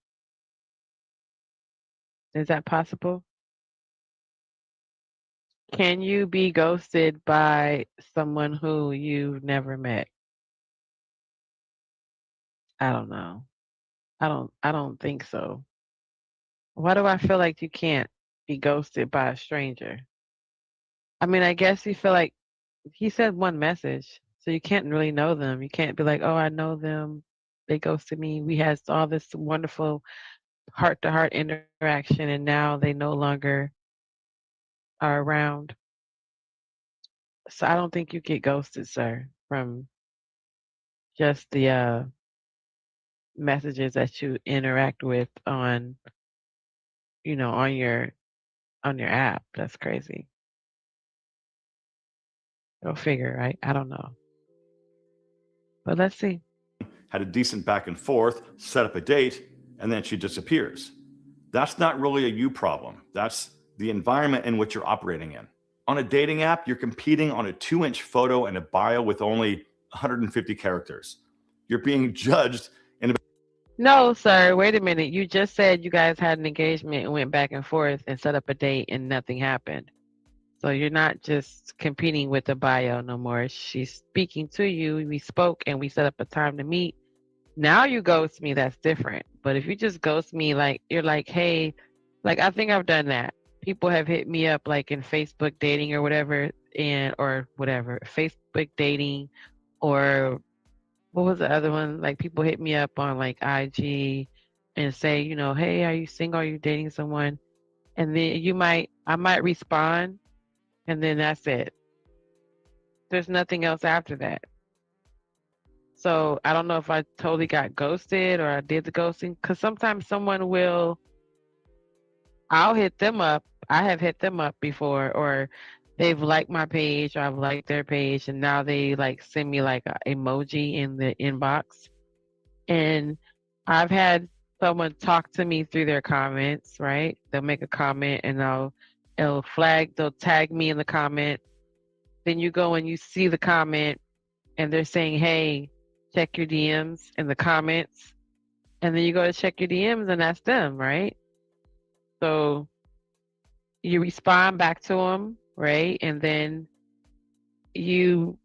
Is that possible? Can you be ghosted by someone who you've never met? I don't know. I don't think so. Why do I feel like you can't be ghosted by a stranger? I mean, I guess you feel like he said one message, so you can't really know them. You can't be like, "Oh, I know them. They ghosted me. We had all this wonderful heart-to-heart interaction, and now they no longer are around." So I don't think you get ghosted, sir, from just the messages that you interact with on, on your app. That's crazy. Go figure, right? I don't know. But let's see. Had a decent back and forth, set up a date, and then she disappears. That's not really a you problem. That's the environment in which you're operating in. On a dating app, you're competing on a 2-inch photo and a bio with only 150 characters. You're being judged in a... No, sir. Wait a minute. You just said you guys had an engagement and went back and forth and set up a date and nothing happened. So you're not just competing with the bio no more. She's speaking to you. We spoke and we set up a time to meet. Now you ghost me. That's different. But if you just ghost me, like you're like, hey, like I think I've done that. People have hit me up like in Facebook dating or whatever, Facebook dating, or what was the other one? Like people hit me up on like IG and say, hey, are you single? Are you dating someone? And then I might respond, and then that's it. There's nothing else after that. So I don't know if I totally got ghosted or I did the ghosting, because sometimes I'll hit them up. I have hit them up before, or they've liked my page or I've liked their page, and now they like send me like an emoji in the inbox. And I've had someone talk to me through their comments, right? They'll make a comment and they'll tag me in the comment. Then you go and you see the comment and they're saying, hey, check your DMs in the comments. And then you go to check your DMs and that's them, right? So you respond back to them, right? And then you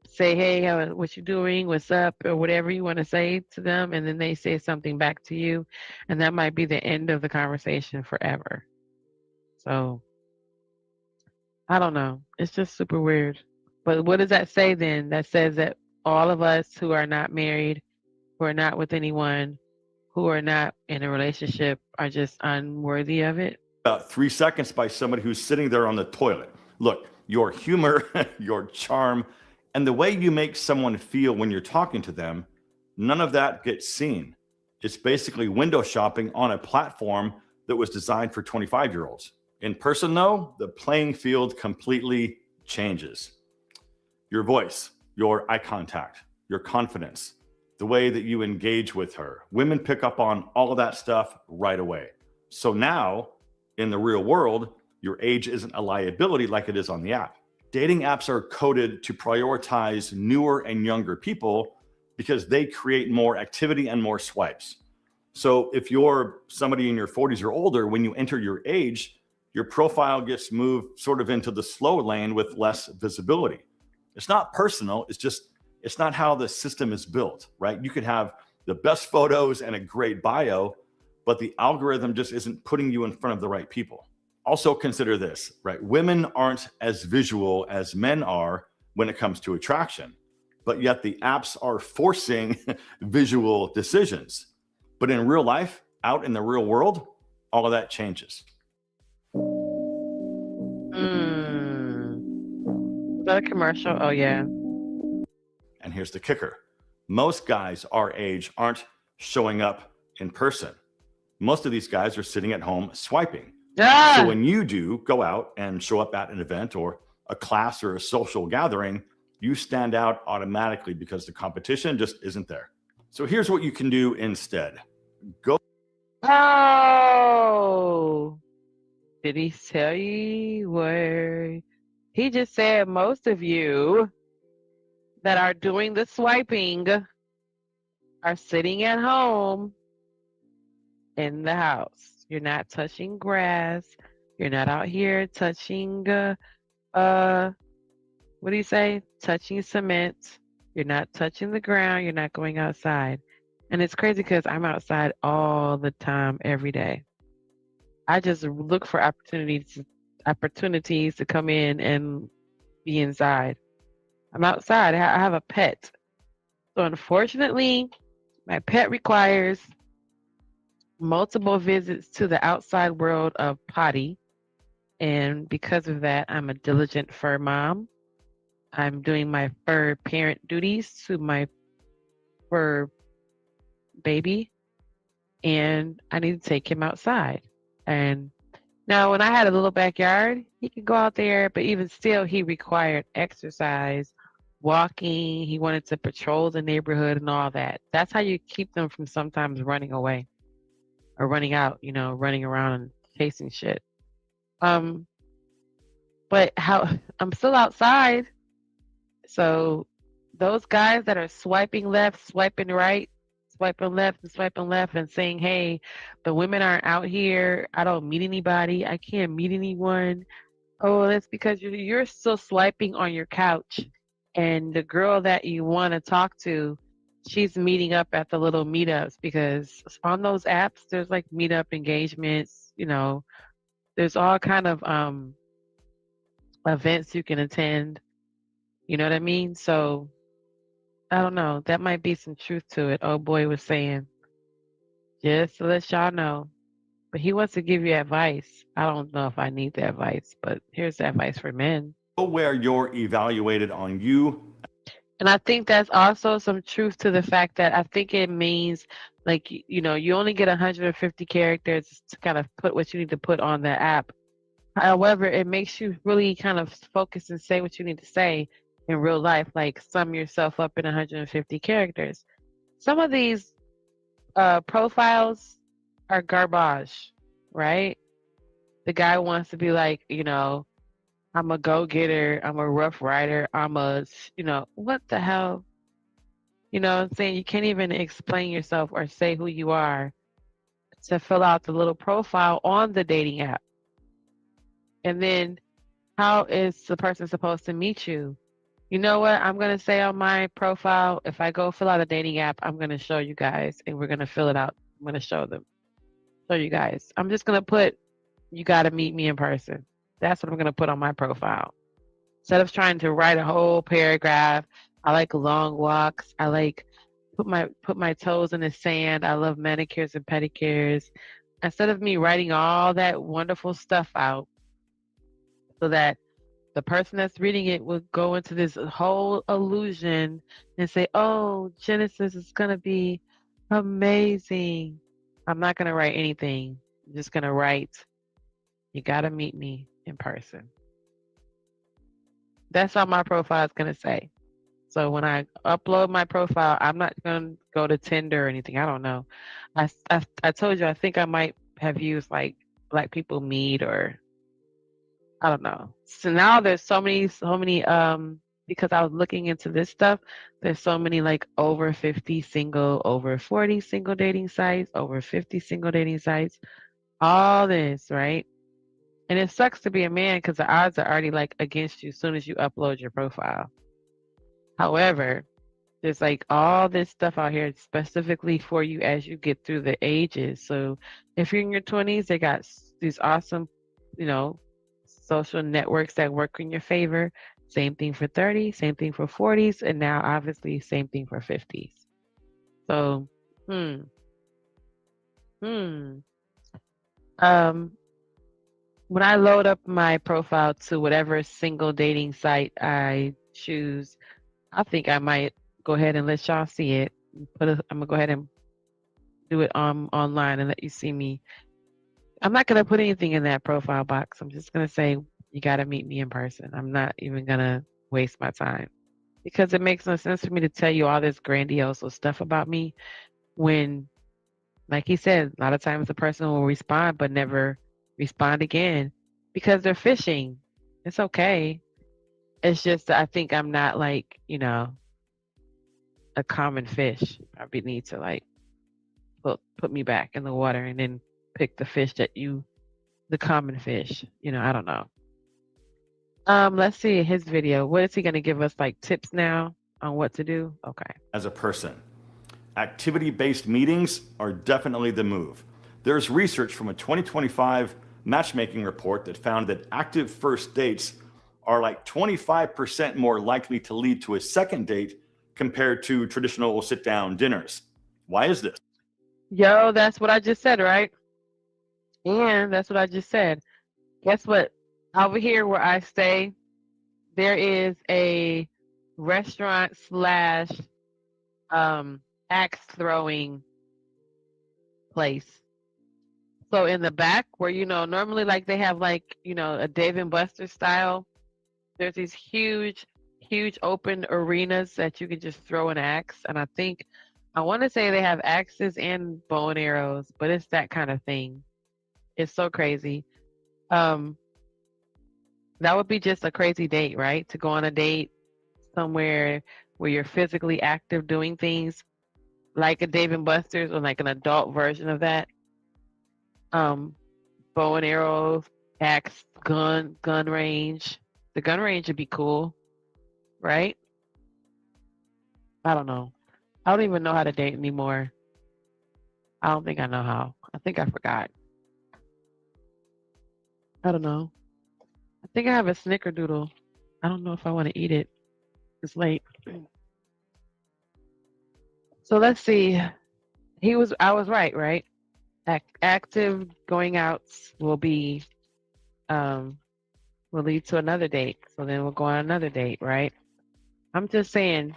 say, hey, what you doing? What's up? Or whatever you want to say to them. And then they say something back to you. And that might be the end of the conversation forever. So I don't know. It's just super weird. But what does that say then? That says that all of us who are not married, who are not with anyone, who are not in a relationship are just unworthy of it? About 3 seconds by somebody who's sitting there on the toilet. Look, your humor, your charm, and the way you make someone feel when you're talking to them, none of that gets seen. It's basically window shopping on a platform that was designed for 25-year-olds. In person, though, the playing field completely changes. Your voice, your eye contact, your confidence, the way that you engage with her. Women pick up on all of that stuff right away. So now, in the real world, your age isn't a liability like it is on the app. Dating apps are coded to prioritize newer and younger people because they create more activity and more swipes. So if you're somebody in your 40s or older, when you enter your age, your profile gets moved sort of into the slow lane with less visibility. It's not personal. It's not how the system is built, right? You could have the best photos and a great bio, but the algorithm just isn't putting you in front of the right people. Also consider this, right? Women aren't as visual as men are when it comes to attraction, but yet the apps are forcing visual decisions. But in real life, out in the real world, all of that changes. Is that a commercial? Oh, yeah. And here's the kicker. Most guys our age aren't showing up in person. Most of these guys are sitting at home swiping. Ah! So when you do go out and show up at an event or a class or a social gathering, you stand out automatically because the competition just isn't there. So here's what you can do instead. Go. Oh, did he tell you where? He just said most of you that are doing the swiping are sitting at home in the house. You're not touching grass. You're not out here touching, what do you say? Touching cement. You're not touching the ground. You're not going outside. And it's crazy because I'm outside all the time, every day. I just look for opportunities to come in and be inside. I'm outside. I have a pet. So unfortunately, my pet requires multiple visits to the outside world of potty. And because of that, I'm a diligent fur mom. I'm doing my fur parent duties to my fur baby. And I need to take him outside. And now when I had a little backyard, he could go out there, but even still, he required exercise, walking. He wanted to patrol the neighborhood and all that. That's how you keep them from sometimes running away or running out, running around and chasing shit. But I'm still outside. So those guys that are swiping left, swiping right, swiping left and saying, hey, the women aren't out here. I don't meet anybody. I can't meet anyone. Oh, that's because you're still swiping on your couch. And the girl that you want to talk to, she's meeting up at the little meetups, because on those apps, there's like meetup engagements, there's all kind of events you can attend. You know what I mean? So I don't know. That might be some truth to it. Oh boy was saying, just to let y'all know. But he wants to give you advice. I don't know if I need the advice, but here's the advice for men. Where you're evaluated on you. And I think that's also some truth to the fact that I think it means, like, you only get 150 characters to kind of put what you need to put on the app. However, it makes you really kind of focus and say what you need to say in real life, like sum yourself up in 150 characters. Some of these profiles are garbage, right? The guy wants to be like, I'm a go-getter, I'm a rough rider, I'm a, what the hell? You know what I'm saying? You can't even explain yourself or say who you are to fill out the little profile on the dating app. And then how is the person supposed to meet you? You know what? I'm going to say on my profile, if I go fill out a dating app, I'm going to show you guys, and we're going to fill it out. I'm going to show you guys. I'm just going to put, you got to meet me in person. That's what I'm going to put on my profile. Instead of trying to write a whole paragraph, I like long walks. I like put my toes in the sand. I love manicures and pedicures. Instead of me writing all that wonderful stuff out, so that the person that's reading it will go into this whole illusion and say, oh, Genesis is going to be amazing. I'm not going to write anything. I'm just going to write You gotta meet me in person. That's all my profile is gonna say. So when I upload my profile, I'm not gonna go to Tinder or anything. I don't know. I told you I think I might have used like Black People Meet or I don't know. So now there's so many because I was looking into this stuff, there's so many like over 50 single, over 40 single dating sites, over 50 single dating sites, all this, right? And it sucks to be a man because the odds are already like against you as soon as you upload your profile. However, there's like all this stuff out here specifically for you as you get through the ages. So if you're in your 20s, they got these awesome, you know, social networks that work in your favor. Same thing for 30, same thing for 40s, and now obviously same thing for 50s. So, when I load up my profile to whatever single dating site I choose, I think I might go ahead and let y'all see it. I'm gonna go ahead and do it online and let you see me. I'm not gonna put anything in that profile box. I'm just gonna say you gotta meet me in person. I'm not even gonna waste my time because it makes no sense for me to tell you all this grandiose stuff about me when, like he said, a lot of times the person will respond but never respond again because they're fishing. It's okay. It's just that I think I'm not like, you know, a common fish. I need to like put me back in the water and then pick the fish that the common fish. You know, I don't know. Let's see his video. What is he gonna give us like tips now on what to do? Okay. As a person, activity-based meetings are definitely the move. There's research from a 2025 matchmaking report that found that active first dates are like 25% more likely to lead to a second date compared to traditional sit-down dinners. Why is this? Yo, that's what I just said, right? And that's what I just said. Guess what? Over here where I stay, there is a restaurant slash axe throwing place. So in the back where, you know, normally like they have like, you know, a Dave and Buster style, there's these huge open arenas that you can just throw an axe. And I want to say they have axes and bow and arrows, but it's that kind of thing. It's so crazy. That would be just a crazy date, right? To go on a date somewhere where you're physically active doing things like a Dave and Buster's or like an adult version of that. Bow and arrows, axe, gun range. The gun range would be cool, right? I don't know. I don't even know how to date anymore. I don't think I know how. I think I forgot. I don't know. I think I have a snickerdoodle. I don't know if I want to eat it. It's late. So let's see. I was right? Active going outs will be, will lead to another date. So then we'll go on another date, right? I'm just saying,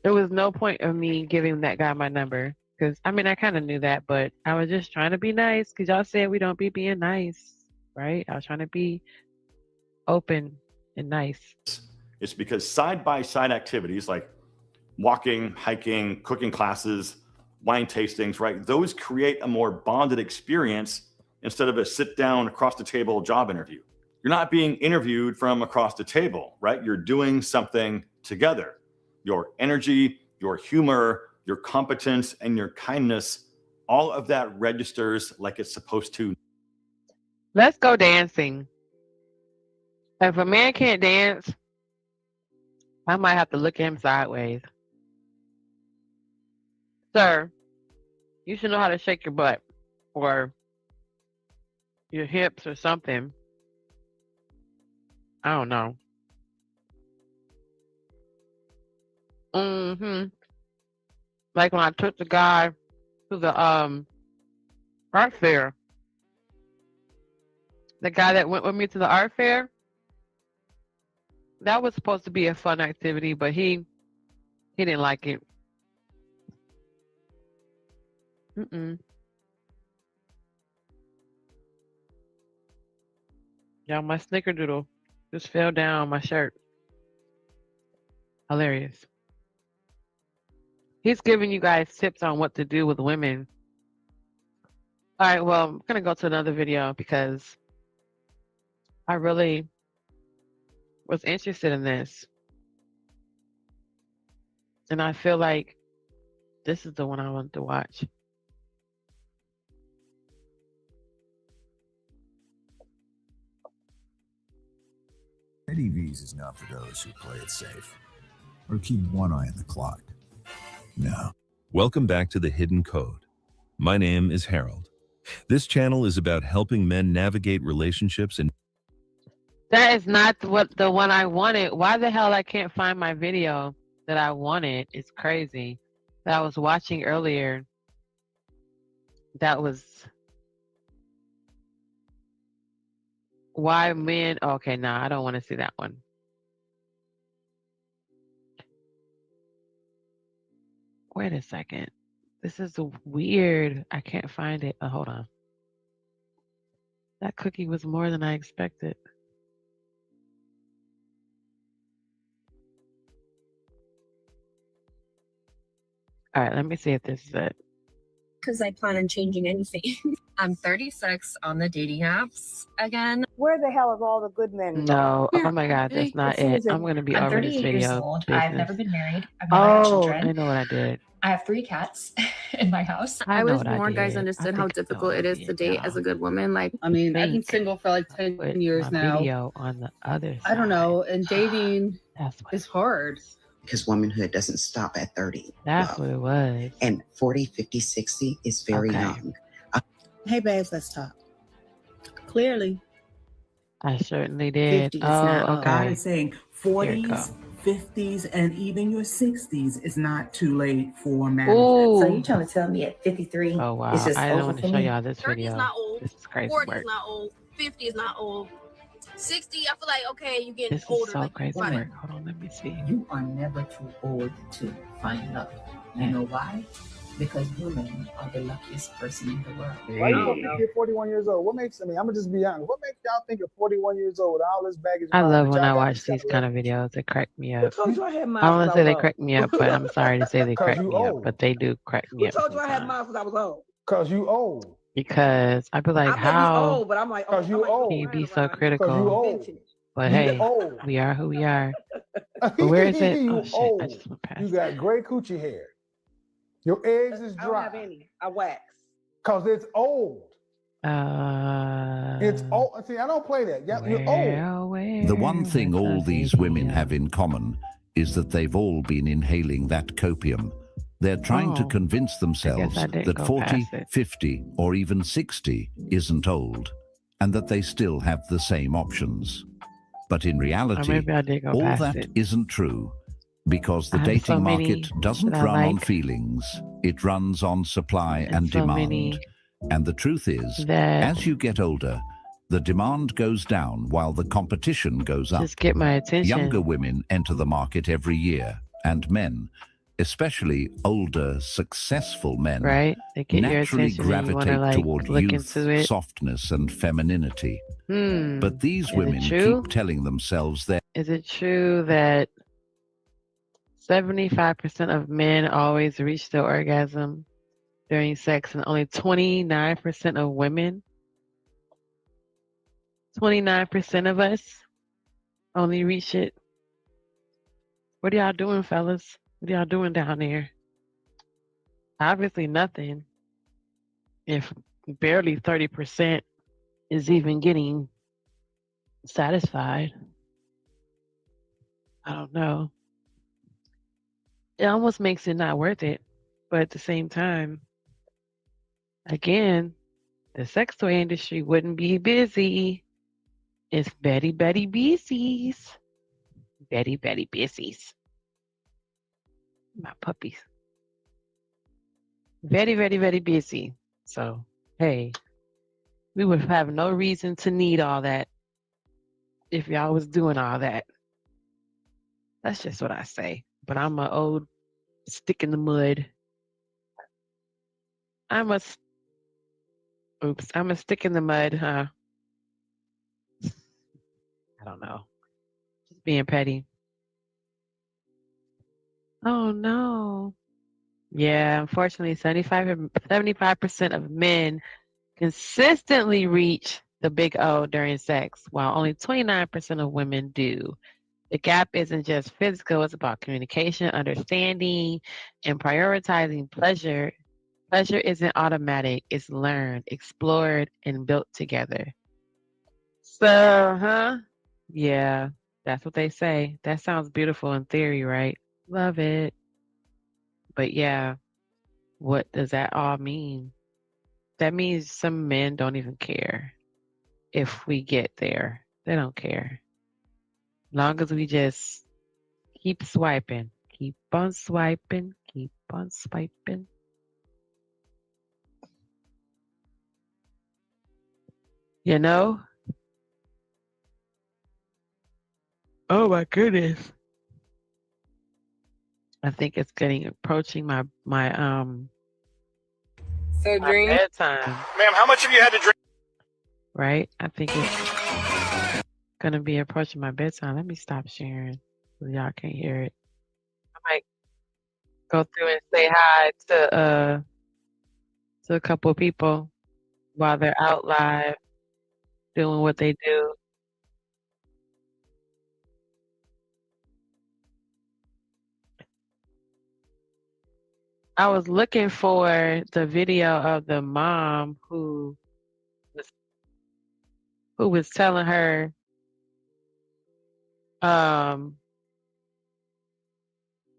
there was no point of me giving that guy my number. Because, I mean, I kind of knew that, but I was just trying to be nice. Because y'all said we don't be being nice, right? I was trying to be open and nice. It's because side-by-side activities like walking, hiking, cooking classes, wine tastings, right? Those create a more bonded experience instead of a sit-down across the table job interview. You're not being interviewed from across the table, right? You're doing something together. Your energy, your humor, your competence, and your kindness, all of that registers like it's supposed to. Let's go dancing. If a man can't dance, I might have to look at him sideways. Sir, you should know how to shake your butt or your hips or something. I don't know. Like when I took the guy to the art fair. The guy that went with me to the art fair, that was supposed to be a fun activity, but he didn't like it. Y'all, my snickerdoodle just fell down on my shirt. Hilarious. He's giving you guys tips on what to do with women. All right, well, I'm going to go to another video because I really was interested in this. And I feel like this is the one I wanted to watch. EVs is not for those who play it safe or keep one eye on the clock. No. Welcome back to The Hidden Code. My name is Harold. This channel is about helping men navigate relationships and... That is not the one I wanted. Why the hell I can't find my video that I wanted? It's crazy. That I was watching earlier. That was why men. Okay, nah, I don't want to see that one. Wait a second. This is weird. I can't find it. Oh, hold on. That cookie was more than I expected. All right, let me see if this is it. Because I plan on changing anything. I'm 36 on the dating apps again. Where the hell is all the good men? No, oh my God, that's not it. I'm gonna be I'm over this 38 years video. old. Business. I've never been married. I've never had children. I know what I did. I have 3 cats in my house. I I know wish what I more guys did. understood I how think I know difficult what I it is did, to date y'all. as a good woman. Like, I mean, I've been think single for like 10 Put years my now. video on the other side. I don't know. And dating is hard. Because womanhood doesn't stop at 30. That's what it was. And 40, 50, 60 is very young. Hey, babes, let's talk. Clearly, I certainly did. 50 is Oh, not old. okay. God is saying Here it 40s, 50s, and even your 60s is not too late for marriage. Ooh. So you trying to tell me at 53 Oh wow! it's just I don't over want to for show me? y'all this 30 video. is not old. This is crazy 40 work. is not old. 50 is not old. 60, I feel like, okay, you're getting This is older. so like, crazy right. work. Hold on, let me see. You are never too old to find love. You know why? Because women are the luckiest person in the world. Why you think you're 41 years old? What makes, I mean, I'm gonna just be honest. What makes y'all think you're 41 years old with all this baggage? I behind love that when y'all I got watch this these kind of videos. They crack me Who up. told you I had I mouth don't when want I to say was they old? crack me up, but I'm sorry to say they crack you me up. old. But they do crack me Who up told you I had sometimes. mouth when I was old? Cause you old. Because I'd be like, I may be how old, but I'm like, Cause you can old. you be so Cause you critical? old. But You hey, old. we are who we are. But where is it? You Oh shit! I old. just went past. You got gray coochie hair. Your eggs is I don't have dry. any. I wax. Cause it's old. It's old. See, I don't play that. You're old. The one thing all these women have in common is that they've all been inhaling that copium. They're trying to convince themselves I didn't that go 40, past it. 50, or even 60 isn't old, and that they still have the same options. But in reality, maybe I did go all past that it. isn't true, because the I have dating so many market doesn't that I run on like. feelings. It runs on supply and so demand. many And the truth is, that as you get older, the demand goes down while the competition goes up. just get my attention. Younger women enter the market every year, and men, especially older, successful men, Right? They get your naturally attention and you gravitate wanna, like, toward look youth, into it. softness, and femininity. But these Is it women true? keep telling themselves they're Is it true that 75% of men always reach their orgasm during sex and only 29% of women? 29% of us only reach it. What are y'all doing, fellas? What are y'all doing down there? Obviously nothing. If barely 30% is even getting satisfied. I don't know. It almost makes it not worth it. But at the same time, again, the sex toy industry wouldn't be busy. It's Betty busies. Betty busies. My puppies. Very busy. So, hey, we would have no reason to need all that if y'all was doing all that. That's just what I say. But I'm an old stick in the mud. I'm a stick in the mud, huh? I don't know. Just being petty. Oh no. Yeah, unfortunately, 75% of men consistently reach the big O during sex, while only 29% of women do. The gap isn't just physical, it's about communication, understanding, and prioritizing pleasure. Pleasure isn't automatic, it's learned, explored, and built together. So, yeah, that's what they say. That sounds beautiful in theory, right? Love it. But yeah, what does that all mean? That means some men don't even care if we get there. They don't care. Long as we just keep swiping, keep on swiping, keep on swiping. You know? Oh my goodness. I think it's approaching my bedtime. Ma'am, how much have you had to drink? Right? I think it's gonna be approaching my bedtime. Let me stop sharing so y'all can't hear it. I might go through and say hi to a couple of people while they're out live doing what they do. I was looking for the video of the mom who was telling her I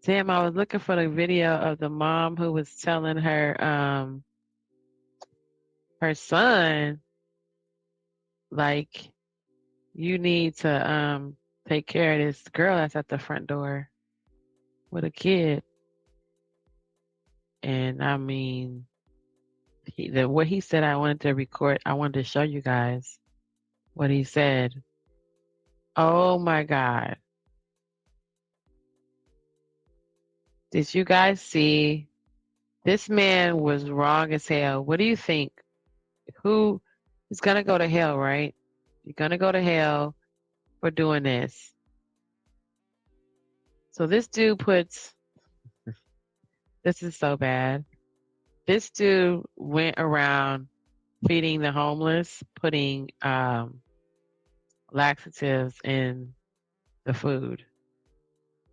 was looking for the video of the mom who was telling her her son, like, you need to take care of this girl that's at the front door with a kid. And I mean, what he said, I wanted to record, I wanted to show you guys what he said. Oh my God. Did you guys see? This man was wrong as hell. What do you think? Who is going to go to hell, right? You're going to go to hell for doing this. So this dude this is so bad. This dude went around feeding the homeless, putting laxatives in the food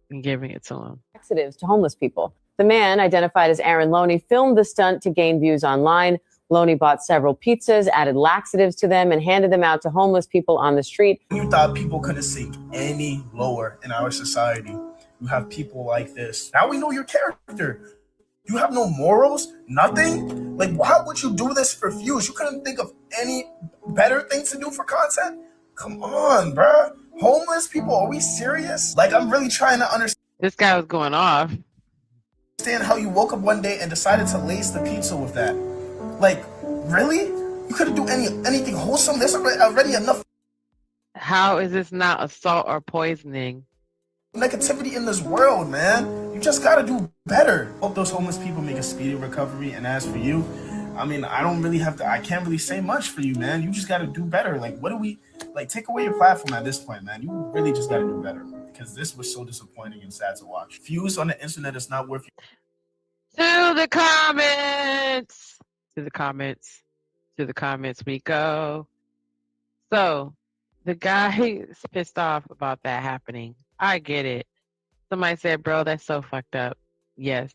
and giving it to them. Laxatives to homeless people. The man, identified as Aaron Loney, filmed the stunt to gain views online. Loney bought several pizzas, added laxatives to them, and handed them out to homeless people on the street. You thought people couldn't sink any lower in our society. You have people like this. Now we know your character. You have no morals, nothing. Like, why would you do this for views? You couldn't think of any better things to do for content? Come on, bruh. Homeless people, are we serious? Like, I'm really trying to understand. This guy was going off. Understand how you woke up one day and decided to lace the pizza with that. Like, really? You couldn't do anything wholesome? There's already enough. How is this not assault or poisoning? Negativity in this world, man. You just gotta do better. Hope those homeless people make a speedy recovery. And as for you, I mean, I can't really say much for you, man. You just gotta do better. Like, what do we, like, take away your platform at this point, man. You really just gotta do better. Because this was so disappointing and sad to watch. Views on the internet is not worth it. To the comments. To the comments. To the comments we go. So, the guy is pissed off about that happening. I get it. Somebody said, bro, that's so fucked up. Yes.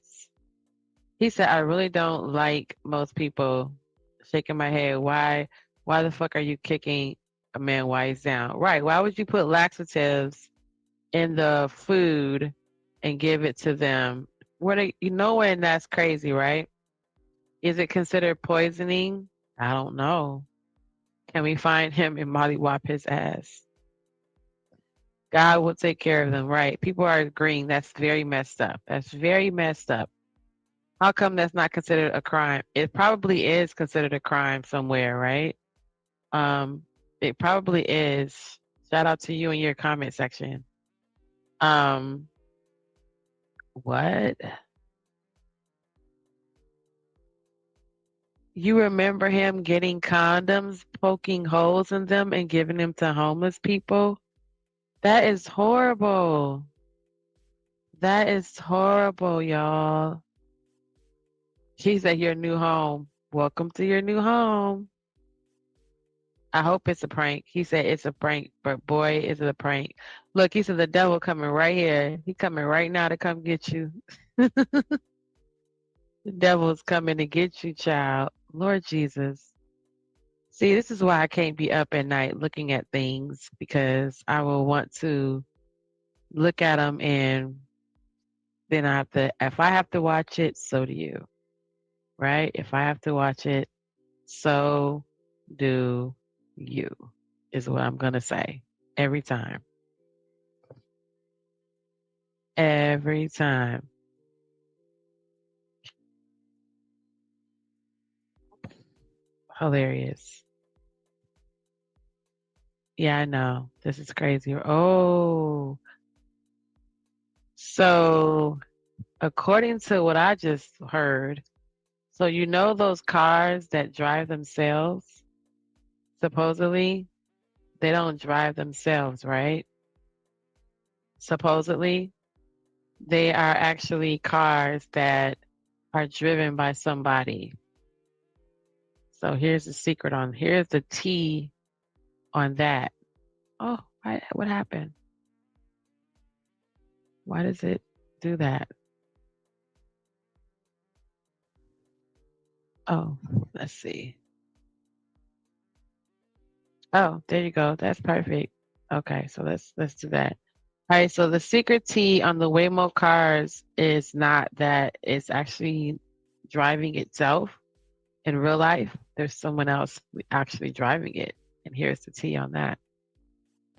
He said, I really don't like most people shaking my head. Why the fuck are you kicking a man while he's down? Right. Why would you put laxatives in the food and give it to them? When that's crazy, right? Is it considered poisoning? I don't know. Can we find him and mollywop his ass? God will take care of them, right? People are agreeing that's very messed up. That's very messed up. How come that's not considered a crime? It probably is considered a crime somewhere, right? It probably is. Shout out to you in your comment section. What? You remember him getting condoms, poking holes in them, and giving them to homeless people? That is horrible. That is horrible, y'all. She's at your new home. Welcome to your new home. I hope it's a prank. He said it's a prank, but boy, is it a prank. Look, he said the devil coming right here. He coming right now to come get you. The devil is coming to get you, child. Lord Jesus. See, this is why I can't be up at night looking at things, because I will want to look at them, and then I have to, if I have to watch it, so do you. Right? If I have to watch it, so do you, is what I'm going to say every time. Every time. Hilarious. Yeah, I know. This is crazy. Oh. So, according to what I just heard, so you know those cars that drive themselves, supposedly, they don't drive themselves, right? Supposedly, they are actually cars that are driven by somebody. So here's the secret on, here's the T on that. Oh, what happened? Why does it do that? Oh, let's see. Oh, there you go. That's perfect. Okay, so let's do that. All right, so the secret T on the Waymo cars is not that it's actually driving itself in real life. There's someone else actually driving it. And here's the T on that.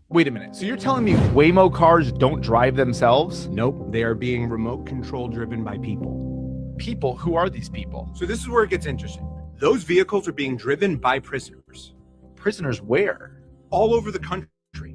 Wait a minute. So you're telling me Waymo cars don't drive themselves? Nope. They are being remote control driven by people. People? Who are these people? So this is where it gets interesting. Those vehicles are being driven by prisoners. Prisoners where? All over the country.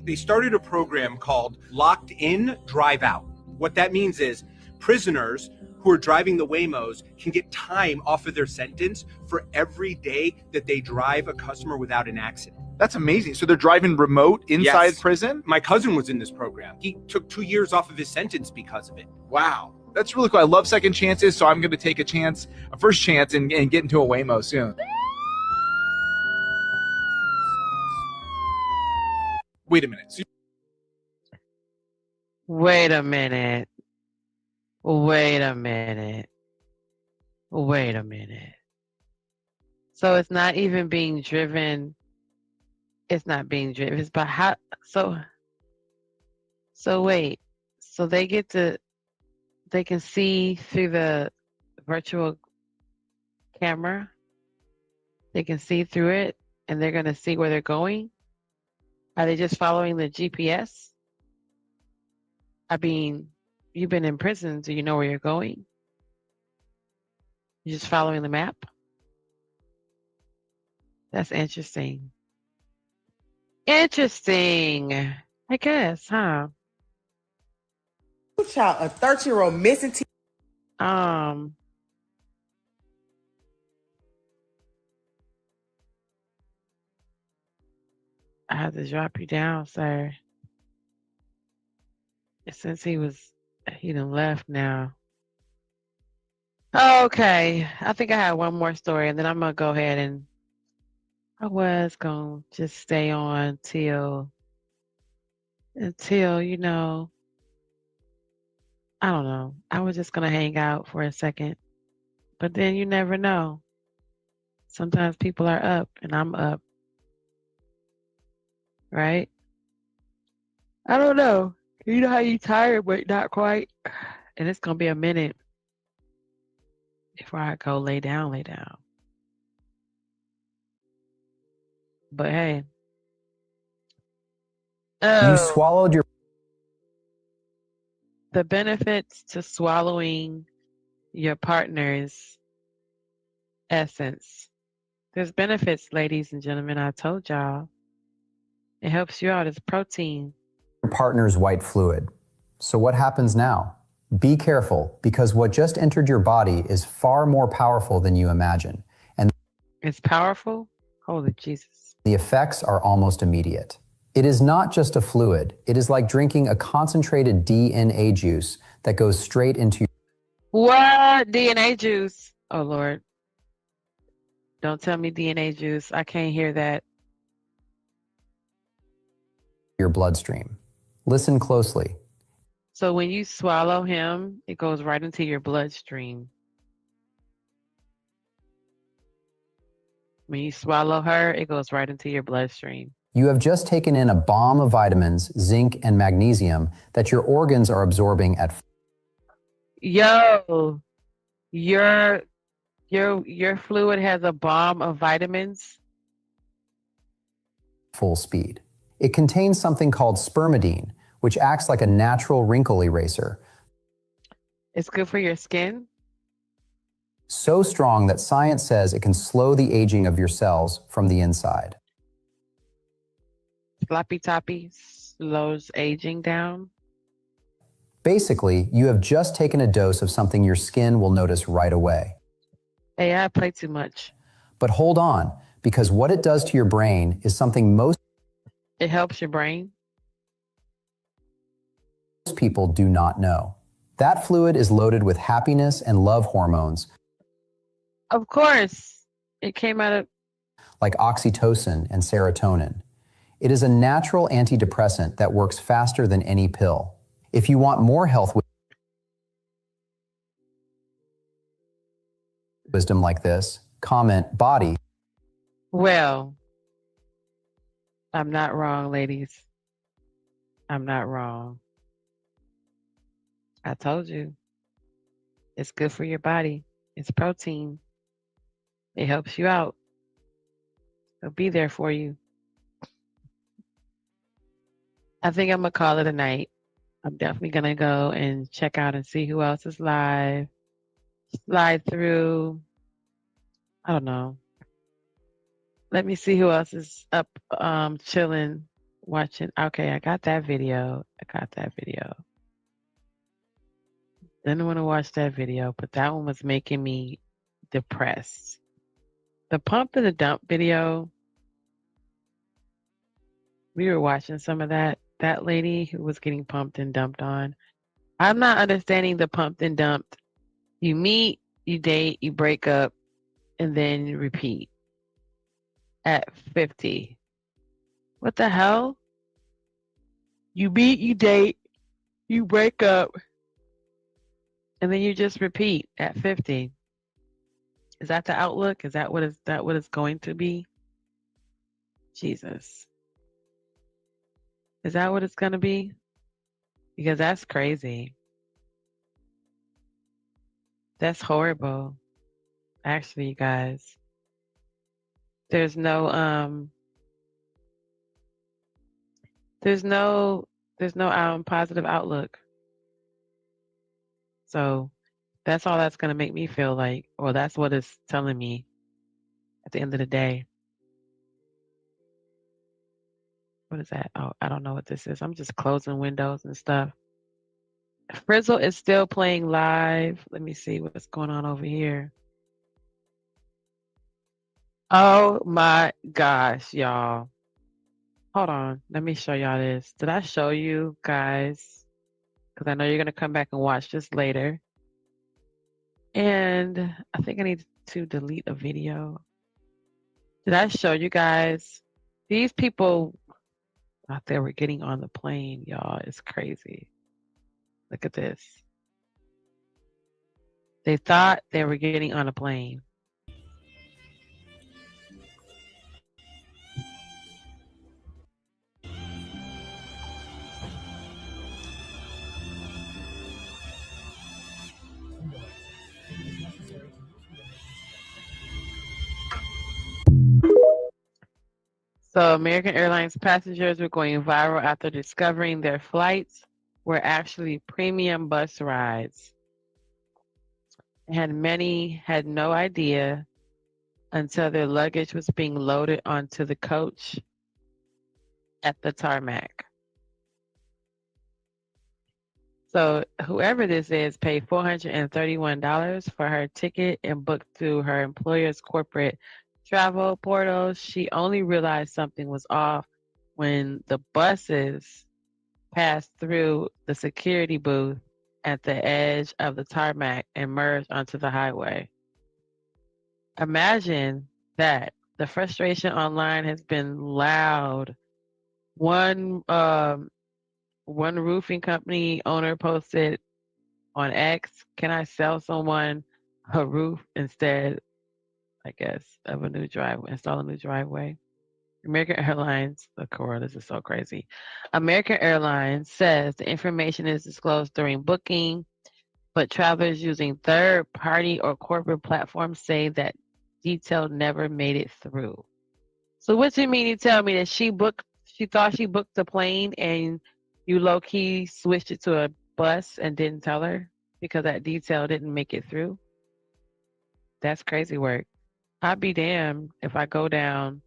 They started a program called Locked In, Drive Out. What that means is prisoners who are driving the Waymos can get time off of their sentence for every day that they drive a customer without an accident. That's amazing. So they're driving remote inside prison? My cousin was in this program. He took 2 years off of his sentence because of it. Wow. That's really cool. I love second chances, so I'm going to take a first chance and get into a Waymo soon. Wait a minute. Wait a minute. Wait a minute. Wait a minute. So it's not even being driven. It's not being driven. It's by how. So wait. So they can see through the virtual camera. They can see through it, and they're going to see where they're going. Are they just following the GPS? I mean, you've been in prison, so you know where you're going? You're just following the map? That's interesting. Interesting. I guess, huh? Child, a 13-year-old missing. I had to drop you down, sir. Since he done left now. Okay, I think I have one more story, and then I'm gonna go ahead and I was gonna just stay on until you know, I don't know. I was just gonna hang out for a second, but then you never know. Sometimes people are up, and I'm up. Right? I don't know. You know how you tired, but not quite. And it's gonna be a minute before I go lay down. But hey. You swallowed your... The benefits to swallowing your partner's essence. There's benefits, ladies and gentlemen. I told y'all. It helps you out. It's protein. Your partner's white fluid. So what happens now? Be careful, because what just entered your body is far more powerful than you imagine. And it's powerful? Holy Jesus. The effects are almost immediate. It is not just a fluid. It is like drinking a concentrated DNA juice that goes straight into What? DNA juice? Oh, Lord. Don't tell me DNA juice. I can't hear that. your bloodstream. Listen closely. So when you swallow him, it goes right into your bloodstream. When you swallow her, it goes right into your bloodstream. You have just taken in a bomb of vitamins, zinc and magnesium that your organs are absorbing at Yo, your fluid has a bomb of vitamins. full speed. It contains something called spermidine, which acts like a natural wrinkle eraser, It's good for your skin. so strong that science says it can slow the aging of your cells from the inside. Sloppy toppy slows aging down. Basically, you have just taken a dose of something your skin will notice right away. Hey, I play too much. But hold on, because what it does to your brain is something most It helps your brain. people do not know. That fluid is loaded with happiness and love hormones Of course, it came out of. like oxytocin and serotonin. It is a natural antidepressant that works faster than any pill. If you want more health wisdom like this, comment body. Well, I'm not wrong, ladies. I'm not wrong. I told you. It's good for your body. It's protein. It helps you out. It'll be there for you. I think I'm going to call it a night. I'm definitely going to go and check out and see who else is live. Slide through. I don't know. Let me see who else is up chilling, watching. Okay, I got that video. Didn't want to watch that video, but that one was making me depressed. The pump and the dump video, we were watching some of that. That lady who was getting pumped and dumped on. I'm not understanding the pumped and dumped. You meet, you date, you break up, and then you repeat at 50. What the hell? You meet, you date, you break up, and then you just repeat at 50. Is that the outlook? Is that what it's going to be? Jesus. Is that what it's going to be? Because that's crazy. That's horrible. Actually, you guys. There's no positive outlook. So that's all that's going to make me feel like, or that's what it's telling me at the end of the day. What is that? Oh, I don't know what this is. I'm just closing windows and stuff. Frizzle is still playing live. Let me see what's going on over here. Oh my gosh, y'all. Hold on. Let me show y'all this. Did I show you guys? Because I know you're going to come back and watch this later. And I think I need to delete a video. Did I show you guys? These people out there were getting on the plane, y'all. It's crazy. Look at this. They thought they were getting on a plane. So American Airlines passengers were going viral after discovering their flights were actually premium bus rides. And many had no idea until their luggage was being loaded onto the coach at the tarmac. So whoever this is paid $431 for her ticket and booked through her employer's corporate travel portal. She only realized something was off when the buses passed through the security booth at the edge of the tarmac and merged onto the highway. Imagine that. The frustration online has been loud. One roofing company owner posted on X, "Can I sell someone a roof instead, I guess, of a new driveway, install a new driveway?" American Airlines, this is so crazy. American Airlines says the information is disclosed during booking, but travelers using third-party or corporate platforms say that detail never made it through. So what you mean you tell me that she thought she booked the plane and you low-key switched it to a bus and didn't tell her because that detail didn't make it through? That's crazy work. I'd be damned if I go down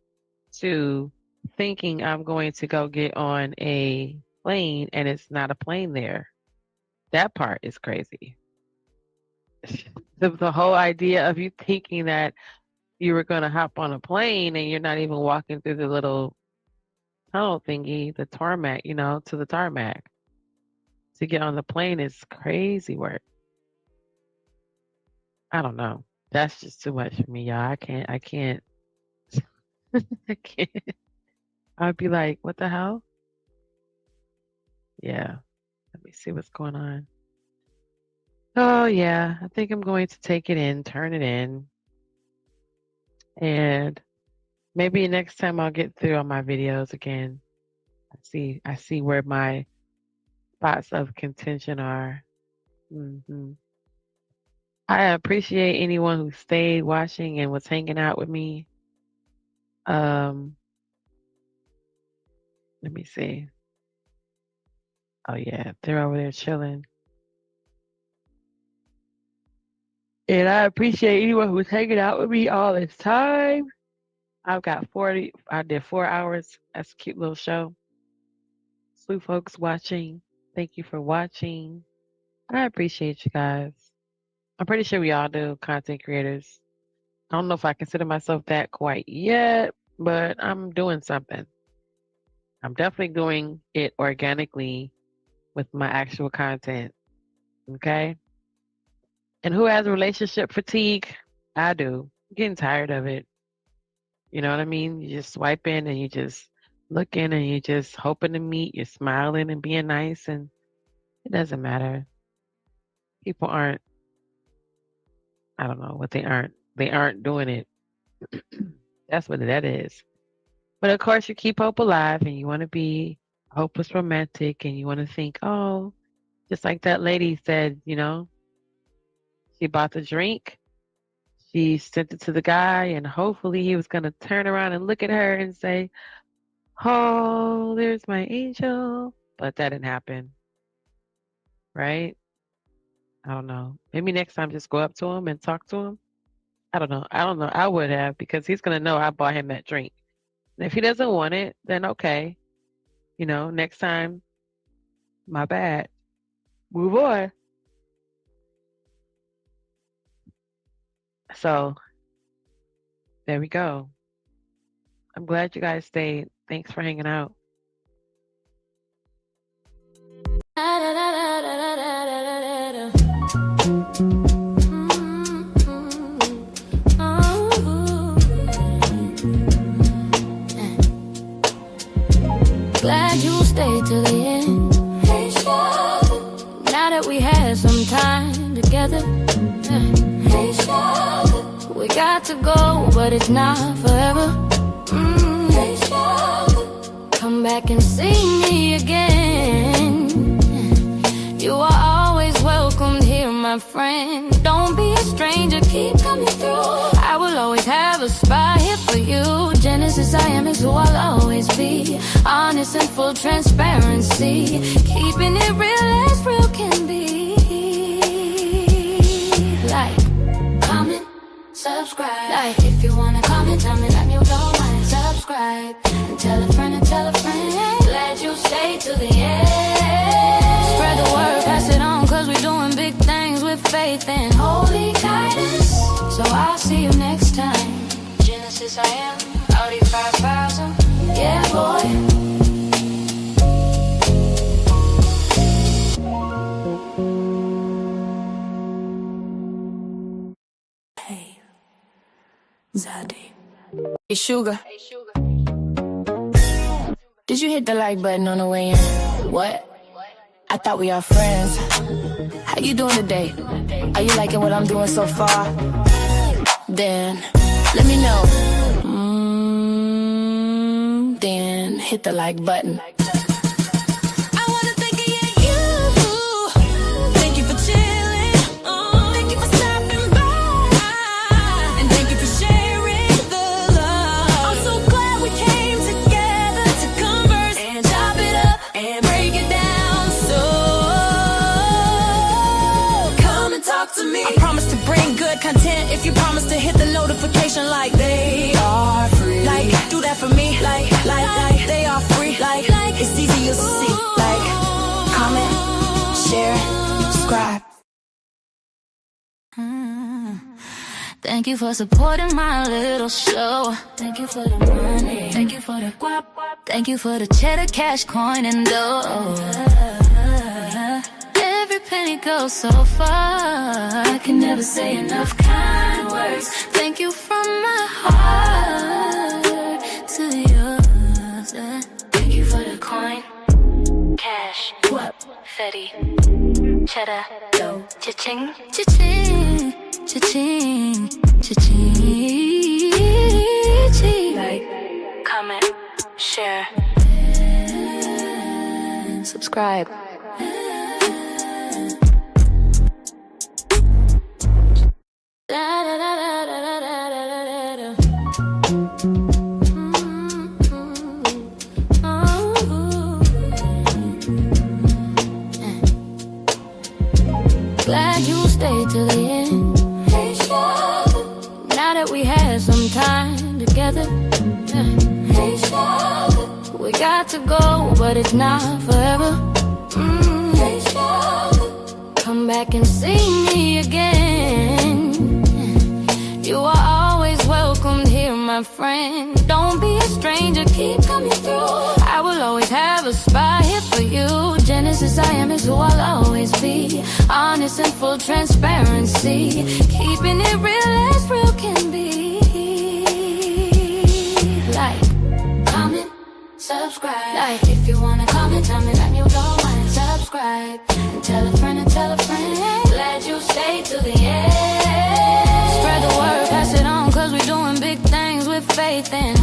to thinking I'm going to go get on a plane and it's not a plane there. That part is crazy. The whole idea of you thinking that you were going to hop on a plane and you're not even walking through the little tunnel thingy, the tarmac, to the tarmac. To get on the plane is crazy work. I don't know. That's just too much for me, y'all. I can't. I can't. I'd be like, what the hell? Yeah. Let me see what's going on. Oh, yeah. I think I'm going to take it in, turn it in. And maybe next time I'll get through all my videos again. I see where my spots of contention are. I appreciate anyone who stayed watching and was hanging out with me. Let me see. Oh yeah, they're over there chilling. And I appreciate anyone who's hanging out with me all this time. I did 4 hours. That's a cute little show. Sweet folks watching. Thank you for watching. I appreciate you guys. I'm pretty sure we all do, content creators. I don't know if I consider myself that quite yet, but I'm doing something. I'm definitely doing it organically with my actual content. Okay? And who has relationship fatigue? I do. I'm getting tired of it. You know what I mean? You just swiping and you just looking and you just hoping to meet. You're smiling and being nice, and it doesn't matter. People aren't, I don't know what they aren't. They aren't doing it. That's what that is. But of course, you keep hope alive and you want to be hopeless romantic and you want to think, oh, just like that lady said, she bought the drink. She sent it to the guy and hopefully he was going to turn around and look at her and say, oh, there's my angel. But that didn't happen. Right? I don't know. Maybe next time just go up to him and talk to him. I don't know. I would have, because he's going to know I bought him that drink. And if he doesn't want it, then okay. Next time, my bad. Move on. So, there we go. I'm glad you guys stayed. Thanks for hanging out. Glad you stayed till the end. Now that we had some time together, we got to go, but it's not forever. Come back and see me again. You are always welcomed here, my friend. Don't be a stranger, keep coming through. I will always have a spot here for you. Genesis, I am is who I'll always be. Honest and full transparency. Keeping it real as real can be. Like, comment, subscribe. Like, if you wanna comment, tell me that you don't mind. Subscribe, and tell a friend and tell a friend. Glad you stayed to the end. Spread the word, pass it on, cause we're doing big things with faith and holy guidance. So I'll see you next time. Genesis, I am, Audi 5000. Yeah, boy. Zaddy. Hey, Sugar. Did you hit the like button on the way in? What? I thought we are friends. How you doing today? Are you liking what I'm doing so far? Then let me know. Then hit the like button. I wanna thank you. Thank you for chilling. Thank you for stopping by. And thank you for sharing the love. I'm so glad we came together to converse and chop it up and break it down. So come and talk to me. I promise to bring good content if you promise to hit the notification like they are free. Like, do that for me. Like they are free. Like it's easy to see. Like, comment, share, subscribe. Thank you for supporting my little show. Thank you for the money. Thank you for the guap. Thank you for the cheddar, cash, coin, and dough. Every penny goes so far. I can never say enough kind words. Thank you from my heart to yours. Thank you for the coin, cash, guap, fetty, cheddar, dough, cha-ching, cha-ching, cha-ching, cha-ching. Like, comment, share, subscribe. Glad you stayed till the end. Now that we had some time together, we got to go, but it's not forever. Come back and see me again. You are always welcomed here, my friend. Don't be a stranger, keep coming through. I will always have a spot here for you. Genesis, I am is who I'll always be. Honest and full transparency. Keeping it real as real can be. Like, comment, subscribe. Like, if you wanna comment, tell me that you don't mind. Subscribe. And tell a friend and tell a friend. Glad you stayed to the end. Spread the word, pass it on, cause we're doing big things with faith and